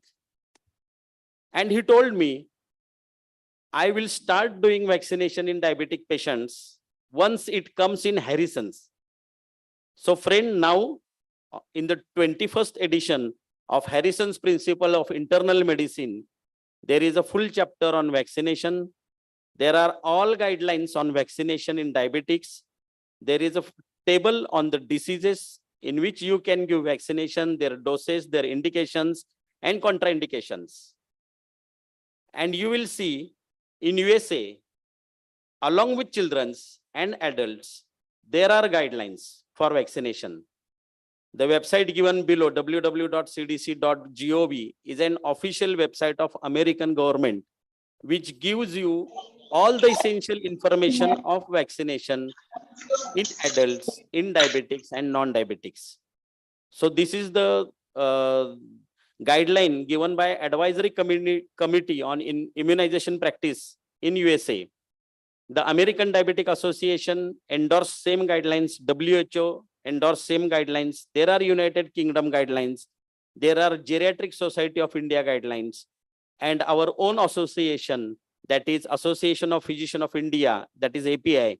And he told me, I will start doing vaccination in diabetic patients once it comes in Harrison's. So friend, now in the 21st edition of Harrison's Principle of Internal Medicine, there is a full chapter on vaccination. There are all guidelines on vaccination in diabetics. There is a table on the diseases in which you can give vaccination, their doses, their indications, and contraindications. And you will see in USA, along with children's and adults, there are guidelines for vaccination. The website given below, www.cdc.gov, is an official website of American government, which gives you all the essential information of vaccination in adults, in diabetics and non-diabetics. So this is the guideline given by Advisory Committee on Immunization Practice in USA. The American Diabetic Association endorsed same guidelines, WHO endorsed same guidelines. There are United Kingdom guidelines. There are Geriatric Society of India guidelines, and our own association, that is Association of Physicians of India, that is API,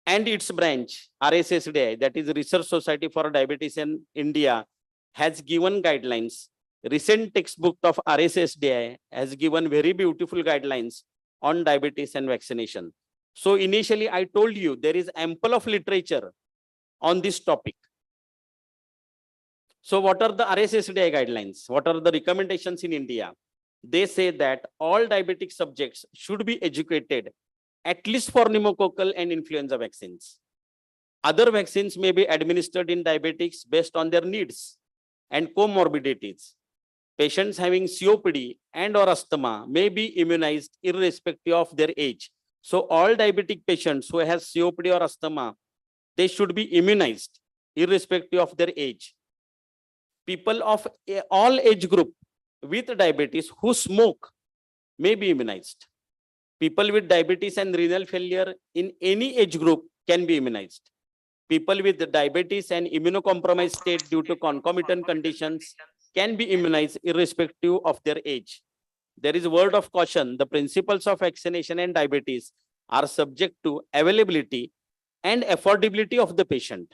and its branch RSSDI, that is Research Society for Diabetes in India, has given guidelines. Recent textbook of RSSDI has given very beautiful guidelines on diabetes and vaccination. So initially I told you there is ample of literature on this topic. So what are the RSSDI guidelines? What are the recommendations in India? They say that all diabetic subjects should be educated at least for pneumococcal and influenza vaccines. Other vaccines may be administered in diabetics based on their needs and comorbidities. Patients having COPD and or asthma may be immunized irrespective of their age. So all diabetic patients who have COPD or asthma, they should be immunized irrespective of their age. People of all age group with diabetes who smoke may be immunized. People with diabetes and renal failure in any age group can be immunized. People with diabetes and immunocompromised state due to concomitant conditions can be immunized irrespective of their age. There is a word of caution. The principles of vaccination and diabetes are subject to availability and affordability of the patient.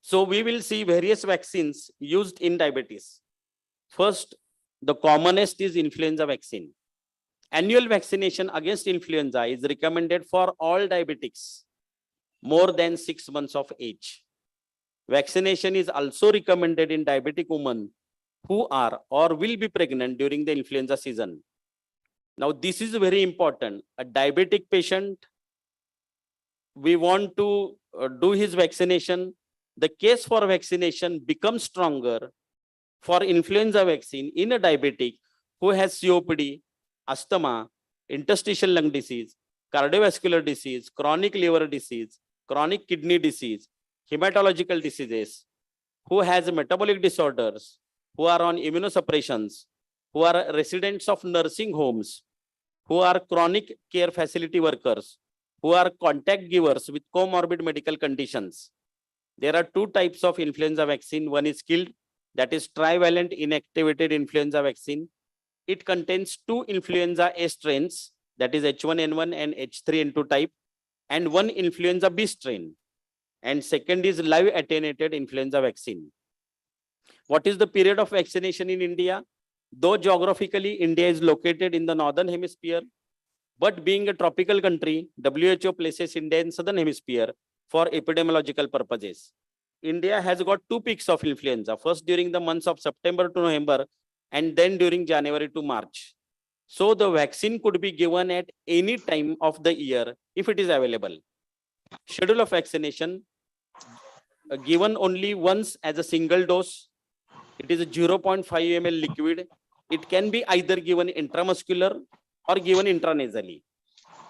So we will see various vaccines used in diabetes. First, the commonest is influenza vaccine. Annual vaccination against influenza is recommended for all diabetics more than 6 months of age. Vaccination is also recommended in diabetic women who are or will be pregnant during the influenza season. Now, this is very important. A diabetic patient, we want to do his vaccination. The case for vaccination becomes stronger for influenza vaccine in a diabetic who has COPD, asthma, interstitial lung disease, cardiovascular disease, chronic liver disease, chronic kidney disease, hematological diseases, who has metabolic disorders, who are on immunosuppressions, who are residents of nursing homes, who are chronic care facility workers, who are contact givers with comorbid medical conditions. There are two types of influenza vaccine. One is killed, that is trivalent inactivated influenza vaccine. It contains two influenza A strains, that is H1N1 and H3N2 type, and one influenza B strain. And second is live attenuated influenza vaccine. What is the period of vaccination in India? Though geographically India is located in the northern hemisphere, but being a tropical country, WHO places India in southern hemisphere for epidemiological purposes. India has got two peaks of influenza, first during the months of September to November, and then during January to March. So the vaccine could be given at any time of the year if it is available. Schedule of vaccination given only once as a single dose. It is a 0.5 ml liquid. It can be either given intramuscular or given intranasally.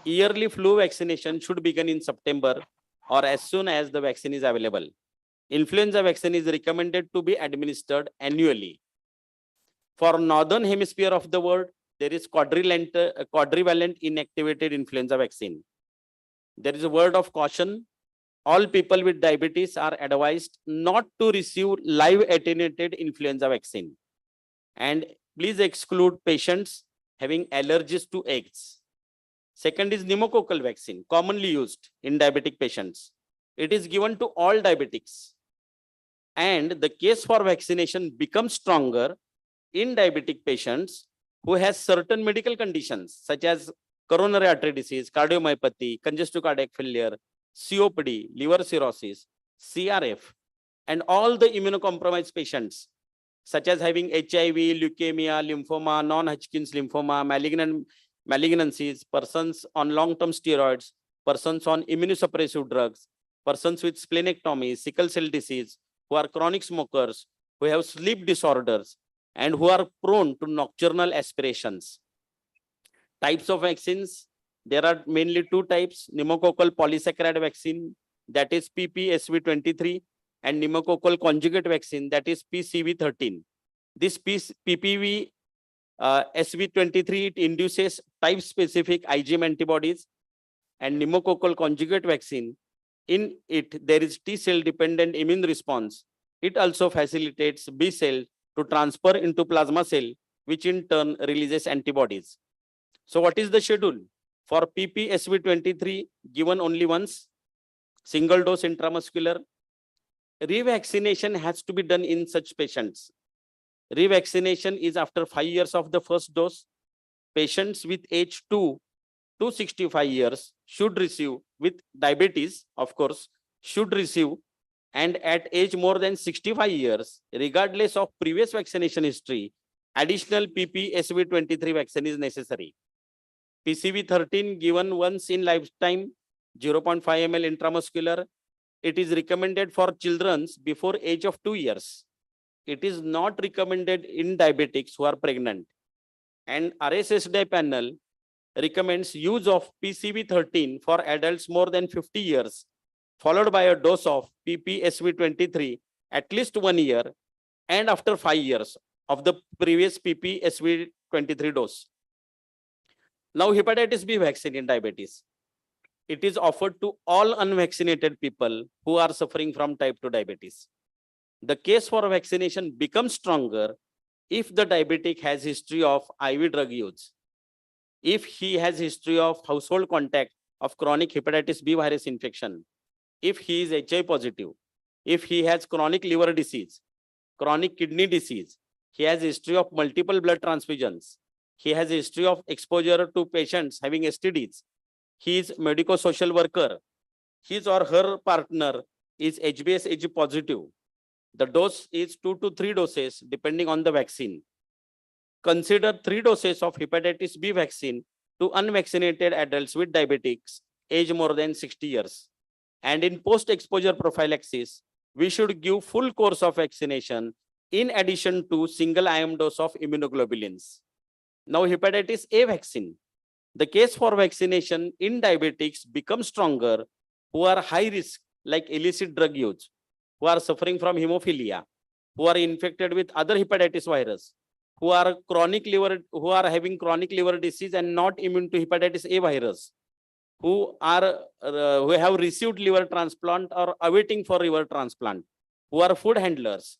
Yearly flu vaccination should begin in September or as soon as the vaccine is available. Influenza vaccine is recommended to be administered annually. For northern hemisphere of the world, there is quadrivalent inactivated influenza vaccine. There is a word of caution. All people with diabetes are advised not to receive live attenuated influenza vaccine. And please exclude patients having allergies to eggs. Second is pneumococcal vaccine, commonly used in diabetic patients. It is given to all diabetics. And the case for vaccination becomes stronger in diabetic patients who has certain medical conditions such as coronary artery disease, cardiomyopathy, congestive cardiac failure, COPD, liver cirrhosis, CRF, and all the immunocompromised patients such as having HIV, leukemia, lymphoma, non-Hodgkin's lymphoma, malignancies, persons on long-term steroids, persons on immunosuppressive drugs, persons with splenectomy, sickle cell disease, who are chronic smokers, who have sleep disorders, and who are prone to nocturnal aspirations. Types of vaccines, there are mainly two types: pneumococcal polysaccharide vaccine, that is PPSV23, and pneumococcal conjugate vaccine, that is PCV13. This PPV SV23, it induces type-specific IgM antibodies, and pneumococcal conjugate vaccine, in it there is T-cell dependent immune response. It also facilitates B cell to transfer into plasma cell, which in turn releases antibodies. So what is the schedule? For PPSV23, given only once, single dose intramuscular. Revaccination has to be done in such patients. Revaccination is after 5 years of the first dose. Patients with age 2 to 65 years should receive, with diabetes, of course, should receive, and at age more than 65 years, regardless of previous vaccination history, additional PPSV23 vaccine is necessary. PCV13 given once in lifetime, 0.5 ml intramuscular. It is recommended for children before age of 2 years. It is not recommended in diabetics who are pregnant. And RSSDI panel recommends use of PCV13 for adults more than 50 years, followed by a dose of PPSV23 at least 1 year and after 5 years of the previous PPSV23 dose. Now, hepatitis B vaccine in diabetes. It is offered to all unvaccinated people who are suffering from type 2 diabetes. The case for vaccination becomes stronger if the diabetic has history of IV drug use, if he has history of household contact of chronic hepatitis B virus infection, if he is HIV positive, if he has chronic liver disease, chronic kidney disease, he has history of multiple blood transfusions, he has history of exposure to patients having STDs, he is medico-social worker, his or her partner is HBsAg positive. The dose is 2 to 3 doses depending on the vaccine. Consider 3 doses of hepatitis B vaccine to unvaccinated adults with diabetics age more than 60 years. And in post-exposure prophylaxis, we should give full course of vaccination in addition to single IM dose of immunoglobulins. Now, hepatitis A vaccine. The case for vaccination in diabetics becomes stronger who are high risk, like illicit drug use, who are suffering from hemophilia, who are infected with other hepatitis virus, who are having chronic liver disease and not immune to hepatitis A virus, who have received liver transplant or awaiting for liver transplant, who are food handlers,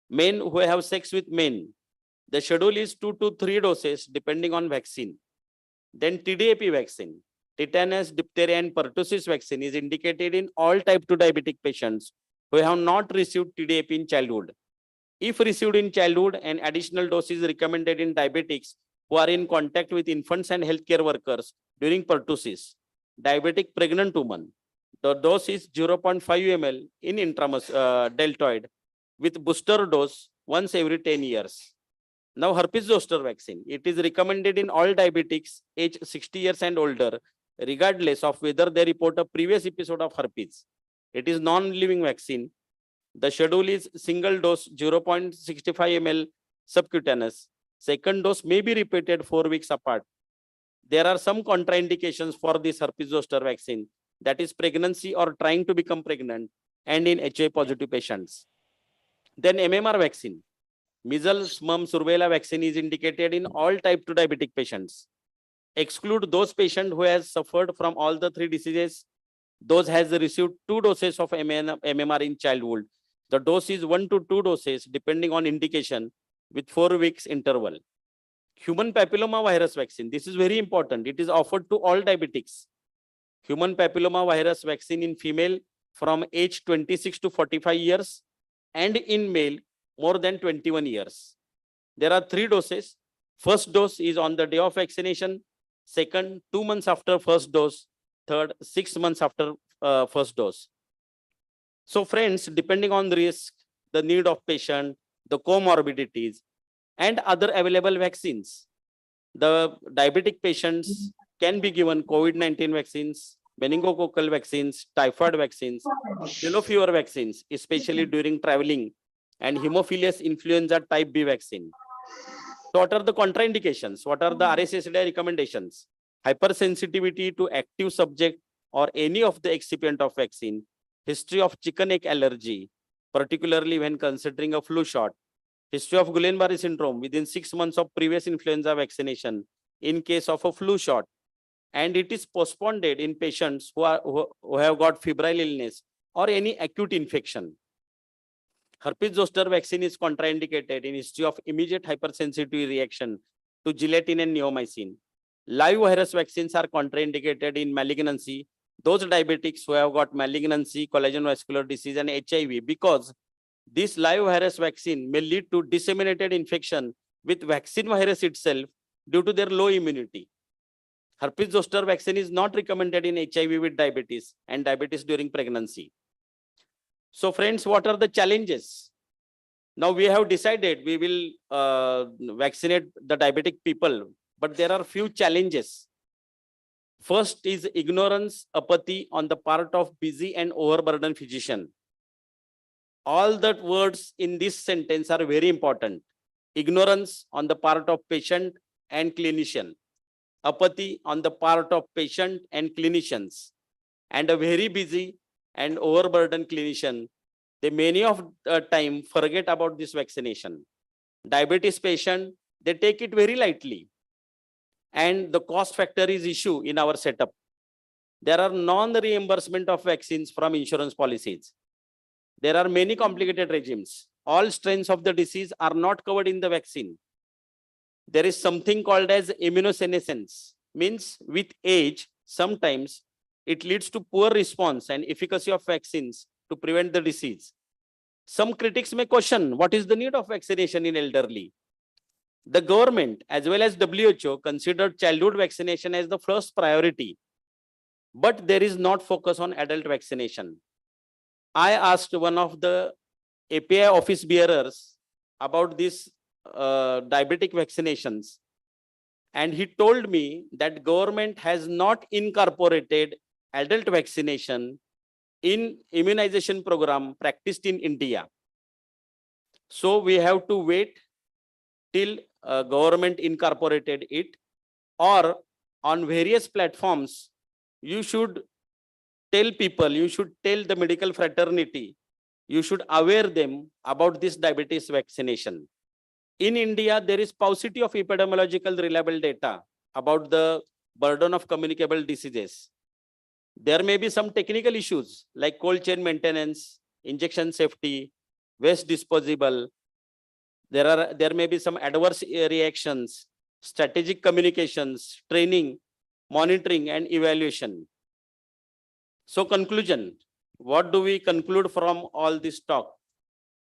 men who have sex with men. The schedule is 2 to 3 doses depending on vaccine. Then TDAP vaccine, tetanus, diphtheria, and pertussis vaccine is indicated in all type 2 diabetic patients who have not received TDAP in childhood. If received in childhood, an additional dose is recommended in diabetics who are in contact with infants and healthcare workers during pertussis. Diabetic pregnant woman, the dose is 0.5 ml in deltoid with booster dose once every 10 years. Now, herpes zoster vaccine, it is recommended in all diabetics age 60 years and older, regardless of whether they report a previous episode of herpes. It is non-living vaccine. The schedule is single dose 0.65 ml subcutaneous. Second dose may be repeated 4 weeks apart. there are some contraindications for this herpes zoster vaccine, that is pregnancy or trying to become pregnant, and in HIV positive patients. Then MMR vaccine, measles, mumps, rubella vaccine is indicated in all type 2 diabetic patients. Exclude those patients who has suffered from all the 3 diseases. Those has received 2 doses of MMR in childhood. The dose is 1 to 2 doses depending on indication with 4 weeks interval. Human papilloma virus vaccine, this is very important. It is offered to all diabetics. Human papilloma virus vaccine in female from age 26 to 45 years and in male more than 21 years. There are 3 doses. First dose is on the day of vaccination. Second, 2 months after first dose. Third, 6 months after first dose. So friends, depending on the risk, the need of patient, the comorbidities, and other available vaccines, the diabetic patients can be given COVID-19 vaccines, meningococcal vaccines, typhoid vaccines, yellow fever vaccines, especially during traveling, and Haemophilus influenza type B vaccine. So what are the contraindications? What are the RSSDI recommendations? Hypersensitivity to active subject or any of the excipient of vaccine, history of chicken egg allergy, particularly when considering a flu shot, history of Guillain-Barré syndrome within 6 months of previous influenza vaccination in case of a flu shot, and it is postponed in patients who have got febrile illness or any acute infection. Herpes zoster vaccine is contraindicated in history of immediate hypersensitivity reaction to gelatin and neomycin. Live virus vaccines are contraindicated in malignancy, those diabetics who have got malignancy, collagen vascular disease, and HIV, because this live virus vaccine may lead to disseminated infection with vaccine virus itself due to their low immunity. Herpes zoster vaccine is not recommended in HIV with diabetes and diabetes during pregnancy. So friends, what are the challenges? Now we have decided we will vaccinate the diabetic people, but there are few challenges. First is ignorance, apathy on the part of busy and overburdened physician. All the words in this sentence are very important. Ignorance on the part of patient and clinician, apathy on the part of patient and clinicians, and a very busy and overburdened clinician. They many of the time forget about this vaccination. Diabetes patient, they take it very lightly. And the cost factor is issue in our setup. There are non-reimbursement of vaccines from insurance policies. There are many complicated regimes. All strains of the disease are not covered in the vaccine. There is something called as immunosenescence, means with age, sometimes it leads to poor response and efficacy of vaccines to prevent the disease. Some critics may question what is the need of vaccination in elderly. The government as well as WHO considered childhood vaccination as the first priority, but there is not focus on adult vaccination. I asked one of the API office bearers about this diabetic vaccinations, and he told me that government has not incorporated adult vaccination in immunization program practiced in India. So we have to wait till government incorporated it, or on various platforms, you should tell people, you should tell the medical fraternity, you should aware them about this diabetes vaccination. In India, there is paucity of epidemiological reliable data about the burden of communicable diseases. There may be some technical issues like cold chain maintenance, injection safety, waste disposable. There may be some adverse reactions, strategic communications, training, monitoring, and evaluation. So conclusion, what do we conclude from all this talk?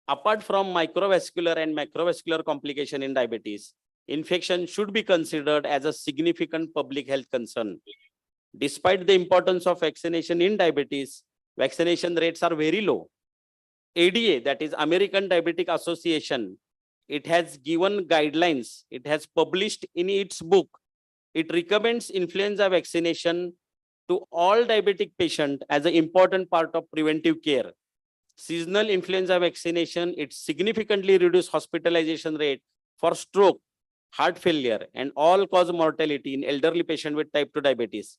Apart from microvascular and macrovascular complication in diabetes, infection should be considered as a significant public health concern. Despite the importance of vaccination in diabetes, vaccination rates are very low. ADA, that is American Diabetic Association, it has given guidelines, it has published in its book, it recommends influenza vaccination to all diabetic patients as an important part of preventive care. Seasonal influenza vaccination, it significantly reduces hospitalization rate for stroke heart failure, and all-cause mortality in elderly patient with type 2 diabetes.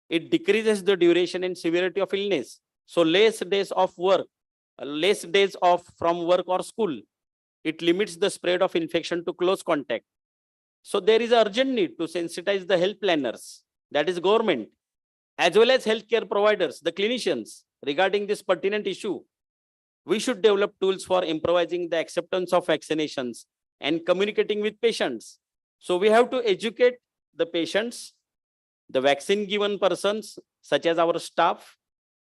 It decreases the duration and severity of illness. So less days of work, less days off from work or school. It limits the spread of infection to close contact. So there is urgent need to sensitize the health planners, that is government, as well as healthcare providers, the clinicians, regarding this pertinent issue. We should develop tools for improvising the acceptance of vaccinations and communicating with patients. So we have to educate the patients, the vaccine given persons, such as our staff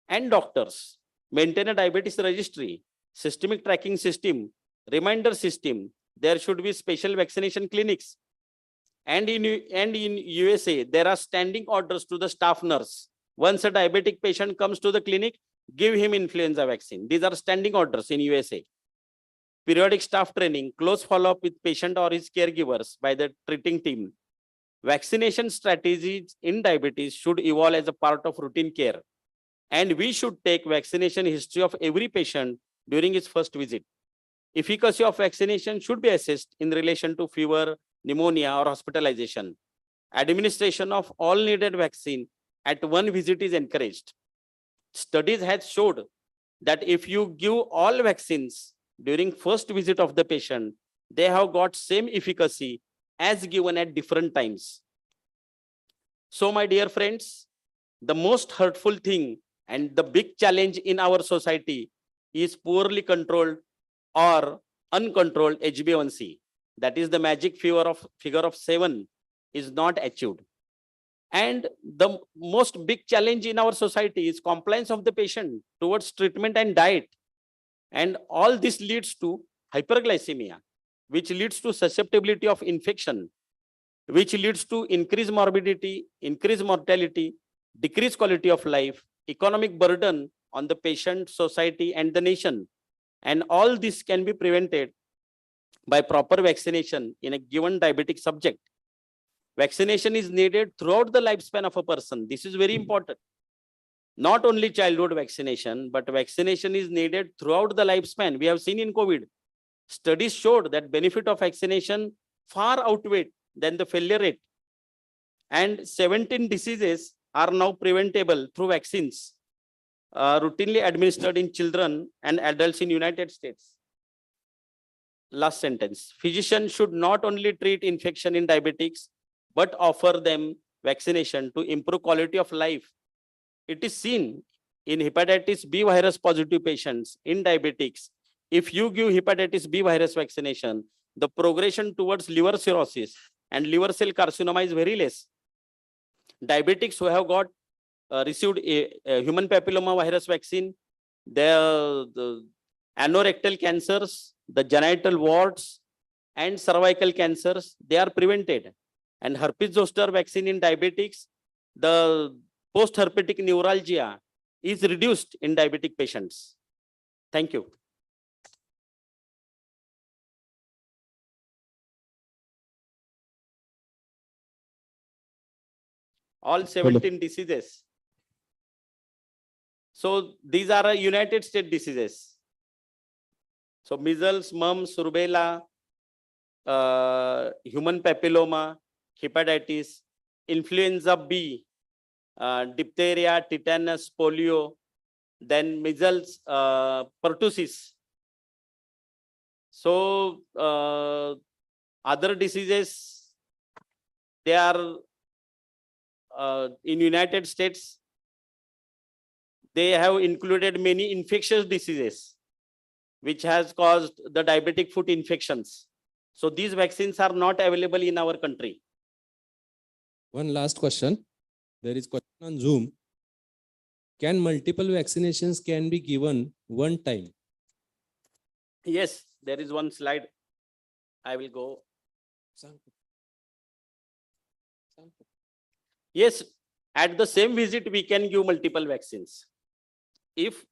and doctors, maintain a diabetes registry, systemic tracking system, reminder system. There should be special vaccination clinics. And in USA, there are standing orders to the staff nurse. Once a diabetic patient comes to the clinic, give him influenza vaccine. These are standing orders in USA. Periodic staff training, close follow-up with patient or his caregivers by the treating team. Vaccination strategies in diabetes should evolve as a part of routine care. And we should take vaccination history of every patient during his first visit. Efficacy of vaccination should be assessed in relation to fever, pneumonia, or hospitalization. Administration of all needed vaccine at one visit is encouraged. Studies have showed that if you give all vaccines during first visit of the patient, they have got same efficacy as given at different times. So my dear friends, the most hurtful thing and the big challenge in our society is poorly controlled or uncontrolled HbA1c. That is the magic figure of 7 is not achieved. And the most big challenge in our society is compliance of the patient towards treatment and diet. And all this leads to hyperglycemia, which leads to susceptibility of infection, which leads to increased morbidity, increased mortality, decreased quality of life, economic burden on the patient, society, and the nation. And all this can be prevented by proper vaccination in a given diabetic subject. Vaccination is needed throughout the lifespan of a person. This is very important. Not only childhood vaccination, but vaccination is needed throughout the lifespan. We have seen in COVID, studies showed that benefit of vaccination far outweighed than the failure rate. And 17 diseases are now preventable through vaccines, routinely administered in children and adults in United States. Last sentence. Physicians should not only treat infection in diabetics, but offer them vaccination to improve quality of life. It is seen in hepatitis B virus positive patients in diabetics. If you give hepatitis B virus vaccination, the progression towards liver cirrhosis and liver cell carcinoma is very less. Diabetics who have got received a human papilloma virus vaccine, the anorectal cancers, the genital warts, and cervical cancers, they are prevented. And herpes zoster vaccine in diabetics, the post-herpetic neuralgia is reduced in diabetic patients. Thank you. All 17 diseases. So these are United States diseases. So measles, mumps, rubella, human papilloma, hepatitis, influenza B, diphtheria, tetanus, polio, then measles, pertussis. So other diseases, they are in United States, they have included many infectious diseases, which has caused the diabetic foot infections. So these vaccines are not available in our country. One last question. There is question on Zoom. Can multiple vaccinations can be given one time? Yes, there is one slide. I will go. Yes, at the same visit, we can give multiple vaccines. If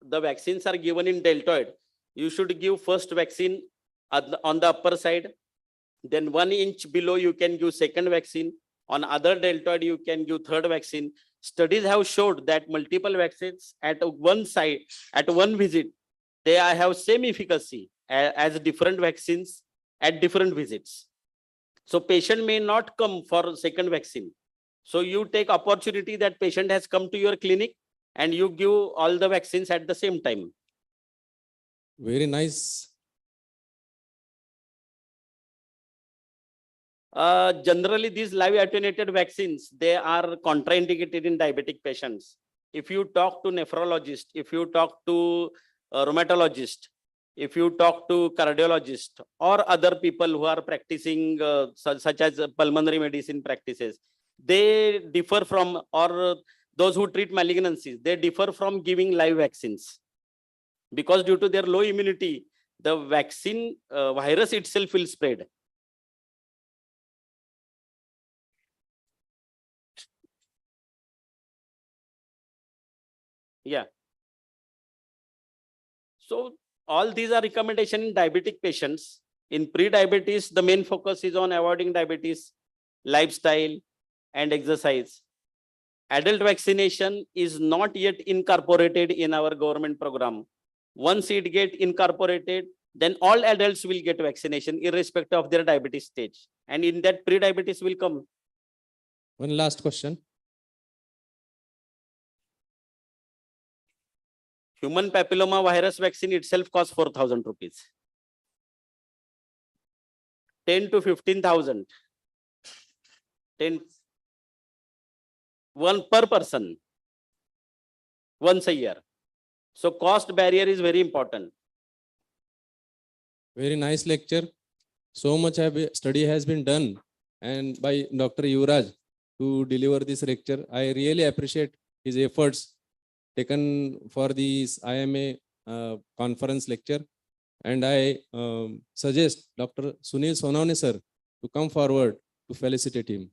the vaccines are given in deltoid, you should give first vaccine on the upper side. Then 1 inch below, you can give second vaccine. On other deltoid, you can give third vaccine. Studies have showed that multiple vaccines at one side, at one visit, they have same efficacy as different vaccines at different visits. So patient may not come for second vaccine. So you take opportunity that patient has come to your clinic and you give all the vaccines at the same time. Very nice. Generally, these live attenuated vaccines, they are contraindicated in diabetic patients. If you talk to nephrologist, if you talk to rheumatologist, if you talk to cardiologist or other people who are practicing such as pulmonary medicine practices, they differ from, or those who treat malignancies, they differ from giving live vaccines. Because due to their low immunity, the vaccine virus itself will spread. Yeah. So all these are recommendations in diabetic patients. In pre-diabetes, the main focus is on avoiding diabetes, lifestyle, and exercise. Adult vaccination is not yet incorporated in our government program. Once it gets incorporated, then all adults will get vaccination irrespective of their diabetes stage. And in that, pre-diabetes will come. One last question. Human papilloma virus vaccine itself costs 4,000 rupees. 10 to 15,000. 10, one per person, once a year. So cost barrier is very important. Very nice lecture. So much study has been done and by Dr. Yuvraj to deliver this lecture. I really appreciate his efforts taken for this IMA conference lecture. And I suggest Dr. Sunil Sonawne sir to come forward to felicitate him.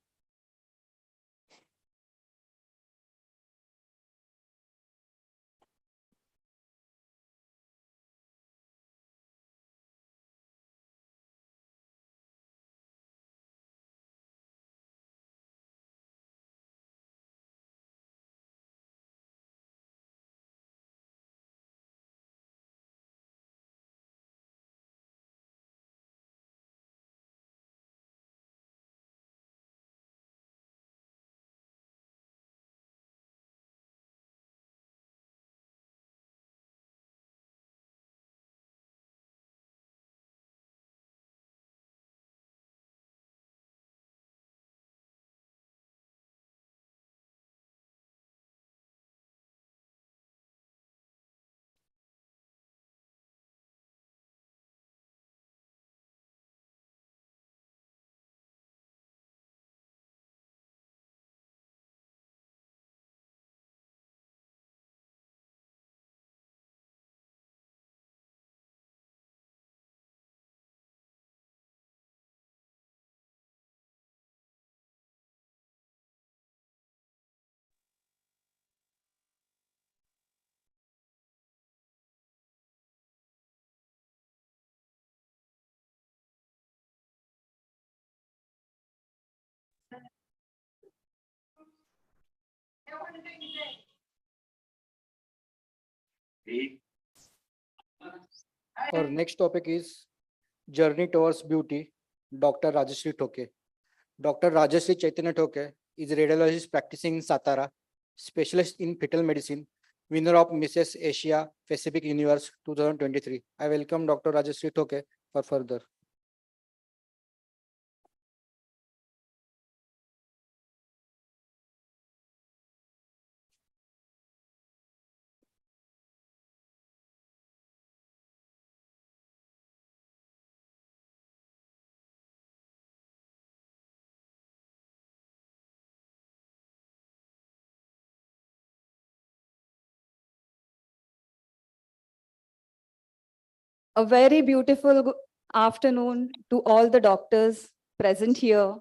Our next topic is Journey Towards Beauty, Dr. Rajeshri Thoke. Dr. Rajeshri Chaitanya Thoke is a radiologist practicing in Satara, specialist in fetal medicine, winner of Mrs. Asia Pacific Universe 2023. I welcome Dr. Rajeshri Thoke for further. A very beautiful afternoon to all the doctors present here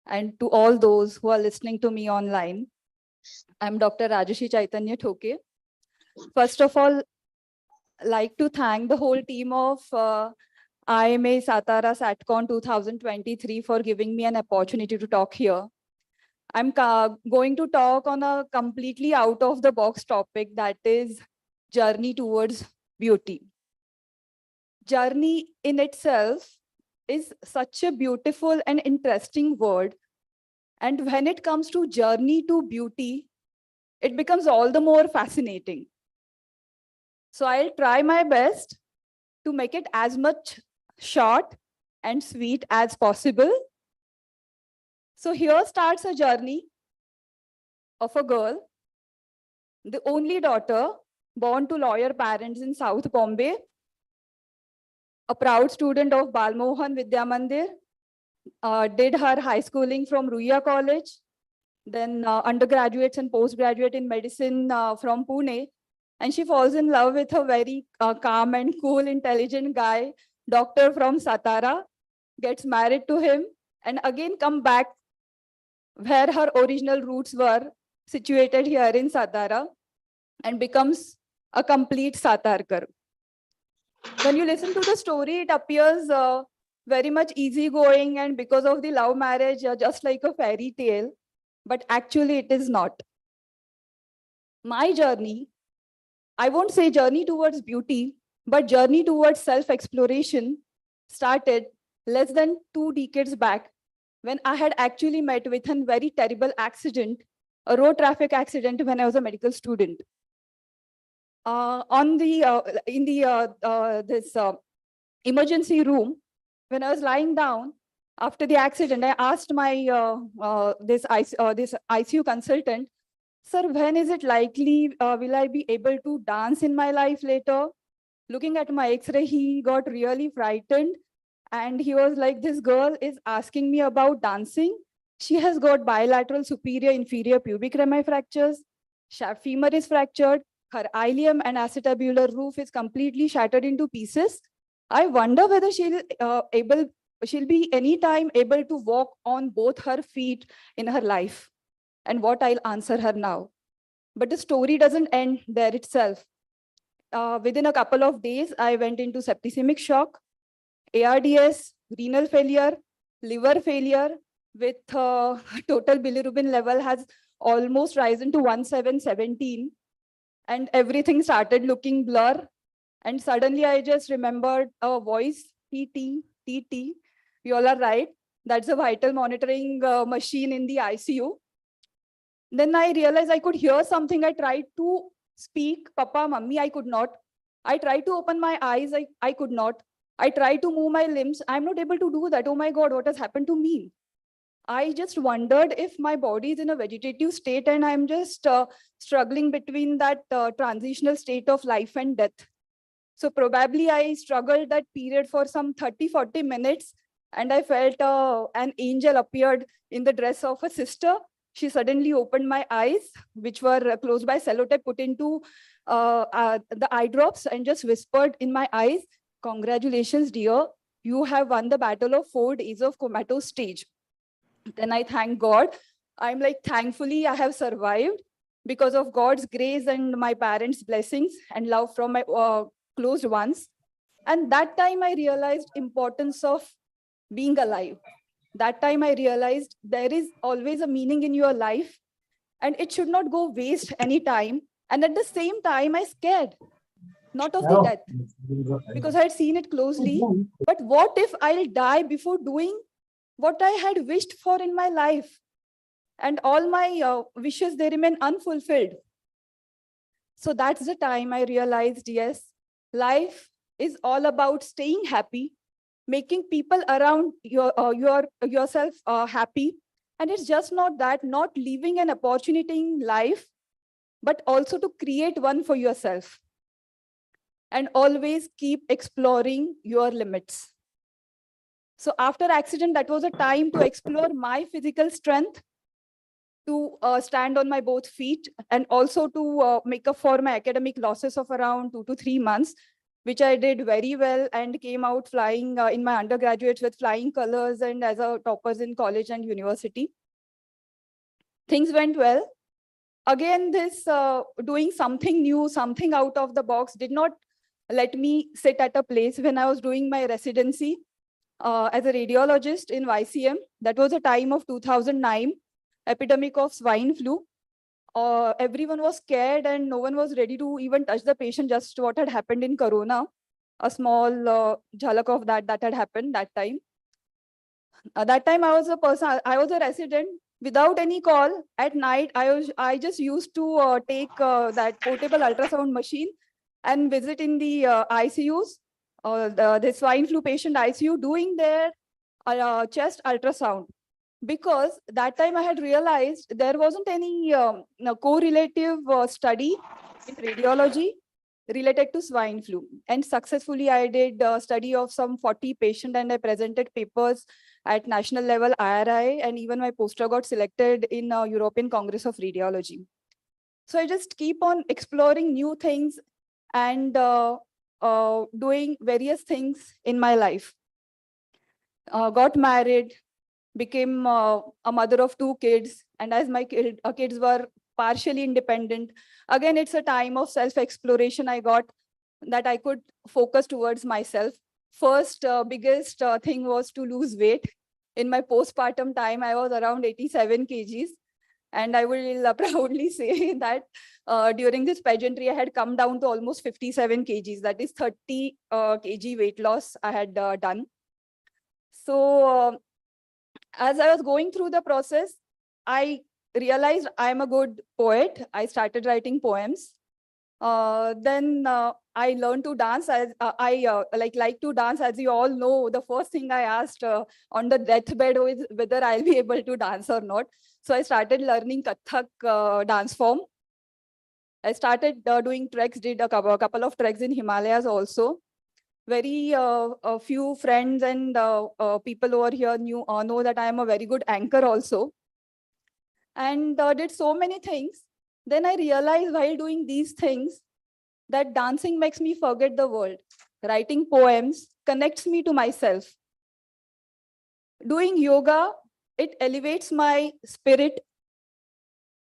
and to all those who are listening to me online. I'm Dr. Rajeshri Chaitanya Thoke. First of all, like to thank the whole team of IMA Satara SATCON 2023 for giving me an opportunity to talk here. I'm going to talk on a completely out of the box topic, that is journey towards beauty. Journey in itself is such a beautiful and interesting word. And when it comes to journey to beauty, it becomes all the more fascinating. So I'll try my best to make it as much short and sweet as possible. So here starts a journey of a girl, the only daughter born to lawyer parents in South Bombay, a proud student of Balmohan Vidya Mandir, did her high schooling from Ruia College, then undergraduates and postgraduate in medicine from Pune. And she falls in love with a very calm and cool, intelligent guy, doctor from Satara, gets married to him, and again come back where her original roots were, situated here in Satara, and becomes a complete Satarkar. When you listen to the story, it appears very much easygoing, and because of the love marriage, just like a fairy tale, but actually it is not. My journey, I won't say journey towards beauty, but journey towards self-exploration started less than 2 decades back, when I had actually met with a very terrible accident, a road traffic accident when I was a medical student. This emergency room, when I was lying down after the accident, I asked my this ICU consultant, "Sir, when is it likely will I be able to dance in my life later?" Looking at my X-ray, he got really frightened, and he was like, "This girl is asking me about dancing. She has got bilateral superior inferior pubic rami fractures. Femur is fractured. Her ilium and acetabular roof is completely shattered into pieces. I wonder whether she'll be anytime able to walk on both her feet in her life." And what I'll answer her now. But the story doesn't end there itself. Within a couple of days, I went into septicemic shock, ARDS, renal failure, liver failure, with total bilirubin level has almost risen to 1717. And everything started looking blur. And suddenly I just remembered a voice, TT, TT. You all are right. That's a vital monitoring machine in the ICU. Then I realized I could hear something. I tried to speak, Papa, Mummy, I could not. I tried to open my eyes, I could not. I tried to move my limbs. I'm not able to do that. Oh my God, what has happened to me? I just wondered if my body is in a vegetative state and I'm just struggling between that transitional state of life and death. So probably I struggled that period for some 30-40 minutes, and I felt an angel appeared in the dress of a sister. She suddenly opened my eyes, which were closed by sellotape, put into the eye drops, and just whispered in my eyes, "Congratulations, dear. You have won the battle of 4 days of comatose stage." Then I thank God. I'm like, thankfully, I have survived because of God's grace and my parents' blessings and love from my closed ones. And that time I realized importance of being alive. That time I realized there is always a meaning in your life, and it should not go waste any time. And at the same time, I scared, not of the death, because I had seen it closely. But what if I'll die before doing what I had wished for in my life? And all my wishes, they remain unfulfilled. So that's the time I realized, yes, life is all about staying happy, making people around yourself happy. And it's just not that, not leaving an opportunity in life, but also to create one for yourself. And always keep exploring your limits. So after accident, that was a time to explore my physical strength, to stand on my both feet, and also to make up for my academic losses of around 2 to 3 months, which I did very well and came out flying in my undergraduates with flying colors and as a toppers in college and university. Things went well. Again, this doing something new, something out of the box did not let me sit at a place. When I was doing my residency as a radiologist in YCM, that was a time of 2009, epidemic of swine flu. Everyone was scared and no one was ready to even touch the patient, just what had happened in Corona. A small jhalak of that had happened that time. That time I was a person, I was a resident without any call at night. I just used to take that portable ultrasound machine and visit in the ICUs, the swine flu patient ICU, doing their chest ultrasound. Because that time I had realized there wasn't any correlative study in radiology related to swine flu. And successfully I did a study of some 40 patients, and I presented papers at national level IRI, and even my poster got selected in European Congress of Radiology. So I just keep on exploring new things and doing various things in my life. Got married, became a mother of 2 kids, and as my kids were partially independent, again it's a time of self-exploration. I got that I could focus towards myself. First biggest thing was to lose weight. In my postpartum time, I was around 87 kgs, and I will proudly say that during this pageantry, I had come down to almost 57 kgs. That is 30 kg weight loss I had done. So as I was going through the process, I realized I'm a good poet. I started writing poems. Then I learned to dance. As I like to dance. As you all know, the first thing I asked on the deathbed was whether I'll be able to dance or not. So I started learning Kathak dance form. I started doing treks, did a couple of treks in Himalayas also. Very a few friends and people over here know that I am a very good anchor also, and did so many things. Then I realized while doing these things that dancing makes me forget the world. Writing poems connects me to myself. Doing yoga, it elevates my spirit.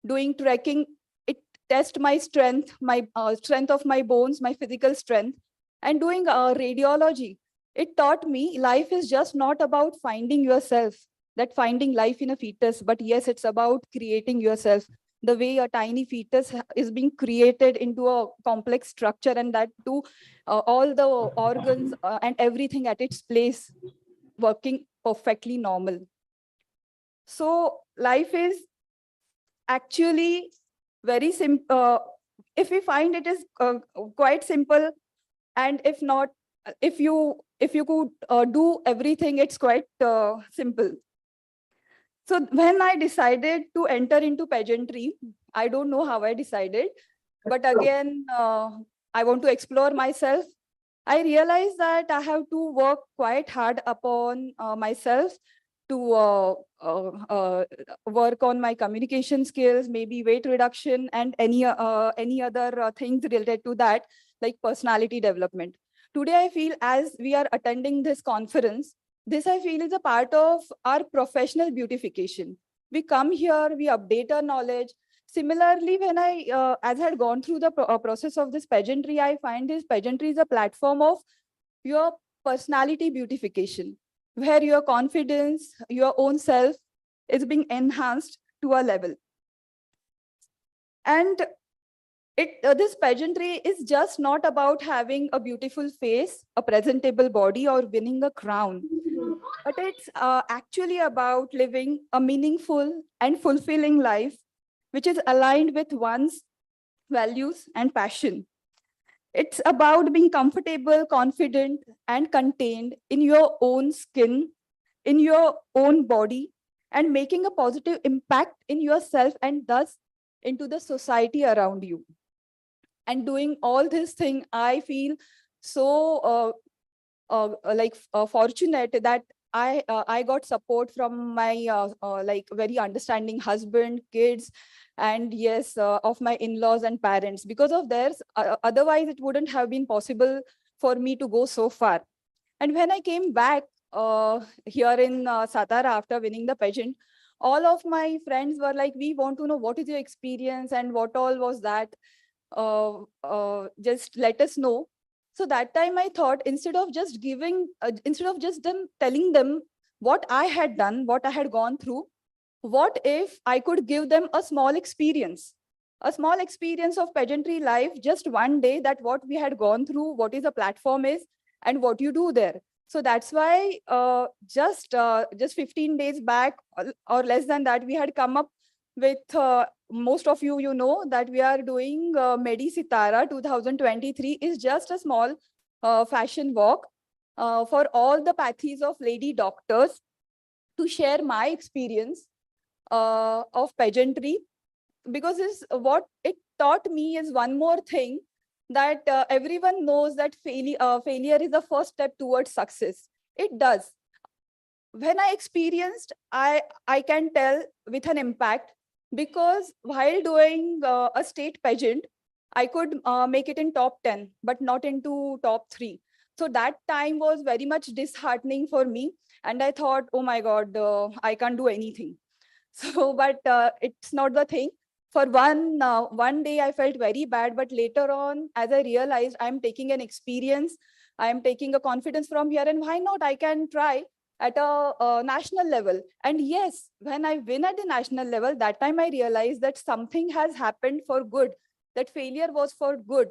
Doing trekking, it tests my strength, my strength of my bones, my physical strength. And doing radiology, it taught me life is just not about finding yourself, that finding life in a fetus, but yes, it's about creating yourself. The way a tiny fetus is being created into a complex structure, and that too, all the organs and everything at its place, working perfectly normal. So life is actually very simple. If we find it is quite simple, and if not, if you could do everything, it's quite simple. So when I decided to enter into pageantry, I don't know how I decided, but again, I want to explore myself. I realized that I have to work quite hard upon myself to work on my communication skills, maybe weight reduction, and any other things related to that, like personality development. Today, I feel as we are attending this conference, this I feel is a part of our professional beautification. We come here, we update our knowledge. Similarly, when as I had gone through the process of this pageantry, I find this pageantry is a platform of your personality beautification, where your confidence, your own self is being enhanced to a level. And this pageantry is just not about having a beautiful face, a presentable body, or winning a crown, but it's actually about living a meaningful and fulfilling life, which is aligned with one's values and passion. It's about being comfortable, confident, and contained in your own skin, in your own body, and making a positive impact in yourself and thus into the society around you. And doing all this thing, I feel so fortunate that I got support from my very understanding husband, kids, and yes, of my in-laws and parents. Because of theirs, otherwise it wouldn't have been possible for me to go so far. And when I came back here in Satara after winning the pageant, all of my friends were like, we want to know what is your experience and what all was that. Just let us know. So that time I thought, instead of just telling them what I had done, what I had gone through, what if I could give them a small experience of pageantry life, just one day, that what we had gone through, what is a platform is, and what you do there. So that's why just 15 days back or less than that, we had come up with, most of you, you know that we are doing Medi Sitara 2023 is just a small fashion walk for all the pathies of lady doctors to share my experience of pageantry, because what it taught me is one more thing, that everyone knows that failure is the first step towards success. It does. When I experienced, I can tell with an impact, because while doing a state pageant, I could make it in top 10, but not into top 3. So that time was very much disheartening for me. And I thought, oh my God, I can't do anything. So, but it's not the thing. For one day I felt very bad, but later on, as I realized, I'm taking an experience, I'm taking a confidence from here, and why not? I can try at a national level. And yes, when I win at the national level, that time I realized that something has happened for good, that failure was for good.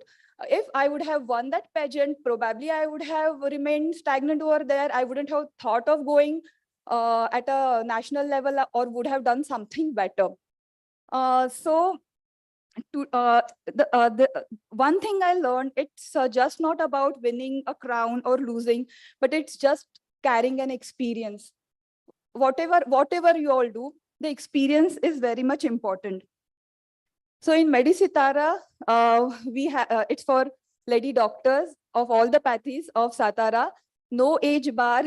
If I would have won that pageant, probably I would have remained stagnant over there. I wouldn't have thought of going at a national level, or would have done something better. So the one thing I learned, it's just not about winning a crown or losing, but it's just carrying an experience. Whatever you all do, the experience is very much important. So in Medi Sitara, it's for lady doctors of all the pathies of Satara. No age bar,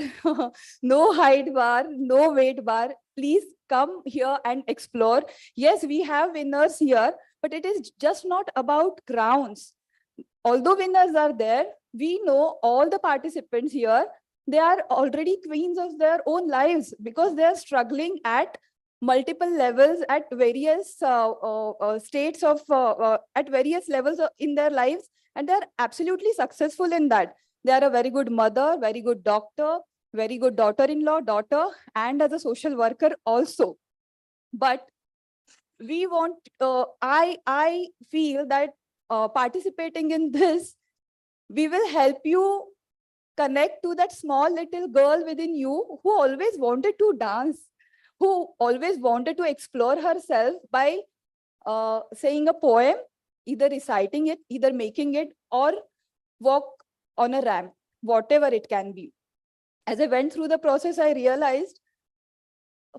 no height bar, no weight bar. Please come here and explore. Yes, we have winners here, but it is just not about crowns. Although winners are there, we know all the participants here, they are already queens of their own lives, because they are struggling at multiple levels at various states of at various levels in their lives, and they're absolutely successful in that. They are a very good mother, very good doctor, very good daughter-in-law, daughter, and as a social worker also. But we want, I feel that participating in this, we will help you connect to that small little girl within you who always wanted to dance, who always wanted to explore herself by saying a poem, either reciting it, either making it, or walk on a ramp, whatever it can be. As I went through the process, I realized,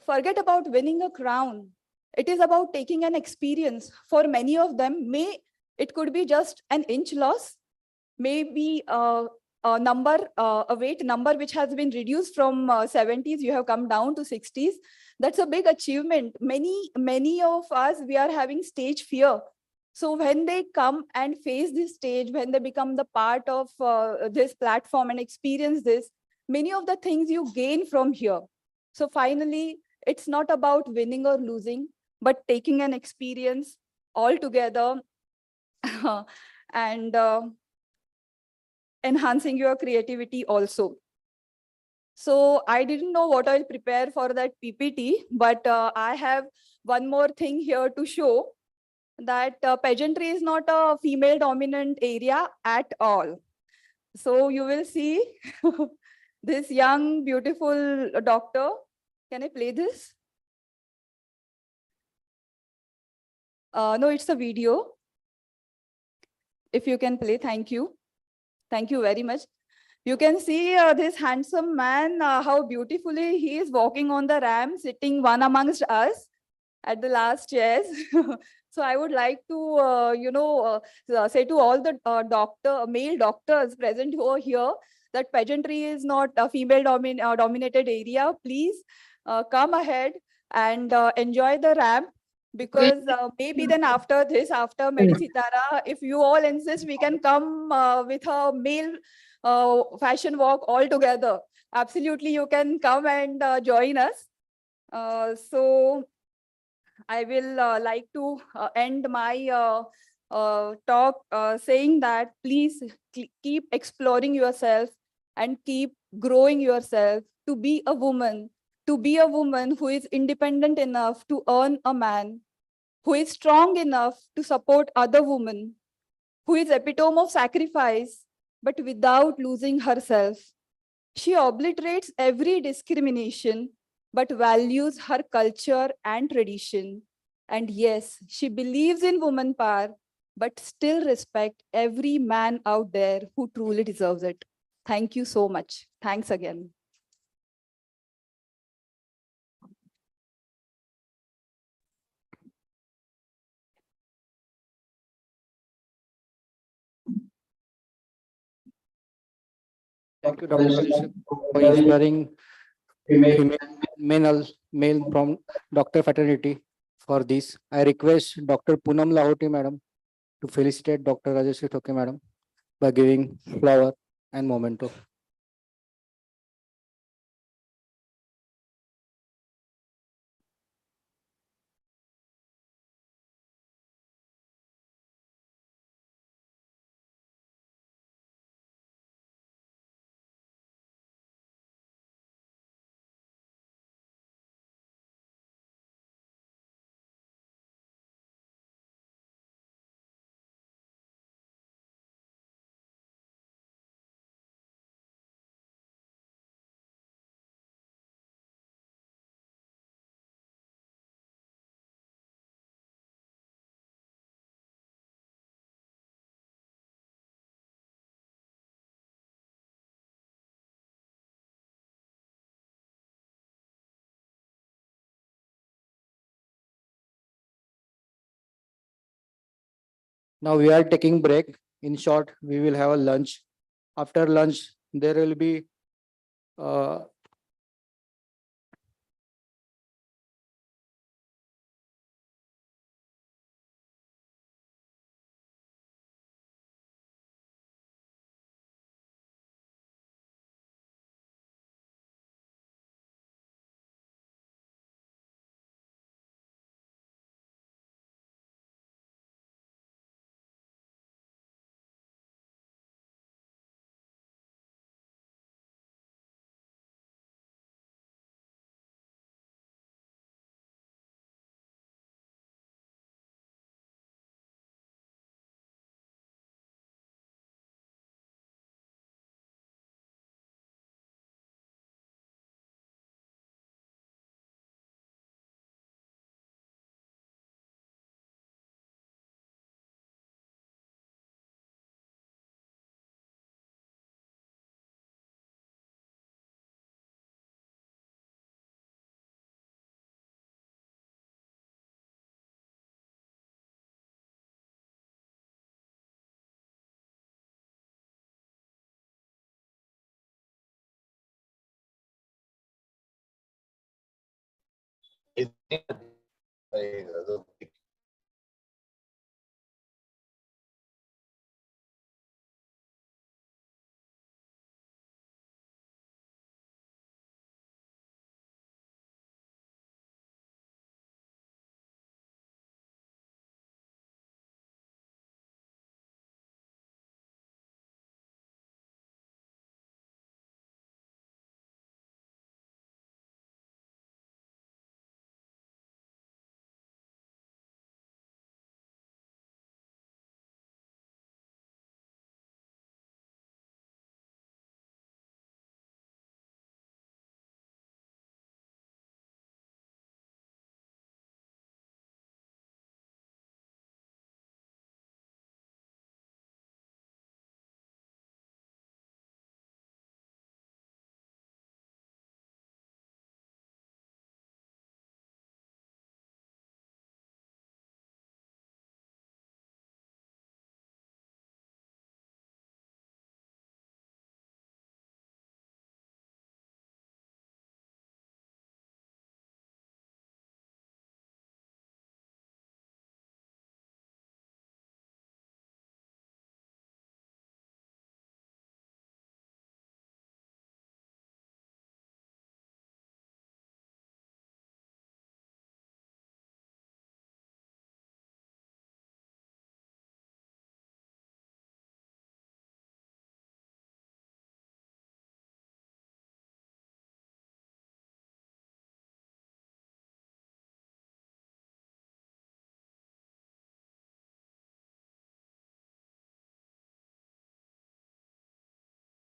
forget about winning a crown. It is about taking an experience. For many of them, it could be just an inch loss, maybe a weight number which has been reduced from 70s, you have come down to 60s. That's a big achievement. Many of us, we are having stage fear. So when they come and face this stage, when they become the part of this platform and experience this, many of the things you gain from here. So finally, it's not about winning or losing, but taking an experience all together and enhancing your creativity also. So I didn't know what I'll prepare for that PPT, but I have one more thing here to show, that pageantry is not a female dominant area at all. So you will see this young, beautiful doctor. Can I play this? No, it's a video. If you can play, thank you. Thank you very much. You can see this handsome man, how beautifully he is walking on the ramp, sitting one amongst us at the last chairs. So I would like to, say to all the male doctors present over here, that pageantry is not a female dominated area. Please come ahead and enjoy the ramp, because maybe then after this, after Medi Sitara, if you all insist, we can come with a male fashion walk all together. Absolutely, you can come and join us. So I will like to end my talk saying that please keep exploring yourself and keep growing yourself to be a woman, who is independent enough to earn a man, who is strong enough to support other women, who is epitome of sacrifice, but without losing herself. She obliterates every discrimination, but values her culture and tradition. And yes, she believes in woman power, but still respect every man out there who truly deserves it. Thank you so much. Thanks again. Thank you, Dr. Rajesh, for inspiring female male from Dr. Fraternity for this. I request Dr. Poonam Lahoti, madam, to felicitate Dr. Rajesh Thoke, madam, by giving flower and memento. Now we are taking break. In short, we will have a lunch. After lunch, there will be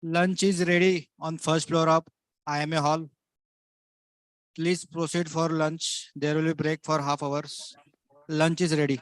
Lunch is ready on first floor of IMA hall. Please proceed for lunch. There will be break for half hours. Lunch is ready.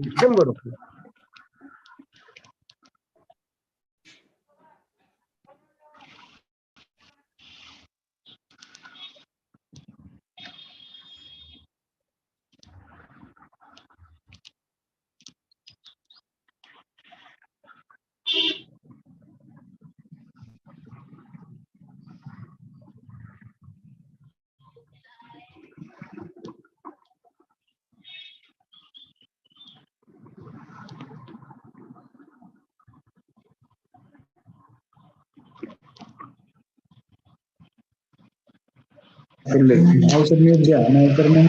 एकदम बरोबर. औषध NEET द्या नाहीतर मग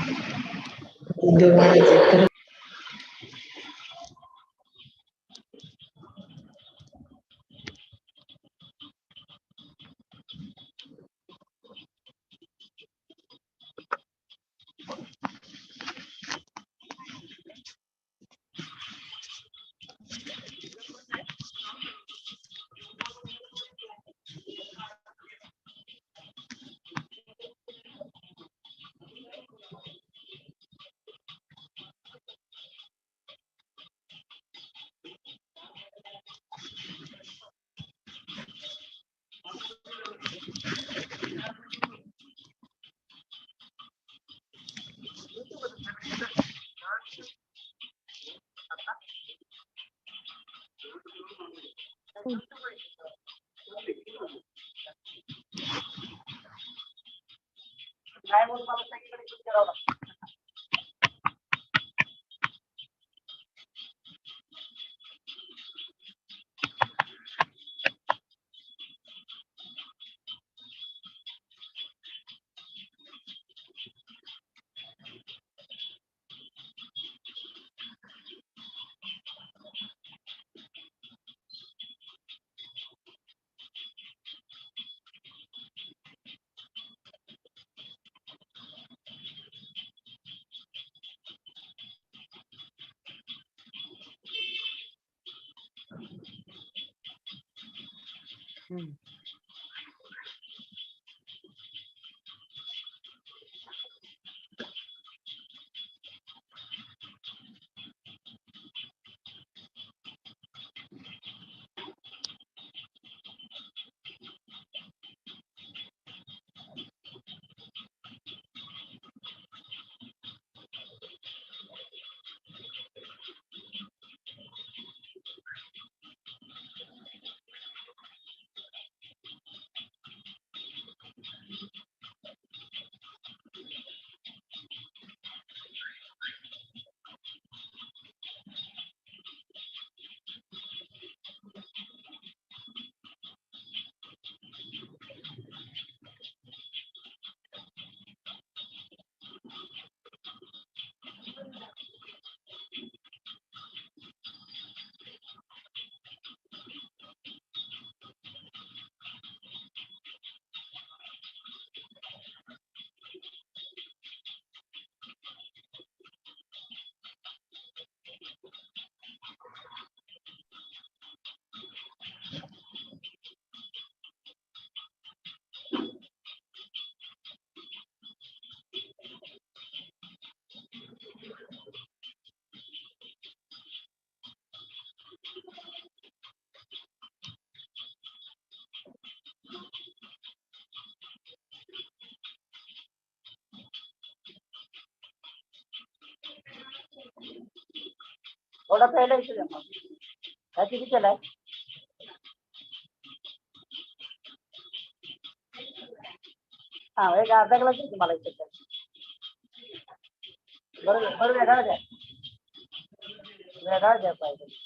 थोड़ा पहले इसे जाना ऐसे भी चला है हाँ एक अर्धा ग्लास दे मला इथे बरोबर बरोबर वेगळा द्या पाहिजे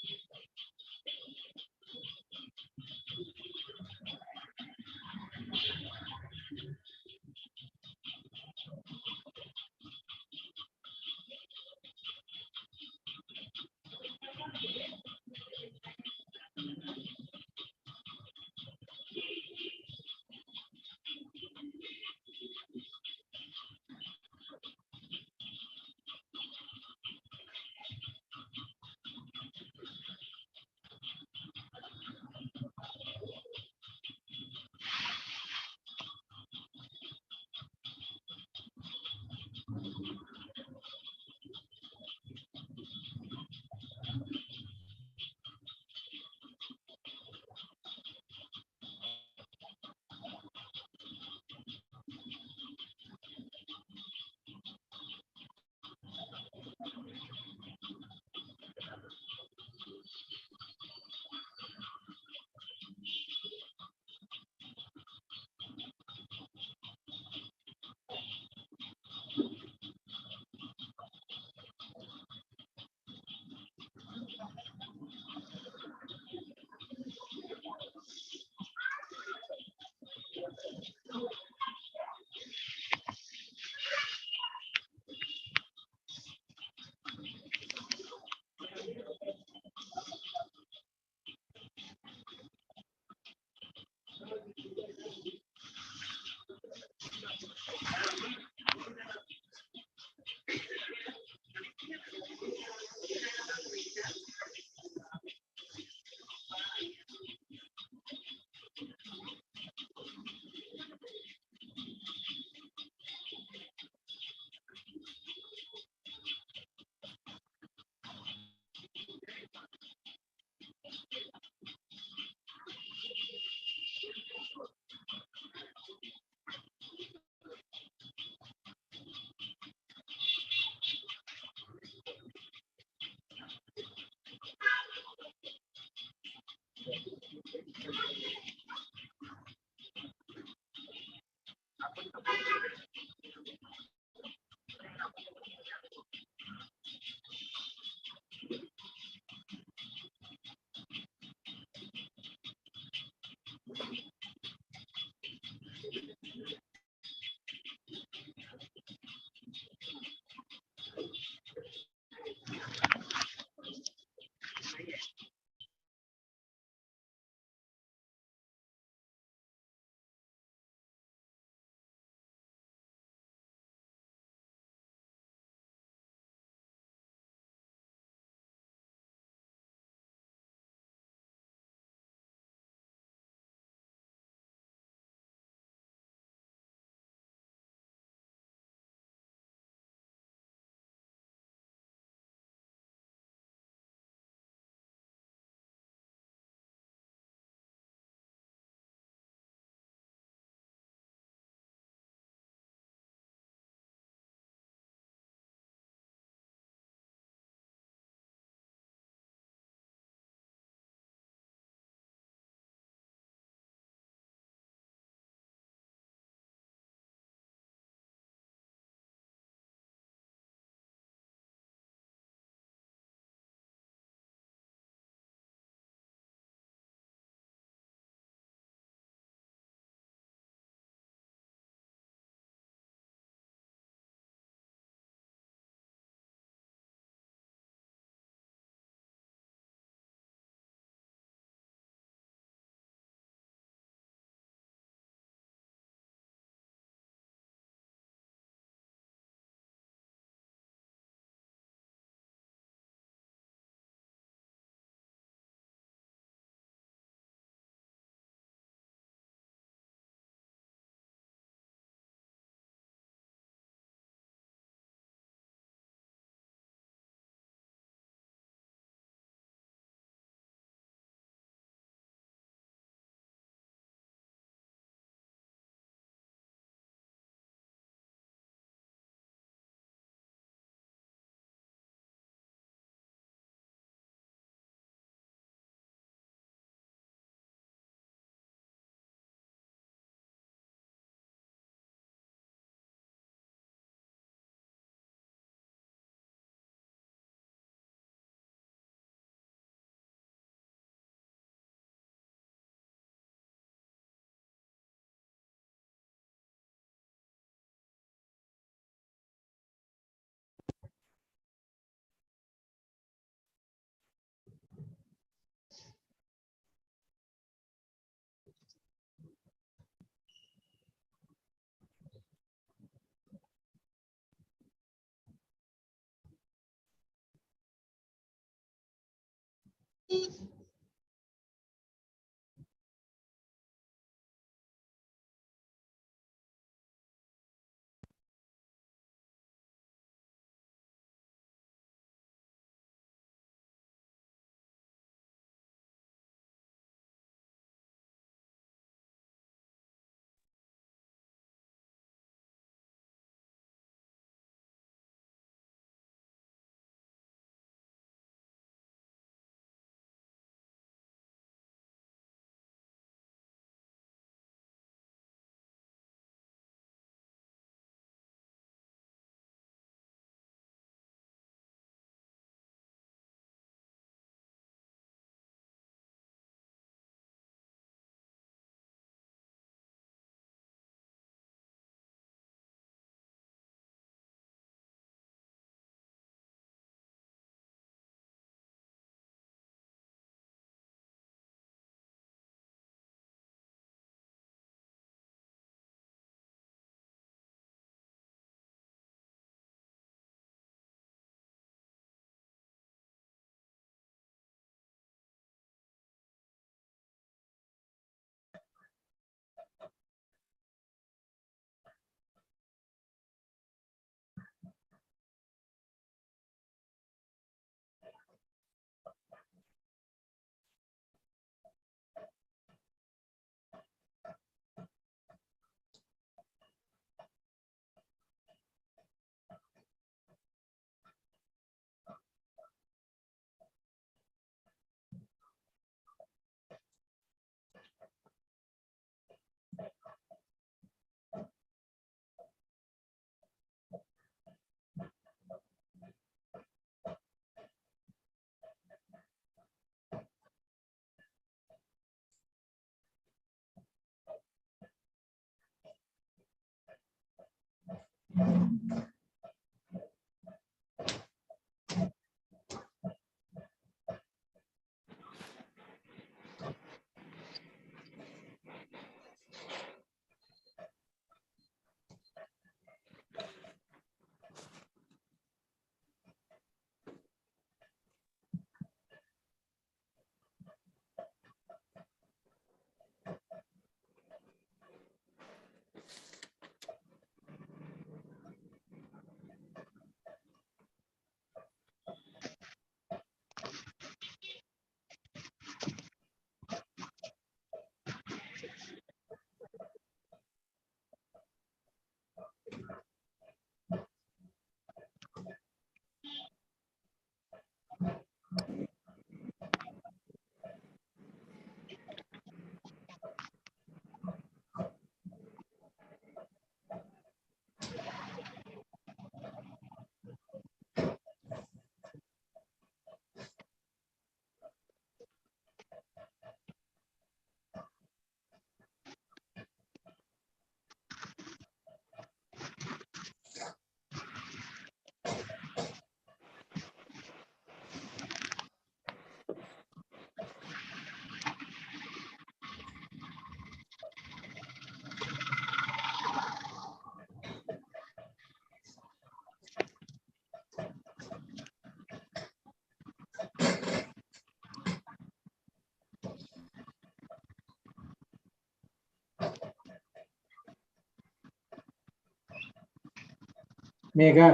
मेघा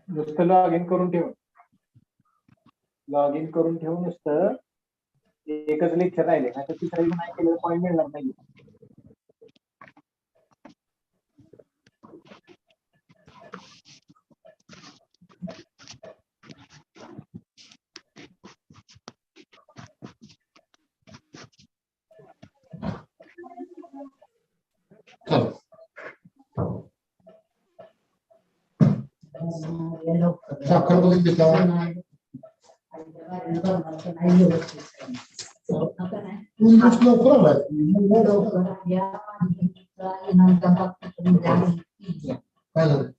नुसतं लॉग इन करून ठेव. लॉग इन करून ठेव नुसतं. एकच लेक्चर राहिले आता तिसरा नाही केलं पॉईंट मिळणार नाही. साखर बघितली का? लवकर आलाय. काय झालं?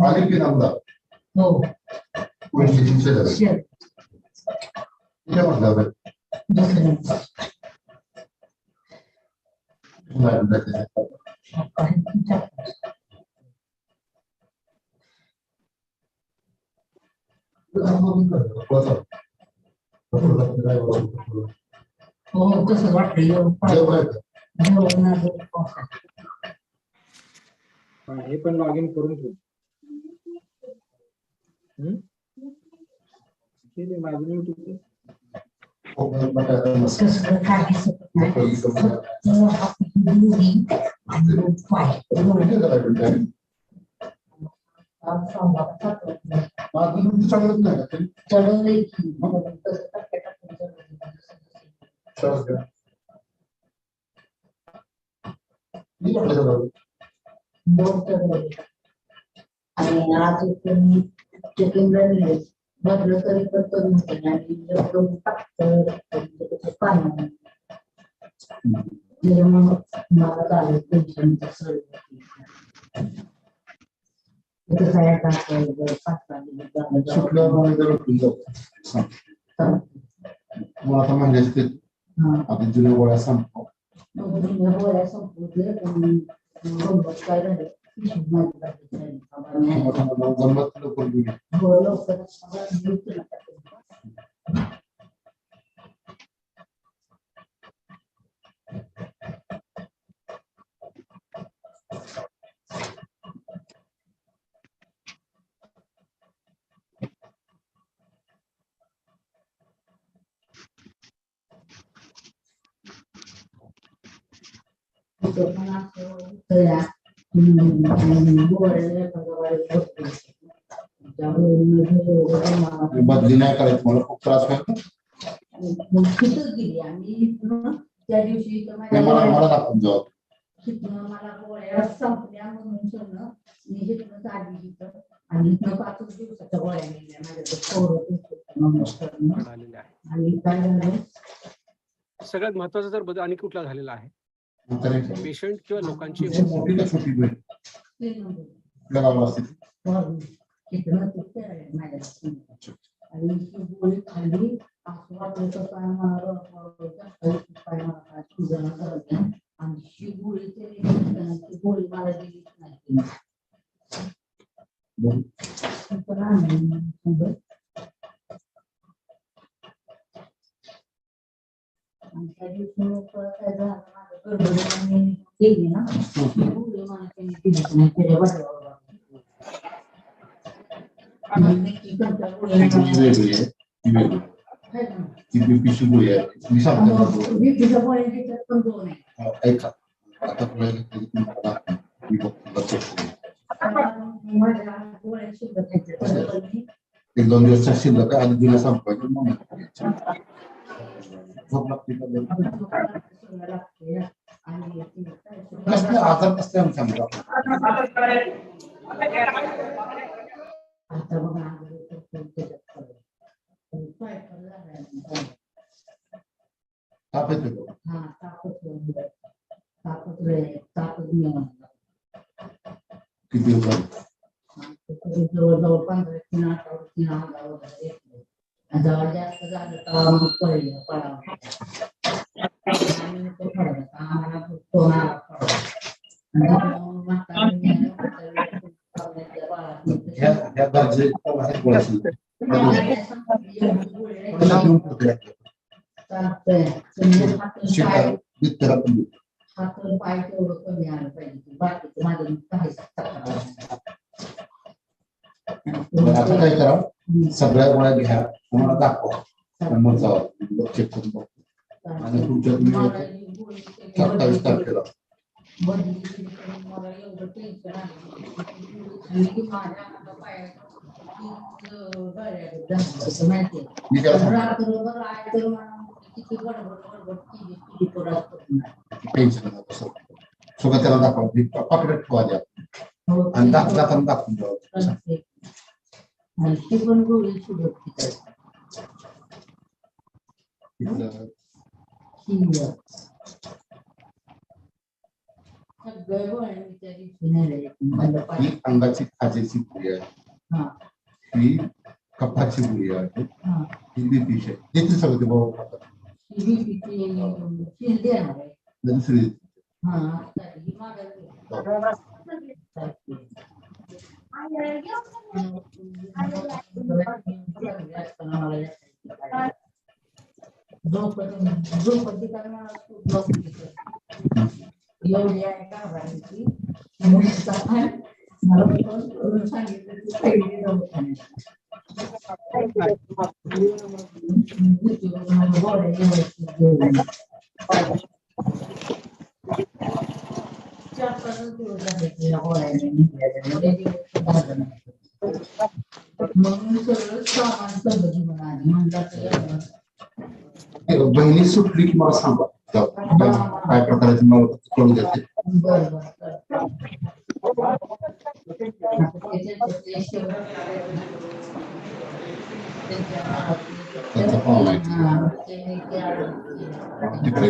आली की नंदा. हो तसंच वाटतं हे पण लॉग इन करून ठेव. केले माझं YouTube. आणि आज चेकिंग बदल तरी करतो पाणी मला चालेल टेन्शन आपण जुन्या गोळ्या संपतो काय झालं बदली नाही करायची मला खूप त्रास व्हायचा गेली आम्ही त्या दिवशी मला दाखवून जाऊ मला गोळ्या संपल्या म्हणून सगळं मी घेतलं आधी आणि 5 दिवसाच्या गोळ्या नेल्या माझ्या आणि काय झालं सगळ्यात महत्वाचा जर बदल आणि कुठला झालेला आहे पेशंट किंवा लोकांची आणि गोळी खाल्ली आणि ही गोळी मला दिलीच नाही त्या दिवशी गेली ना गोळी मला त्यांनी दिलीच नाही बीपीची गोळी आहे मी सांगतो बीपीच्या गोळ्यांची पण दोन आहे ऐका आता मी बघतो एक 2 दिवस शिल्लक आहे आणि दिला संपवायची मग झोप लागते आजार कसले आम्ही सांगतो ताप येतो किती दिवस जवळजवळ 15 आठवडे 3 आठवडे जवळ जास्त झालं तर मग पडलं पडावं आम्हाला फोन आला हात पाय तेवढं कमी आलं पाहिजे बाकीचं माझं काहीच आता काय करा सगळ्या गोळ्या घ्या तुम्हाला दाखवा मग जावा चेक करून बघतो आणि तुमच्या 27 तारखेला मला एवढं टेन्शन आलं माझ्या रात्रभर आहे तर किती गडबड केली टेन्शन नका सगळं त्याला दाखवा पकडत ठेवा द्या आणि दाखवून द्यावं ती पण गोळी सुरत ही अंगाची खाजेची क्रिया आहे ही कपाची मुली आहे हिंदी विषय येते सगळं ते बरोबर दुसरी एवढी आहे का भरायची मला सांगितलं की पहिली दवाखान्यात म्हणून सगळं सामान सगळं घेऊन आली म्हणलं बहिणी सुटली की मला सांगा काय प्रकारे मला कळू देते त्यांचा पाहुणा तिकडे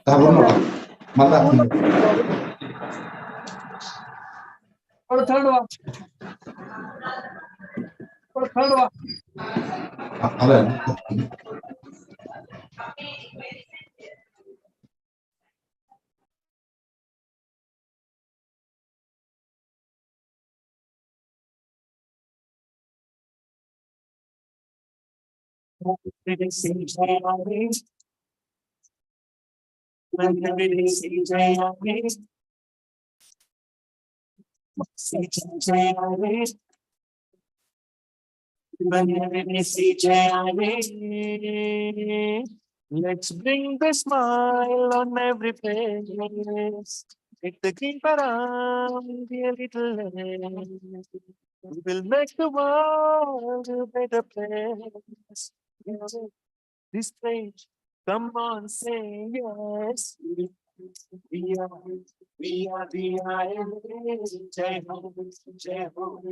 घाबरू नका मला थर्ड वा थर्ड वा आलं Let's bring the smile on every face. Let the green around be a little less. We will make the world a better place. This page, come on, say yes. We are, we are the island. Jai Ho, Jai Ho.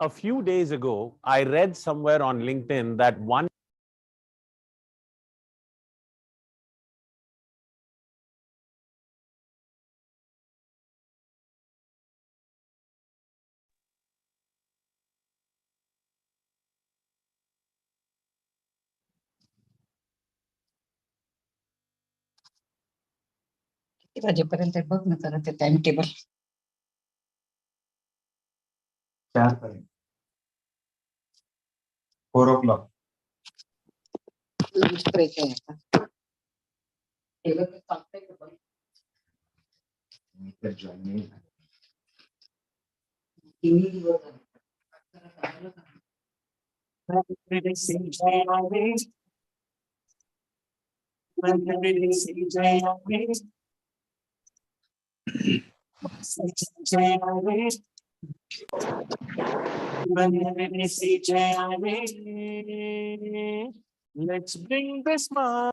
a few days ago, I read somewhere on LinkedIn that one किती वाजेपर्यंत आहे बघ ना जरा ते time table. 4 पर्यंत. 4 o'clock. Lunch break आहे आता. केलं तर चालतंय का पण? मी तर join नाही झालो. तिन्ही दिवस झाले. जरा चांगलं काम. Let's bring the smile.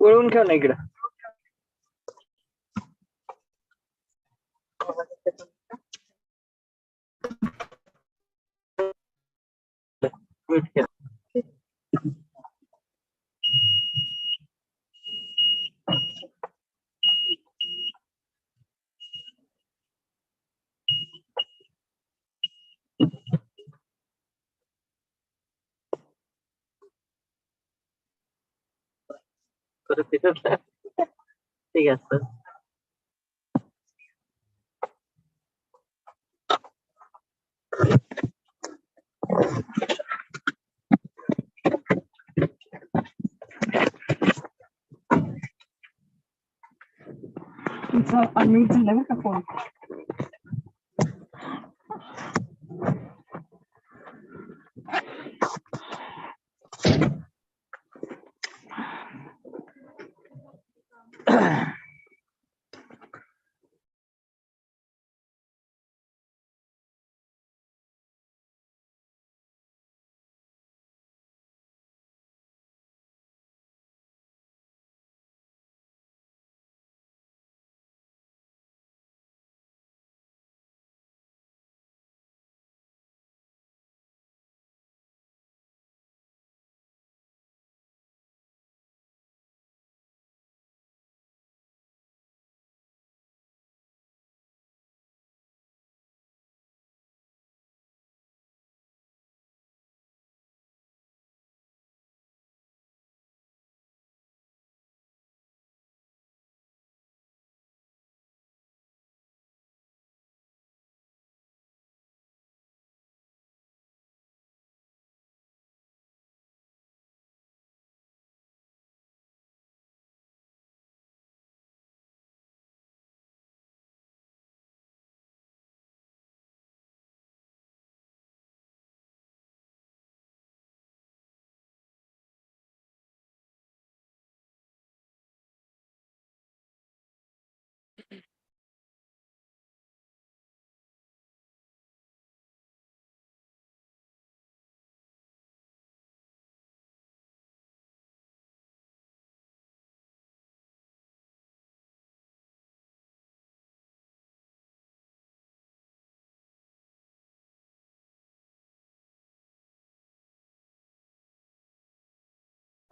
वळून ठेव ना इकडं. ठीक आहे सर. अनम्यूट झाला बरं का फोन.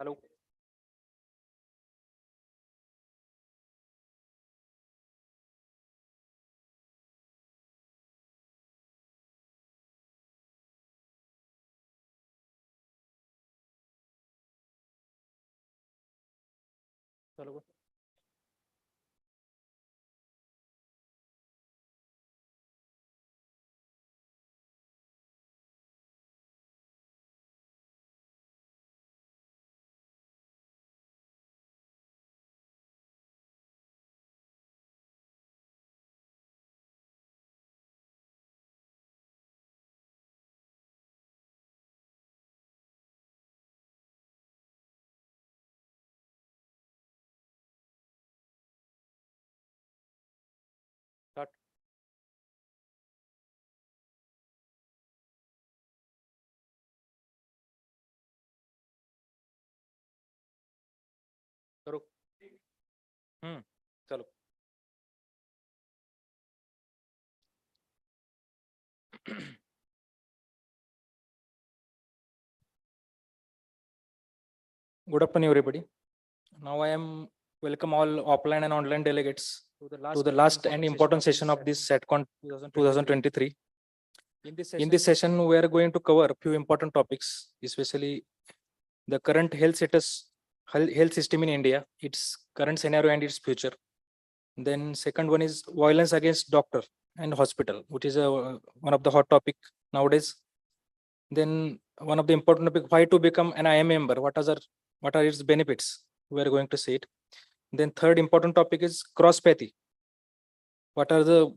हॅलो. चलो. Start. करो. चलो. Good afternoon, everybody. Now I am welcome all offline and online delegates to the last and important session of this SATCON 2023. In this session, we are going to cover a few important topics, especially the current health status, health system in India, its current scenario and its future. Then second one is violence against doctor and hospital, which is one of the hot topic nowadays. Then one of the important topic, why to become an IM member, what are its benefits, we are going to see it. Then third important topic is cross-pathy. What are the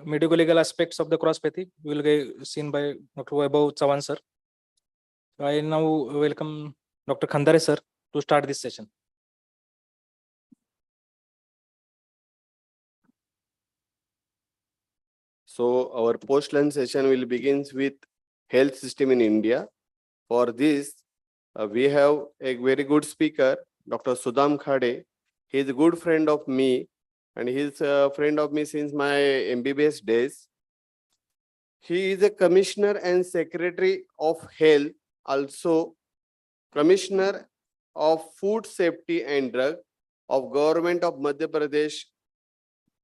medical legal aspects of the cross-pathy will get seen by Dr. Vaibhav Chavan sir. I now welcome Dr. Khandare sir to start this session. So our post-lunch session will begins with health system in India. For this, we have a very good speaker, Dr. Sudham Khade. He is a good friend of me, and he is a friend of me since my MBBS days. He is a commissioner and secretary of health, also commissioner of food safety and drug of government of Madhya Pradesh,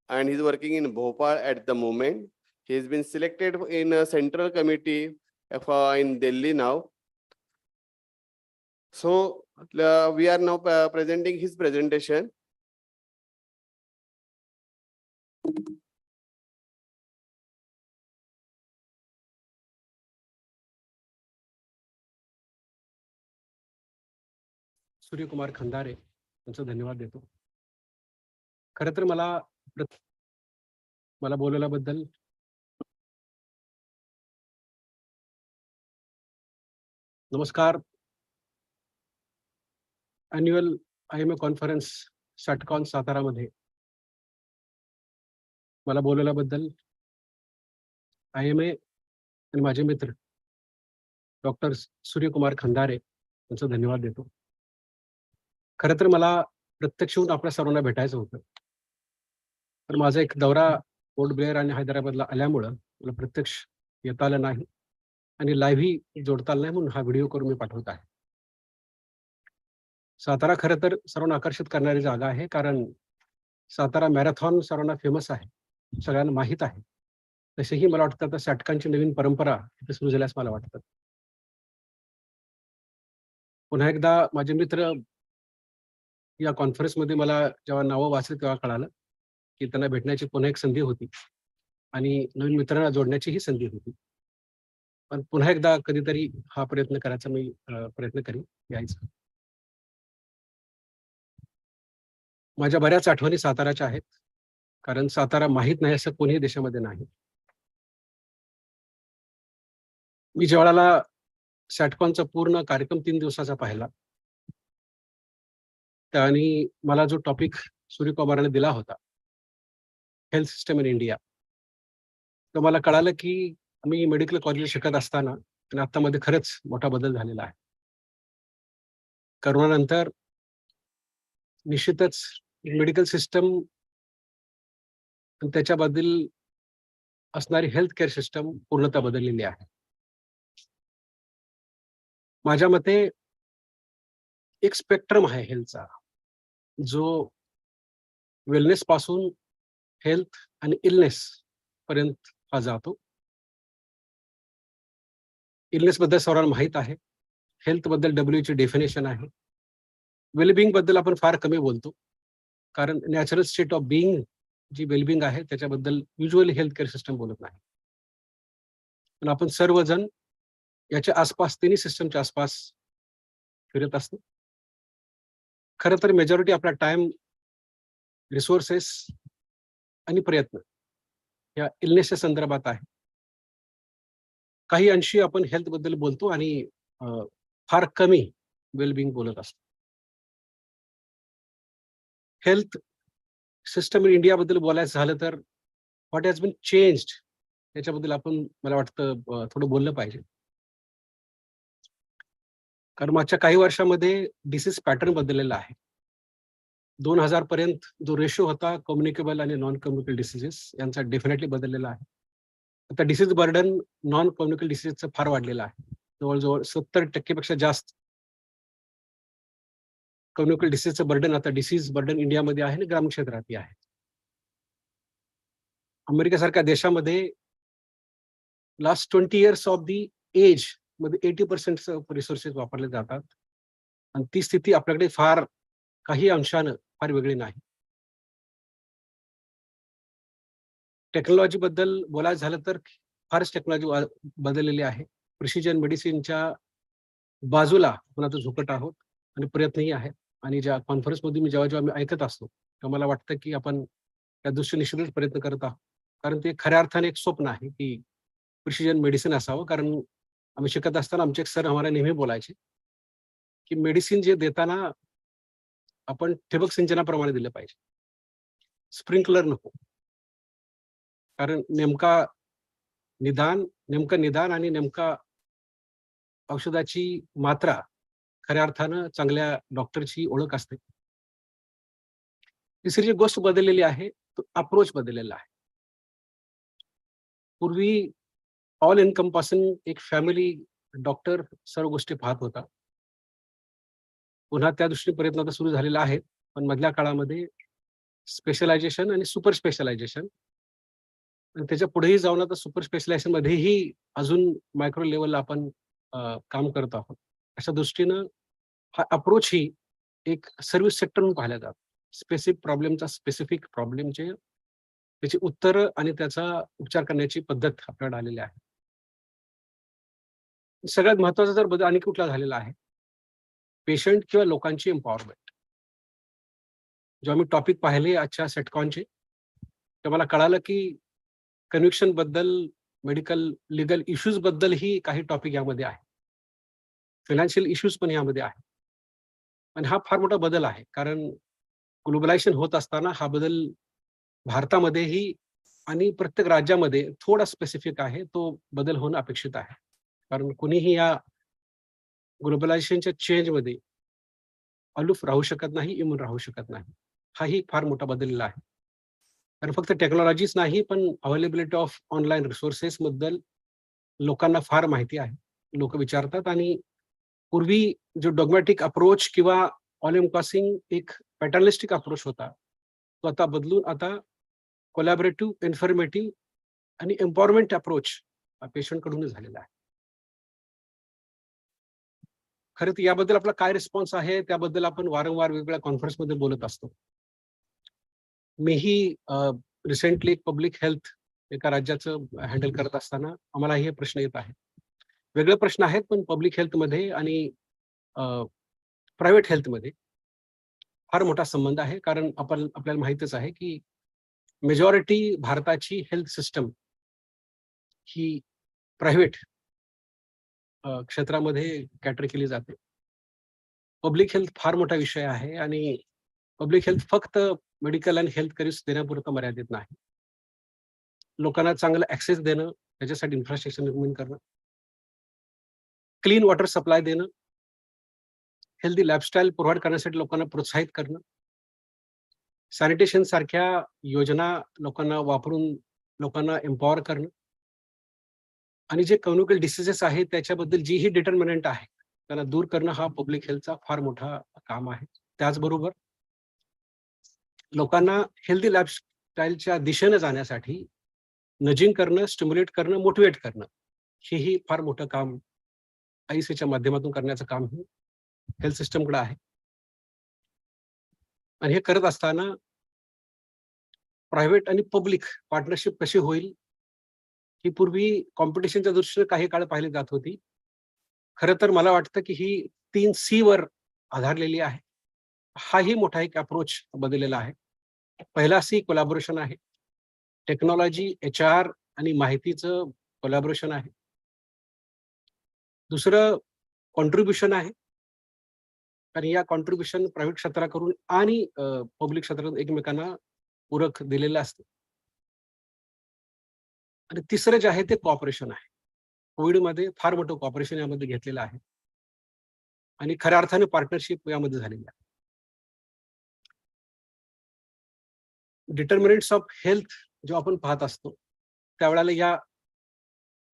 and he's working in Bhopal at the moment. He has been selected in a central committee in Delhi now. So we are now presenting his presentation. Suryakumar Khandare यांचं धन्यवाद देतो. खरं तर मला बोलवल्याबद्दल नमस्कार. Annual IMA conference SATCON सातारामध्ये मला बोलवल्याबद्दल IMA आणि माझे मित्र डॉक्टर सूर्यकुमार खंदारे यांचं धन्यवाद देतो. खरं तर मला प्रत्यक्ष येऊन आपल्या सर्वांना भेटायचं होतं, तर माझा एक दौरा पोर्ट ब्लेअर आणि हैदराबादला आल्यामुळं मला प्रत्यक्ष येता आलं नाही आणि लाईव्हही जोडता आलं नाही, म्हणून हा व्हिडिओ करून मी पाठवत आहे. सातारा खरं तर सर्वांना आकर्षित करणारी जागा आहे, कारण सातारा मॅरेथॉन सर्वांना फेमस आहे, सगळ्यांना माहीत आहे. तसेही मला वाटतं आता SATCONची नवीन परंपरा इथे सुरू झाल्यास मला वाटतं. पुन्हा एकदा माझे मित्र या कॉन्फरन्समध्ये मला जेव्हा नावं वाचली तेव्हा कळालं की त्यांना भेटण्याची पुन्हा एक संधी होती आणि नवीन मित्रांना जोडण्याचीही संधी होती. पण पुन्हा एकदा कधीतरी हा प्रयत्न करायचा मी प्रयत्न करीन यायचा. माझ्या बऱ्याच आठवणी साताराच्या आहेत, कारण सातारा माहीत नाही असं कोणीही देशामध्ये नाही. मी ज्यावेळेला SATCONचा पूर्ण कार्यक्रम 3 दिवसाचा पाहिला, आणि मला जो टॉपिक सूर्यकुमाराने दिला होता, हेल्थ सिस्टम इन इंडिया, तर मला कळालं की मी मेडिकल कॉलेज शिकत असताना आणि आत्तामध्ये खरंच मोठा बदल झालेला आहे. करोनानंतर निश्चितच मेडिकल सिस्टम त्याच्याबद्दल असणारी हेल्थ केअर सिस्टम पूर्णतः बदललेली आहे. माझ्या मते एक स्पेक्ट्रम आहे हेल्थचा, जो वेलनेस पासून हेल्थ आणि इलनेस पर्यंत हा जातो. इलनेस बद्दल सर्वांना माहीत आहे, हेल्थ बद्दल WHO डेफिनेशन आहे. वेलबिंग बद्दल आपण फार कमी बोलतो, कारण नॅचरल स्टेट ऑफ बिईंग जी वेलबिंग आहे त्याच्याबद्दल युज्युअली हेल्थ केअर सिस्टम बोलत नाही. पण आपण सर्वजण याच्या आसपास, तिन्ही सिस्टमच्या आसपास फिरत असतो. खरं तर मेजॉरिटी आपला टाइम, रिसोर्सेस आणि प्रयत्न या इलनेसच्या संदर्भात आहे. काही अंशी आपण हेल्थ बद्दल बोलतो आणि फार कमी वेलबिंग बोलत असतो. हेल्थ सिस्टम इन इंडिया बद्दल बोलायचं झालं तर व्हॉट हॅज बीन चेंज्ड याच्याबद्दल आपण, मला वाटतं, थोडं बोललं पाहिजे. कारण मागच्या काही वर्षामध्ये डिसीज पॅटर्न बदललेला आहे. 2000 पर्यंत जो रेशो होता कम्युनिकेबल आणि नॉन कम्युनिकेबल डिसीजेस यांचा डेफिनेटली बदललेला आहे. आता डिसीज बर्डन नॉन कम्युनिकेबल डिसीजचं फार वाढलेलं आहे. जवळजवळ 70% पेक्षा जास्त कम्युनिकेबल डिसीजचं बर्डन आता डिसीज बर्डन इंडियामध्ये आहे आणि ग्रामीण क्षेत्रातही आहे. अमेरिकेसारख्या देशामध्ये last 20 years of the age मध्ये 80% रिसोर्सेस वापरले जातात, आणि ती स्थिती आपल्याकडे फार काही अंशानं फार वेगळी नाही. टेक्नॉलॉजी बद्दल बोलायचं झालं तर फारच टेक्नॉलॉजी बदललेली आहे. प्रिसिजन मेडिसिनच्या बाजूला आपण आता झुकत आहोत आणि प्रयत्नही आहेत. आणि ज्या कॉन्फरन्समध्ये मी जेव्हा मी ऐकत असतो तेव्हा मला वाटतं की आपण त्या दृष्टीने निश्चितच प्रयत्न करत आहोत. कारण ते खऱ्या अर्थाने एक स्वप्न आहे की प्रिसिजन मेडिसिन असावं. कारण आम्ही शिकत असताना आमचे एक सर आम्हाला नेहमी बोलायचे की मेडिसिन जे देताना आपण ठिबक सिंचनाप्रमाणे दिलं पाहिजे, स्प्रिंकलर नको. कारण नेमकं निदान आणि नेमका औषधाची मात्रा खऱ्या अर्थानं चांगल्या डॉक्टरची ओळख असते. तिसरी जी गोष्ट बदललेली आहे तो अप्रोच बदललेला आहे. पूर्वी ऑल एनकम्पासिंग एक फॅमिली डॉक्टर सर्व गोष्टी पाहत होता. पुन्हा त्या दृष्टीने प्रयत्न आता सुरू झालेला आहे. पण मधल्या काळामध्ये स्पेशलायझेशन आणि सुपर स्पेशलायझेशन आणि त्याच्या पुढेही जाऊन आता सुपर स्पेशलायझेशन मध्येही अजून मायक्रो लेवलला आपण काम करत आहोत. अशा दृष्टीनं हा अप्रोच ही एक सर्व्हिस सेक्टर म्हणून पाहिला जातो. स्पेसिफिक प्रॉब्लेमचा स्पेसिफिक प्रॉब्लेमचे त्याची उत्तरं आणि त्याचा उपचार करण्याची पद्धत आपल्याकडे आलेली आहे. सगळ्यात महत्वाचा जर बदल आणि कुठला झालेला आहे, पेशंट किंवा लोकांची एम्पॉवरमेंट. जेव्हा मी टॉपिक पाहिले आजच्या सेटकॉनचे तेव्हा मला कळालं की कन्व्हिक्शन बद्दल, मेडिकल लिगल इश्यूज बद्दलही काही टॉपिक यामध्ये आहे. फायनान्शियल इश्यूज पण यामध्ये आहे. आणि हा फार मोठा बदल आहे. कारण ग्लोबलायझेशन होत असताना हा बदल भारतामध्येही आणि प्रत्येक राज्यामध्ये थोडा स्पेसिफिक आहे. तो बदल होणं अपेक्षित आहे. कारण कुणीही या ग्लोबलायझेशनच्या चेंजमध्ये अलूफ राहू शकत नाही, इम्यून राहू शकत नाही. हाही फार मोठा बदललेला आहे. कारण फक्त टेक्नॉलॉजीच नाही, पण अवेलेबिलिटी ऑफ ऑनलाईन रिसोर्सेस बद्दल लोकांना फार माहिती आहे. लोक विचारतात आणि पूर्वी जो डॉग्मॅटिक अप्रोच किंवा ऑल एन्कॉम्पासिंग एक पॅटर्निस्टिक अप्रोच होता, तो आता बदलून आता कोलॅबोरेटिव्ह, इन्फॉर्मेटिव्ह आणि एम्पॉवरमेंट अप्रोच पेशंट कडूनच झालेला आहे. खरं तर याबद्दल आपला काय रिस्पॉन्स आहे त्याबद्दल आपण वारंवार वेगवेगळ्या कॉन्फरन्समध्ये बोलत असतो. मीही रिसेंटली पब्लिक हेल्थ एका राज्याचं हँडल करत असताना आम्हाला हे प्रश्न येत आहेत. वेगळे प्रश्न आहेत, पण पब्लिक हेल्थमध्ये आणि प्रायव्हेट हेल्थमध्ये फार मोठा संबंध आहे. कारण आपल्याला माहितच आहे की मेजॉरिटी भारताची हेल्थ सिस्टम ही प्रायव्हेट क्षेत्रामध्ये कॅटर केली जाते. पब्लिक हेल्थ फार मोठा विषय आहे आणि पब्लिक हेल्थ फक्त मेडिकल आणि हेल्थ सर्व्हिस देण्यापुरतं मर्यादित नाही. लोकांना चांगलं ऍक्सेस देणं, त्याच्यासाठी इन्फ्रास्ट्रक्चर निर्माण करणं, क्लीन वॉटर सप्लाय देणं, हेल्दी लाईफस्टाईल प्रोव्हाइड करण्यासाठी लोकांना प्रोत्साहित करणं, सॅनिटेशन सारख्या योजना लोकांना वापरून लोकांना एम्पॉवर करणं आणि जे कम्युनिकल डिसीजेस आहेत त्याच्याबद्दल जीही डिटर्मिनंट आहे त्यांना दूर करणं हा पब्लिक हेल्थचा फार मोठा काम आहे. त्याचबरोबर लोकांना हेल्दी लाईफस्टाईलच्या दिशेने जाण्यासाठी नजिंग करणं, स्टिम्युलेट करणं, मोटिवेट करणं हेही फार मोठं काम आयसीच्या माध्यमातून करण्याचं काम हे हेल्थ सिस्टमकडे आहे. आणि हे करत असताना प्रायव्हेट आणि पब्लिक पार्टनरशिप कशी होईल ही पूर्वी कॉम्पिटिशनच्या दृष्टीने काही काळ पाहिली जात होती. खरं तर मला वाटतं की ही 3 C वर आधारलेली आहे. हाही मोठा एक अप्रोच बदललेला आहे. पहिला C कोलॅबोरेशन आहे. टेक्नॉलॉजी, HR आणि माहितीचं कोलॅबोरेशन आहे. दुसरं कॉन्ट्रीब्युशन आहे. आणि या कॉन्ट्रीब्युशन प्रायव्हेट क्षेत्राकडून आणि पब्लिक क्षेत्रातून एकमेकांना पूरक दिलेलं असतं. आणि तिसरं जे आहे ते कॉपरेशन आहे. कोविडमध्ये फार मोठं कॉपरेशन यामध्ये घेतलेलं आहे आणि खऱ्या अर्थाने पार्टनरशिप यामध्ये झालेली आहे. डिटर्मिनंट्स ऑफ हेल्थ जेव्हा आपण पाहत असतो त्यावेळेला या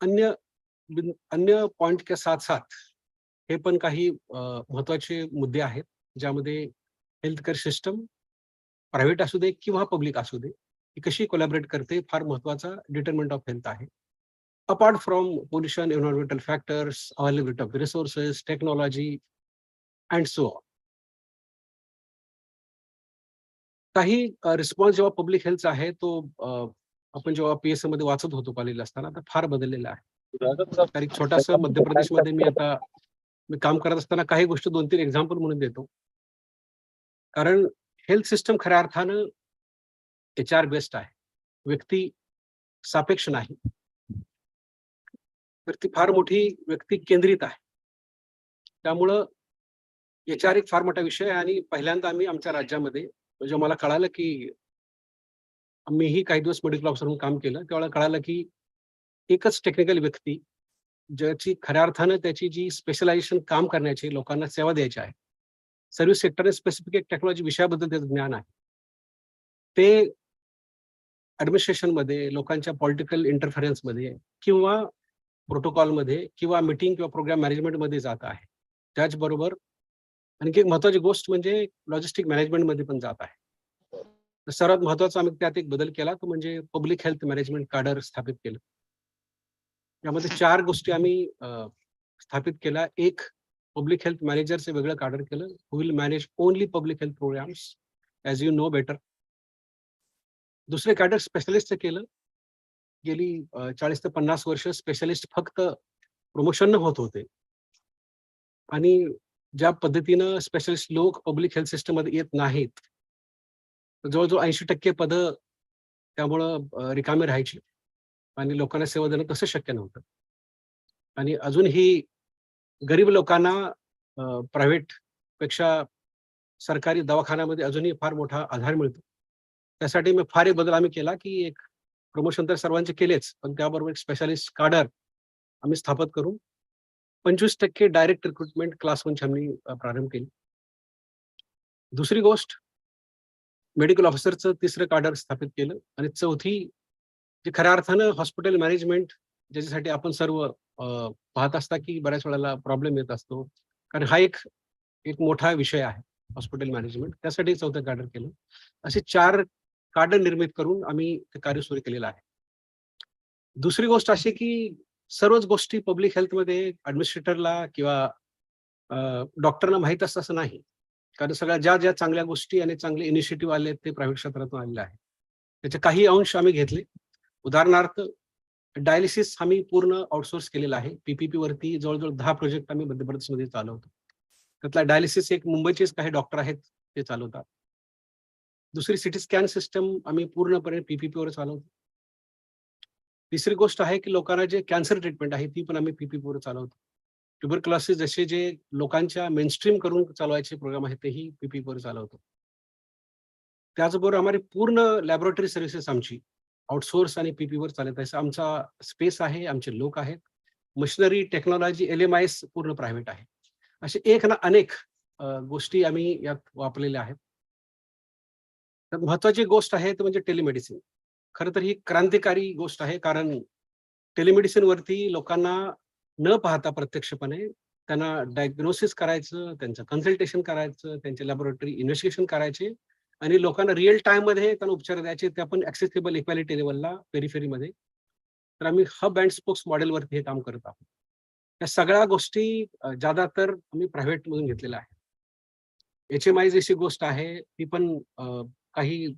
अन्य पॉइंट के साथ साथ हे पण काही महत्वाचे मुद्दे आहेत ज्यामध्ये हेल्थ केअर सिस्टम प्रायव्हेट असू दे किंवा पब्लिक असू दे ही कशी कोलॅबरेट करते फार महत्वाचा डिटर्मिनंट ऑफ हेल्थ आहे. Apart from pollution, environmental factors, availability of resources, technology and so on. काही रिस्पॉन्स जेव्हा पब्लिक हेल्थ आहे तो आपण जेव्हा PSM मध्ये वाचत होतो कॉलेजला असताना तर फार बदललेला आहे. तर एक छोटासा मध्य प्रदेशमध्ये मी काम करत असताना काही गोष्टी 2-3 एक्झाम्पल म्हणून देतो. कारण हेल्थ सिस्टम खऱ्या अर्थानं HR बेस्ड आहे. व्यक्ती सापेक्ष नाही. तर ती फार मोठी व्यक्ती केंद्रित आहे. त्यामुळं HR एक फार मोठा विषय आहे आणि पहिल्यांदा आम्ही आमच्या राज्यामध्ये म्हणजे मला कळालं की मीही काही दिवस मेडिकल ऑफिसर म्हणून काम केलं. त्यावेळेला कळालं की एकच टेक्निकल व्यक्ती ज्याची खऱ्या अर्थानं त्याची जी स्पेशलायझेशन काम करण्याची लोकांना सेवा द्यायची आहे. सर्व्हिस सेक्टरने स्पेसिफिक एक टेक्नॉलॉजी विषयाबद्दल त्याचं ज्ञान आहे. ते ॲडमिनिस्ट्रेशनमध्ये, लोकांच्या पॉलिटिकल इंटरफरन्समध्ये किंवा प्रोटोकॉलमध्ये किंवा मीटिंग किंवा प्रोग्राम मॅनेजमेंटमध्ये जात आहे. त्याचबरोबर आणखी एक महत्त्वाची गोष्ट म्हणजे लॉजिस्टिक मॅनेजमेंटमध्ये पण जात आहे. तर सर्वात महत्त्वाचा आम्ही त्यात एक बदल केला तो म्हणजे पब्लिक हेल्थ मॅनेजमेंट कॅडर स्थापित केलं. यामध्ये 4 गोष्टी आम्ही स्थापित केल्या. एक पब्लिक हेल्थ मॅनेजरचं वेगळं कॅडर केलं. Who will manage only public health programmes as you know better. दुसरे कॅडर स्पेशलिस्टचं केलं. गेली 40 ते 50 वर्ष स्पेशलिस्ट फक्त प्रमोशन होत होते. आणि ज्या पद्धतीनं स्पेशलिस्ट लोक पब्लिक हेल्थ सिस्टममध्ये येत नाहीत, जवळजवळ 80% पदं त्यामुळं रिकामी राहायची आणि लोकांना सेवा देणं तसं शक्य नव्हतं. आणि अजूनही गरीब लोकांना प्रायव्हेट पेक्षा सरकारी दवाखान्यामध्ये अजूनही फार मोठा आधार मिळतो. त्यासाठी फार एक बदल आम्ही केला की एक प्रमोशन तर सर्वांचे केलेच, पण त्याबरोबर एक स्पेशालिस्ट कॅडर आम्ही स्थापित करून 25% डायरेक्ट रिक्रुटमेंट क्लास 1ची आम्ही प्रारंभ केली. दुसरी गोष्ट मेडिकल ऑफिसरचं तिसरं कॅडर स्थापित केलं आणि चौथी जी खऱ्या अर्थानं हॉस्पिटल मॅनेजमेंट ज्याच्यासाठी आपण सर्व पाहत असता की बऱ्याच वेळेला प्रॉब्लेम येत असतो. कारण हा एक मोठा विषय आहे हॉस्पिटल मॅनेजमेंट. त्यासाठी चौथं कॅडर केलं. असे 4 कॅडर निर्मित करून आम्ही ते कार्य सुरू केलेलं आहे. दुसरी गोष्ट अशी की सर्वच गोष्टी पब्लिक हेल्थमध्ये ॲडमिनिस्ट्रेटरला किंवा डॉक्टरला माहीत असतं असं नाही. कारण सगळ्या ज्या चांगल्या गोष्टी आणि चांगले इनिशिएटिव्ह आले ते प्रायव्हेट क्षेत्रातून आलेले आहे. त्याचे काही अंश आम्ही घेतले. उदाहरणार्थ डायलिसिस आम्ही पूर्ण आउटसोर्स केलेला आहे. PPP वरती जवळजवळ 10 प्रोजेक्ट आम्ही मध्य प्रदेशमध्ये चालवतो. त्यातला डायलिसिस एक मुंबईचेच काही डॉक्टर आहेत ते चालवतात. दुसरी सिटी स्कॅन सिस्टम आम्ही पूर्णपणे PPP वर चालवतो. तिसरी गोष्ट आहे की लोकांना जे कॅन्सर ट्रीटमेंट आहे ती पण आम्ही PPP वर चालवतो. ट्युबरक्युलोसिस जसे जे लोकांच्या मेनस्ट्रीम करून चालवायचे प्रोग्राम आहेत तेही PPP वर चालवतो. त्याचबरोबर आम्हाला पूर्ण लॅबोरेटरी सर्व्हिसेस आमची आउटसोर्स आणि PPP वर चालत आहे. आमचा स्पेस आहे, आमचे लोक आहेत. मशिनरी, टेक्नॉलॉजी, LMIs पूर्ण प्रायव्हेट आहे. असे एक ना अनेक गोष्टी आम्ही यात वापरलेल्या आहेत. तर महत्त्वाची गोष्ट आहे म्हणजे टेलिमेडिसिन. खरं तर ही क्रांतिकारी गोष्ट आहे कारण टेलिमेडिसिन वरती लोकांना न पाहता प्रत्यक्षपणे त्यांना डायग्नोसिस करायचं, त्यांचं कन्सल्टेशन करायचं, त्यांचे लॅबोरेटरी इन्व्हेस्टिगेशन करायचे आणि लोकांना रिअल टाइममध्ये त्यांना उपचार द्यायचे ते आपण ॲक्सेसिबल इक्वॅलिटी लेवलला पेरिफेरीमध्ये. तर आम्ही हब अँड स्पोक्स मॉडेलवरती हे काम करत आहोत. या सगळ्या गोष्टी ज्यादातर आम्ही प्रायव्हेटमधून घेतलेल्या आहे. HMI अशी गोष्ट आहे ती पण काही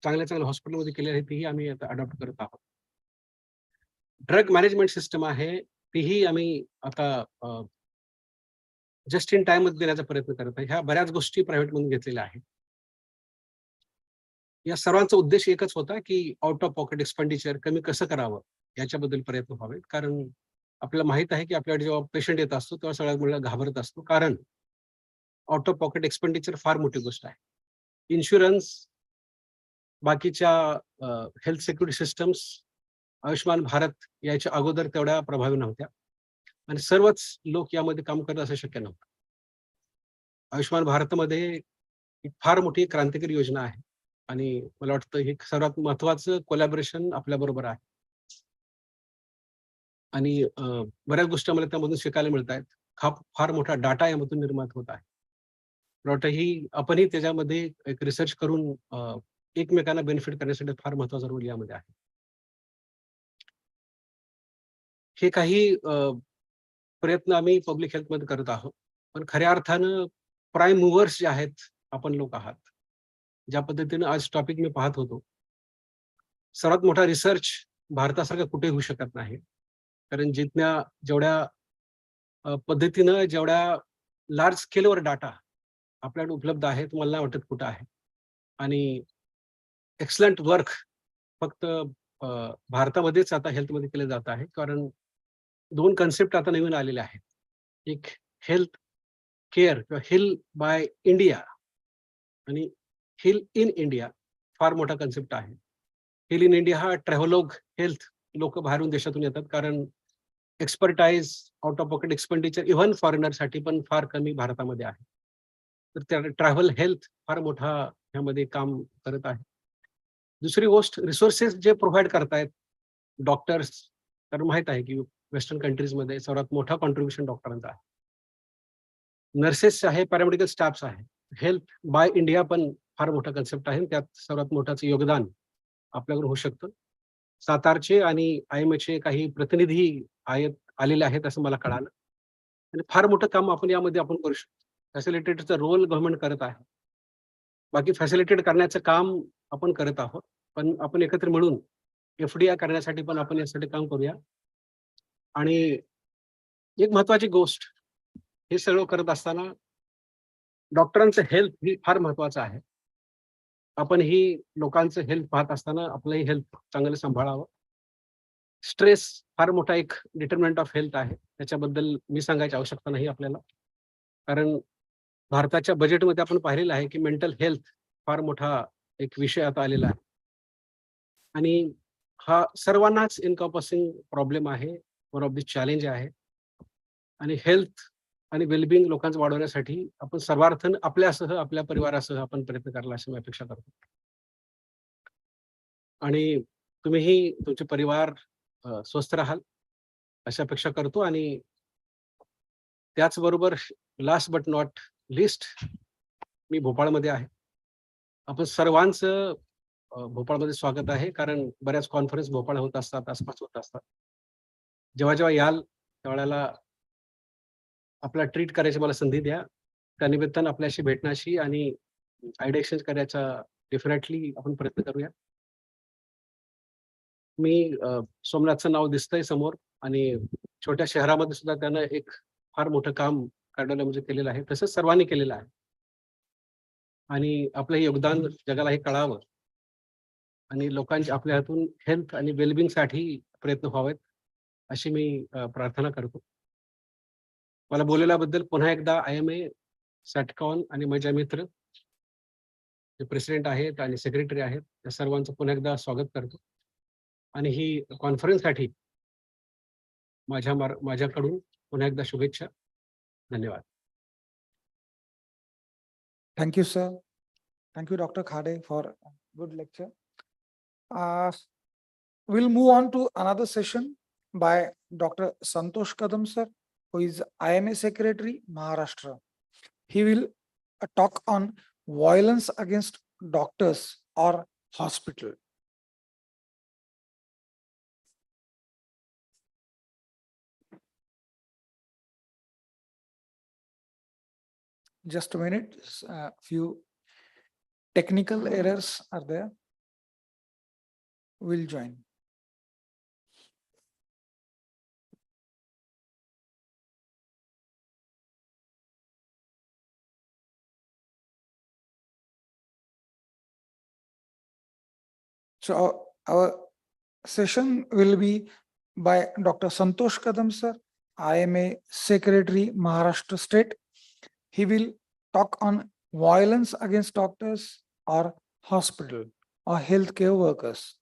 चांगल्या हॉस्पिटलमध्ये केली आहे तीही आम्ही आता अडॉप्ट करत आहोत. ड्रग मॅनेजमेंट सिस्टम आहे तीही आम्ही आता जस्ट इन टाइम मध्ये देण्याचा प्रयत्न करत आहे. ह्या बऱ्याच गोष्टी प्रायव्हेटमधून घेतलेल्या आहेत. या सर्वांचा उद्देश एकच होता की आउट ऑफ पॉकेट एक्सपेंडिचर कमी कसं करावं याच्याबद्दल प्रयत्न व्हावेत. कारण आपल्याला माहित आहे की आपल्याकडे जेव्हा पेशंट येत असतो तेव्हा सगळ्यात मुलं घाबरत असतो कारण आउट ऑफ पॉकेट एक्सपेंडिचर फार मोठी गोष्ट आहे. इन्शुरन्स, बाकीच्या health security systems, Ayushman Bharat याच्या अगोदर तेवढ्या प्रभावी नव्हत्या आणि सर्वच लोक यामध्ये काम करणं असं शक्य नव्हतं. आयुष्यमान भारतमध्ये एक फार मोठी क्रांतिकारी योजना आहे आणि मला वाटतं हे सर्वात महत्त्वाचं कोलॅबोरेशन आपल्याबरोबर आहे. आणि बऱ्याच गोष्टी मला त्यामधून शिकायला मिळत आहेत. फार मोठा डाटा यामधून निर्माण होत आहे. मला वाटतं ही आपणही त्याच्यामध्ये एक रिसर्च करून एकमेकांना बेनिफिट करण्यासाठी फार महत्त्वाचा रोल यामध्ये आहे. हे काही प्रयत्न आम्ही पब्लिक हेल्थमध्ये करत आहोत. पण खऱ्या अर्थानं प्राईम मूव्हर्स जे आहेत आपण लोक आहात. ज्या पद्धतीनं आज टॉपिक मी पाहत होतो, सर्वात मोठा रिसर्च भारतासारखा कुठे होऊ शकत नाही. कारण जेवढ्या पद्धतीनं जेवढ्या लार्ज स्केलवर डाटा आपल्याकडे उपलब्ध आहे मला नाही वाटत कुठं आहे. आणि एक्सलंट वर्क फक्त भारतामध्येच आता हेल्थमध्ये केलं जात आहे, कारण 2 कन्सेप्ट आता नवीन आलेले आहेत. एक हेल्थ केअर किंवा हिल बाय इंडिया आणि हिल इन इंडिया फार मोठा कन्सेप्ट आहे. हिल इन इंडिया हा ट्रॅव्हलॉग हेल्थ लोक बाहेरून देशातून येतात, कारण expertise out of pocket expenditure even फॉरेनरसाठी पण फार कमी भारतामध्ये आहे. तर त्या ट्रॅव्हल हेल्थ फार मोठा ह्यामध्ये काम करत आहे. दुसरी गोष्ट रिसोर्सेस जे प्रोव्हाइड करतायत डॉक्टर्स, तर माहित आहे की वेस्टर्न कंट्रीजमध्ये सर्वात मोठा कॉन्ट्रीब्युशन डॉक्टरांचा आहे. नर्सेस आहे, पॅरामेडिकल स्टाफ्स आहे. हेल्थ बाय इंडिया पण फार मोठा कन्सेप्ट आहे. त्यात सर्वात मोठ्याचं योगदान आपल्याकडे होऊ शकतं. सातारचे आणि IMA काही प्रतिनिधी आलेले आहेत असं मला कळालं. आणि फार मोठं काम आपण यामध्ये करू शकतो. फॅसिलिटेटरचा रोल गव्हर्नमेंट करत आहे. बाकी फॅसिलिटेट करण्याचं काम आपण करत आहोत, पण आपण एकत्र मिळून FDI करण्यासाठी पण आपण यासाठी काम करूया. आणि एक महत्वाची गोष्ट, हे सगळं करत असताना डॉक्टरांचं हेल्थ ही फार महत्वाचं आहे. आपण ही लोकांचं हेल्थ पाहत असताना आपलंही हेल्थ चांगलं सांभाळावं. स्ट्रेस फार मोठा एक डिटर्मिनंट ऑफ हेल्थ आहे. त्याच्याबद्दल मी सांगायची आवश्यकता नाही आपल्याला, कारण भारताच्या बजेटमध्ये आपण पाहिलेलं आहे की मेंटल हेल्थ फार मोठा एक विषय आता आलेला आहे. आणि हा सर्वांनाच इनकॉम्पसिंग प्रॉब्लेम आहे, वन ऑफ द चॅलेंज आहे. आणि हेल्थ आणि वेलबिंग लोकांचं वाढवण्यासाठी आपण सर्वार्थन आपल्यासह आपल्या परिवारासह आपण प्रयत्न करायला अशी मी अपेक्षा करतो. आणि तुम्हीही तुमचे परिवार स्वस्थ राहाल अशी अपेक्षा करतो. आणि त्याचबरोबर लास्ट बट नॉट लिस्ट, मी भोपाळमध्ये आहे. आपण सर्वांचं भोपाळमध्ये स्वागत आहे, कारण बऱ्याच कॉन्फरन्स भोपाळ होत असतात, आसपास होत असतात. जेव्हा जेव्हा याल त्यावेळेला आपला ट्रीट करायची मला संधी द्या. त्यानिमित्तानं आपल्याशी भेटण्याची आणि आयडिया एक्सचेंज करायचा डेफिनेटली आपण प्रयत्न करूया. मी सोमनाथचं नाव दिसतंय समोर, आणि छोट्या शहरामध्ये सुद्धा त्यानं एक फार मोठं काम कार्डिओलॉजी केलेलं आहे, तसंच सर्वांनी केलेलं आहे. आणि आपलं हे योगदान जगाला हे कळावं आणि लोकांच्या आपल्या हातून हेल्थ आणि वेलबिंग साठी प्रयत्न व्हावेत अशी मी प्रार्थना करतो. मला बोलवल्याबद्दल पुन्हा एकदा IMA, SATCON आणि माझे मित्र जे प्रेसिडेंट आहेत आणि सेक्रेटरी आहेत त्या सर्वांचं पुन्हा एकदा स्वागत करतो. आणि ही कॉन्फरन्ससाठी माझ्याकडून पुन्हा एकदा शुभेच्छा. धन्यवाद. Thank you, sir. Thank you, Dr. Khade, for a good lecture. We'll move on to another session by Dr. Santosh Kadam, sir, who is IMA Secretary, Maharashtra. He will talk on violence against doctors or hospital. Just a minute, a few technical errors are there. We'll join. So our session will be by Dr. Santosh Kadam, sir, IMA Secretary, Maharashtra State. He will talk on violence against doctors or hospital or healthcare workers.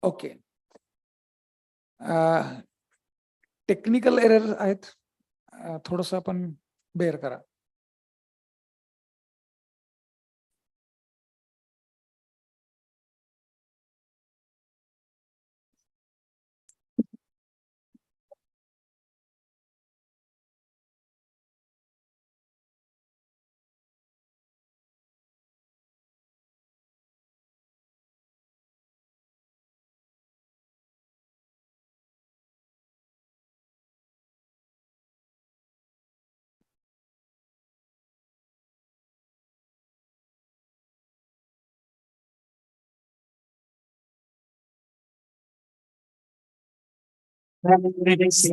Okay. Technical error आहेत, थोडंसं आपण bare करा. Let's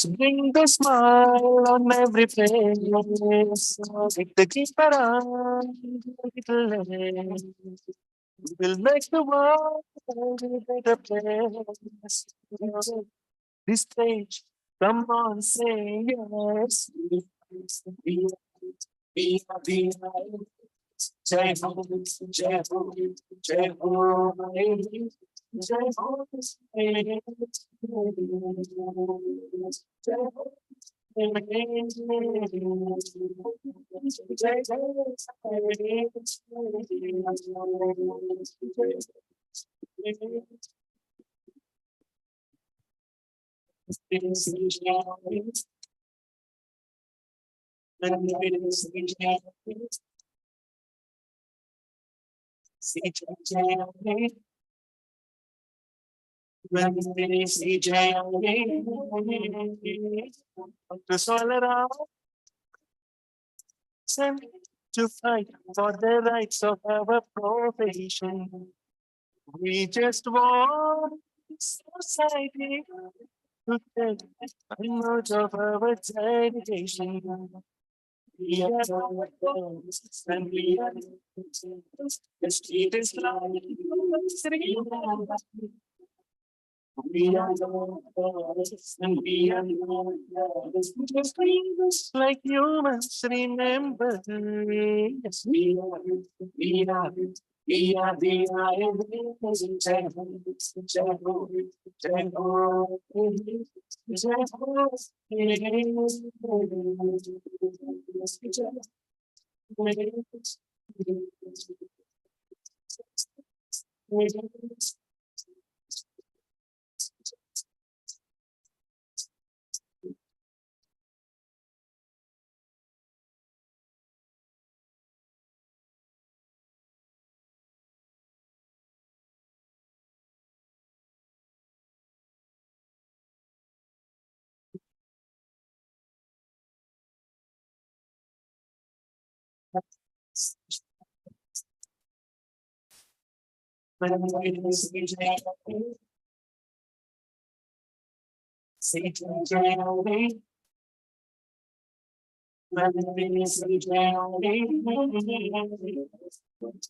bring the smile on every face. With the keep around little less. We'll make the world a better place. This stage, come on, say yes. We are the Jai Ho, Jai Ho, Jai Ho, Jai Ho, all around to fight for the rights of our profession. We just want society to take a note of our dedication. We are the and we are the street is like we are the and we are just like humans, remember. Yes, we are, we are the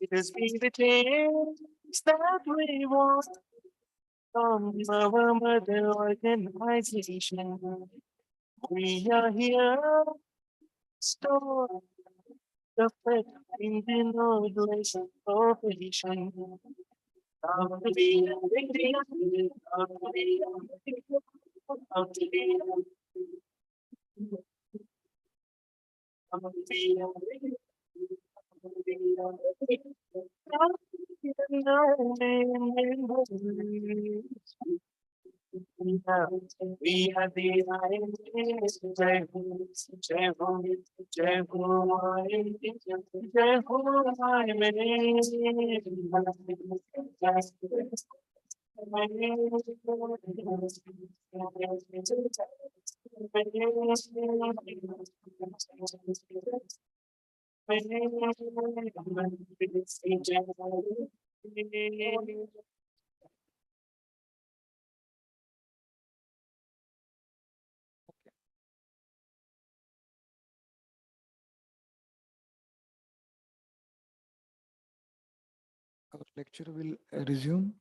It has been the change that we want from our mother organization. We are here, store the faith in the knowledge profession. Out to be a victim, out to be a victim, out to be a out to be a victim. We are the INS, Jai Ho, Jai Ho, Jai Ho, Jai Ho, Our lecture will resume.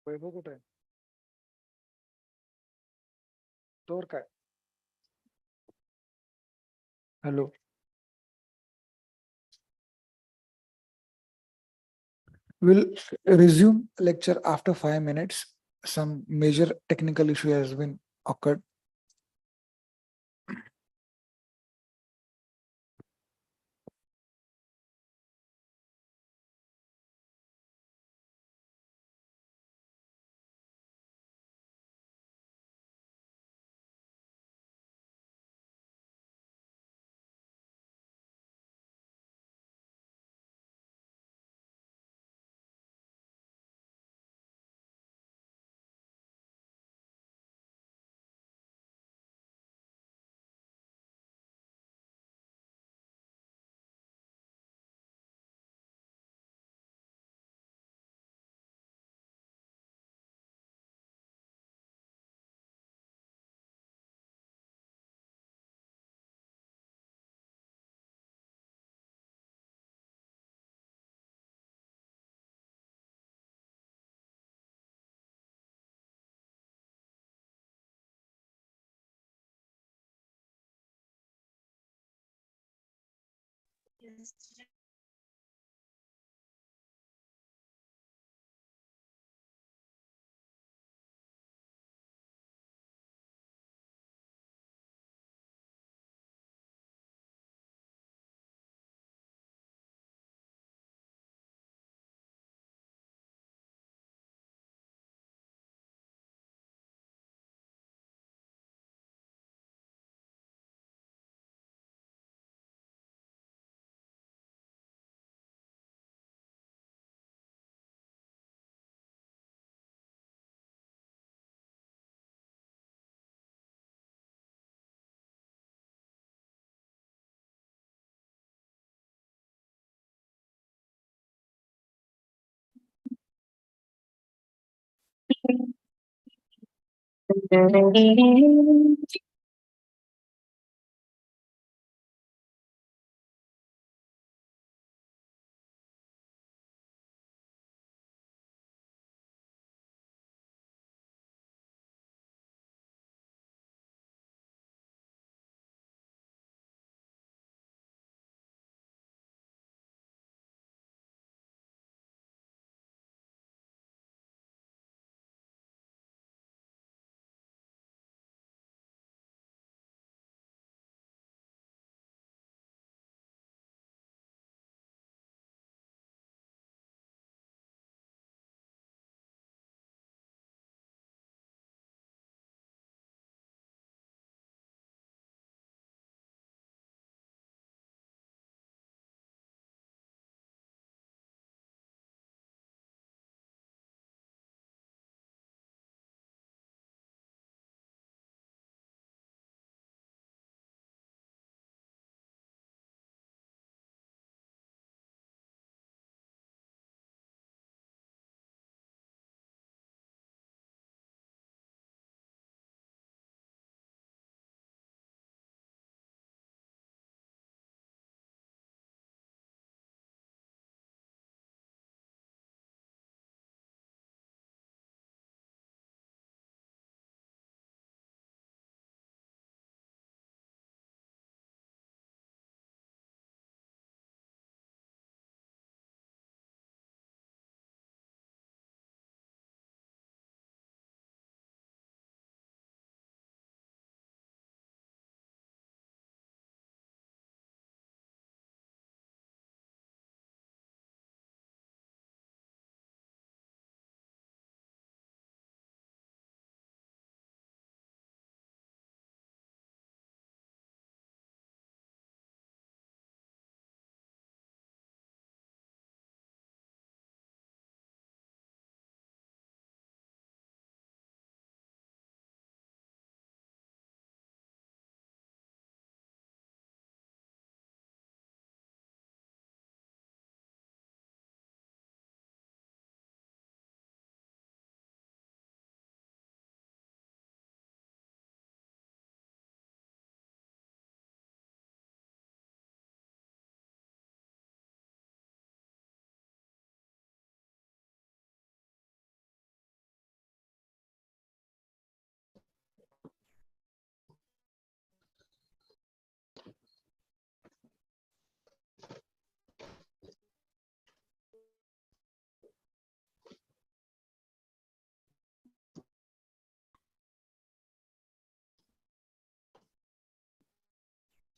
वैभव कुठे आहे? तोर काय? Hello. We'll resume lecture after 5 minutes. Some major technical issue has been occurred.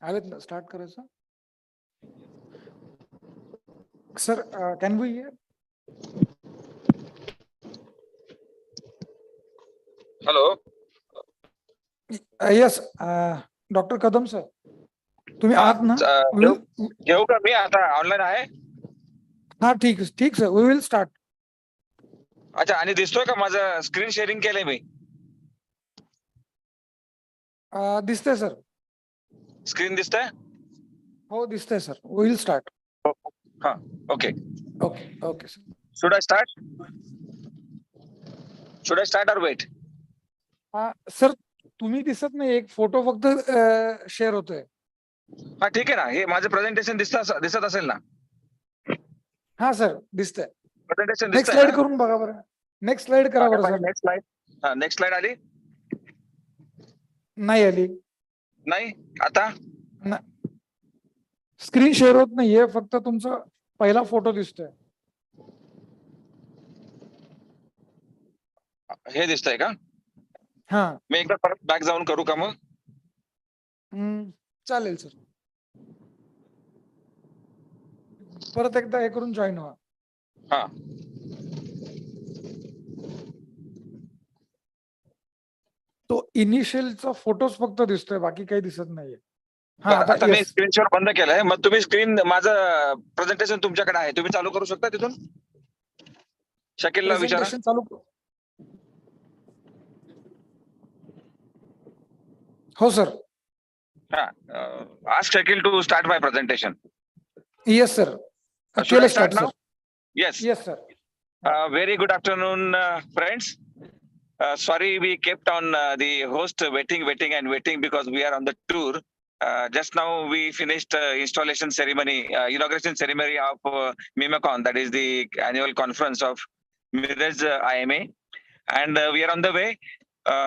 आलेत ना, start करायचं. Sir, can we hear? Hello. Yes, doctor Kadam sir, तुम्ही आहात ना? घेऊ का मी आता ऑनलाईन आहे? हा, ठीक ठीक सर, वी विल स्टार्ट. अच्छा, आणि दिसतोय का माझं स्क्रीन शेअरिंग केलंय मी? दिसतंय सर. स्क्रीन दिसतंय? हो, दिसतंय सर. We will start. हा, okay. Okay okay sir. Should I start? Should I start or wait? Sir, तुम्ही दिसत नाही, एक फोटो फक्त शेअर होतोय. हा, ठीक आहे ना. हे माझं प्रेझेंटेशन दिसत असेल ना? हा सर, दिसतंय. प्रेझेंटेशन नेक्स्ट दिसतंय स्लाइड ना? करून बघा बरं. नेक्स्ट स्लाइड करा बरं सर. Next slide. हा, नेक्स्ट स्लाइड आली? नाही आली. नाही, आता? स्क्रीन शेअर होत नाहीये, फक्त तुमचा पहिला फोटो दिसतोय. हे दिसतंय का? हा, मी एकदा परत बॅक जाऊन करू का मग? चालेल सर. परत एकदा हे करून जॉईन व्हा. हा. तो इनिशियलचा फोटोज फक्त दिसतोय, बाकी काही दिसत नाहीये. हा, आता मी yes. स्क्रीनशॉट बंद केलाय. मग तुम्ही स्क्रीन, माझं प्रेझेंटेशन तुमच्याकडे आहे, तुम्ही चालू करू शकता तिथून? शकीलला विचारा. प्रेझेंटेशन चालू. हो सर. हा, ask Shakil to start my presentation. Yes sir. Should I start now? Yes. Yes, sir. Very good afternoon, friends. Sorry, we kept on the host waiting and waiting because we are on the tour. Just now we finished installation ceremony, inauguration ceremony of MIMACON, that is the annual conference of Mirrors IMA, and we are on the way.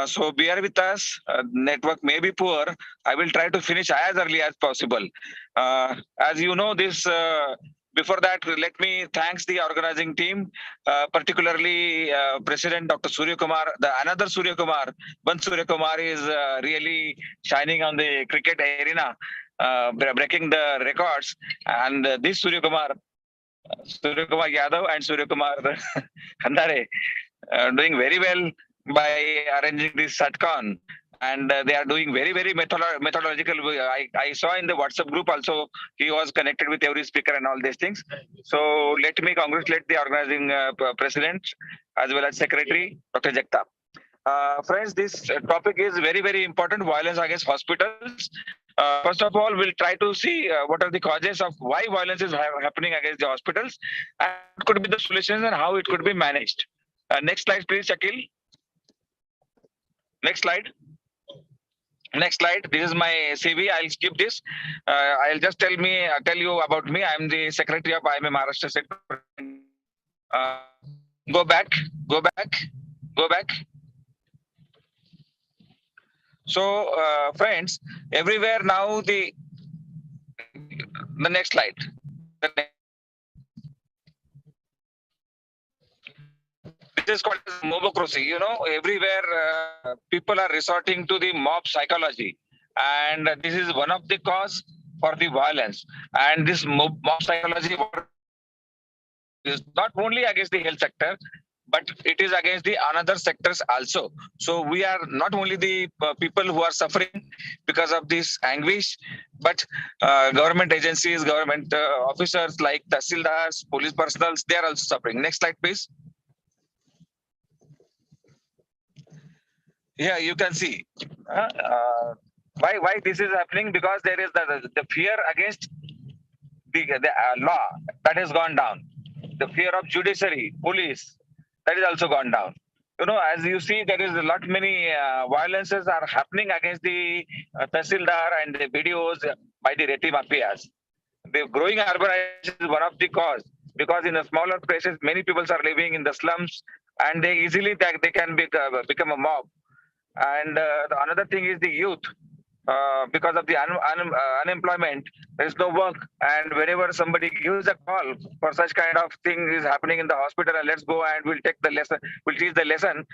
So bear with us. Network may be poor. I will try to finish as early as possible. As you know, this. Before that, let me thanks the organizing team, particularly President Dr. Surya Kumar. Another Surya Kumar, one Surya Kumar is really shining on the cricket arena, breaking the records. And this Surya Kumar Yadav and Surya Kumar Khandare, doing very well by arranging this SATCON. And they are doing very, very methodological. I saw in the WhatsApp group also, he was connected with every speaker and all these things. So let me congratulate the organizing president as well as secretary, Dr. Jagtap. Friends, this topic is very, very important, violence against hospitals. First of all, we'll try to see what are the causes of why violence is happening against the hospitals, and what could be the solutions and how it could be managed. Next slide, please, Shakil. Next slide. Next slide. This is my CV. I'll skip this. I'll just tell you about me. I'm the secretary of IMA Maharashtra State. Go back. So, friends, everywhere now the next slide. This is called mobocracy. You know, everywhere people are resorting to the mob psychology, and this is one of the cause for the violence. And this mob psychology is not only against the health sector, but it is against the another sectors also. So we are not only the people who are suffering because of this anguish, but government agencies, government officers like Tahsildars, police personals, they are also suffering. Next slide, please. Yeah, you can see why this is happening, because there is the fear against the law that has gone down. The fear of judiciary, police, that is also gone down. You know, as you see, there is a lot many violences are happening against the Tahsildar and the BDOs by the Reti Mafias. The growing urbanization is one of the cause, because in the smaller places, many people are living in the slums, and they easily they can become a mob. And another thing is the youth. Because of the unemployment, there is no work, and whenever somebody gives a call for such kind of thing is happening in the hospital, and let's go and we'll take the lesson, we'll teach the lesson.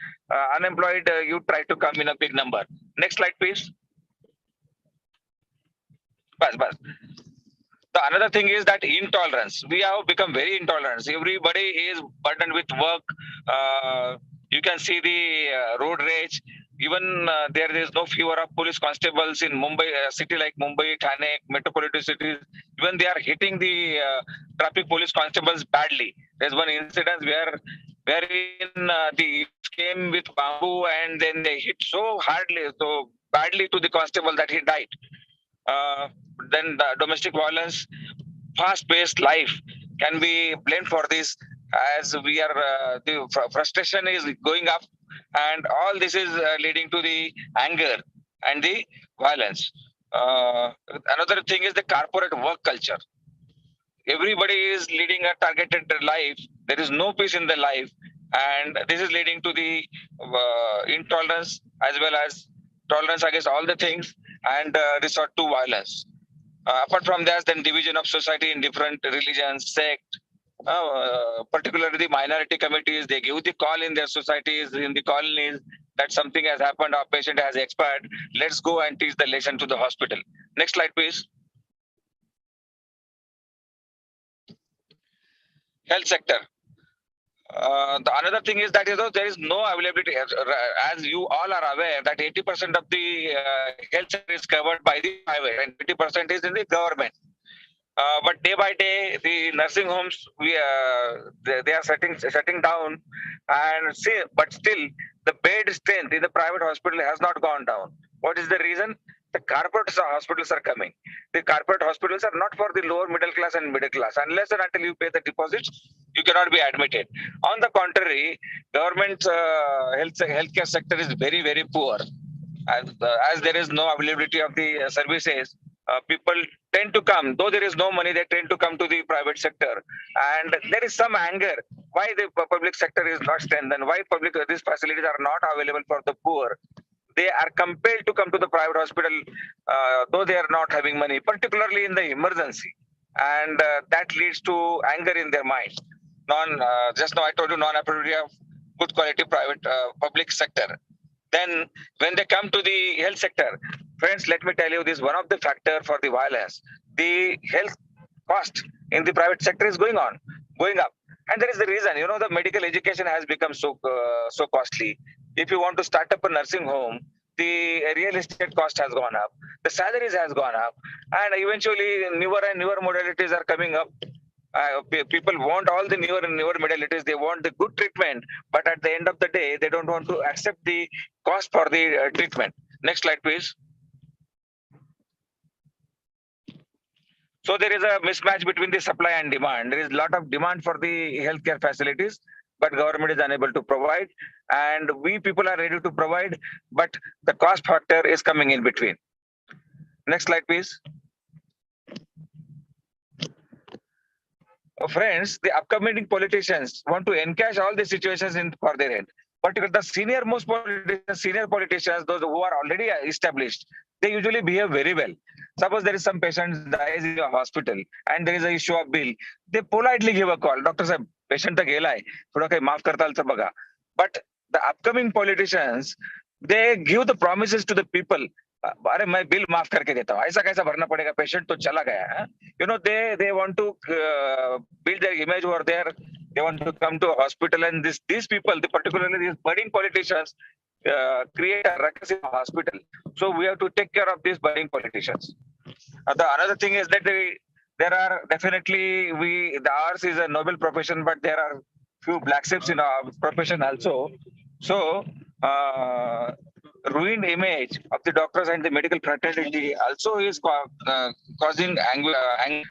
Unemployed youth try to come in a big number. Next slide, please. Bas. The another thing is that intolerance. We have become very intolerant. Everybody is burdened with work. You can see the road rage. Even there is no fewer of police constables in Mumbai, city like Mumbai, Thane, metropolitan cities. Even they are hitting the traffic police constables badly. There's one incident wherein the came with bamboo and then they hit so badly to the constable that he died. Then the domestic violence, fast-paced life can be blamed for this, as we are the frustration is going up, and all this is leading to the anger and the violence. Another thing is the corporate work culture. Everybody is leading a targeted life. There is no peace in the life, and this is leading to the intolerance as well as tolerance against all the things, and resort to violence. Apart from that, then division of society in different religions, sect, particularly the minority committees, they give the call in their societies, in the colonies, that something has happened, our patient has expired. Let's go and teach the lesson to the hospital. Next slide, please. Health sector. The another thing is that there is no availability, as you all are aware, that 80% of the health sector is covered by the private and 20% is in the government. But day by day, the nursing homes they are shutting down, and but still the bed strength in the private hospital has not gone down. What is the reason? The corporate hospitals are coming. The corporate hospitals are not for the lower middle class and middle class. Unless and until you pay the deposits, you cannot be admitted. On the contrary, government healthcare sector is very, very poor. As there is no availability of the services, people tend to come, though there is no money, they tend to come to the private sector. And there is some anger. Why the public sector is not strengthened? Why these facilities are not available for the poor? They are compelled to come to the private hospital, though they are not having money, particularly in the emergency. And that leads to anger in their mind. Just now I told you non-availability of good quality private public sector. Then when they come to the health sector, friends, let me tell you this, one of the factor for the violence, the health cost in the private sector is going up. And there is the reason, the medical education has become so costly. If you want to start up a nursing home, the real estate cost has gone up, the salaries has gone up, and eventually newer and newer modalities are coming up. People want all the newer and newer modalities. They want the good treatment, but at the end of the day, they don't want to accept the cost for the treatment. Next slide, please. So there is a mismatch between the supply and demand. There is a lot of demand for the healthcare facilities, but government is unable to provide. And we people are ready to provide, but the cost factor is coming in between. Next slide, please. Friends, the upcoming politicians want to encash all the situations for their end. Particularly the senior politicians, those who are already established, they usually behave very well. Suppose there is some patient dies in a hospital and there is an issue of bill, they politely give a call. Doctor sahab, patient tak gelai, thoda kai maaf kartal sa baga. But the upcoming politicians, they give the promises to the people. अरे मैं bill माफ करके देता हूँ, ऐसा कैसा भरना पड़ेगा, पेशेंट तो चला गया है. They want to build their image over there. They want to come to a hospital, and these people, particularly these budding politicians, create a ruckus in the hospital. So we have to take care of these budding politicians. The another thing is that there are definitely ours is a noble profession, but there are few black sheeps in our profession also. So ruined image of the doctors and the medical fraternity also is causing anxiety.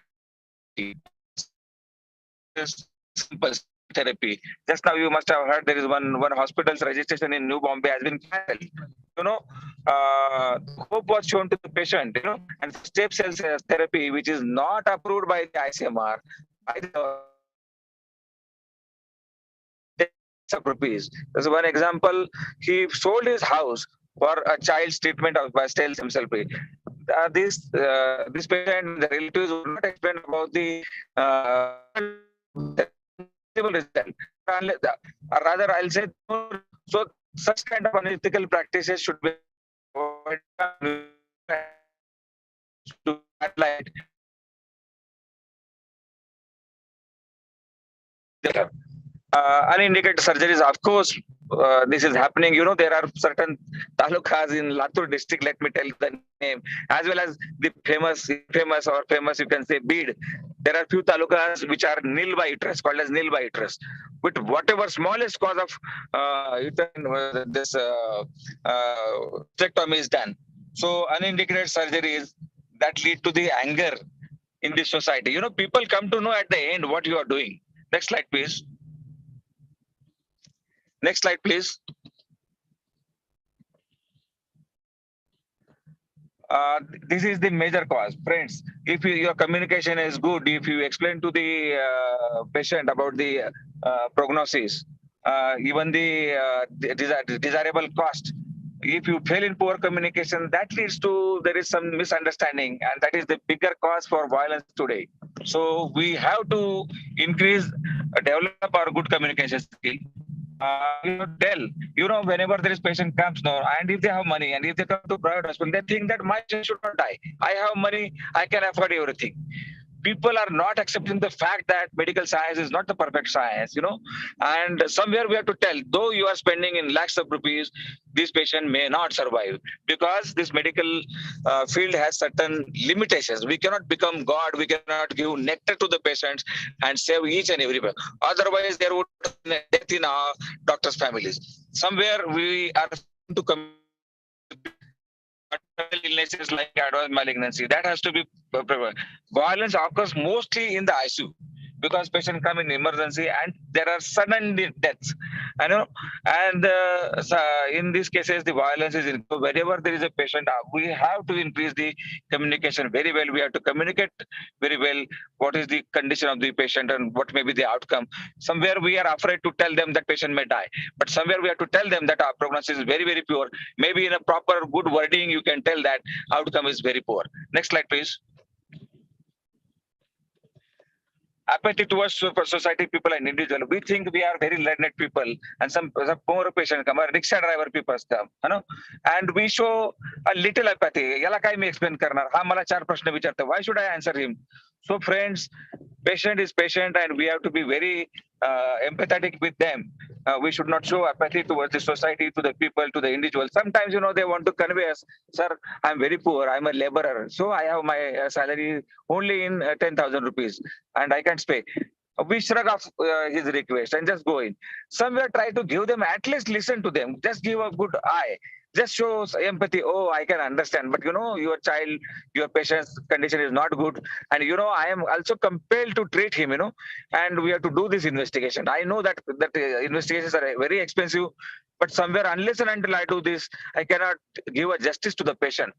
Simple therapy. Just now you must have heard there is one hospital's registration in New Bombay has been cancelled. Hope was shown to the patient, and step cell therapy, which is not approved by the ICMR, by the rupees. There's one example. He sold his house for a child's treatment by stem cell therapy. This patient, the relatives would not explain about the result. Rather, I'll say so. Such kind of unethical practices should be Unindicated surgeries, of course, this is happening. You know, there are certain talukas in Latur district, let me tell you the name, as well as the famous, you can say Bid. There are few talukas which are nil by uterus, called as nil by uterus. With whatever smallest cause of this hysterectomy is done. So unindicated surgeries that lead to the anger in the society. You know, people come to know at the end what you are doing. Next slide, please. Next slide, please. This is the major cause. Friends, if your communication is good, if you explain to the patient about the prognosis, even the desirable cost, if you fail in poor communication, that leads to there is some misunderstanding, and that is the bigger cause for violence today. So we have to increase, develop our good communication skill. You know, whenever there is patient comes now, and if they have money, and if they come to private hospital, they think that my patient should not die. I have money, I can afford everything. People are not accepting the fact that medical science is not the perfect science, you know, and somewhere we have to tell, though you are spending in lakhs of rupees, this patient may not survive because this medical field has certain limitations. We cannot become God, we cannot give nectar to the patients and save each and every one. Otherwise, there would be death in our doctors' families. Somewhere we are to come illnesses like advanced malignancy, that has to be prevented. Violence occurs mostly in the ICU because patients come in emergency and there are sudden deaths. I know, and in these cases, the violence is wherever there is a patient. We have to increase the communication very well. We have to communicate very well what is the condition of the patient and what may be the outcome. Somewhere we are afraid to tell them that patient may die, but somewhere we have to tell them that our prognosis is very, very poor. Maybe in a proper good wording, you can tell that outcome is very poor. Next slide, please. Apathy towards society, people and individual. We think we are very learned people, and some poor patient come, or rickshaw driver people come, you know, and we show a little apathy. याला काय मी explain करणार? हा मला 4 प्रश्न विचारतो. Why should I answer him? So friends, patient is patient, and we have to be very empathetic with them. We should not show apathy towards the society, to the people, to the individual. Sometimes, you know, they want to convey us, sir, I'm very poor, I'm a laborer, so I have my salary only in 10,000 rupees, and I can't pay. We shrug off his request and just go in. Somewhere try to give them, at least listen to them, just give a good eye. Just shows empathy. Oh, I can understand. But you know, your child, your patient's condition is not good. And you know, I am also compelled to treat him, you know, and we have to do this investigation. I know that investigations are very expensive, but somewhere, unless and until I do this, I cannot give a justice to the patient.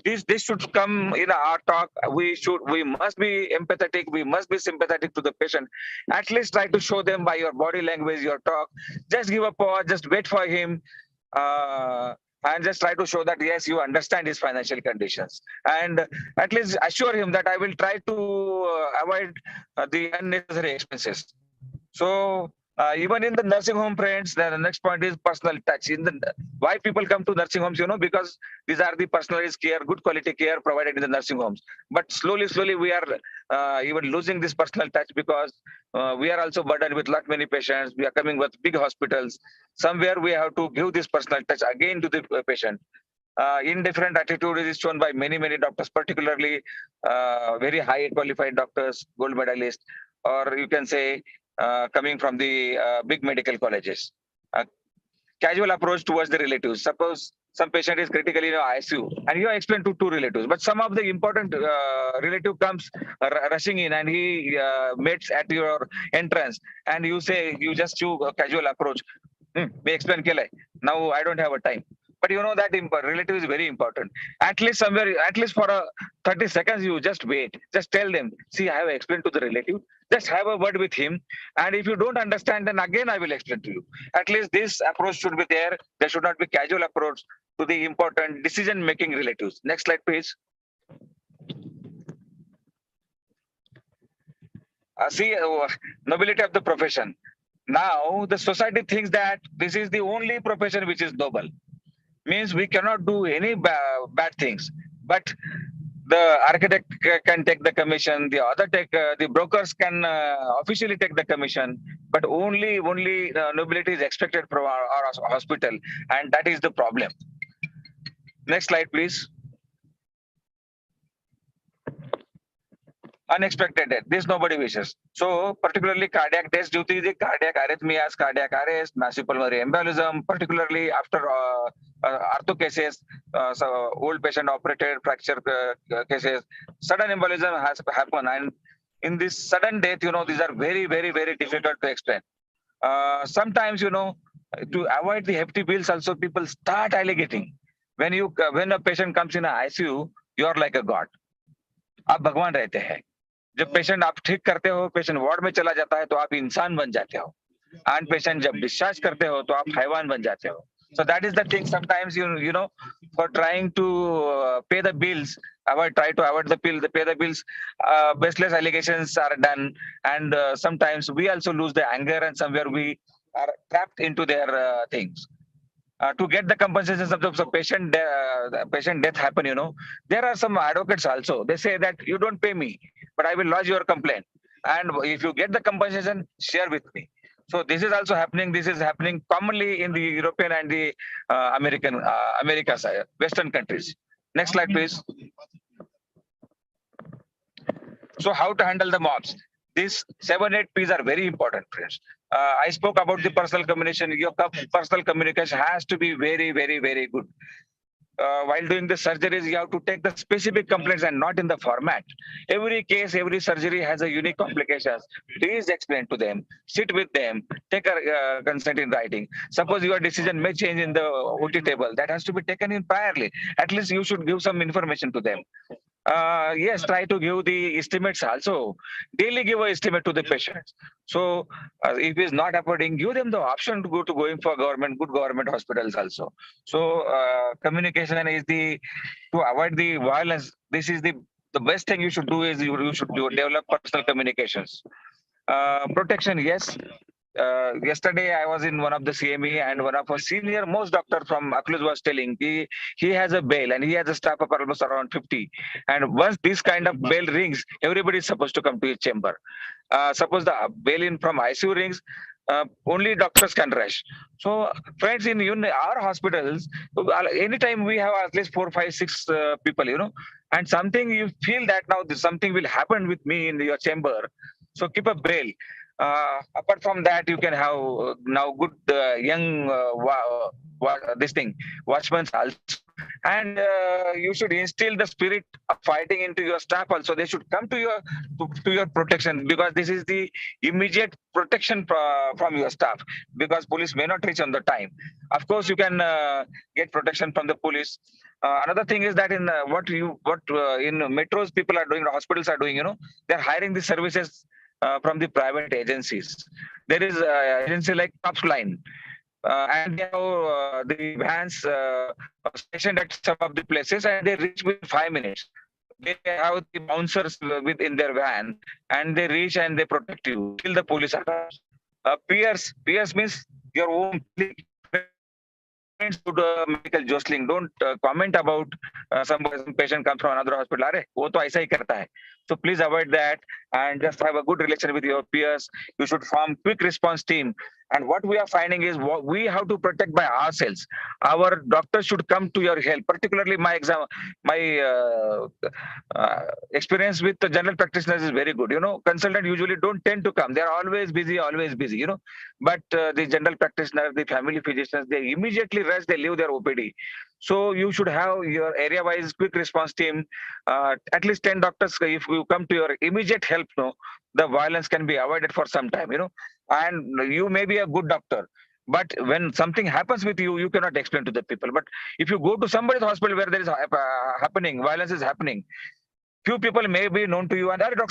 This should come in our talk. We must be empathetic, we must be sympathetic to the patient. At least try to show them by your body language, your talk. Just give a pause, just wait for him. And just try to show that yes, you understand his financial conditions, and at least assure him that I will try to avoid the unnecessary expenses. So even in the nursing home, friends, the next point is personal touch. Why people come to nursing homes, you know, because these are the personalized care, good quality care provided in the nursing homes. But slowly we are even losing this personal touch because we are also burdened with lot many patients. We are coming with big hospitals. Somewhere we have to give this personal touch again to the patient. Indifferent attitude is shown by many doctors, particularly very high qualified doctors, gold medalists, or you can say coming from the big medical colleges. Casual approach towards the relatives. Suppose some patient is critically in ICU and you explain to 2 relatives, but some of the important relative comes rushing in and he meets at your entrance and you say, you just choose a casual approach. We explain kelai. Now I don't have a time. But you know that relative is very important. At least somewhere, at least for 30 seconds, you just wait. Just tell them, see, I have explained to the relative. Just have a word with him. And if you don't understand, then again, I will explain to you. At least this approach should be there. There should not be casual approach to the important decision-making relatives. Next slide, please. See, nobility of the profession. Now, the society thinks that this is the only profession which is noble. Means we cannot do any bad things. But The architect can take the commission, the other the brokers can officially take the commission, but only nobility is expected from our hospital, and that is the problem. Next slide, please. Unexpected death. This nobody wishes. So particularly cardiac deaths due to the cardiac arrhythmias, cardiac arrest, massive pulmonary embolism, particularly after ortho cases, so old patient operated fracture cases, sudden embolism has happened. And in this sudden death, these are very, very, very difficult to explain. Sometimes, to avoid the hefty bills also, people start alligating. When a patient comes in a ICU, you are like a god. आप भगवान रहते हैं. जब patient आप ठीक करते हो, patient ward में चला जाता है तो आप इंसान बन जाते हो. एंड पेशेंट जब डिस्चार्ज करते हो तो आप हैवान बन जाते हो. So that is the thing. Sometimes for trying to pay the bills, try to avoid pay the bills. Baseless allegations are done, and sometimes we also lose the anger, and somewhere we are trapped into their things. To get the compensations of the patient death happen, there are some advocates also. They say that you don't pay me, but I will lodge your complaint. And if you get the compensation, share with me. So this is also happening. This is happening commonly in the European and the America side, Western countries. Next slide, please. So how to handle the mobs? These 7-8 P's are very important, friends. I spoke about the personal communication. Your personal communication has to be very, very, very good. While doing the surgeries, you have to take the specific complaints and not in the format. Every case, every surgery has a unique complications. Please explain to them, sit with them, take a consent in writing. Suppose your decision may change in the OT table, that has to be taken in priorly. At least you should give some information to them. Yes, try to give the estimates also. Daily give an estimate to the patients. So if it's not happening, give them the option to going for good government hospitals also. So communication is to avoid the violence. This is the best thing you should do is you should develop personal communications. Protection, yes. Yesterday I was in one of the CME, and one of our senior most doctor from Akluz was telling he has a bail and he has a staff of almost around 50. And once this kind of bell rings, everybody is supposed to come to his chamber. Suppose the bail in from ICU rings, only doctors can rush. So friends, in our hospitals, anytime we have at least 4, 5, 6 people, and something you feel that now something will happen with me in your chamber. So keep a bail. Apart from that, you can have now good young watchmen also, and you should instill the spirit of fighting into your staff also. They should come to your protection, because this is the immediate protection from your staff, because police may not reach on the time. Of course, you can get protection from the police. Another thing is that in what in metros people are doing, hospitals are doing, they're hiring the services from the private agencies. There is an agency like Tops Line, and they have the vans stationed at some of the places, and they reach within 5 minutes. They have the bouncers within their van, and they reach and they protect you till the police arrives. Peers means your own to the medical jostling. Don't comment about some patient comes from another hospital. Arey, wo to aisa hi karta hai. So please avoid that and just have a good relation with your peers. You should form quick response team. And what we are finding is we have to protect by ourselves. Our doctors should come to your help. Particularly my experience with the general practitioners is very good. Consultant usually don't tend to come. They are always busy. But the general practitioner, the family physicians, they immediately rush. They leave their OPD. So you should have your area-wise quick response team. At least 10 doctors. If you come to your immediate help, the violence can be avoided for some time. And you may be a good doctor, but when something happens with you, you cannot explain to the people. But if you go to somebody's hospital where there is violence is happening, few people may be known to you, and doctor,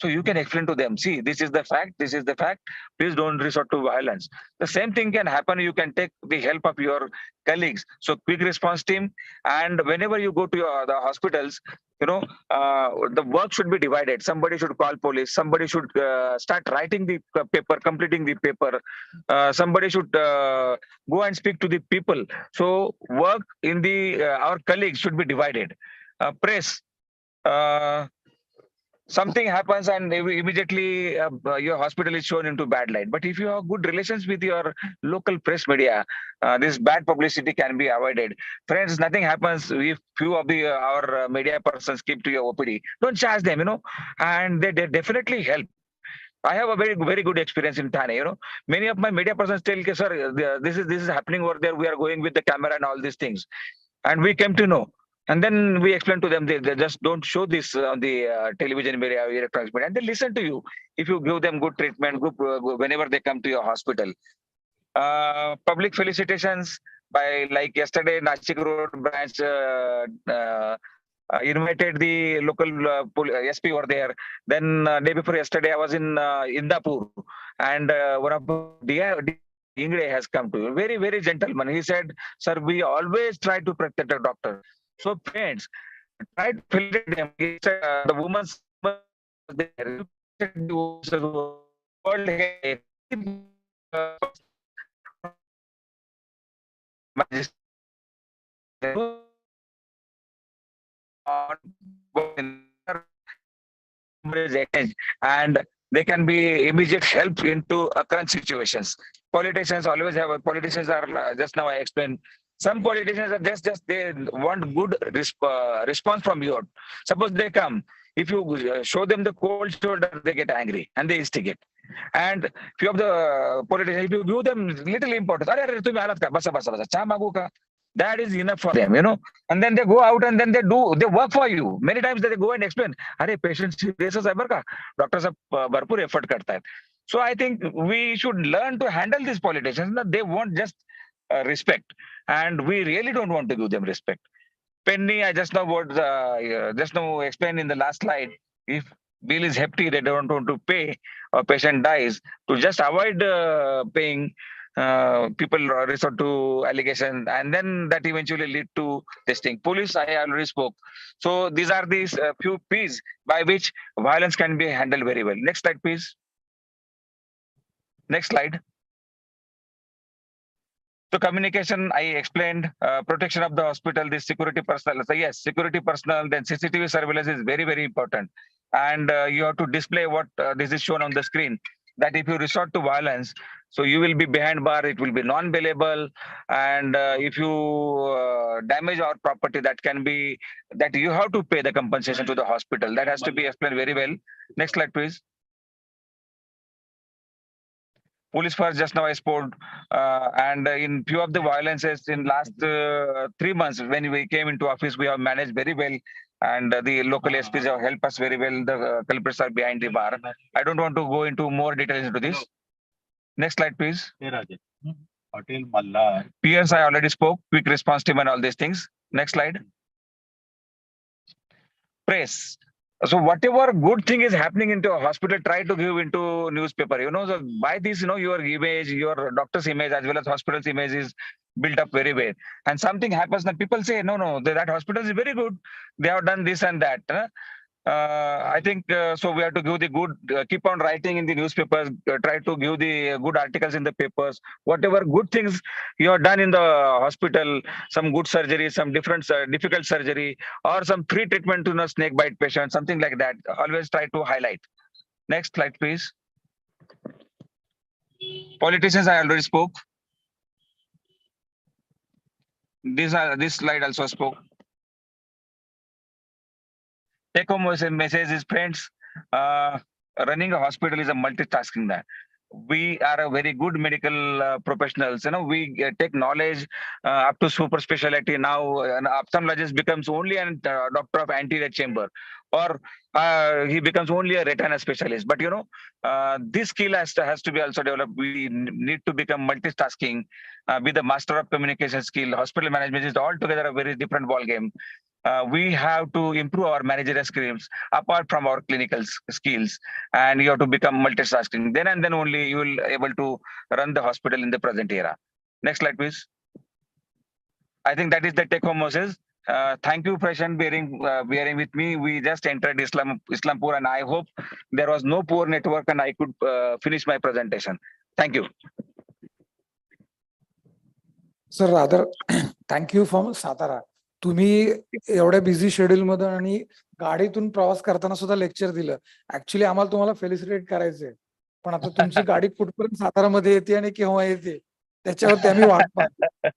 so you can explain to them, see, this is the fact, please don't resort to violence. The same thing can happen. You can take the help of your colleagues. So quick response team, and whenever you go to the hospitals, the work should be divided. Somebody should call police, somebody should start writing the paper, completing the paper, somebody should go and speak to the people. So work in our colleagues should be divided. press. Something happens and immediately your hospital is shown into bad light. But if you have good relations with your local press media, this bad publicity can be avoided. Friends, nothing happens if few of the our media persons keep to your OPD. Don't charge them, and they definitely help. I have a very good experience in Thane. Many of my media persons tell, "Okay, sir, this is happening over there. We are going with the camera and all these things," and we came to know. And then we explain to them, they just don't show this on the television media or electronics media, and they listen to you if you give them good treatment, whenever they come to your hospital. Public felicitations by, like yesterday, Nashik Road branch invited the local SP over there. Then day before yesterday, I was in Indapur, and one of the Ingre has come to you. Very gentleman. He said, "Sir, we always try to protect the doctor." So friends, try to felicitate them. The woman's there. World and they can be immediate help into current situations. Politicians always have politicians are just now I explained. Some politicians are just they want good response from you. Suppose they come, if you show them the cold shoulder, they get angry and they instigate. And few of the politicians, if you give them little importance, "Arey, tumhe alat ka, basa, cha magu ka," that is enough for them, And then they go out and then they work for you. Many times they go and explain, "Arey, patient serious hai bar ka, doctor sab bharpur effort karta hai." So I think we should learn to handle these politicians. They want just respect, and we really don't want to give them respect. Penny, I just now explained in the last slide. If bill is hefty, they don't want to pay, or patient dies, to just avoid paying, people resort to allegation, and then that eventually lead to this thing. Police, I already spoke. So these are these few P's by which violence can be handled very well. Next slide, please. Next slide. So communication, I explained, protection of the hospital, the security personnel. So yes, security personnel, then CCTV surveillance is very important. And you have to display what this is shown on the screen, that if you resort to violence, so you will be behind bar, it will be non-bailable. And if you damage our property, that you have to pay the compensation to the hospital. That has to be explained very well. Next slide, please. Police first, just now I spoke, and in few of the violences in last 3 months, when we came into office, we have managed very well, and the local SPs have helped us very well. The culprits are behind the bar. I don't want to go into more details into this. Next slide, please. Peers, I already spoke, quick response team and all these things. Next slide. Press. So whatever good thing is happening into a hospital, try to give into newspaper. So by this, your image, your doctor's image as well as hospital's image is built up very well. And something happens, and people say, no, that hospital is very good. They have done this and that. I think so. We have to give the good, keep on writing in the newspapers, try to give the good articles in the papers. Whatever good things you have done in the hospital, some good surgery, some difficult surgery, or some free treatment to snake bite patient, something like that. Always try to highlight. Next slide, please. Politicians, I already spoke. This slide also spoke. Take home message is, friends, running a hospital is a multitasking that. We are a very good medical professionals. We take knowledge up to super specialty. Now, an ophthalmologist becomes only a doctor of anterior chamber, or he becomes only a retina specialist. But this skill has to be also developed. We need to become multitasking, be the master of communication skill. Hospital management is altogether a very different ball game. We have to improve our managerial skills apart from our clinical skills, and you have to become multitasking. Then and then only you will able to run the hospital in the present era. Next slide, please. I think that is the take home message. Thank you, Prashant, bearing with me. We just entered Islampur, and I hope there was no poor network and I could finish my presentation. Thank you. Sir, rather, thank you from Satara. तुम्ही एवढ्या busy schedule मध्ये आणि गाडीतून प्रवास करताना सुद्धा lecture दिलं. Actually आम्हाला तुम्हाला फेलिसिटेट करायचंय, पण आता तुमची गाडी कुठपर्यंत सातारामध्ये येते आणि केव्हा येते त्याच्यावरती आम्ही वाट पाहतो.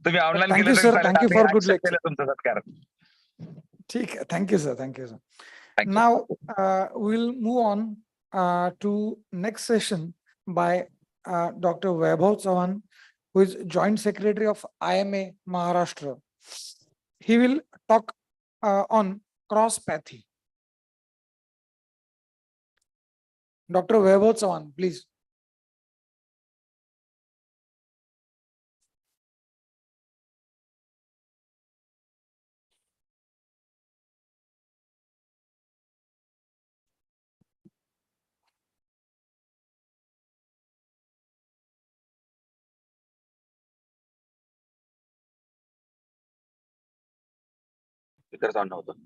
तुम्ही ऑनलाईन Thank केलं you, तरी sir. चालेल, Thank you आम्ही for good accept lecture. केलं तुमचा सत्कार. ठीक आहे. Thank you sir. Thank you sir. Thank you. Now we'll move on to next session by Dr. Vaibhav Chauhan, who is Joint Secretary of IMA Maharashtra. He will talk on cross-pathy. Dr. Vaibhav Chauhan, please. Speakers on nowतं.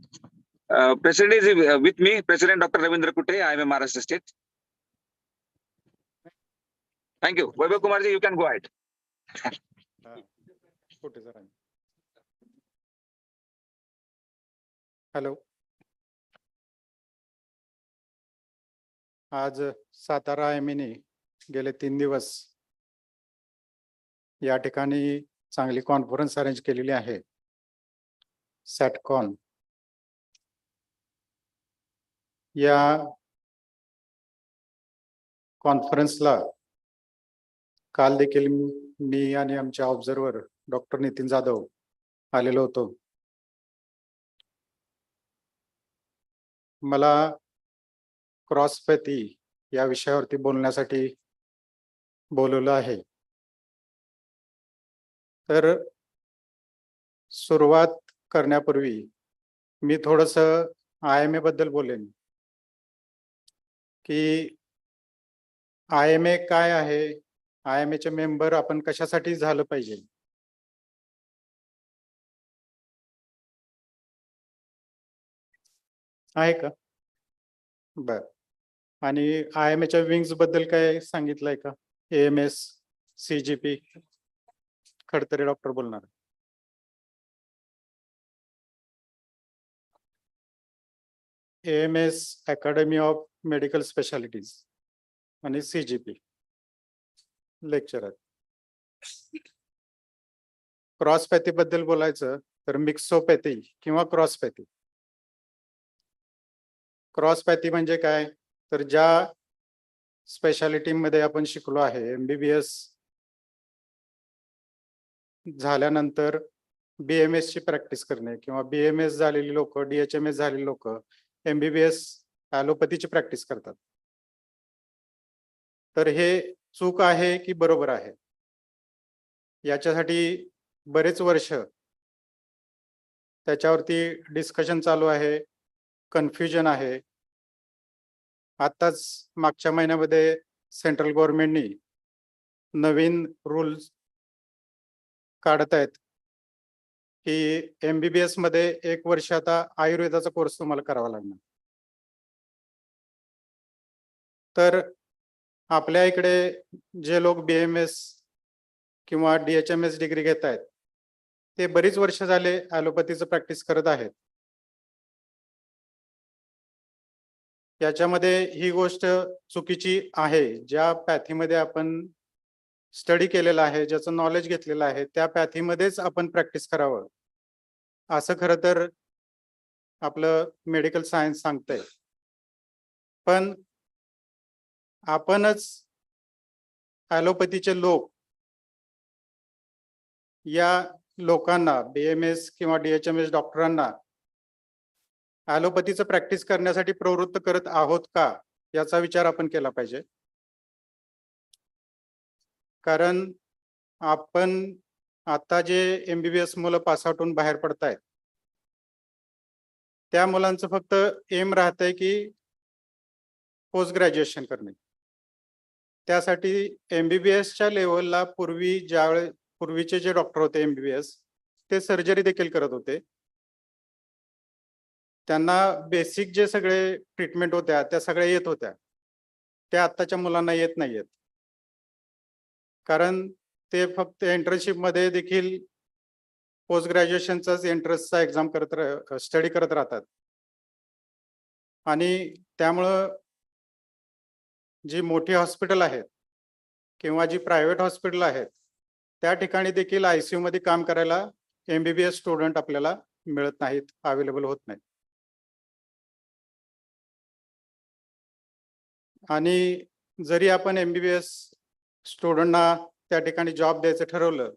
President is with me, President Dr. Ravindra Kutte, I am a Maharashtra State. Thank you. Vaibhav Kumarji, you can go ahead. Hello. आज Satara IMA गेले 3 दिवस या ठिकाणी चांगली conference arrange केलेली आहे. SATCON या कॉन्फरन्सला काल देखील मी आणि आमचे ऑब्झर्वर डॉक्टर नितीन जाधव आलेलो होतो. मला क्रॉसपॅथी या विषयावरती बोलण्यासाठी बोलवलं आहे. तर सुरुवात करण्यापूर्वी मी थोडंसं IMA बद्दल बोलेन की IMA काय आहे, IMA चे मेंबर आपण कशासाठी झालं पाहिजे. आहे का? बर. आणि IMA च्या विंग्स बद्दल काय सांगितलंय का? AMS, CGP. खडतरे डॉक्टर बोलणार. AMS academy of medical specialities आणि CGP लेक्चरर. क्रॉसपॅथी बद्दल बोलायचं तर मिक्सोपॅथी किंवा क्रॉसपॅथी. क्रॉसपॅथी म्हणजे काय, तर ज्या स्पेशालिटी मध्ये आपण शिकलो आहे, MBBS झाल्यानंतर BMS ची प्रॅक्टिस करणे किंवा BMS झालेली लोक, DHMS झालेली लोक MBBS ॲलोपॅथीची प्रॅक्टिस करतात. तर हे चूक आहे की बरोबर आहे, याच्यासाठी बरेच वर्ष त्याच्यावरती डिस्कशन चालू आहे, कन्फ्युजन आहे. आताच मागच्या महिन्यामध्ये सेंट्रल गव्हर्नमेंटनी नवीन रूल्स काढत आहेत की MBBS मध्ये 1 वर्ष आता आयुर्वेदाचा कोर्स तुम्हाला करावा लागणार. तर आपल्या इकडे जे लोक BMS किंवा DHMS डिग्री घेत आहेत ते बरीच वर्ष झाले ॲलोपॅथीचं प्रॅक्टिस करत आहेत. याच्यामध्ये ही गोष्ट चुकीची आहे. ज्या पॅथीमध्ये आपण स्टडी केलेला आहे, ज्याचं नॉलेज घेतलेलं आहे, त्या पॅथीमध्येच आपण प्रॅक्टिस करावं असं खरं तर आपलं मेडिकल सायन्स सांगतंय. पण आपणच ॲलोपॅथीचे लोक या लोकांना BMS किंवा DHMS डॉक्टरांना ॲलोपॅथीचं प्रॅक्टिस करण्यासाठी प्रवृत्त करत आहोत का, याचा विचार आपण केला पाहिजे. कारण आपण आता जे MBBS मुलं पासआउट होऊन बाहेर पडतायत त्या मुलांचं फक्त एम राहतंय की पोस्ट ग्रॅज्युएशन करणे. त्यासाठी MBBSच्या लेवलला पूर्वीचे जे डॉक्टर होते MBBS ते सर्जरी देखील करत होते. त्यांना बेसिक जे सगळे ट्रीटमेंट होत्या त्या सगळ्या येत होत्या, त्या आत्ताच्या मुलांना येत नाहीयेत. कारण ते फक्त इंटर्नशिप मध्ये देखील पोस्ट ग्रॅज्युएशनचाच एंट्रन्सचा एक्झाम स्टडी करत राहतात. आणि त्यामुळं जी मोठी हॉस्पिटल आहेत किंवा जी प्रायव्हेट हॉस्पिटल आहेत त्या ठिकाणी देखील ICU मध्ये काम करायला MBBS स्टुडंट आपल्याला मिळत नाहीत, अवेलेबल होत नाहीत. आणि जरी आपण MBBS स्टुडंटना त्या ठिकाणी जॉब द्यायचं ठरवलं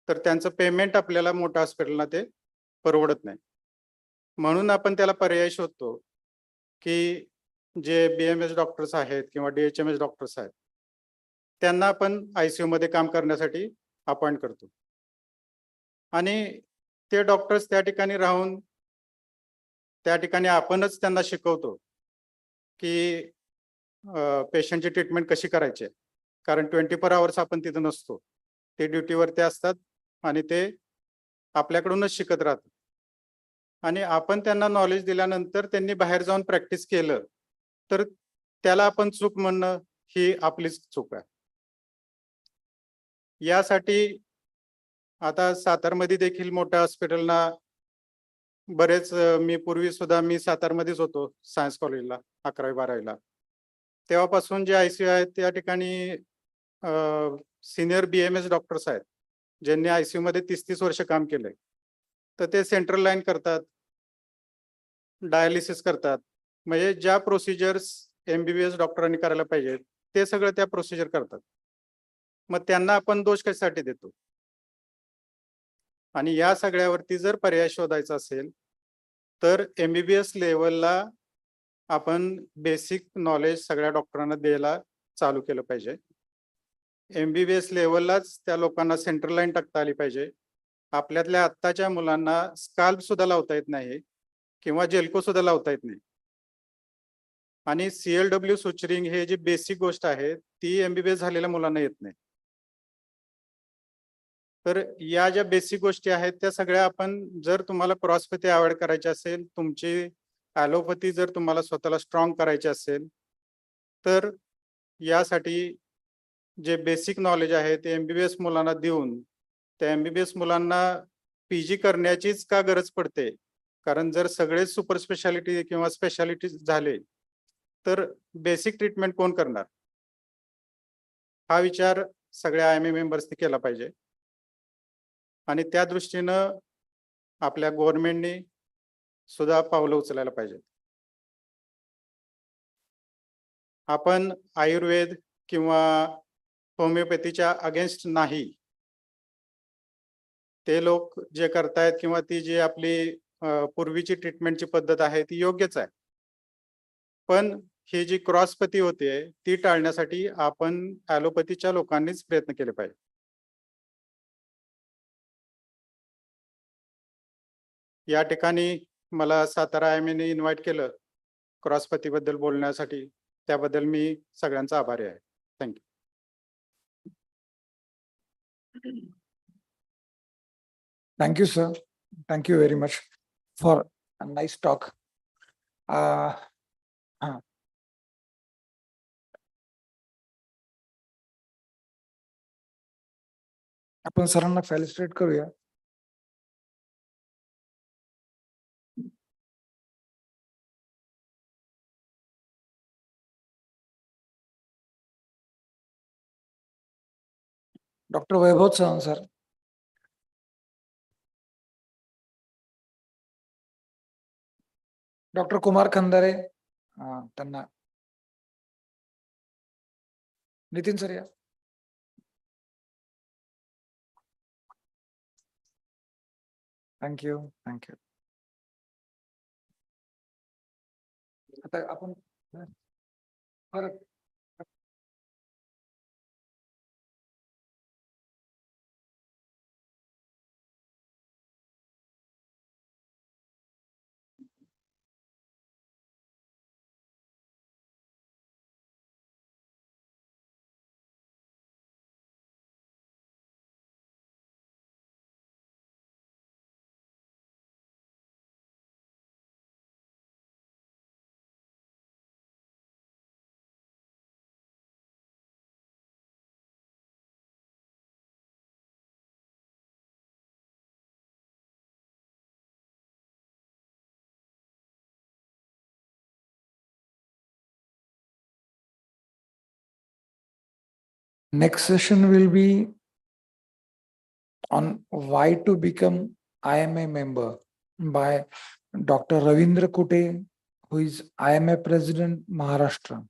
तर त्यांचं पेमेंट आपल्याला मोठ्या हॉस्पिटलला ते परवडत नाही. म्हणून आपण त्याला पर्याय शोधतो की जे BMS डॉक्टर्स आहेत किंवा DHMS डॉक्टर्स आहेत त्यांना आपण ICU मध्ये काम करण्यासाठी अपॉइंट करतो. आणि ते डॉक्टर्स त्या ठिकाणी राहून त्या ठिकाणी आपणच त्यांना शिकवतो की पेशंटची ट्रीटमेंट कशी करायची आहे. कारण 24 आवर्स आपण तिथं नसतो, ते ड्युटीवरती असतात आणि ते आपल्याकडूनच शिकत राहतात. आणि आपण त्यांना नॉलेज दिल्यानंतर त्यांनी बाहेर जाऊन प्रॅक्टिस केलं तर त्याला आपण चूक म्हणणं ही आपलीच चूक आहे. यासाठी आता सातारमध्ये देखील मोठ्या हॉस्पिटलना बरेच मी पूर्वी सुद्धा मी सातारमध्येच होतो सायन्स कॉलेजला 11वी-12वीला. तेव्हापासून जे ICU आहेत त्या ठिकाणी सिनियर BMS डॉक्टर्स आहेत ज्यांनी ICU मध्ये 30-30 वर्ष काम केलंय. तर ते सेंट्रल लाईन करतात, डायलिसिस करतात, म्हणजे ज्या प्रोसिजर्स MBBS डॉक्टरांनी करायला पाहिजेत ते सगळं त्या प्रोसिजर करतात. मग त्यांना आपण दोष कशासाठी देतो? आणि या सगळ्यावरती जर पर्याय शोधायचा असेल तर MBBS लेवलला आपण बेसिक नॉलेज सगळ्या डॉक्टरांना द्यायला चालू केलं पाहिजे. MBBS लेवललाच त्या लोकांना सेंट्रल लाईन टाकता आली पाहिजे. आपल्यातल्या आत्ताच्या मुलांना स्काल्प सुद्धा लावता येत नाही किंवा जेल्को सुद्धा लावता येत नाही. आणि CLW सुचरिंग हे जी बेसिक गोष्ट आहे ती MBBS झालेल्या मुलांना येत नाही. तर या ज्या बेसिक गोष्टी आहेत त्या सगळ्या आपण जर तुम्हाला क्रॉसपॅथी अवॉइड करायची असेल, तुमची ॲलोपॅथी जर तुम्हाला स्वतःला स्ट्रॉंग करायची असेल तर यासाठी जे बेसिक नॉलेज आहे ते MBBS मुलांना देऊन त्या MBBS मुलांना PG करण्याचीच का गरज पडते? कारण जर सगळे सुपर स्पेशालिटी किंवा स्पेशालिटी झाले तर बेसिक ट्रीटमेंट कोण करणार? हा विचार सगळ्या IMA मेंबर्सनी केला पाहिजे. आणि त्या दृष्टीनं आपल्या गव्हर्नमेंटने सुद्धा पावलं उचलायला पाहिजे. आपण आयुर्वेद किंवा होमिओपॅथीच्या अगेन्स्ट नाही. ते लोक जे करतायत किंवा ती जी आपली पूर्वीची ट्रीटमेंटची पद्धत आहे ती योग्यच आहे. पण ही जी क्रॉसपॅथी होते ती टाळण्यासाठी आपण ॲलोपॅथीच्या लोकांनीच प्रयत्न केले पाहिजे. या ठिकाणी मला सातारा IMAने इन्व्हाइट केलं क्रॉसपॅथी बद्दल बोलण्यासाठी, त्याबद्दल मी सगळ्यांचा आभारी आहे. Thank you. Thank you, sir. Thank you very much for a nice talk. आपण सरांना फेलिसिटेट करूया. डॉक्टर वैभव चव्हाण सर. डॉक्टर कुमार खंदारे त्यांना. नितीन सर या. थँक्यू. थँक्यू. आता आपण परत Next session will be on why to become IMA member by Dr. Ravindra Kute, who is IMA President, Maharashtra.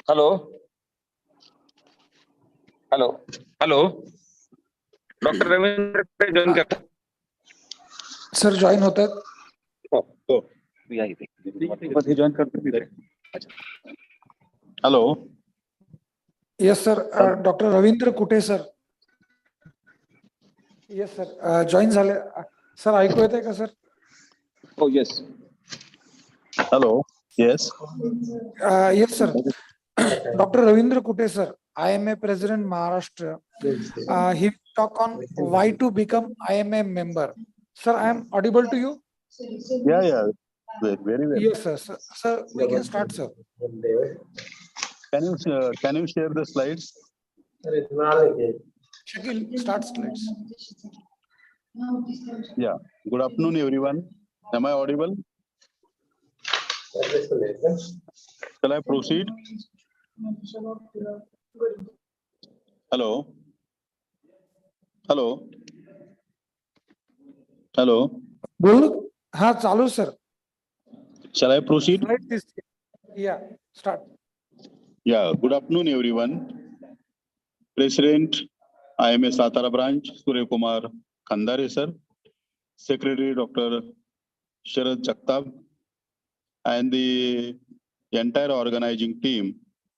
Hello. Hello. Hello. Dr. Ravindra join करता. Sir join होतात. हो. या इथे. मध्ये join करतो तिथे. Hello. Yes sir, doctor Ravindra Kute sir. Yes sir, join झाले. Sir ऐकू येते का सर? हो yes. Hello. Yes. Yes sir, doctor Ravindra Kute sir, IMA President Maharashtra. He talk on why to become IMA member. Sir, I am audible to you? Yeah. Very well. Yes sir. Sir, we can start sir. Can you share the slides? Shakil, start slides. Yeah. Good afternoon, everyone. Am I audible? Shall I proceed? Hello. Hello. Hello. बोल हा चालू sir. Shall I proceed? Yeah, start. Yeah, good afternoon, everyone. President, IMA Satara branch, Surya Kumar Khandare, sir. Secretary, Dr. Sharad Jagtap, and the entire organizing team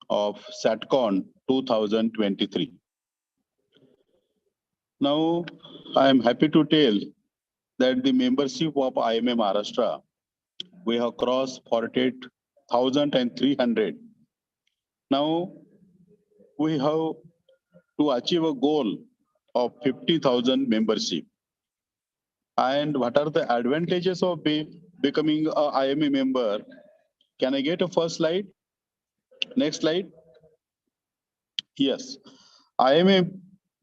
of SATCON 2023. Now, I am happy to tell that the membership of IMA Maharashtra, we have crossed 48,300. Now, we have to achieve a goal of 50,000 membership. And what are the advantages of becoming a IMA member? Can I get a first slide? Next slide. Yes, IMA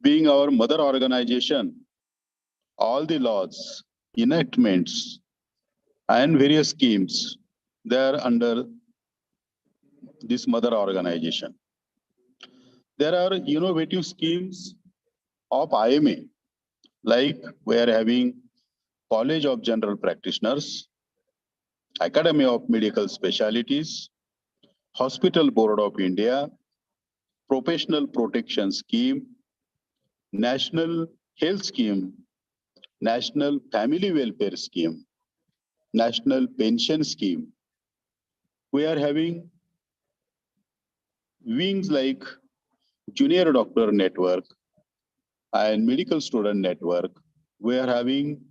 being our mother organization, all the laws, enactments, and various schemes, they are under this mother organization. There are innovative schemes of IMA, like we are having College of General Practitioners, Academy of Medical Specialties, Hospital Board of India, Professional Protection Scheme, National Health Scheme, National Family Welfare Scheme, National Pension Scheme. We are having wings like Junior Doctor Network and Medical Student Network. We are having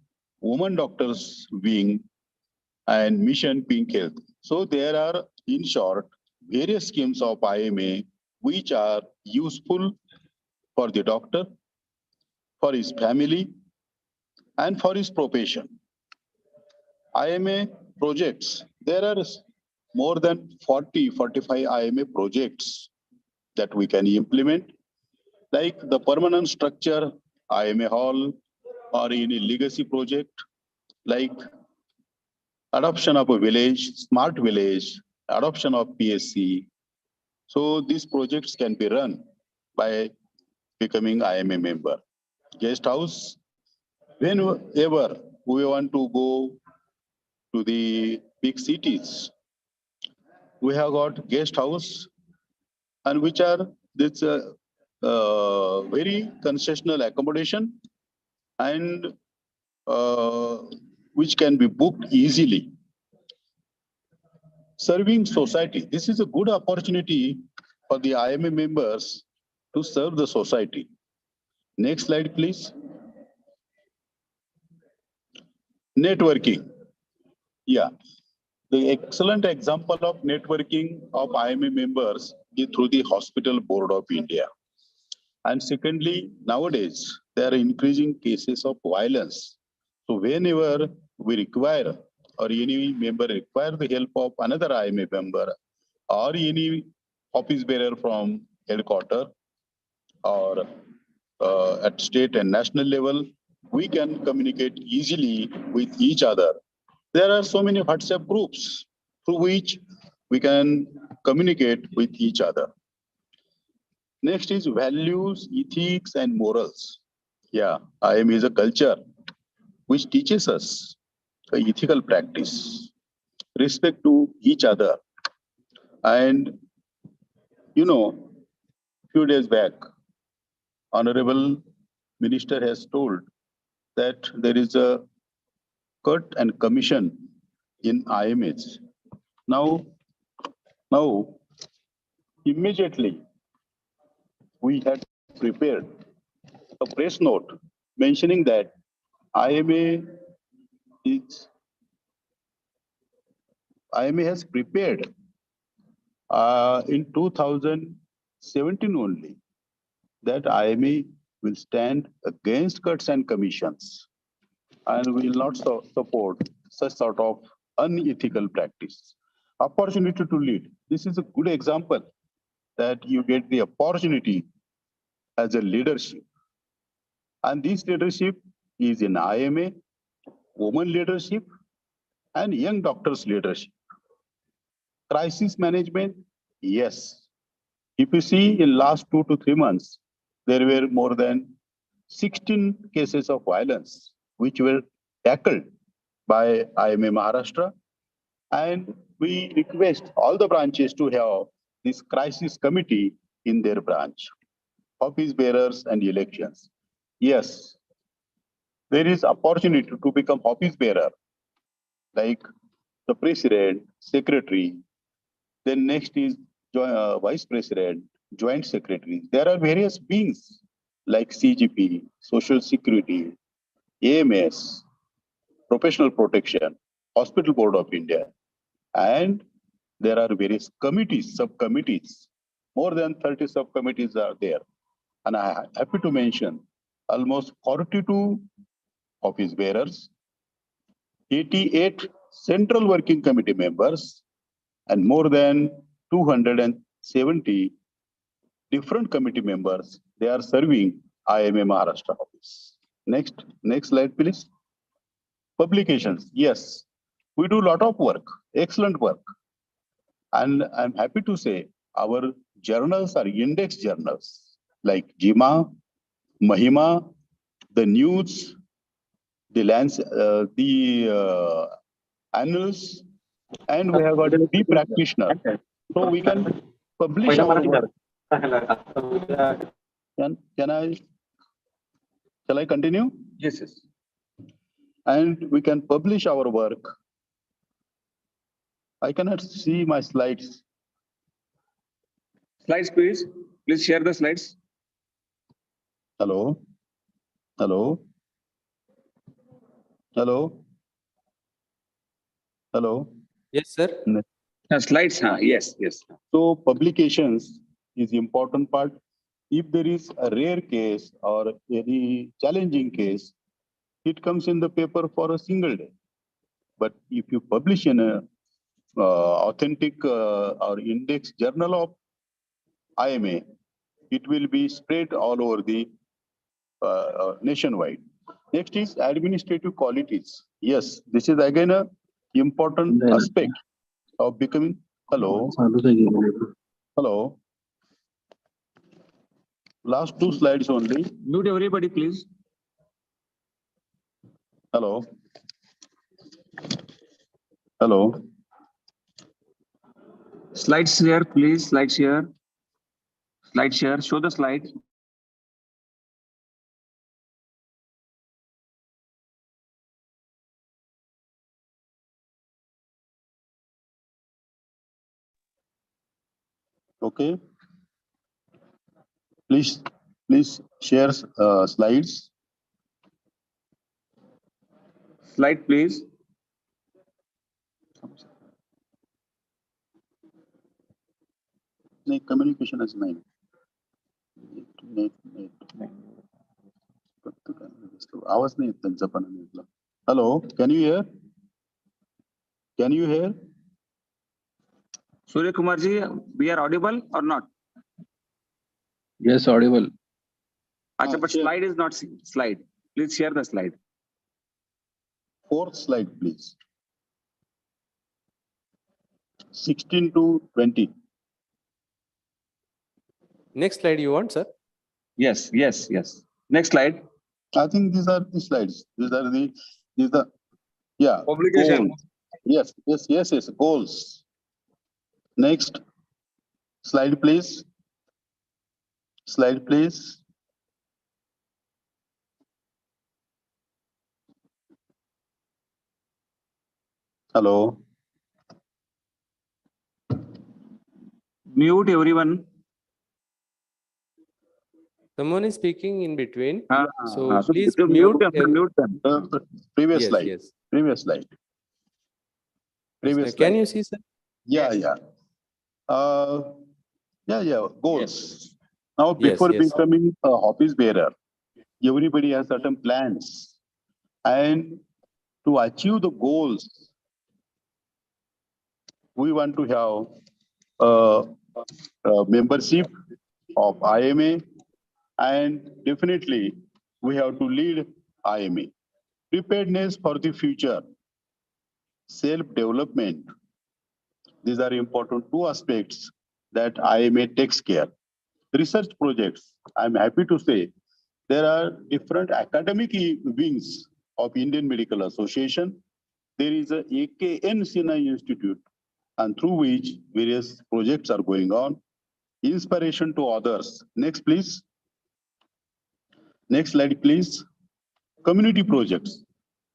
Women Doctors Wing and Mission Pink Health. So there are, in short, various schemes of IMA which are useful for the doctor, for his family, and for his profession. IMA projects, there are more than 45 IMA projects that we can implement, like the permanent structure, IMA hall, or any legacy project, like adoption of a village, smart village, adoption of PSC. So these projects can be run by becoming IMA member. Guest house, whenever we want to go to the big cities, we have got guest house, and which are this very concessional accommodation, and which can be booked easily. Serving society, this is a good opportunity for the IMA members to serve the society. Next slide, please. Networking. Yeah, the excellent example of networking of IMA members is through the Hospital Board of India. And secondly, nowadays, there are increasing cases of violence. So whenever we require, or any member require the help of another IMA member, or any office bearer from headquarters, or at state and national level, we can communicate easily with each other. There are so many WhatsApp groups through which we can communicate with each other. Next is values, ethics, and morals. Yeah, IM is a culture which teaches us a ethical practice, respect to each other. And, few days back, Honorable Minister has told that there is a cut and commission in IMH. Now, immediately, we had prepared a press note mentioning that IMA has prepared in 2017 only that IMA will stand against cuts and commissions and will not support such sort of unethical practice. Opportunity to lead. This is a good example that you get the opportunity as a leadership. And this leadership is in IMA, women leadership, and young doctors leadership. Crisis management, yes. If you see in last 2 to 3 months, there were more than 16 cases of violence which were tackled by IMA Maharashtra. And we request all the branches to have this crisis committee in their branch, office bearers and elections. Yes, there is opportunity to become office bearer, like the president, secretary. Then next is vice president, joint secretary. There are various beings like CGP, social security, AMS, professional protection, hospital board of India, and there are various committees, subcommittees. More than 30 subcommittees are there. And I am happy to mention almost 42 office bearers, 88 central working committee members, and more than 270 different committee members. They are serving IMA Maharashtra office. Next slide, please. Publications. Yes, we do a lot of work, excellent work. And I'm happy to say our journals are index journals like JIMA, Mahima, the News, the Annals, and we have got the practitioner. So we can publish our work. Shall I continue? Yes, yes. And we can publish our work. I cannot see my slides. Slides, please. Please share the slides. Hello? Hello? Hello? Hello? Yes, sir. Slides, huh? Yes, yes. So publications is important part. If there is a rare case or any challenging case, it comes in the paper for a single day. But if you publish in a authentic or index journal of IMA, it will be spread all over the nationwide. Next is administrative qualities. Yes, this is again a important aspect of becoming. Hello. Hello. Last 2 slides only. Mute everybody, please. Hello. Hello. Slides here, please. Slides here. Slide share. Show the slide. Okay. Please share slides. Slide, please. नाही कम्युनिकेशनच नाही आवाज नाही येत त्यांचा पण hello can you here Surya Kumar ji, we are audible or not? Yes, audible. Acha, but slide is not seen. Slide. Please share the slide. 4th slide, please. 16 to 20. Next slide you want, sir? Yes, yes, yes. Next slide. I think these are the slides. These are yeah. Publication. Goals. Yes. Goals. Next slide, please. Slide, please. Hello. Mute everyone. Someone is speaking in between. So So please mute mute. them. Mute them. Previous Yes, slide. yes. Previous slide. Previous Can slide. you see, sir? Yeah. Goals. Now, Yes, before yes. becoming a office bearer, everybody has certain plans. And to achieve the goals, we want to have a membership of IMA, and definitely we have to lead IMA. Preparedness for the future, self-development. These are important 2 aspects that IMA takes care. Research projects, I'm happy to say, there are different academic wings of Indian Medical Association. There is a AKN Sinha Institute, and through which various projects are going on. Inspiration to others. Next, please. Next slide, please. Community projects.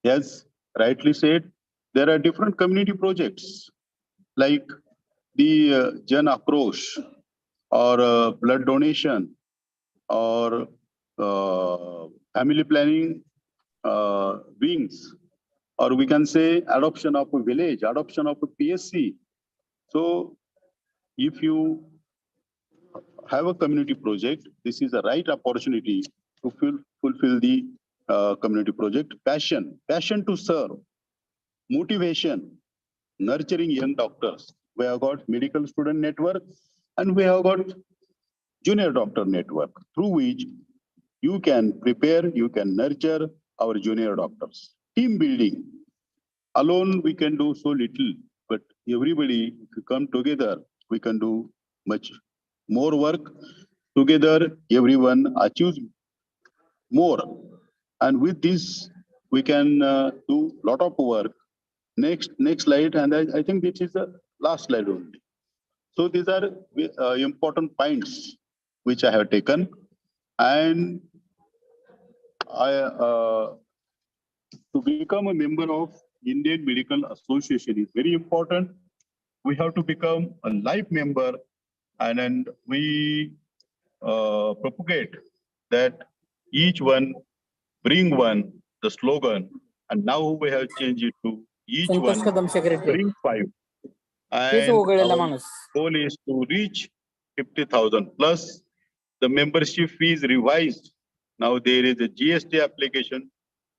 As rightly said, there are different community projects like the Jan Akrosh or blood donation or family planning wings, or we can say adoption of a village, adoption of a PSC. So if you have a community project, this is the right opportunity to fulfill the community project. Passion to serve, motivation, nurturing young doctors. We have got medical student network and we have got junior doctor network, through which you can prepare, you can nurture our junior doctors. Team building. Alone we can do so little, but everybody, if you come together, we can do much more work. Together, everyone achieves more. And with this, we can do lot of work. Next slide, and I think this is the last slide only. So these are important points which I have taken, and to become a member of Indian Medical Association is very important. We have to become a life member, and then we propagate that each one bring one, the slogan, and now we have changed it to each Santosh one Kadam secretary bring 5. तेच And ओघळलेला our माणूस goal is to reach 50,000 plus. The membership fee is revised. Now there is a GST application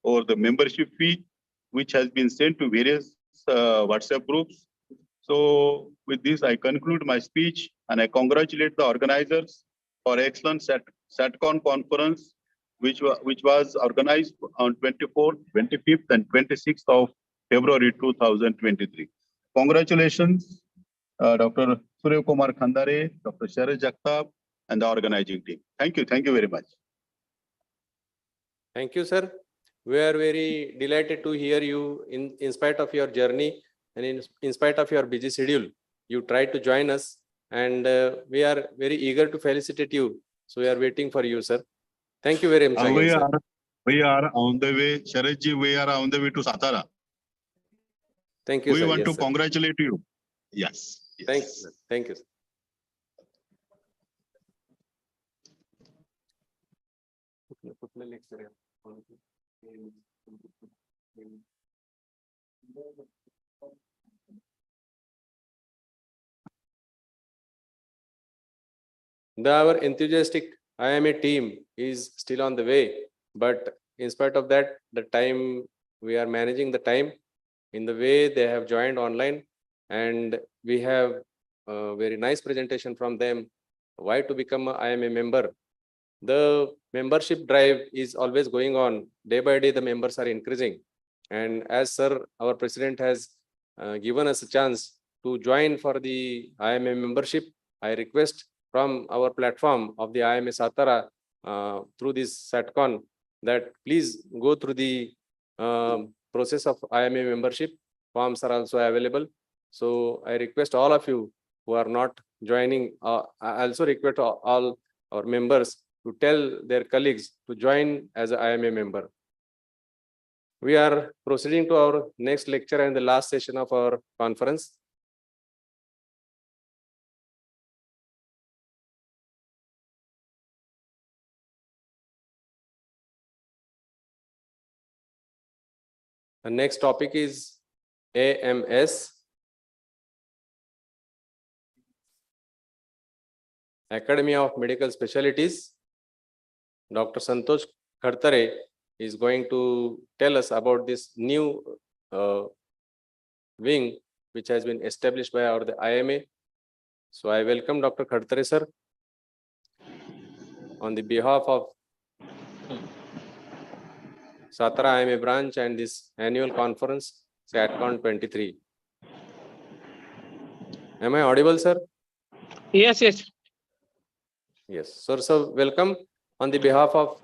or the membership fee, which has been sent to various WhatsApp groups. So with this, I conclude my speech and I congratulate the organizers for excellent SATCON conference, which was organized on 24th, 25th, and 26th of February 2023. Congratulations, Dr. Surya Kumar Khandare, Dr. Sharad Jagtap, and the organizing team. Thank you very much. Thank you, sir. We are very delighted to hear you in spite of your journey and in spite of your busy schedule. You tried to join us, and we are very eager to felicitate you. So we are waiting for you, sir. Thank you very much again, sir. We are on the way, Sharadji, we are on the way to Satara. Thank you, We sir. want Yes, to sir. congratulate you. Yes. Thank you, sir. Thank you, sir. Our enthusiastic IMA team is still on the way, but in spite of that, the time we are managing the time in the way they have joined online, and we have a very nice presentation from them why to become a IMA member. The membership drive is always going on. Day by day, the members are increasing. And as sir, our president has given us a chance to join for the IMA membership, I request from our platform of the IMA Satara through this SATCON that please go through the process of IMA membership. Forms are also available. So I request all of you who are not joining, I also request all our members to tell their colleagues to join as an IMA member. We are proceeding to our next lecture and the last session of our conference. The next topic is AMS, Academy of Medical Specialties. Dr. Santosh Khartare is going to tell us about this new wing which has been established by the IMA. So I welcome Dr. Khartare sir on the behalf of Satara IMA branch and this annual conference, SATCON 23. Am I audible, sir? Yes, yes. Yes, sir, welcome on the behalf of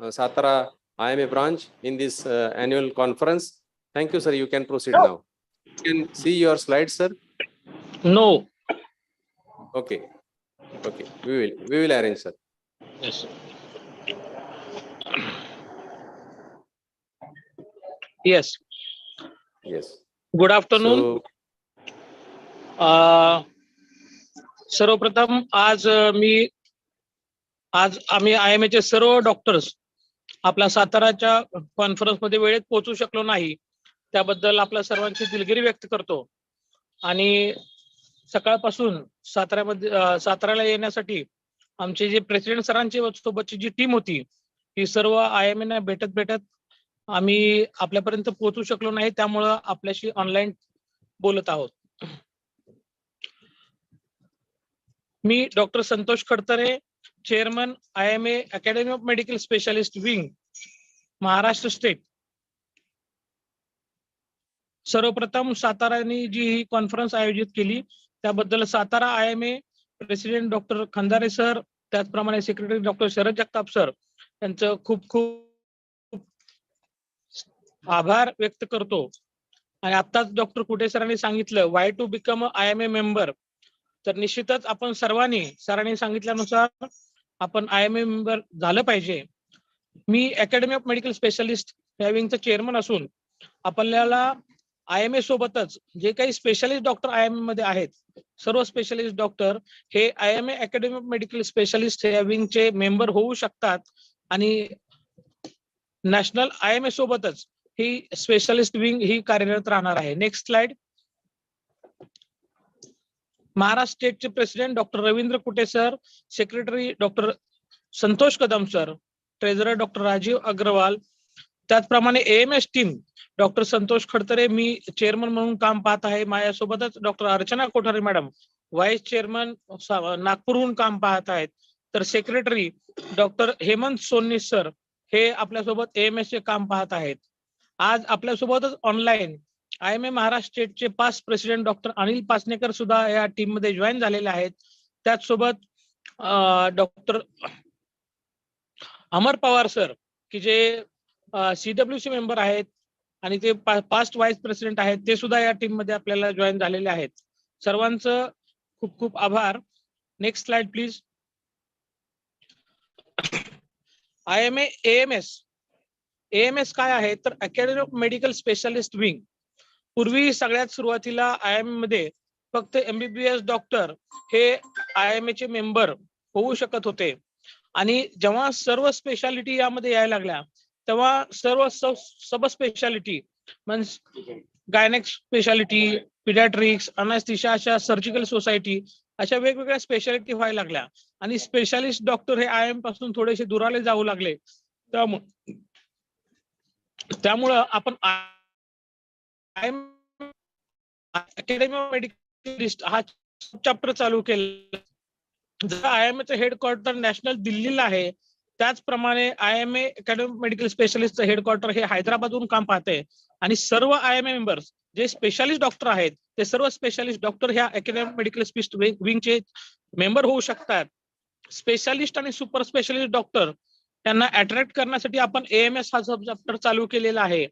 Satara IMA branch in this annual conference. Thank you, sir. You can proceed now. You can see your slides, sir. No. Okay. Okay. We will arrange, sir. Yes. Yes. Yes. Good afternoon. So, सर्वप्रथम आज आम्ही IMA चे सर्व doctors आपल्या साताराच्या conference मध्ये वेळेत पोहोचू शकलो नाही, त्याबद्दल आपल्या सर्वांची दिलगिरी व्यक्त करतो. आणि सकाळपासून साताऱ्याला येण्यासाठी आमचे जे प्रेसिडेंट सरांची सोबतची जी टीम होती, ही सर्व IMA ना भेटत आम्ही आपल्यापर्यंत पोहोचू शकलो नाही, त्यामुळं आपल्याशी ऑनलाईन बोलत आहोत. मी doctor Santosh Khadtare, chairman IMA academy of medical specialist wing, Maharashtra state. सर्वप्रथम साताराने जी ही कॉन्फरन्स आयोजित केली त्याबद्दल Satara IMA president doctor Khandare sir, त्याचप्रमाणे secretary doctor Sharad Jagtap sir यांचं खूप खूप आभार व्यक्त करतो. आणि आत्ताच डॉक्टर कुटे सरांनी सांगितलं वाय टू बिकम IMA मेंबर, तर निश्चितच आपण सर्वांनी सरांनी सांगितल्यानुसार आपण IMA मेंबर झालं पाहिजे. मी अकॅडमी ऑफ मेडिकल स्पेशालिस्ट या विंगचा चेअरमन असून आपल्याला IMA सोबतच जे काही स्पेशालिस्ट डॉक्टर IMA मध्ये आहेत, सर्व स्पेशालिस्ट डॉक्टर हे IMA academy of medical specialist या विंगचे मेंबर होऊ शकतात. आणि नॅशनल IMA सोबतच ही स्पेशालिस्ट विंग ही कार्यरत राहणार आहे. Next slide. महाराष्ट्र स्टेटचे president doctor Ravindra Kute sir, secretary doctor Santosh Kadam sir, treasurer doctor Rajeev Agrawal, त्याचप्रमाणे AMS team doctor Santosh Khadtare, मी चेअरमन म्हणून काम पाहत आहे. माझ्यासोबतच doctor Archana Kothare madam vice chairman नागपूरहून काम पाहत आहेत. तर secretary doctor Hemant Sonni sir हे आपल्यासोबत AMS चे काम पाहत आहेत. आज आपल्यासोबतच ऑनलाईन IMA महाराष्ट्र स्टेटचे past president doctor Anil Pasnekar सुद्धा या टीम मध्ये जॉईन झालेले आहेत. त्याचसोबत डॉक्टर अमर पवार सर की जे CWC मेंबर आहेत आणि ते पास्ट व्हाईस प्रेसिडेंट आहेत, ते सुद्धा या टीम मध्ये आपल्याला जॉईन झालेले आहेत. सर्वांचं खूप खूप आभार. Next slide please. IMA AMS काय आहे तर academy of medical specialist wing. पूर्वी सगळ्यात सुरुवातीला IMA मध्ये फक्त MBBS डॉक्टर हे IMA चे मेंबर होऊ शकत होते. आणि जेव्हा सर्व स्पेशालिटी यामध्ये यायला लागल्या तेव्हा सर्व सब स्पेशालिटी म्हणजे गायनेक स्पेशालिटी, पिडियाट्रिक्स, अनास्थेशिया, अशा सर्जिकल सोसायटी अशा वेगवेगळ्या स्पेशालिटी व्हायला लागल्या आणि स्पेशालिस्ट डॉक्टर हे IMA पासून थोडेसे दुराले जाऊ लागले. त्यामुळं आपण अकॅडमी ऑफ मेडिकल हा चॅप्टर चालू केला. जर IMA चं हेडक्वार्टर नॅशनल दिल्लीला आहे, त्याचप्रमाणे IMA अकॅडमी ऑफ मेडिकल स्पेशालिस्टचं हेडक्वार्टर हे हैदराबादहून काम पाहते. आणि सर्व IMA मेंबर्स जे स्पेशालिस्ट डॉक्टर आहेत ते सर्व स्पेशालिस्ट डॉक्टर ह्या अकॅडमी ऑफ मेडिकल स्पेशालिस्ट विंगचे मेंबर होऊ शकतात. स्पेशालिस्ट आणि सुपर स्पेशालिस्ट डॉक्टर त्यांना अट्रॅक्ट करण्यासाठी आपण AMS हा सब चॅप्टर चालू केलेला आहे.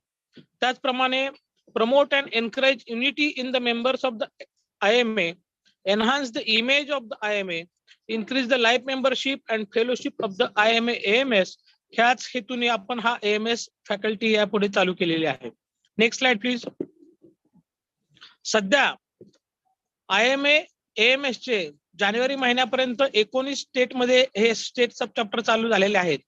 त्याचप्रमाणे promote and encourage unity in the members of the IMA, enhance the image of the IMA, increase the life membership and fellowship of the IMA AMS, ह्याच हेतूने आपण हा AMS फॅकल्टी यापुढे चालू केलेली आहे. Next slide please. सध्या IMA AMS चे जानेवारी महिन्यापर्यंत 19 स्टेट मध्ये हे स्टेट सब चॅप्टर चालू झालेले आहेत.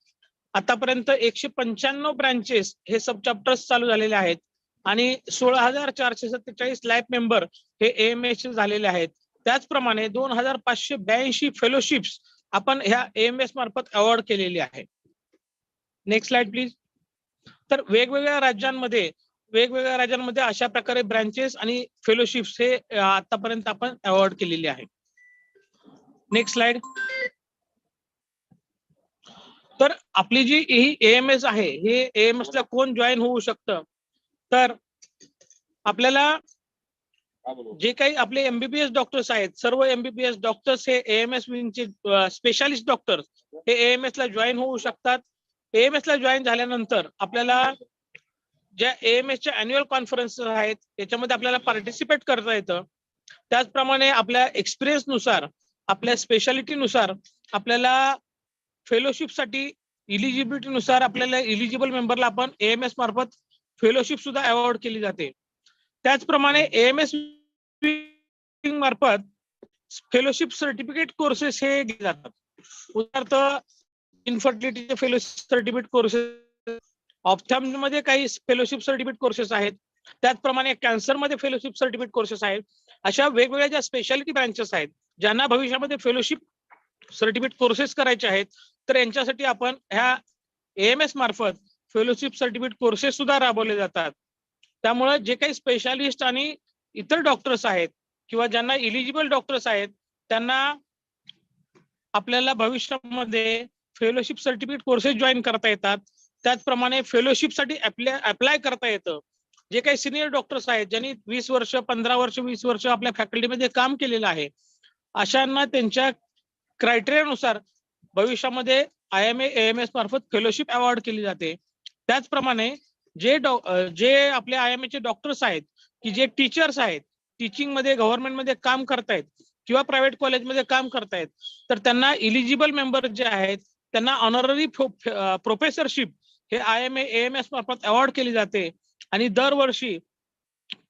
आतापर्यंत 195 ब्रांचेस हे सब चॅप्टर्स चालू झालेले आहेत आणि 16,447 लाईफ मेंबर हे AMS चे झालेले आहेत. त्याचप्रमाणे 2,582 फेलोशिप्स आपण ह्या AMS मार्फत अवॉर्ड केलेली आहे. Next slide please. तर वेगवेगळ्या राज्यांमध्ये अशा प्रकारे ब्रांचेस आणि फेलोशिप्स हे आतापर्यंत आपण अवॉर्ड केलेली आहे. Next slide. तर आपली जी ही AMS आहे, हे AMS ला कोण जॉईन होऊ शकतं तर आपल्याला जे काही आपले एमबीबीएस डॉक्टर्स आहेत, सर्व एमबीबीएस डॉक्टर्स हे एएमएस विंगचे स्पेशालिस्ट डॉक्टर्स हे एएमएस ला जॉईन होऊ शकतात. एएमएस ला जॉईन झाल्यानंतर आपल्याला ज्या एएमएस च्या अॅन्युअल कॉन्फरन्स आहेत त्याच्यामध्ये आपल्याला पार्टिसिपेट करता येतं. त्याचप्रमाणे आपल्या एक्सपिरियन्स नुसार, आपल्या स्पेशालिटी नुसार आपल्याला फेलोशिपसाठी इलिजिबिलिटी नुसार आपल्याला इलिजिबल मेंबरला आपण एएमएस मार्फत फेलोशिप सुद्धा अवॉर्ड केली जाते. त्याचप्रमाणे एएमएस मार्फत फेलोशिप सर्टिफिकेट कोर्सेस हे घेतले जातात. उदाहरणार्थ इन्फर्टिलिटीचे फेलोशिप सर्टिफिकेट कोर्सेस, ऑप्थॅल्मॉमध्ये काही फेलोशिप सर्टिफिकेट कोर्सेस आहेत, त्याचप्रमाणे कॅन्सरमध्ये फेलोशिप सर्टिफिकेट कोर्सेस आहेत. अशा वेगवेगळ्या ज्या स्पेशालिटी ब्रँचेस आहेत ज्यांना भविष्यामध्ये फेलोशिप सर्टिफिकेट कोर्सेस करायचे आहेत, तर यांच्यासाठी आपण ह्या एएमएस मार्फत फेलोशिप सर्टिफिकेट कोर्सेस सुद्धा राबवले जातात. त्यामुळे जे काही स्पेशालिस्ट आणि इतर डॉक्टर्स आहेत किंवा ज्यांना इलिजिबल डॉक्टर्स आहेत त्यांना आपल्याला भविष्यामध्ये फेलोशिप सर्टिफिकेट कोर्सेस जॉईन करता येतात. त्याचप्रमाणे फेलोशिपसाठी अप्लाय करता येतं. जे काही सिनियर डॉक्टर्स आहेत ज्यांनी 20 वर्ष, 15 वर्ष, 20 वर्ष आपल्या फॅकल्टीमध्ये काम केलेलं आहे, अशांना त्यांच्या क्रायटेरियानुसार भविष्यामध्ये IMA AMS मार्फत फेलोशिप अवॉर्ड केली जाते. त्याचप्रमाणे जे आपले IMA चे डॉक्टर्स आहेत की जे टीचर्स आहेत, टीचिंग मध्ये गव्हर्नमेंटमध्ये काम करतायत किंवा प्रायव्हेट कॉलेजमध्ये काम करतायत, तर त्यांना इलिजिबल मेंबर जे आहेत त्यांना ऑनररी प्रोफेसरशिप हे IMA AMS मार्फत अवॉर्ड केली जाते. आणि दरवर्षी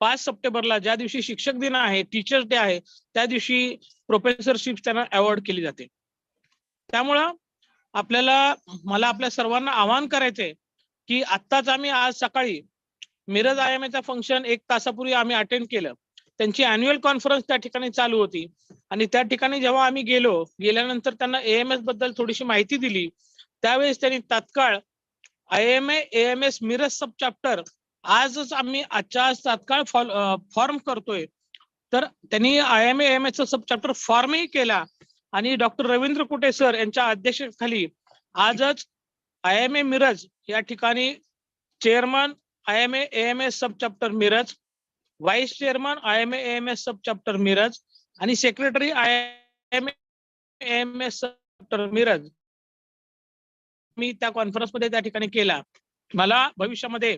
5 सप्टेंबरला ज्या दिवशी शिक्षक दिन आहे, टीचर्स डे आहे, त्या दिवशी प्रोफेसरशिप त्यांना अवॉर्ड केली जाते. त्यामुळं मला आपल्या सर्वांना आवाहन करायचंय की आत्ताच आम्ही आज सकाळी मिरज IMAचा फंक्शन 1 तासापूर्वी आम्ही अटेंड केलं. त्यांची अॅन्युअल कॉन्फरन्स त्या ठिकाणी चालू होती आणि त्या ठिकाणी जेव्हा आम्ही गेल्यानंतर त्यांना AMS बद्दल थोडीशी माहिती दिली, त्यावेळेस त्यांनी तात्काळ IMA AMS मिरज सब चॅप्टर आजच आम्ही आजच्या तात्काळ फॉर्म करतोय, तर त्यांनी IMA AMS चा सब चॅप्टर फॉर्मही केला आणि डॉक्टर रवींद्र कुटे सर यांच्या अध्यक्षतेखाली आजच IMA मिरज या ठिकाणी chairman IMA AMS sub chapter Miraj, vice chairman IMA AMS sub chapter Miraj आणि secretary IMA AMS sub chapter Miraj मी त्या कॉन्फरन्समध्ये त्या ठिकाणी केला. मला भविष्यामध्ये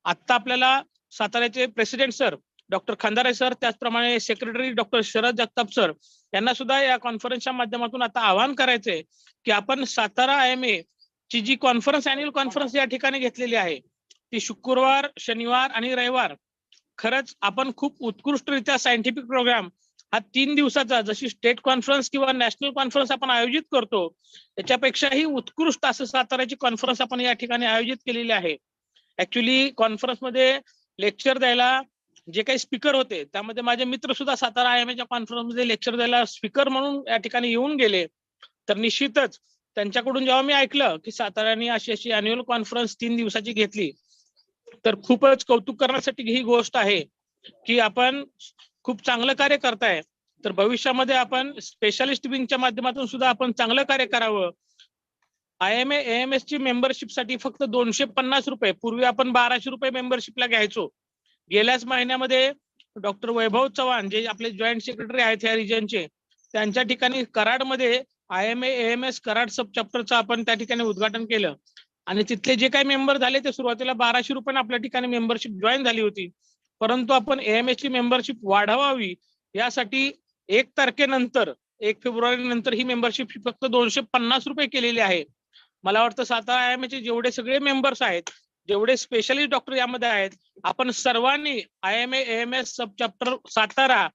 आता आपल्याला साताऱ्याचे president sir doctor Khandare sir, त्याचप्रमाणे secretary doctor Sharad Jagtap sir यांना सुद्धा या कॉन्फरन्सच्या माध्यमातून आता आवाहन करायचंय की आपण सातारा IMA ची जी कॉन्फरन्स अॅन्युअल कॉन्फरन्स या ठिकाणी घेतलेली आहे ती शुक्रवार, शनिवार आणि रविवार खरंच आपण खूप उत्कृष्टरित्या सायंटिफिक प्रोग्राम हा 3 दिवसाचा जशी स्टेट कॉन्फरन्स किंवा नॅशनल कॉन्फरन्स आपण आयोजित करतो त्याच्यापेक्षाही उत्कृष्ट असं साताऱ्याची कॉन्फरन्स आपण या ठिकाणी आयोजित केलेली आहे. ऍक्च्युली कॉन्फरन्समध्ये लेक्चर द्यायला जे काही स्पीकर होते त्यामध्ये माझे मित्र सुद्धा सातारा IMAच्या कॉन्फरन्समध्ये लेक्चर द्यायला स्पीकर म्हणून या ठिकाणी येऊन गेले. तर निश्चितच त्यांच्याकडून जेव्हा मी ऐकलं की साताऱ्याने अशी अॅन्युअल कॉन्फरन्स 3 दिवसाची घेतली, तर खूपच कौतुक करण्यासाठी ही गोष्ट आहे की आपण खूप चांगलं कार्य करताय. तर भविष्यामध्ये आपण स्पेशालिस्ट विंगच्या माध्यमातून सुद्धा आपण चांगलं कार्य करावं. IMA AMS ची मेंबरशिपसाठी फक्त 250 रुपये, पूर्वी आपण 1200 रुपये मेंबरशिपला घ्यायचो. गेल्याच महिन्यामध्ये डॉक्टर वैभव चव्हाण जे आपले जॉईंट सेक्रेटरी आहेत या रिजनचे, त्यांच्या ठिकाणी कराडमध्ये IMA AMS कराड सब चॅप्टरचं आपण त्या ठिकाणी उद्घाटन केलं आणि तिथले जे काही मेंबर झाले ते सुरुवातीला 1200 रुपये आपल्या ठिकाणी मेंबरशिप जॉईन झाली होती. परंतु आपण AMS ची मेंबरशिप वाढवावी यासाठी 1 तारखेनंतर 1 फेब्रुवारी नंतर ही मेंबरशिप फक्त 250 रुपये केलेली आहे. मला वाटतं सातारा IMA चे जेवढे सगळे मेंबर्स आहेत, जेवढे स्पेशलिस्ट डॉक्टर यामध्ये आहेत, आपण सर्वांनी IMA AMS sub chapter Satara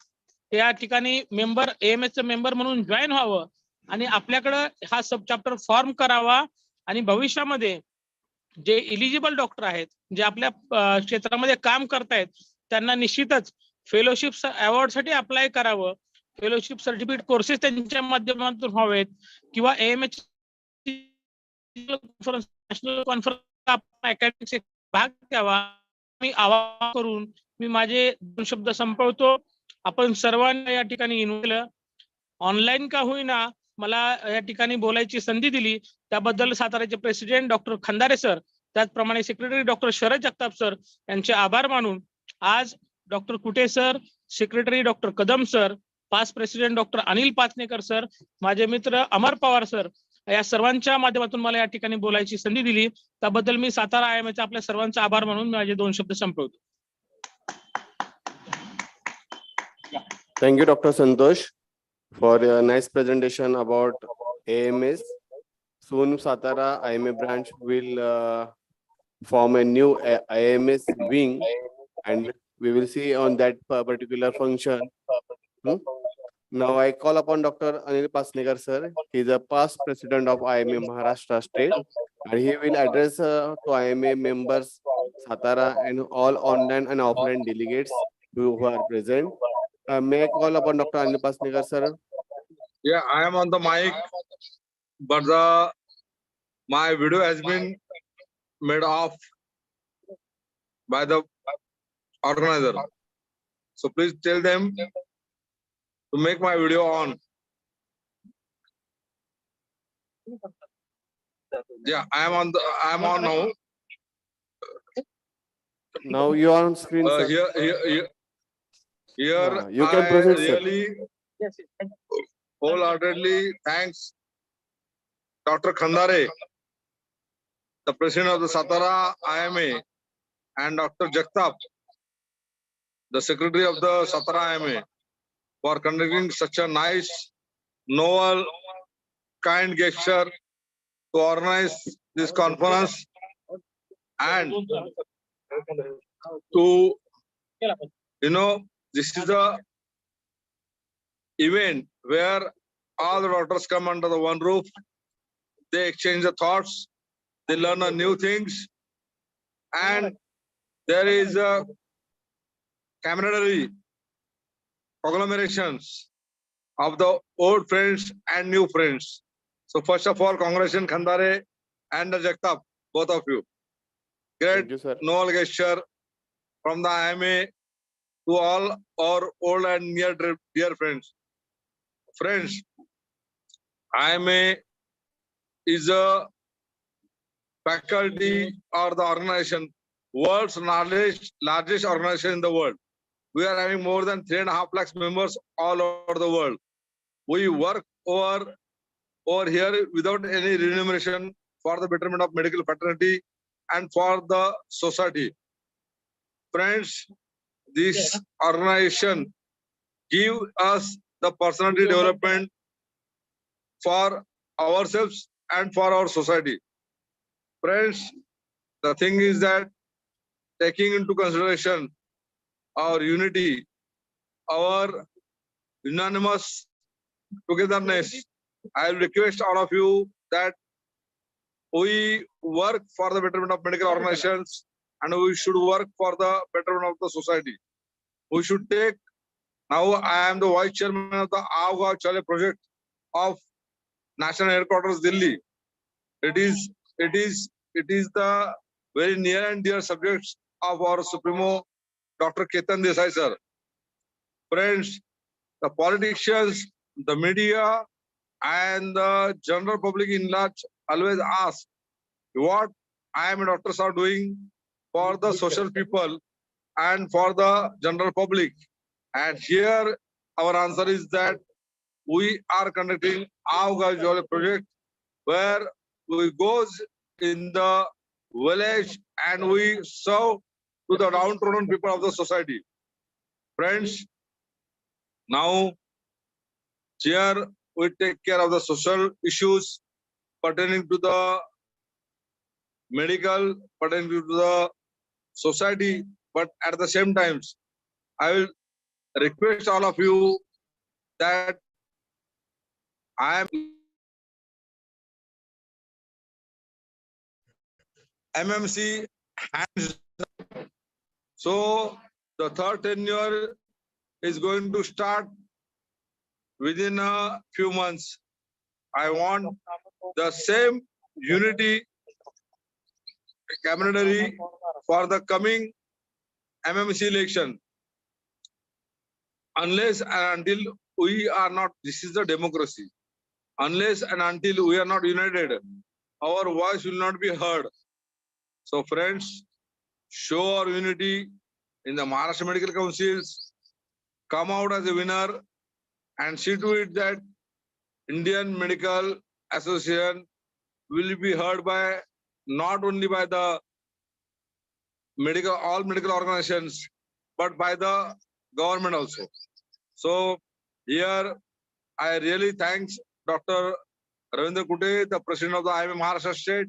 या ठिकाणी AMS चं मेंबर म्हणून जॉईन व्हावं आणि आपल्याकडं हा सब चॅप्टर फॉर्म करावा आणि भविष्यामध्ये जे इलिजिबल डॉक्टर आहेत, जे आपल्या क्षेत्रामध्ये काम करतायत, त्यांना निश्चितच फेलोशिप अवॉर्ड साठी अप्लाय करावं. फेलोशिप सर्टिफिकेट कोर्सेस त्यांच्या माध्यमातून व्हावेत किंवा AMA नॅशनल कॉन्फरन्स अकॅडमिक भाग घ्यावा. मी आवाहन करून मी माझे 2 शब्द संपवतो. आपण सर्वांना या ठिकाणी इन्व्हाइट ऑनलाईन का होईना मला या ठिकाणी बोलायची संधी दिली त्याबद्दल साताऱ्याचे प्रेसिडेंट डॉक्टर खंदारे सर, त्याचप्रमाणे secretary doctor Sharad Jagtap sir यांचे आभार मानून आज doctor Kute sir, secretary doctor Kadam sir, past president doctor Anil Pachnekar sir, माझे मित्र अमर पवार सर, या सर्वांच्या माध्यमातून मला या ठिकाणी बोलायची संधी दिली त्याबद्दल मी सातारा आयएमएचा आपल्या सर्वांचा आभार मानून माझे 2 शब्द संपवतो. Thank you, Dr. Santosh, for your nice presentation about AMS. Soon Satara IMA branch will form a new IMS wing, and we will see on that particular function. Now I call upon Dr. Anil Pasnekar sir. He is a past president of IMA Maharashtra State, and he will address to IMA members, Satara, and all online and offline delegates who are present. May I call upon Dr. Anil Pasnekar sir? Yeah, I am on the mic, but my video has been made off by the organizer. So please tell them to make my video on. Yeah, I am on now. Now you are on screen, sir. Here you can I proceed, sir. really wholeheartedly thanks Dr. Khandare, the president of the Satara IMA, and Dr. Jagtap, the secretary of the Satara IMA, for conducting such a nice, novel, kind gesture to organize this conference and to, this is the event where all the doctors come under the one roof. They exchange the thoughts, they learn new things, and there is a camaraderie, conglomerations of the old friends and new friends. So first of all, congratulations Khandare and Jagtap, both of you. Great novel gesture from the IMA to all our old and near dear friends. Friends, IMA is a faculty or the organization, world's largest organization in the world. We are having more than 3.5 lakhs members all over the world. We work over here without any remuneration for the betterment of medical fraternity and for the society. Friends, this organization give us the personality development for ourselves and for our society. Friends, the thing is that taking into consideration our unity, our unanimous togetherness, I will request all of you that we work for the betterment of medical organizations and we should work for the betterment of the society. We should take, now I am the vice chairman of the Aavgaon Chale project of National Headquarters Delhi. It is the very near and dear subjects of our Supremo, Dr. Ketan Desai sir. Friends, the politicians, the media, and the general public in large always ask what IMA doctors are doing for the social people and for the general public. And here our answer is that we are conducting Aavgaon Chale project where we goes in the village and we serve to the downtrodden people of the society. Friends, now here we take care of the social issues pertaining to the medical, pertaining to the society, but at the same time, I will request all of you that I am MMC hands. So the third tenure is going to start within a few months. I want the same unity, camaraderie for the coming MMC election. Unless and until we are not, this is the democracy. Unless and until we are not united, our voice will not be heard. So friends, show our unity, in the Maharashtra Medical Councils come out as a winner and see to it that Indian Medical Association will be heard by not only by the all medical organizations, but by the government also. So here I really thanks Dr. Ravindra Kute, the president of the IMA Maharashtra State,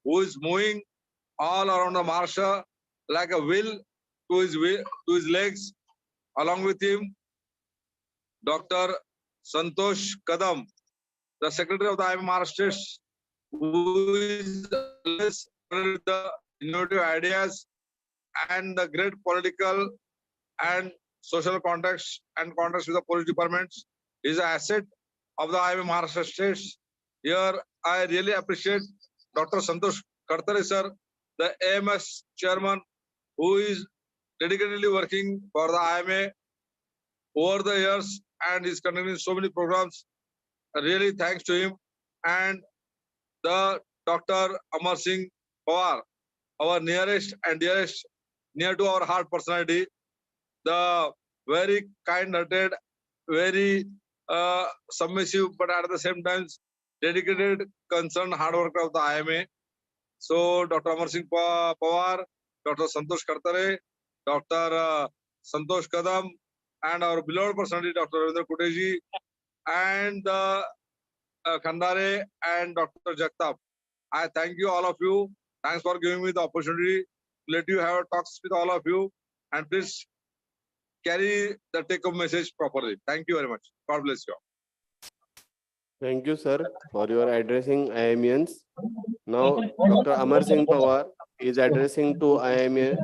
who is moving all around the Maharashtra like a will to his legs. Along with him, Dr. Santosh Kadam, the secretary of the IMA Maharashtra State, who is the innovative ideas and the great political and social contacts and contacts with the police departments, is an asset of the IMA Maharashtra States. Here, I really appreciate Dr. Santosh Kartare sir, the AMS chairman, who is dedicatedly working for the IMA over the years and is conducting so many programs. Really thanks to him. And the Dr. Amar Singh Pawar, our nearest and dearest, near to our heart personality, the very kind-hearted, very submissive, but at the same time dedicated, concerned, hard worker of the IMA. So Dr. Amar Singh Pawar, Dr. Santosh Kartare, Dr. Santosh Kadam, and our beloved personality, Dr. Ravindra Kuteji, and Khandare and Dr. Jagtap. I thank you, all of you. Thanks for giving me the opportunity to let you have talks with all of you. And please carry the take-home message properly. Thank you very much. God bless you all. Thank you, sir, for your addressing IMEans. Now, Dr. Amar Singh Pawar is addressing to IMA.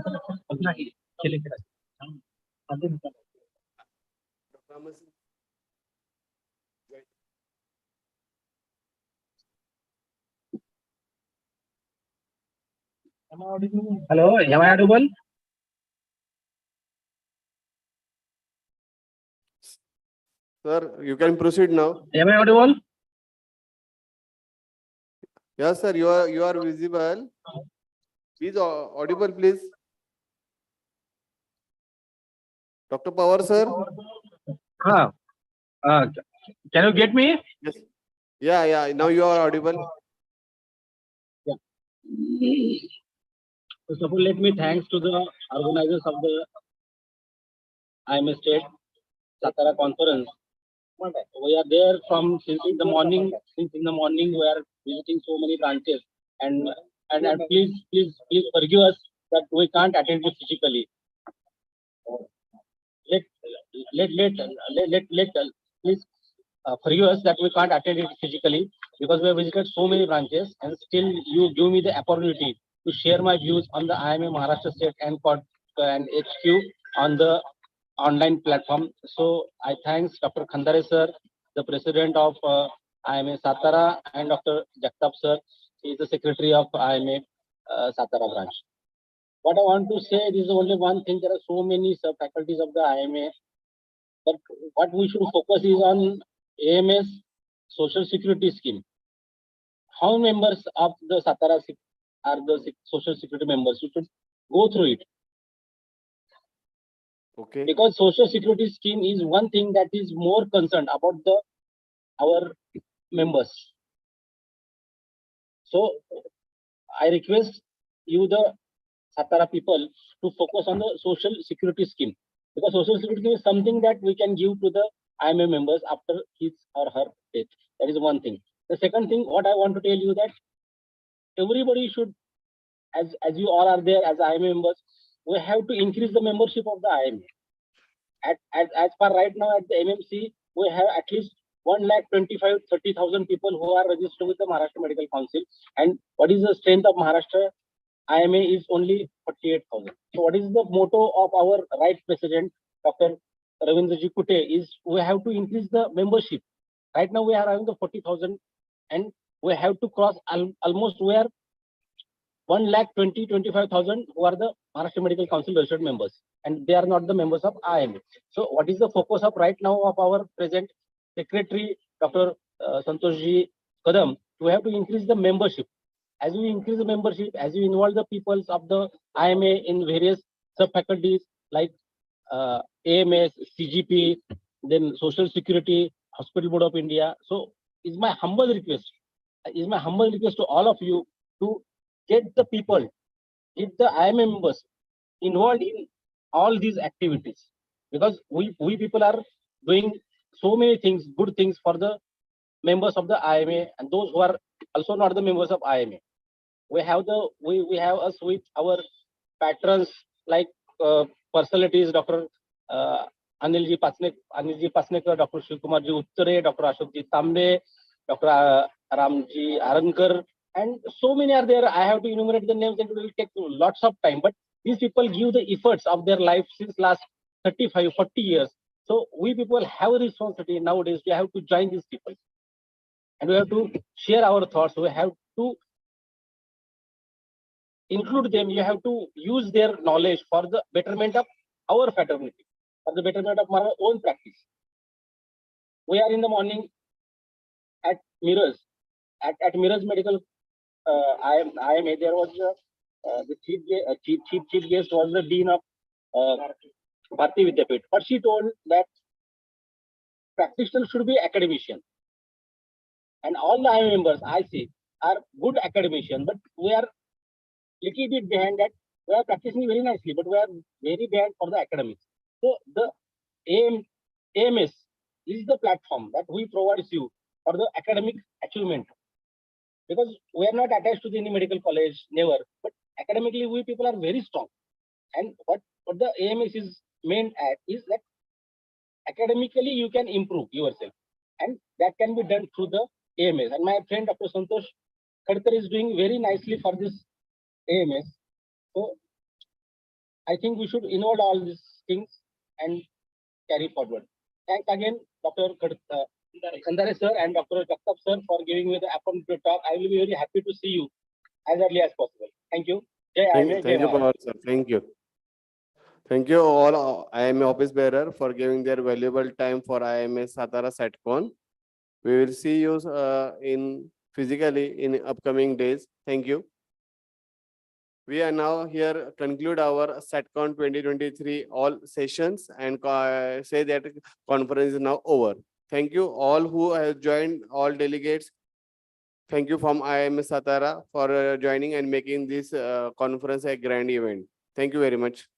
Hello, am I audible? Sir, you can proceed now. Am I audible? Yes, sir, you are visible. Please audible, please. Dr. Pawar, sir. Can you get me? Yes. Yeah. Now you are audible. First of all, let me thanks to the organizers of the IMA State Satara conference. We are there from since in the morning. Since in the morning, we are visiting so many branches, and please forgive us that we can't attend it physically. Please forgive us that we can't attend it physically because we have visited so many branches, and still you give me the opportunity to share my views on the IMA Maharashtra State and HQ on the online platform. So I thanks Dr. Khandare sir, the president of IMA Satara, and Dr. Jagtap sir. He is the secretary of IMA Satara branch. What I want to say is only one thing. There are so many sub-faculties of the IMA, but what we should focus is on AMS Social Security Scheme. How members of the Satara are the Social Security members? You should go through it. Okay. Because Social Security Scheme is one thing that is more concerned about our members. So I request you, the Satara people, to focus on the Social Security Scheme, because Social Security is something that we can give to the IMA members after his or her death. That is one thing. The second thing, what I want to tell you, that everybody should, as you all are there as IMA members, we have to increase the membership of the IMA. As per right now at the MMC, we have at least 1,25,30,000 people who are registered with the Maharashtra Medical Council. And what is the strength of Maharashtra IMA is only 48,000. So what is the motto of our right president, Dr. Ravindraji Kute, is we have to increase the membership. Right now we are having the 40,000, and we have to cross almost, we are 1,20,25,000 who are the Maharashtra Medical Council registered members, and they are not the members of IMA. So what is the focus of right now of our present secretary, Dr. Santoshji Kadam? We have to increase the membership. As we increase the membership, as we involve the peoples of the IMA in various sub-faculties, like AMS, CGP, then Social Security, Hospital Board of India. So is my humble request to all of you to get the people, get the IMA members involved in all these activities, because we people are doing so many things, good things for the members of the IMA and those who are also not the members of IMA. We have us with our patrons like personalities, Dr. Anilji Pasnekar, Dr. Shivkumarji Uttare, Dr. Ashokji Tambe, Dr. Ramji Arankar, and so many are there. I have to enumerate the names and it will take lots of time. But these people give the efforts of their life since last 35, 40 years. So we people have a responsibility nowadays. We have to join these people. And we have to share our thoughts. We have to include them. You have to use their knowledge for the betterment of our fraternity, for the betterment of our own practice. We are in the morning at Mirrors, at Mirrors Medical. IMA. There was the chief guest was the dean of Bharati Vidyapit, but she told that practitioners should be academician, and all the IMA members I see are good academicians, but we are little bit behind that. We are practicing very nicely, but we are very behind for the academics. So the AMS is the platform that we provide you for the academic achievement, because we are not attached to any medical college, never. But academically, we people are very strong. And what the AMS is meant at is that academically you can improve yourself, and that can be done through the AMS. And my friend Dr. Santosh Khadkar is doing very nicely for this AMS. So I think we should involve all these things and carry forward. Thanks again, Dr. Khandare sir and Dr. Jagtap sir for giving me the opportunity to talk. I will be very happy to see you as early as possible. Thank you. Thank you, Pawar sir. Thank you. Thank you all IMA office bearer for giving their valuable time for IMA Satara SATCON. We will see you in physically in upcoming days. Thank you. We are now here conclude our SATCON 2023 all sessions and say that conference is now over. Thank you all who have joined, all delegates. Thank you from IMA Satara for joining and making this conference a grand event. Thank you very much.